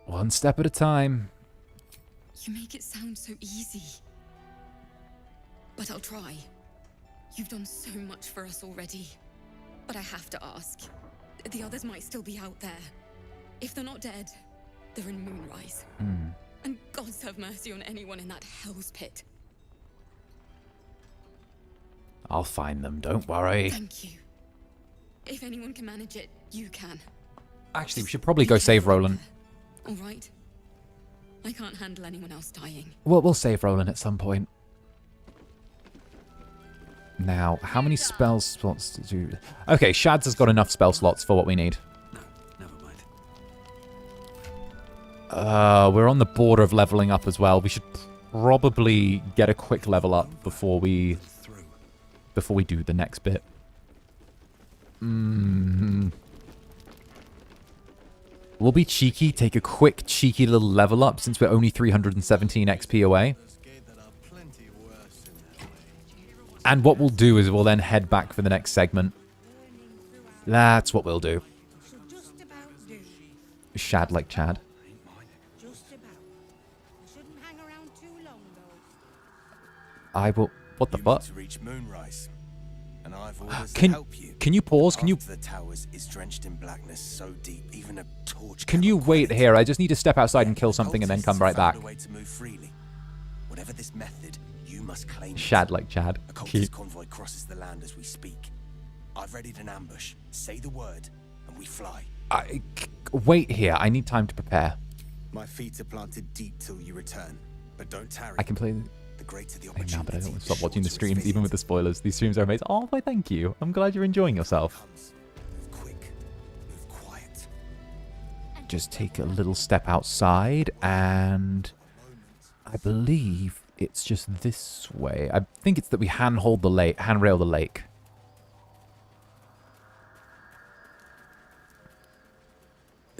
One step at a time. You make it sound so easy. But I'll try. You've done so much for us already. But I have to ask. The others might still be out there. If they're not dead, they're in Moonrise. And gods have mercy on anyone in that hell's pit. I'll find them, don't worry. Thank you. If anyone can manage it, you can. Actually, we should probably go save Roland. All right. I can't handle anyone else dying. Well, we'll save Roland at some point. Now, how many spell slots did you... Okay, Shads has got enough spell slots for what we need. No, never mind. We're on the border of leveling up as well. We should probably get a quick level up before we do the next bit. We'll be cheeky, take a quick, cheeky little level up since we're only 317 XP away. And what we'll do is we'll then head back for the next segment. That's what we'll do. Shad like Chad. I will... What the fuck? And I've orders Can to help you. Can you pause? Can you... The towers is drenched in blackness so deep, even a torch. Can you wait here? I just need to step outside and kill something and then come right back. To move freely. Whatever this method, you must claim Shad like Chad. A cultist convoy crosses the land as we speak. I've readied an ambush. Say the word, and we fly. Wait here. I need time to prepare. My feet are planted deep till you return, but don't tarry. I can play... The greater the opportunity. Now, but I don't want to stop watching the streams, even with the spoilers. These streams are amazing. Oh, why, thank you. I'm glad you're enjoying yourself. Move quick, move quiet. Just take a little step outside, and I believe it's just this way. I think it's that we handrail the lake.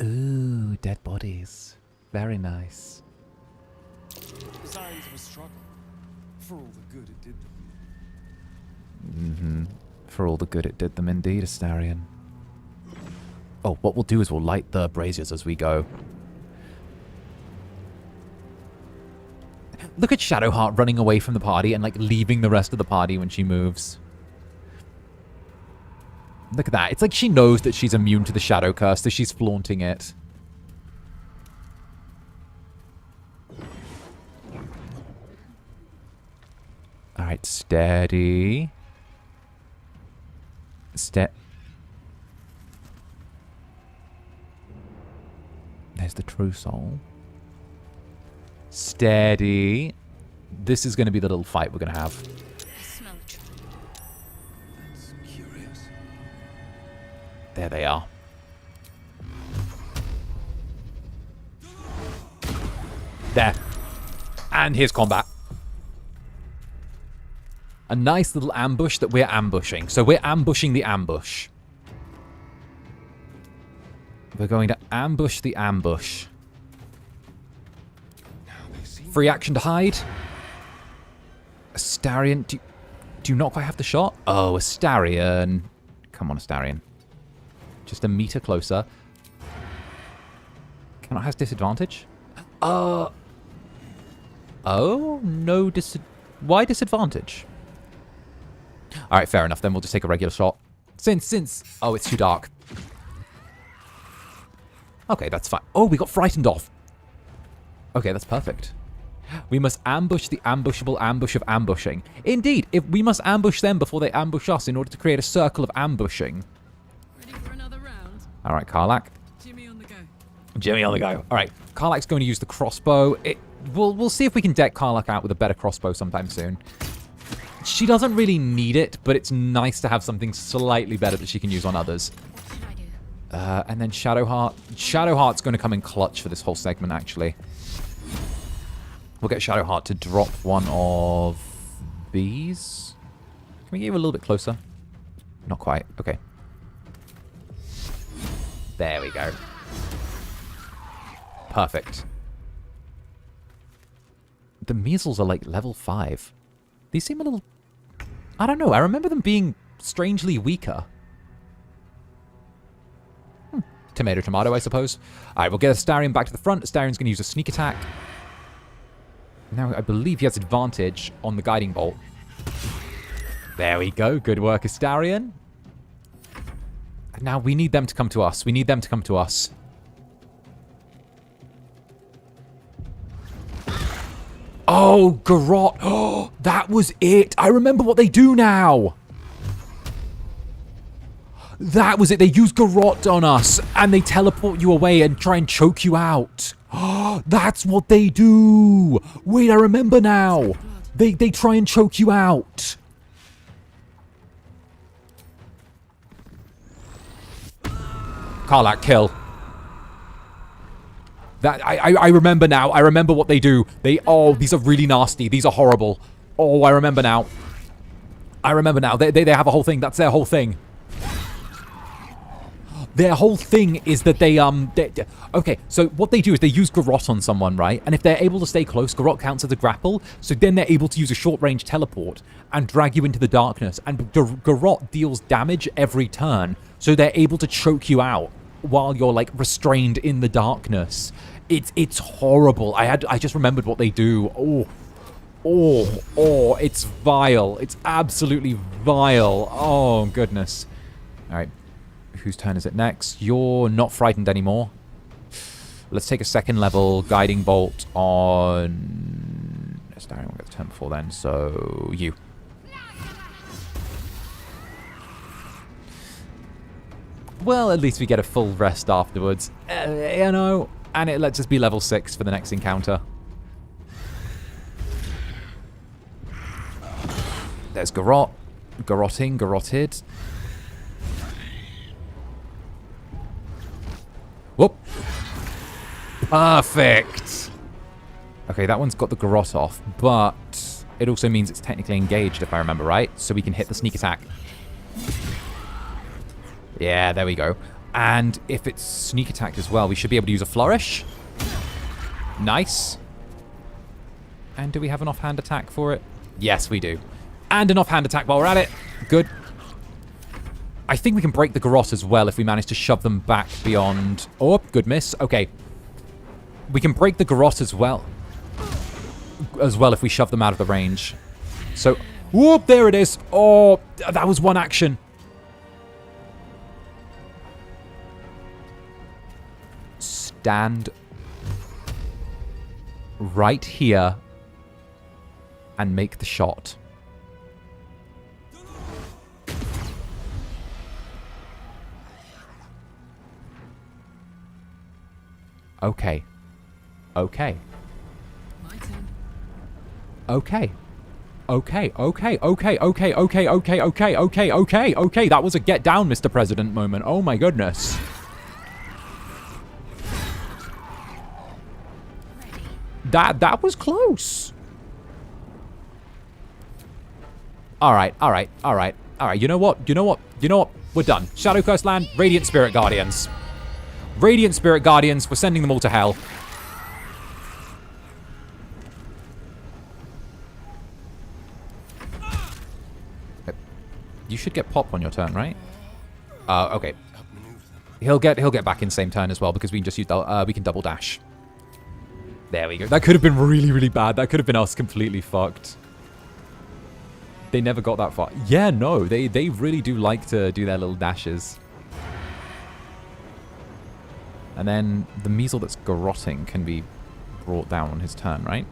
Ooh, dead bodies. Very nice. Signs of a struggle. For all the good it did them. For all the good it did them indeed, Astarion. Oh, what we'll do is we'll light the braziers as we go. Look at Shadowheart running away from the party and, like, leaving the rest of the party when she moves. Look at that. It's like she knows that she's immune to the Shadow Curse, so she's flaunting it. Alright, steady. There's the true soul. Steady. This is going to be the little fight we're going to have. That's curious. There they are. There. And here's combat. A nice little ambush that we're ambushing. So we're ambushing the ambush. We're going to ambush the ambush. Free action to hide. Astarion, do you not quite have the shot? Oh, Astarion. Come on, Astarion. Just a meter closer. Cannot has disadvantage? Oh, no why disadvantage? Alright, fair enough. Then we'll just take a regular shot. Since... Oh, it's too dark. Okay, that's fine. Oh, we got frightened off. Okay, that's perfect. We must ambush the ambushable ambush of ambushing. Indeed, if we must ambush them before they ambush us in order to create a circle of ambushing. Ready for another round? Alright, Karlach. Jimmy on the go. Jimmy on the go. Alright, Karlach's going to use the crossbow. We'll see if we can deck Karlach out with a better crossbow sometime soon. She doesn't really need it, but it's nice to have something slightly better that she can use on others. And then Shadowheart. Shadowheart's going to come in clutch for this whole segment, actually. We'll get Shadowheart to drop one of these. Can we get you a little bit closer? Not quite. Okay. There we go. Perfect. The measles are like level 5. These seem a little... I don't know. I remember them being strangely weaker. Tomato, tomato, I suppose. Alright, we'll get Astarion back to the front. Astarion's going to use a sneak attack. Now, I believe he has advantage on the guiding bolt. There we go. Good work, Astarion. Now, we need them to come to us. We need them to come to us. Oh, Garrot. Oh, that was it. I remember what they do now. That was it. They use Garrot on us, and they teleport you away and try and choke you out. Oh, that's what they do. Wait, I remember now. They try and choke you out. Karlach, kill. That I remember now. I remember what they do. These are really nasty. These are horrible. Oh, I remember now. I remember now. They have a whole thing. That's their whole thing. Their whole thing is that okay, so what they do is they use Garrot on someone, right? And if they're able to stay close, Garrot counts as a grapple. So then they're able to use a short-range teleport and drag you into the darkness. And Garrot deals damage every turn. So they're able to choke you out while you're, like, restrained in the darkness. It's horrible. I just remembered what they do. Oh, it's vile. It's absolutely vile. Oh, goodness. All right. Whose turn is it next? You're not frightened anymore. Let's take a second level guiding bolt on... Astarion won't get the turn before then, so you. Well, at least we get a full rest afterwards. You know, and it lets us be level 6 for the next encounter. There's Garrot. Garrotting, Garrotted. Whoop. Perfect. Okay, that one's got the Garrot off, but it also means it's technically engaged, if I remember right, so we can hit the sneak attack. Yeah, there we go. And if it's sneak attacked as well, we should be able to use a flourish. Nice. And do we have an offhand attack for it? Yes, we do. And an offhand attack while we're at it. Good. I think we can break the Garrot as well if we manage to shove them back beyond... Oh, good miss. Okay. We can break the Garrot as well. as well if we shove them out of the range. So, whoop, there it is. Oh, that was one action. Stand right here and make the shot. Okay. Okay. My turn. Okay. Okay, okay, okay, okay, okay, okay, okay, okay, okay, okay. That was a get down, Mr. President moment. Oh my goodness. That was close. Alright, alright, alright, alright. You know what? You know what? You know what? We're done. Shadow Cursed Land, Radiant Spirit Guardians. Radiant Spirit Guardians, we're sending them all to hell. You should get pop on your turn, right? Okay. He'll get back in same turn as well because we can just use we can double dash. There we go. That could have been really, really bad. That could have been us completely fucked. They never got that far. Yeah, no, they really do like to do their little dashes. And then the Measle that's garrotting can be brought down on his turn, right?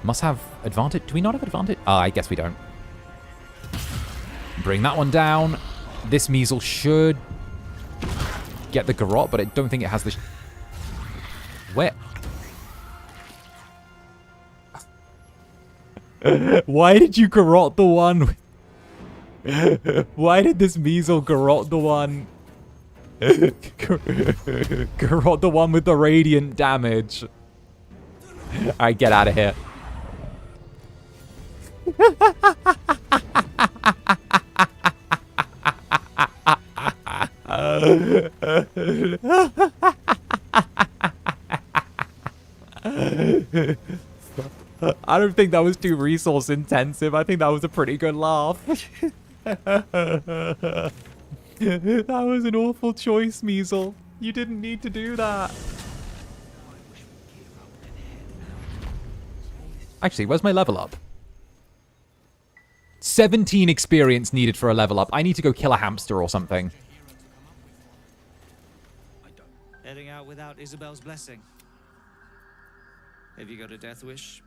Must have advantage. Do we not have advantage? I guess we don't. Bring that one down. This Measle should get the garrot, but I don't think it has the... Where? Why did you garrot the one? Why did this Measle garrot the one? Garrot the one with the radiant damage. Alright, get out of here. I don't think that was too resource intensive. I think that was a pretty good laugh. That was an awful choice, Measle. You didn't need to do that. Actually, where's my level up? 17 experience needed for a level up. I need to go kill a hamster or something. Heading out without Isabel's blessing. Have you got a death wish?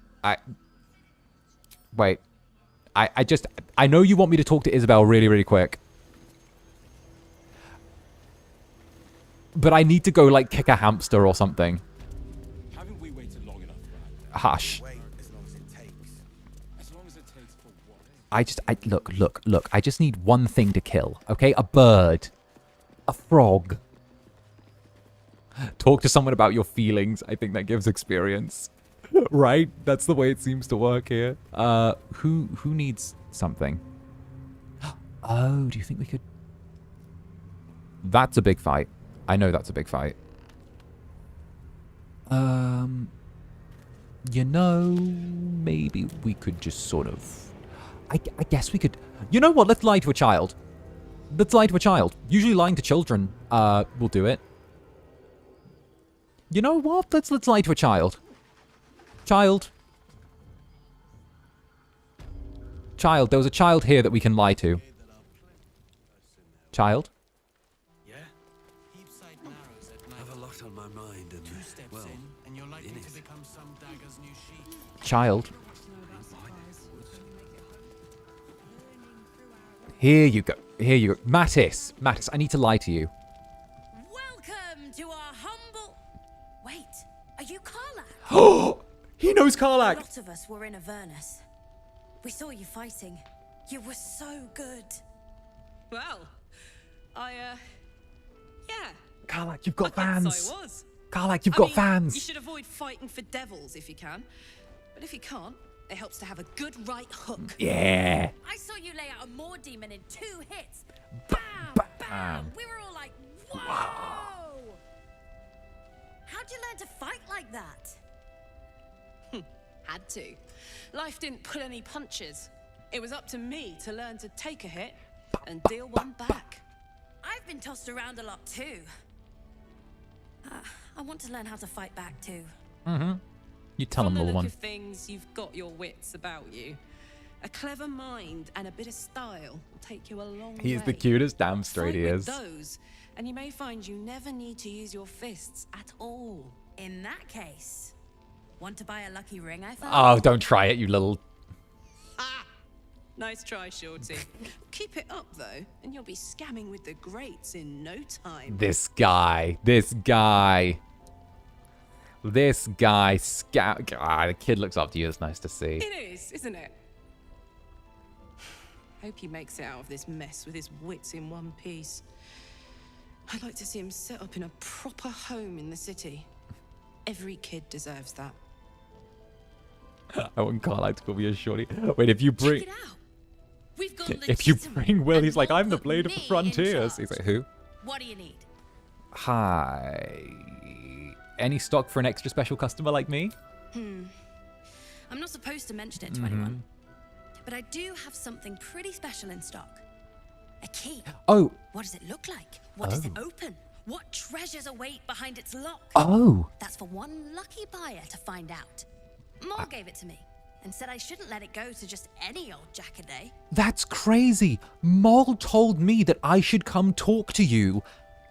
Wait. I know you want me to talk to Isabel really, really quick. But I need to go, like, kick a hamster or something. Haven't we waited long enough? Hush. Wait as long as it takes. As long as it takes for what? Look. I just need one thing to kill, okay? A bird. A frog. Talk to someone about your feelings. I think that gives experience. Right? That's the way it seems to work here. Who needs something? Oh, do you think we could... That's a big fight. I know that's a big fight. You know, maybe we could just sort of... I guess we could... You know what? Let's lie to a child. Let's lie to a child. Usually lying to children will do it. You know what? Let's lie to a child. Child. Child. There was a child here that we can lie to. Child. Yeah? Heapside narrows at night. I have a lot on my mind and, Two steps well, in, and you're likely to become some dagger's new sheep. Child. Here you go. Here you go. Mattis, I need to lie to you. Welcome to our humble... Wait, are you Karlach? Oh, he knows Karlach. A lot of us were in Avernus. We saw you fighting. You were so good. Well, yeah. Karlach, you've got I fans. guess I was. Karlach, you've I got mean, fans. You should avoid fighting for devils if you can. But if you can't, it helps to have a good right hook. Yeah. I saw you lay out a Moor demon in 2 hits. Bam! Bam! We were all like, whoa! How'd you learn to fight like that? Had to. Life didn't pull any punches. It was up to me to learn to take a hit and deal one back. I've been tossed around a lot too. I want to learn how to fight back too. You tell him, little one. Of things, you've got your wits about you. A clever mind and a bit of style will take you a long way. He's the cutest. Damn straight Fight he with is. those, and you may find you never need to use your fists at all. In that case, want to buy a lucky ring I found? Oh, don't try it, you little... Nice try, Shorty. Keep it up, though, and you'll be scamming with the greats in no time. This guy. The kid looks up to you. It's nice to see. It is, isn't it? Hope he makes it out of this mess with his wits in one piece. I'd like to see him set up in a proper home in the city. Every kid deserves that. I want Carlisle to call me a shorty. Wait, if you bring... Check it out. We've got If you bring Will, he's like, I'm the blade of the frontiers. He's like, who? What do you need? Hi. Any stock for an extra special customer like me? I'm not supposed to mention it to anyone, but I do have something pretty special in stock. A key. Oh. What does it look like? What does it open? What treasures await behind its lock? Oh. That's for one lucky buyer to find out. Mor gave it to me and said I shouldn't let it go to just any old 𝔂𝓸𝓼. That's crazy. Moll told me that I should come talk to you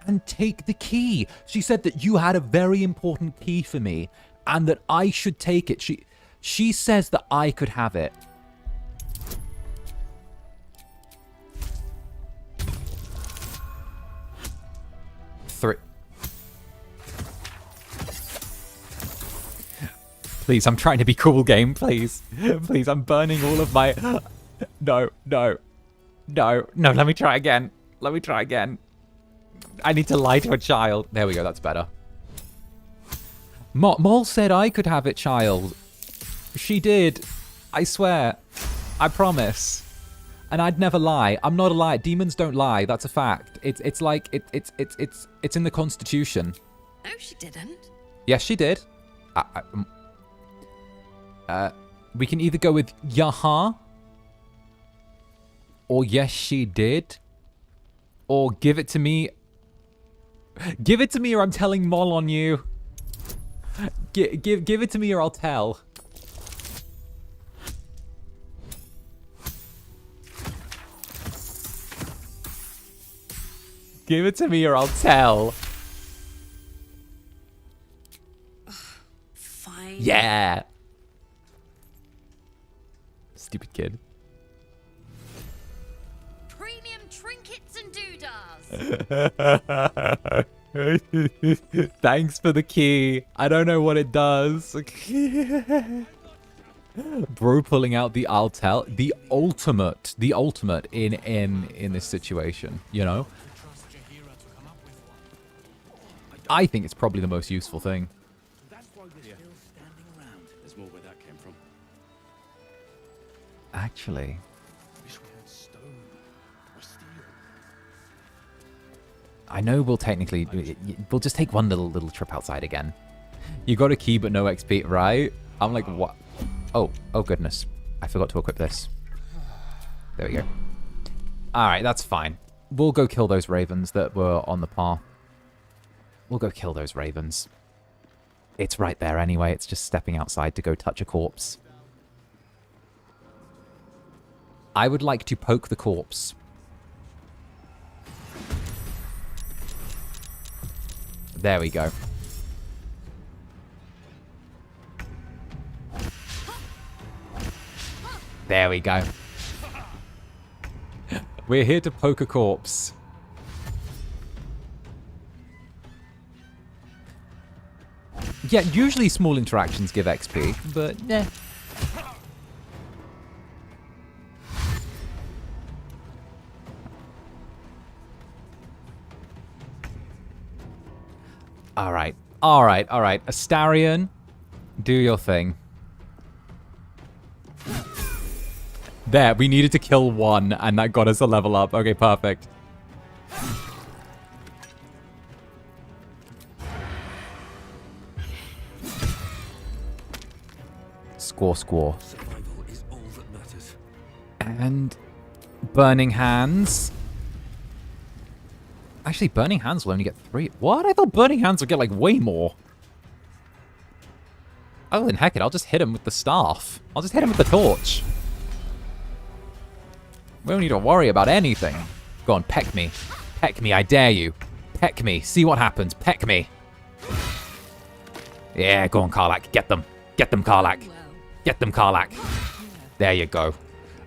and take the key. She said that you had a very important key for me and that I should take it. She says that I could have it. Please, I'm trying to be cool, game. Please. Please, I'm burning all of my... No. Let me try again. I need to lie to a child. There we go. That's better. Moll said I could have it, child. She did. I swear. I promise. And I'd never lie. I'm not a liar. Demons don't lie. That's a fact. It's like it's in the Constitution. No, she didn't. Yes, she did. We can either go with yaha, or yes, she did, or give it to me. Give it to me, or I'm telling Moll on you. Give it to me, or I'll tell. Give it to me, or I'll tell. Fine. Yeah. Stupid kid. Premium trinkets and doodahs. Thanks for the key. I don't know what it does. Bro pulling out the I'll tell. The ultimate in this situation, you know? I think it's probably the most useful thing. That's why we're still standing around. There's more where that came from. Actually. Wish we had stone or steel. I know we'll technically... We'll just take one little trip outside again. You got a key but no XP, right? I'm like, what? Oh goodness. I forgot to equip this. There we go. Alright, that's fine. We'll go kill those ravens that were on the path. We'll go kill those ravens. It's right there anyway. It's just stepping outside to go touch a corpse. I would like to poke the corpse. There we go. There we go. We're here to poke a corpse. Yeah, usually small interactions give XP, but yeah. Alright. Astarion, do your thing. There, we needed to kill one, and that got us a level up. Okay, perfect. Squaw. Survival is all that matters. And Burning Hands. Actually, Burning Hands will only get 3. What? I thought Burning Hands would get, like, way more. Oh, then heck it, I'll just hit him with the staff. I'll just hit him with the torch. We don't need to worry about anything. Go on, peck me. Peck me, I dare you. Peck me. See what happens. Peck me. Yeah, go on, 𝓂𝓼. Get them. Get them, 𝓂𝓼. Get them, 𝓂𝓼. There you go.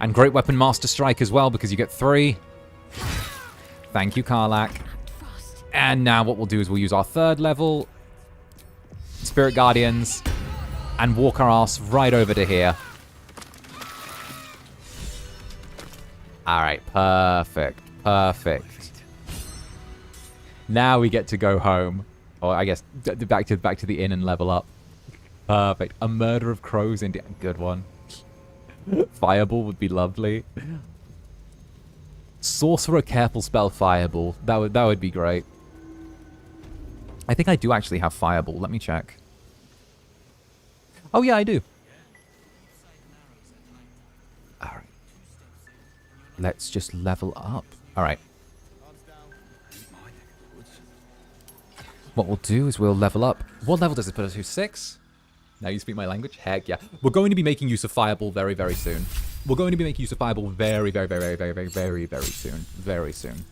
And Great Weapon Master Strike as well, because you get 3. Thank you, 𝓂𝓼. And now what we'll do is we'll use our 3rd level Spirit Guardians and walk our ass right over to here. Alright, perfect. Perfect. Now we get to go home. Or I guess back to the inn and level up. Perfect. A murder of crows in good one. Fireball would be lovely. Sorcerer careful spell Fireball. That would be great. I think I do actually have Fireball. Let me check. Oh yeah, I do. Alright. Let's just level up. Alright. What we'll do is we'll level up. What level does it put us to? 6? Now you speak my language? Heck yeah. We're going to be making use of Fireball very, very soon. We're going to be making use of Fireball very, very, very, very, very, very, very soon. Very soon.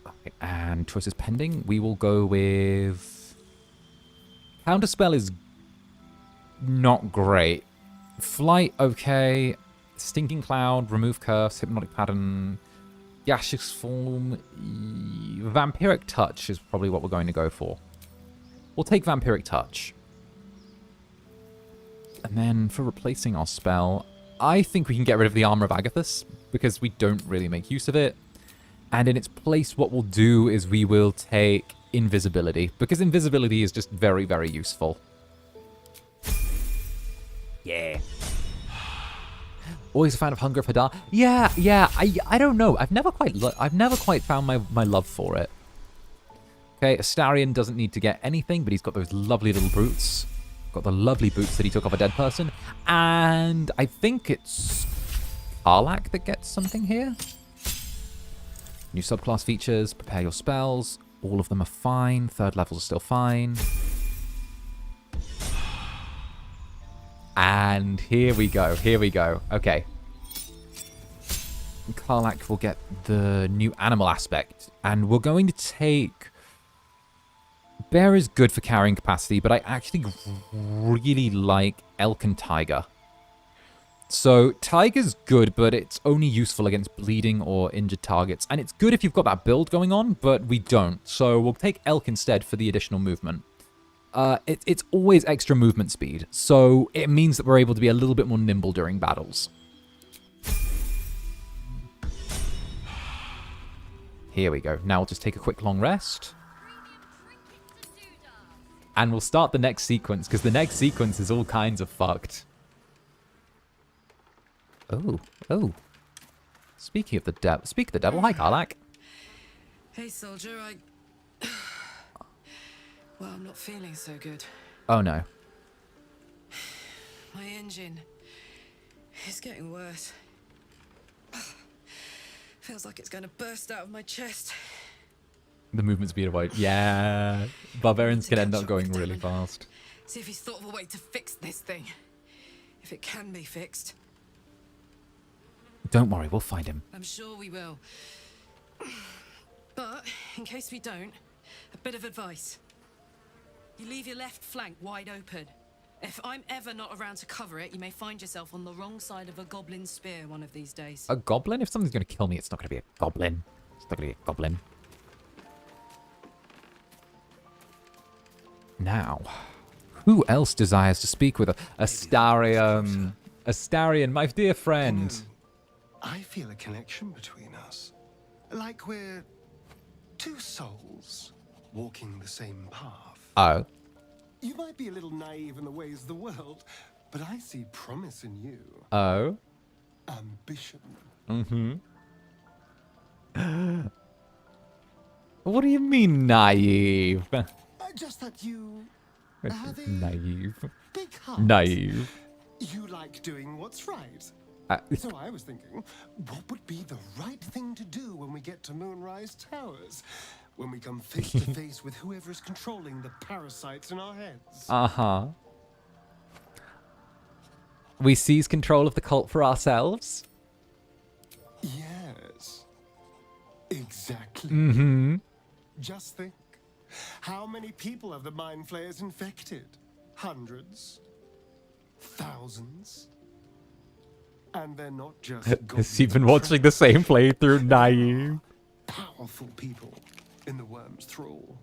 Okay, and choices pending. We will go with... Counterspell is not great. Flight, okay. Stinking Cloud, Remove Curse, Hypnotic Pattern, Gaseous Form, Vampiric Touch is probably what we're going to go for. We'll take Vampiric Touch. And then for replacing our spell, I think we can get rid of the Armor of Agathis, because we don't really make use of it. And in its place, what we'll do is we will take Invisibility, because Invisibility is just very, very useful. Yeah. Always a fan of Hunger of Hadar. Yeah. I don't know. I've never quite found my love for it. Okay, Astarion doesn't need to get anything, but he's got those lovely little boots. Got the lovely boots that he took off a dead person. And I think it's 𝓂𝓼 that gets something here. New subclass features, prepare your spells. All of them are fine. 3rd levels are still fine. And here we go. Okay. 𝓂𝓼 will get the new animal aspect. And we're going to take... Bear is good for carrying capacity, but I actually really like elk and tiger. So tiger's good, but it's only useful against bleeding or injured targets. And it's good if you've got that build going on, but we don't. So we'll take elk instead for the additional movement. It's always extra movement speed, so it means that we're able to be a little bit more nimble during battles. Here we go. Now we'll just take a quick long rest. And we'll start the next sequence, because the next sequence is all kinds of fucked. Oh. Speaking of the devil, hi 𝓂𝓼. Hey soldier, well, I'm not feeling so good. Oh no. My engine is getting worse. Feels like it's going to burst out of my chest. The movement speed of white. Yeah. Barbarians can end up going really fast. See if he's thought of a way to fix this thing. If it can be fixed. Don't worry, we'll find him. I'm sure we will. But, in case we don't, a bit of advice. You leave your left flank wide open. If I'm ever not around to cover it, you may find yourself on the wrong side of a goblin spear one of these days. A goblin? If something's going to kill me, it's not going to be a goblin. It's not going to be a goblin. Now, who else desires to speak with us? Astarion. Astarion, my dear friend. I feel a connection between us. Like we're two souls walking the same path. Oh. You might be a little naive in the ways of the world, but I see promise in you. Oh. Ambition. Mm-hmm. What do you mean, naive? Just that you have a naive. big heart. Naive. You like doing what's right. So I was thinking, what would be the right thing to do when we get to Moonrise Towers? When we come face to face with whoever's controlling the parasites in our heads? Uh-huh. We seize control of the cult for ourselves? Yes. Exactly. Mm-hmm. Just think. How many people have the Mind Flayers infected? Hundreds? Thousands? And they're not just Has he been watching the same playthrough? Naive. Powerful people in the worm's thrall.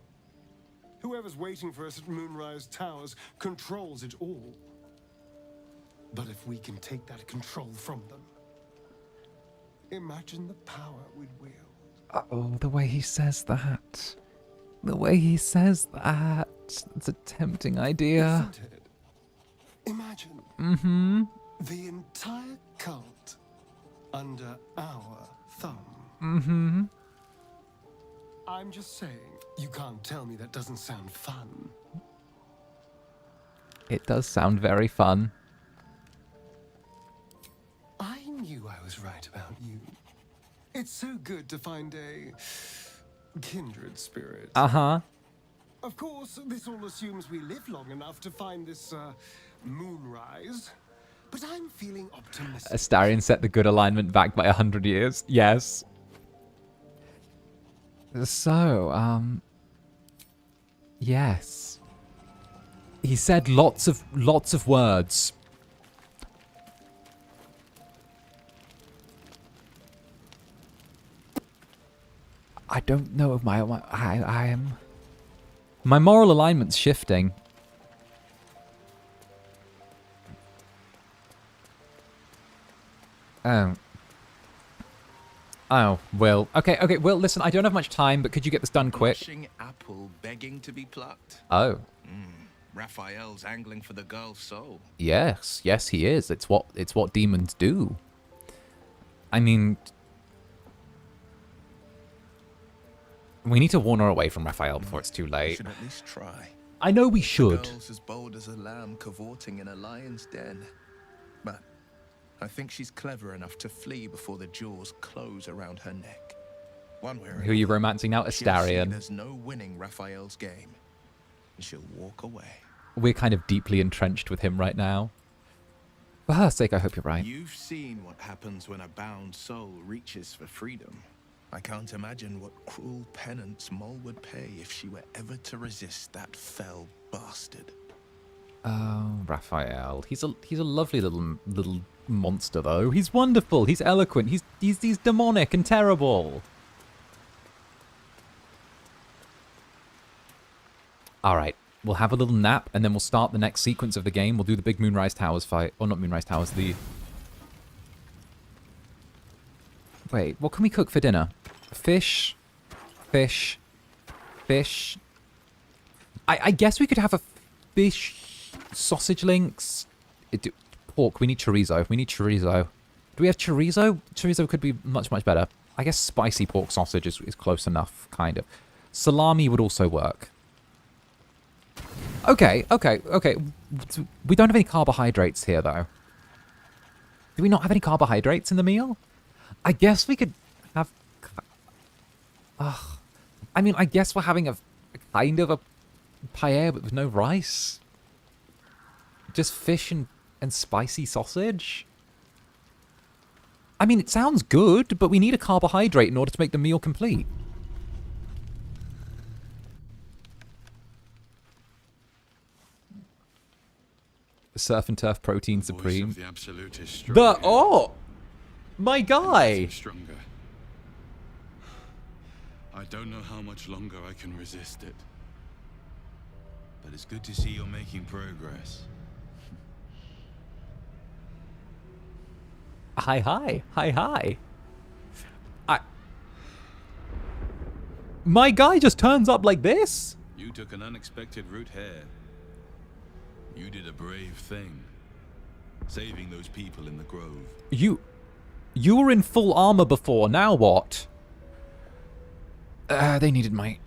Whoever's waiting for us at Moonrise Towers controls it all. But if we can take that control from them, imagine the power we'd wield. Oh, the way he says that. The way he says that. It's a tempting idea. Isn't it? Imagine. Mm-hmm. The entire cult under our thumb. Mm-hmm. I'm just saying, you can't tell me that doesn't sound fun. It does sound very fun. I knew I was right about you. It's so good to find a kindred spirit. Uh-huh. Of course, this all assumes we live long enough to find this moonrise. But I'm feeling optimistic. Astarion set the good alignment back by 100 years. Yes. So, yes. He said lots of words. I don't know if my moral alignment's shifting. Oh, Will. Okay, Will, listen, I don't have much time, but could you get this done quick? Blushing apple begging to be plucked. Oh. Raphael's angling for the girl's soul. Yes, he is. It's what demons do. I mean, we need to warn her away from Raphael before it's too We late. should at least try. I know we should. The girl's as bold as a lamb cavorting in a lion's den. But I think she's clever enough to flee before the jaws close around her neck. One way or Who are you romancing now? Astarion. There's no winning Raphael's game, and she'll walk away. We're kind of deeply entrenched with him right now. For her sake, I hope you're right. You've seen what happens when a bound soul reaches for freedom. I can't imagine what cruel penance Mol would pay if she were ever to resist that fell bastard. Oh, Raphael. He's a lovely little monster, though. He's wonderful. He's eloquent. He's demonic and terrible. All right. We'll have a little nap, and then we'll start the next sequence of the game. We'll do the big Moonrise Towers fight. Or not Moonrise Towers, the... Wait, what can we cook for dinner? Fish. Fish. Fish. I guess we could have a fish sausage links. Pork. We need chorizo. We need chorizo. Do we have chorizo? Chorizo could be much, much better. I guess spicy pork sausage is close enough, kind of. Salami would also work. Okay. We don't have any carbohydrates here, though. Do we not have any carbohydrates in the meal? I guess we could have... I mean, I guess we're having a kind of a paella, but with no rice. Just fish and spicy sausage. I mean, it sounds good, but we need a carbohydrate in order to make the meal complete. Surf and turf protein supreme. The absolute is stronger. My guy. Stronger. I don't know how much longer I can resist it. But it's good to see you're making progress. Hi. My guy just turns up like this? You took an unexpected route here. You did a brave thing. Saving those people in the grove. You were in full armor before, now what? They needed my...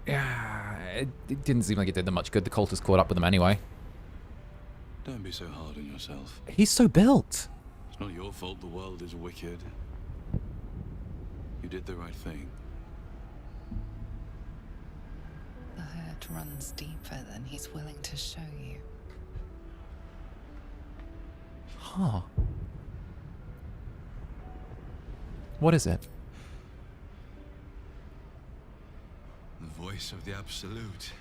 it didn't seem like it did them much good. The cultists caught up with them anyway. Don't be so hard on yourself. He's so built. It's not your fault the world is wicked. You did the right thing. The hurt runs deeper than he's willing to show you. Huh. What is it? The voice of the Absolute.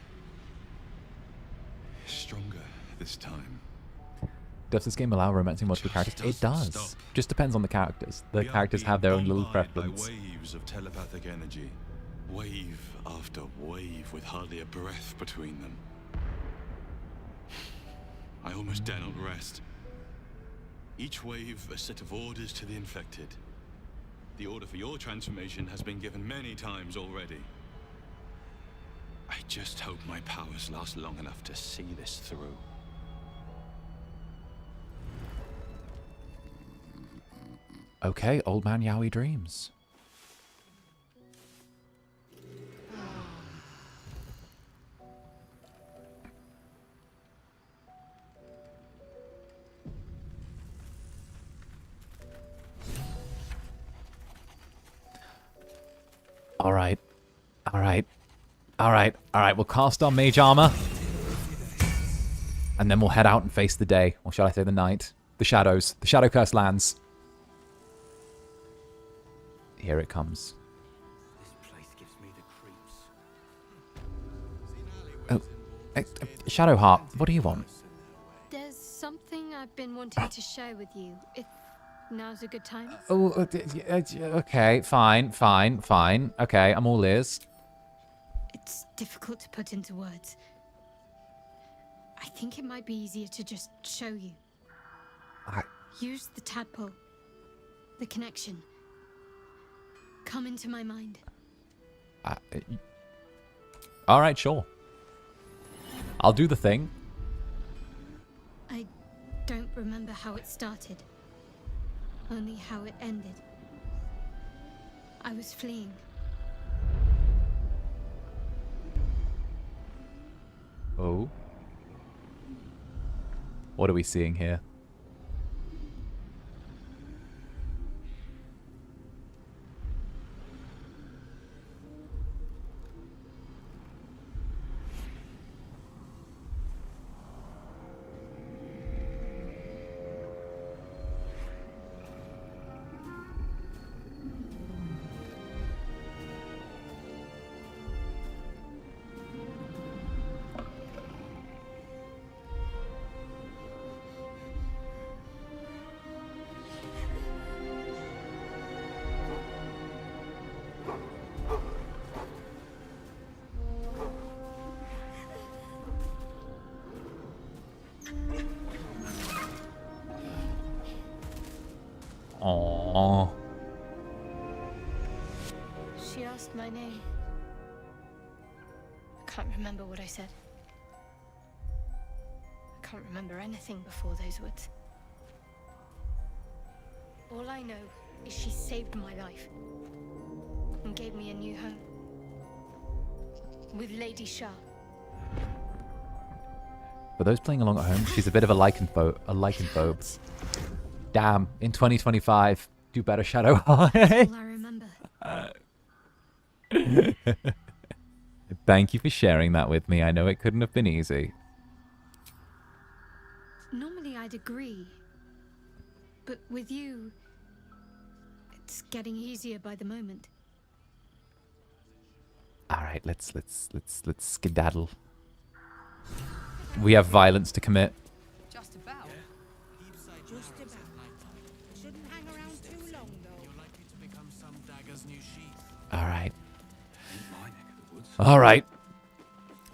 Stronger this time. Does this game allow romancing multiple characters? It does. Stop. Just depends on the characters. The characters have their own little preference. By waves of telepathic energy. Wave after wave with hardly a breath between them. I almost dare not rest. Each wave a set of orders to the infected. The order for your transformation has been given many times already. I just hope my powers last long enough to see this through. Okay, Old Man Yowie dreams. Alright. Alright. Alright. Alright, we'll cast our mage armor. And then we'll head out and face the day. Or shall I say the night? The shadows. The shadow curse lands. Here it comes. This place gives me the creeps. Oh, Shadowheart, what do you want? There's something I've been wanting to share with you, if now's a good time. Oh, okay, fine. Okay, I'm all ears. It's difficult to put into words. I think it might be easier to just show you. Use the tadpole. The connection. Come into my mind. Alright, sure. I'll do the thing. I don't remember how it started. Only how it ended. I was fleeing. Oh. What are we seeing here? Aww. She asked my name. I can't remember what I said. I can't remember anything before those words. All I know is she saved my life and gave me a new home with Lady Shah. For those playing along at home, she's a bit of a lycanthrope. Damn, in 2025, do better, Shadowheart. That's all I remember. Thank you for sharing that with me. I know it couldn't have been easy. Normally I'd agree, but with you, it's getting easier by the moment. All right, let's skedaddle. We have violence to commit. Just about. Just about. Shouldn't hang around too long, though. You're likely to become some dagger's new sheath. All right. All right.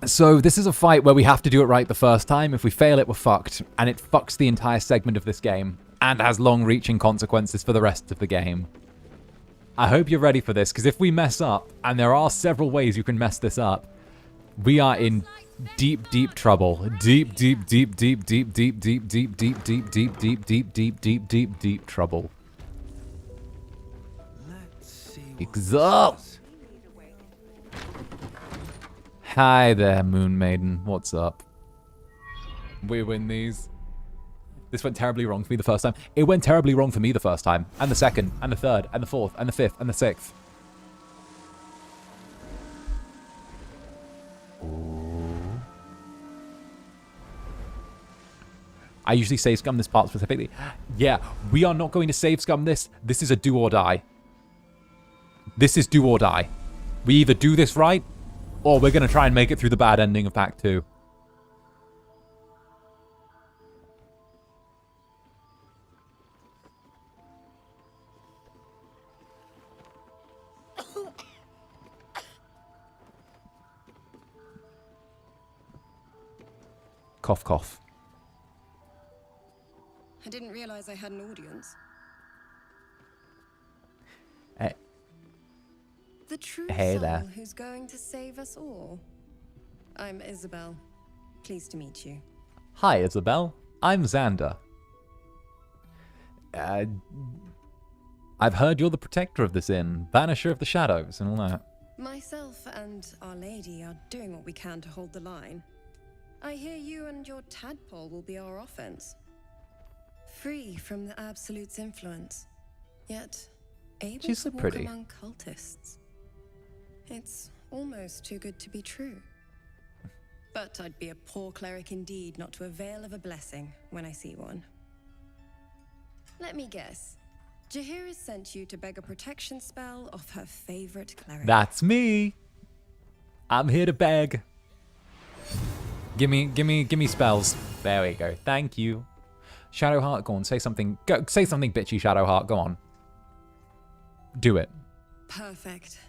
So this is a fight where we have to do it right the first time. If we fail it, we're fucked. And it fucks the entire segment of this game. And has long-reaching consequences for the rest of the game. I hope you're ready for this, because if we mess up, and there are several ways you can mess this up, we are in deep, deep trouble. Deep trouble. Exalt! Hi there, Moon Maiden. What's up? We win these. This went terribly wrong for me the first time. It went terribly wrong for me the first time. And the second, and the third, and the fourth, and the fifth, and the sixth. I usually save scum this part specifically. Yeah, we are not going to save scum this. This is a do or die. This is do or die. We either do this right, or we're going to try and make it through the bad ending of Pact 2. Cough, cough. I didn't realize I had an audience. The true Hey soul there. who's going to save us all. I'm Isabel. Pleased to meet you. Hi, Isabel. I'm Zander. I've heard you're the protector of this inn, banisher of the shadows, and all that. Myself and Our Lady are doing what we can to hold the line. I hear you and your tadpole will be our offense. Free from the Absolute's influence, yet able She's to so walk pretty. among cultists. It's almost too good to be true. But I'd be a poor cleric indeed not to avail of a blessing when I see one. Let me guess. Jaheira's sent you to beg a protection spell off her favorite cleric. That's me. I'm here to beg. Give me spells. There we go. Thank you. Shadowheart, go on. Say something. Go, say something bitchy, Shadowheart. Go on. Do it. Perfect.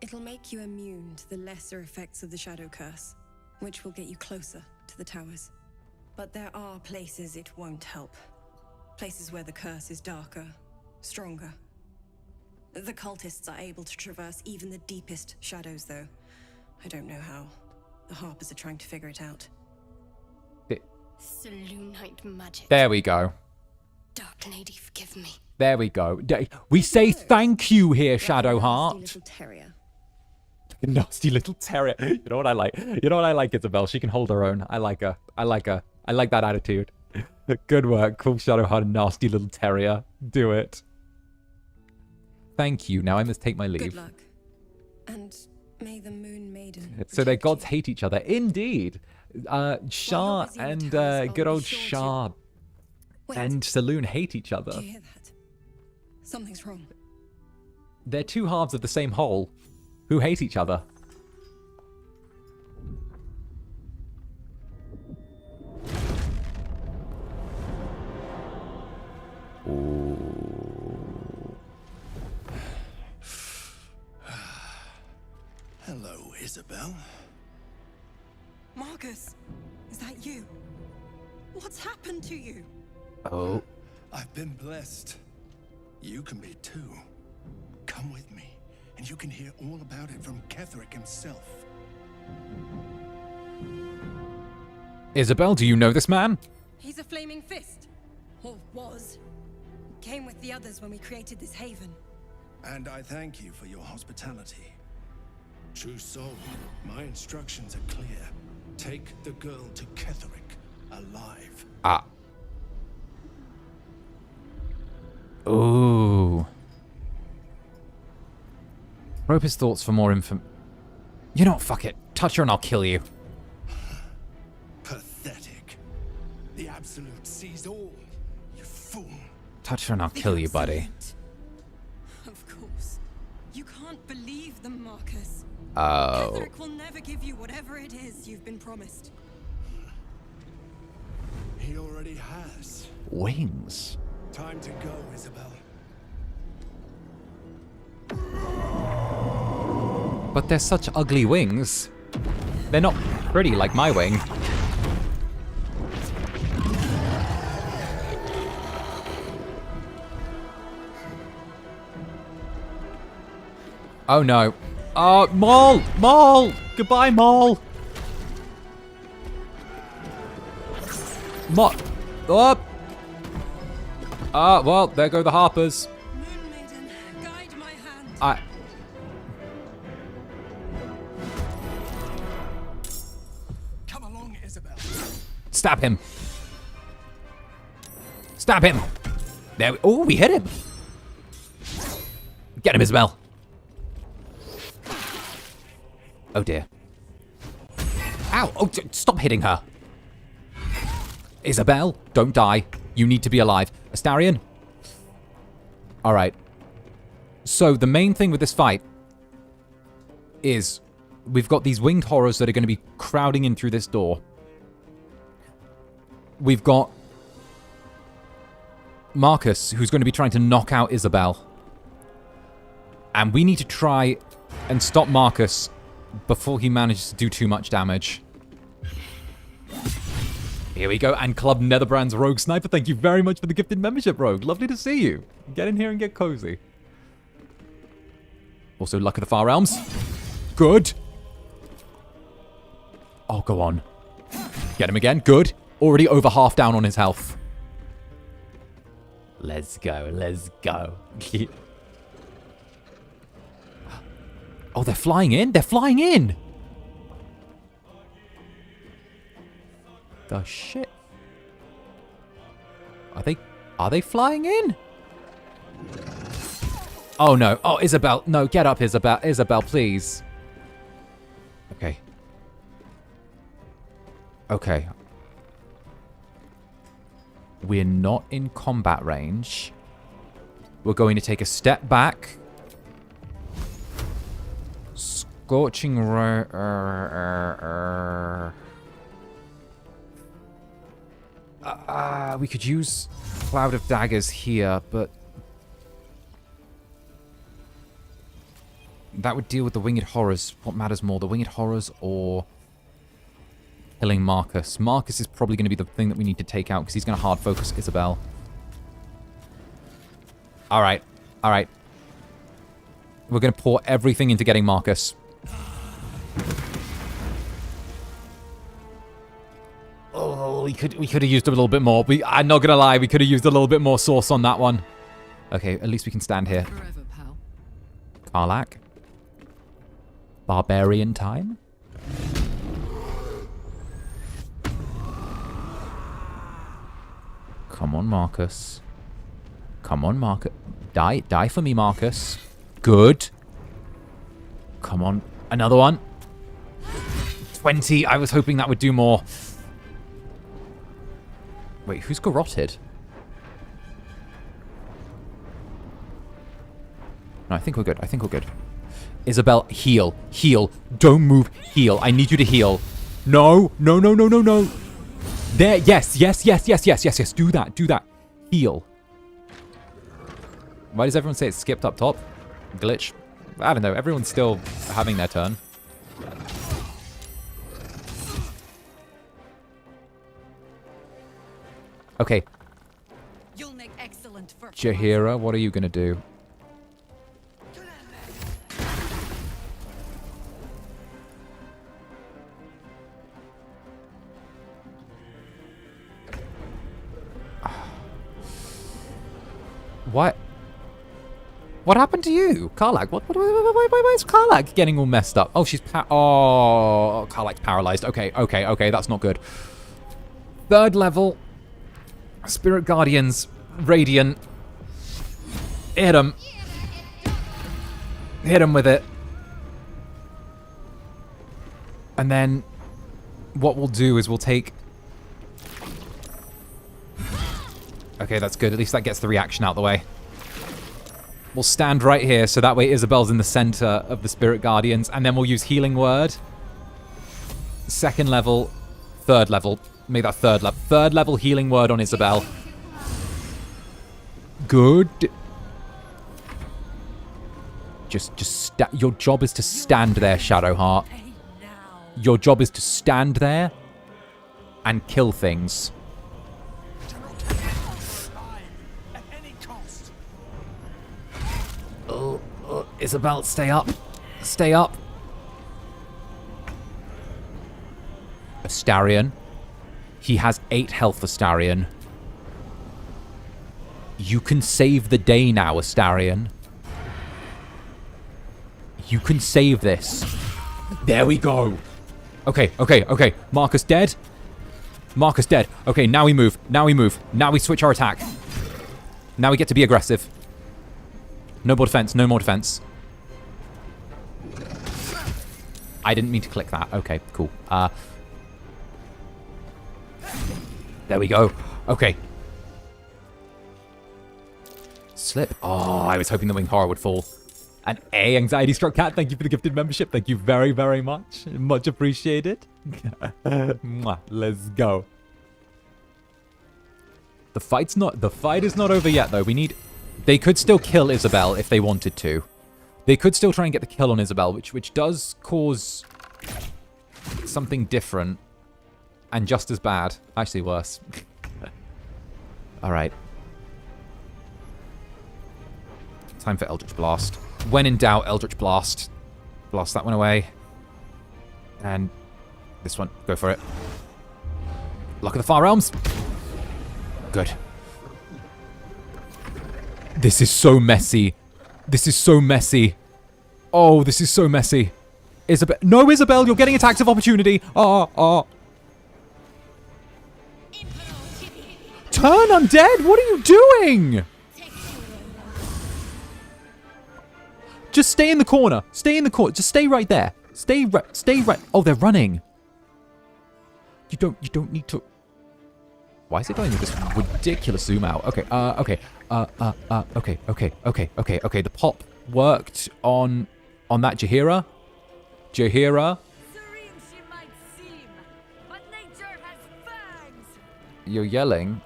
It'll make you immune to the lesser effects of the Shadow Curse, which will get you closer to the towers. But there are places it won't help. Places where the curse is darker, stronger. The cultists are able to traverse even the deepest shadows, though. I don't know how. The Harpers are trying to figure it out. Selûnite magic. There we go. Dark Lady, forgive me. There we go. We say thank you here, Shadowheart. Nasty little terrier. Nasty little terrier. You know what I like? You know what I like, Isabel? She can hold her own. I like her. I like her. I like that attitude. Good work. Cool Shadowheart, nasty little terrier. Do it. Thank you. Now I must take my leave. Good luck. And may the Moon Maiden. So their gods hate each other. Indeed. Shah and good old Shah and Saloon hate each other. Do you hear that? Something's wrong. They're two halves of the same whole who hate each other. Ooh. Hello, Isabel. Marcus, is that you? What's happened to you? Oh. I've been blessed. You can be too. Come with me, and you can hear all about it from 𝔂𝓸𝓾 himself. Isabel, do you know this man? He's a flaming fist. Or was. Came with the others when we created this haven. And I thank you for your hospitality. True soul, my instructions are clear. Take the girl to 𝔂𝓸𝓾 alive. Ah. Ooh. Rope his thoughts for more info. You know what? Fuck it. Touch her and I'll kill you. Pathetic. The Absolute sees all. You fool. Touch her and I'll kill you, buddy. Of course. You can't believe them, Marcus. Oh. 𝔂𝓸𝓾 will never give you whatever it is you've been promised. He already has. Wings. Time to go, Isabel. But they're such ugly wings. They're not pretty like my wing. Oh no. Maul! Maul! Goodbye, Maul! Up! Well, there go the Harpers. Moon Maiden, guide my hand. Come along, Isabel. Stab him. Stab him. There. Oh, we hit him. Get him, Isabel. Oh dear. Ow! Oh, stop hitting her. Isabel, don't die. You need to be alive. Astarion? Alright. So, the main thing with this fight is we've got these winged horrors that are going to be crowding in through this door. We've got Marcus, who's going to be trying to knock out Isabel. And we need to try and stop Marcus before he manages to do too much damage. Here we go. And Club Netherbrand's Rogue Sniper, thank you very much for the gifted membership, Rogue. Lovely to see you. Get in here and get cozy. Also, Luck of the Far Realms. Good. Oh, go on. Get him again. Good. Already over half down on his health. Let's go. Let's go. Oh, they're flying in? They're flying in! The shit? Are they flying in? Oh no. Oh, Isabel. No, get up, Isabel. Isabel, please. Okay. Okay. We're not in combat range. We're going to take a step back. Scorching we could use Cloud of Daggers here, but that would deal with the Winged Horrors. What matters more, the Winged Horrors or killing Marcus? Marcus is probably going to be the thing that we need to take out because he's going to hard focus Isabel. Alright, alright. We're going to pour everything into getting Marcus. Oh, we could have used a little bit more. I'm not gonna lie, we could have used a little bit more sauce on that one. Okay, at least we can stand here. Forever, pal. Karlach. Barbarian time. Come on, Marcus. Come on, Marcus. Die for me, Marcus. Good. Come on, another one. 20. I was hoping that would do more. Wait, who's garroted? No, I think we're good. I think we're good. Isabel, heal. Heal. Don't move. Heal. I need you to heal. No. No, no, no, no, no. There. Yes, yes, yes, yes, yes, yes, yes. Do that. Do that. Heal. Why does everyone say it's skipped up top? Glitch. I don't know. Everyone's still having their turn. Okay. You'll make excellent Jaheira, what are you gonna do? What? What happened to you? Karlach, why is Karlach getting all messed up? Oh, she's oh, Karlach's paralyzed. Okay, okay, okay, that's not good. 3rd level. Spirit Guardians. Radiant. Hit him. Hit him with it. And then what we'll do is we'll take... Okay, that's good. At least that gets the reaction out of the way. We'll stand right here, so that way Isabel's in the center of the Spirit Guardians, and then we'll use Healing Word. 2nd level, 3rd level. Make that 3rd level. 3rd level Healing Word on Isabel. Good. Your job is to stand there, Shadowheart. Your job is to stand there and kill things. Isabel, stay up. Stay up. Astarion. He has 8 health, Astarion. You can save the day now, Astarion. You can save this. There we go. Okay, okay, okay. Marcus dead. Marcus dead. Okay, now we move. Now we move. Now we switch our attack. Now we get to be aggressive. No more defense. No more defense. I didn't mean to click that. Okay, cool. There we go. Okay. Slip. Oh, I was hoping the winged horror would fall. And Anxiety Struck Cat, thank you for the gifted membership. Thank you very, very much. Much appreciated. Mwah. Let's go. The fight is not over yet, though. They could still kill Isabel if they wanted to. They could still try and get the kill on Isabel, which does cause something different. And just as bad. Actually worse. Alright. Time for Eldritch Blast. When in doubt, Eldritch Blast. Blast that one away. And this one. Go for it. Luck of the Far Realms. Good. This is so messy. This is so messy. Oh, this is so messy. Isabel. No, Isabel, you're getting attacks of opportunity. Turn undead? What are you doing? Just stay in the corner. Stay in the corner. Just stay right there. Stay right. Oh, they're running. You don't need to. Why is it going with this ridiculous zoom out? Okay, okay. The pop worked on that Jaheira. You're yelling.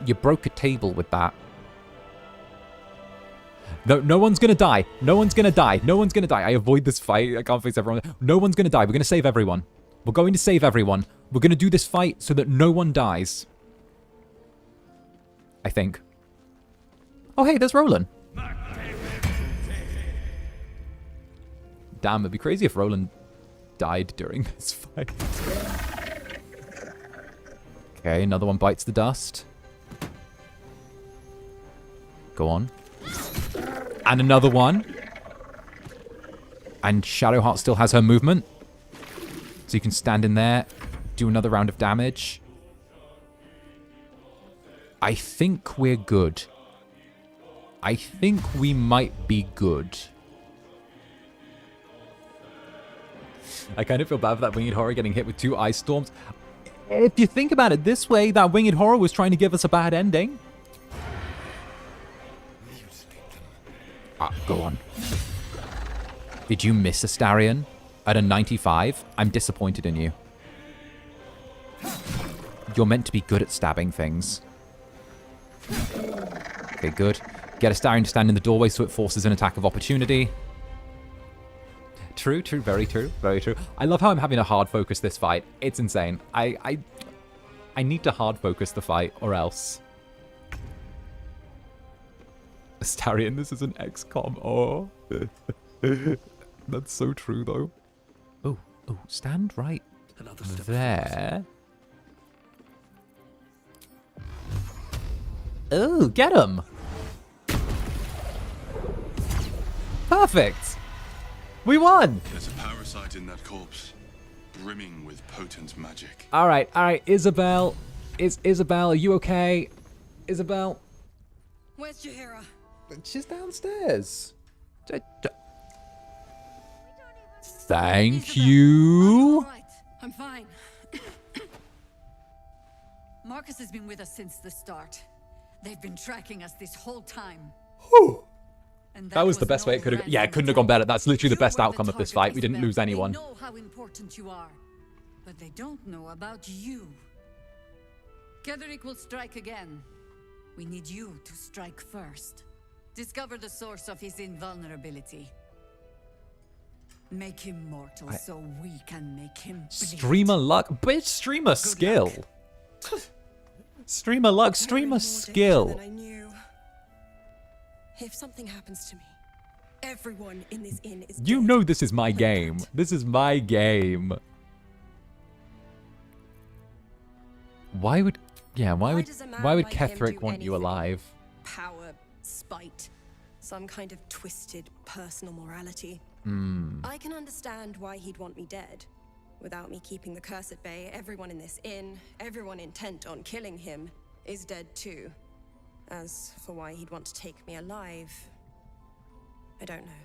You broke a table with that. No one's gonna die. No one's gonna die. No one's gonna die. I avoid this fight. I can't face everyone. No one's gonna die. We're gonna save everyone. We're going to save everyone. We're gonna do this fight so that no one dies. I think. Oh, hey, there's Roland. Damn, it'd be crazy if Roland died during this fight. Okay, another one bites the dust. Go on. And another one. And Shadowheart still has her movement. So you can stand in there, do another round of damage. I think we're good. I think we might be good. I kind of feel bad for that Winged Horror getting hit with 2 ice storms. If you think about it this way, that Winged Horror was trying to give us a bad ending. Go on. Did you miss Astarion at a 95? I'm disappointed in you. You're meant to be good at stabbing things. Okay, good. Get Astarion to stand in the doorway so it forces an attack of opportunity. True, very true, very true. I love how I'm having to hard focus this fight. It's insane. I need to hard focus the fight or else. Astarion, this is an XCOM. Oh. That's so true, though. Oh, stand right there. Oh, get him. Perfect. We won. There's a parasite in that corpse, brimming with potent magic. All right. Isabel, are you okay? Isabel. Where's Jaheira? She's downstairs. Thank you. Right, I'm fine. Marcus has been with us since the start. They've been tracking us this whole time. Whew. That was the best way it could have. Yeah, it couldn't have gone better. That's literally the best outcome of this fight. We didn't lose anyone. They know how important you are, but they don't know about you. 𝔂𝓸𝓾𝓻 will strike again. We need you to strike first. Discover the source of his invulnerability. Make him mortal so we can make him bleed. Streamer luck. Bitch, streamer skill. Streamer luck, streamer skill. I knew. If something happens to me, everyone in this inn is You know this is my game. This is my game. Why would 𝔂𝓸𝓾𝓻 want you alive? Power, spite, some kind of twisted personal morality. I can understand why he'd want me dead. Without me keeping the curse at bay, everyone in this inn, everyone intent on killing him, is dead too. As for why he'd want to take me alive, I don't know.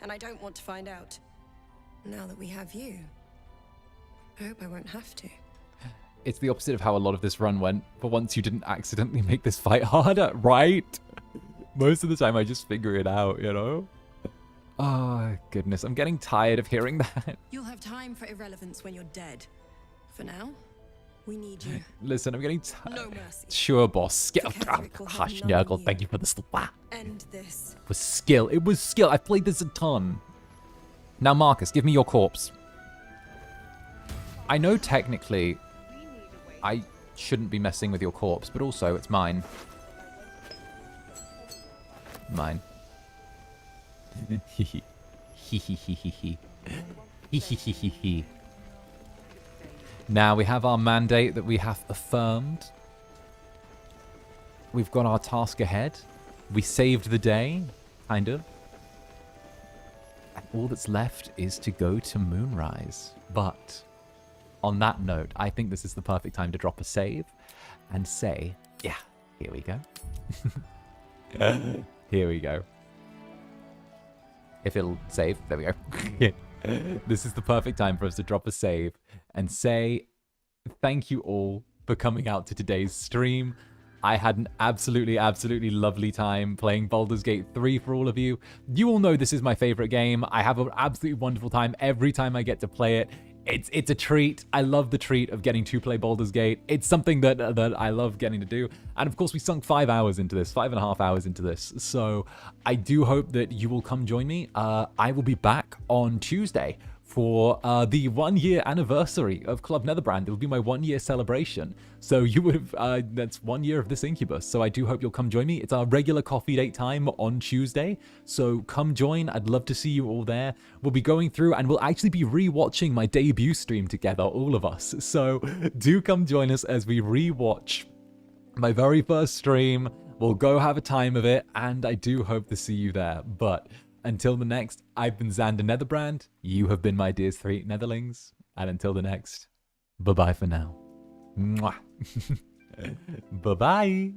And I don't want to find out. Now that we have you, I hope I won't have to. It's the opposite of how a lot of this run went. For once, you didn't accidentally make this fight harder, right? Most of the time, I just figure it out, you know? Oh, goodness. I'm getting tired of hearing that. You'll have time for irrelevance when you're dead. For now, we need you. Listen, I'm getting tired. No mercy. Sure, boss. Skill. Gosh, Nurgle, thank you for the slap. End this. It was skill. It was skill. I've played this a ton. Now, Marcus, give me your corpse. I know technically I shouldn't be messing with your corpse, but also it's mine. Mine. Now we have our mandate that we have affirmed. We've got our task ahead. We saved the day, kind of. And all that's left is to go to Moonrise. But on that note, I think this is the perfect time to drop a save and say, yeah, here we go. Here we go. If it'll save, there we go. This is the perfect time for us to drop a save and say thank you all for coming out to today's stream. I had an absolutely, absolutely lovely time playing Baldur's Gate 3 for all of you. You all know this is my favorite game. I have an absolutely wonderful time every time I get to play it. It's a treat. I love the treat of getting to play Baldur's Gate. It's something that I love getting to do. And of course, we sunk 5 hours into this, 5.5 hours into this. So I do hope that you will come join me. I will be back on Tuesday for the 1-year anniversary of Club Netherbrand. It will be my 1-year celebration. So you would have, that's 1 year of this Incubus. So I do hope you'll come join me. It's our regular coffee date time on Tuesday. So come join. I'd love to see you all there. We'll be going through and we'll actually be re-watching my debut stream together, all of us. So do come join us as we re-watch my very first stream. We'll go have a time of it. And I do hope to see you there. But until the next, I've been Zander Netherbrand. You have been my dear 3 Netherlings. And until the next, bye-bye for now. Mwah. Bye-bye.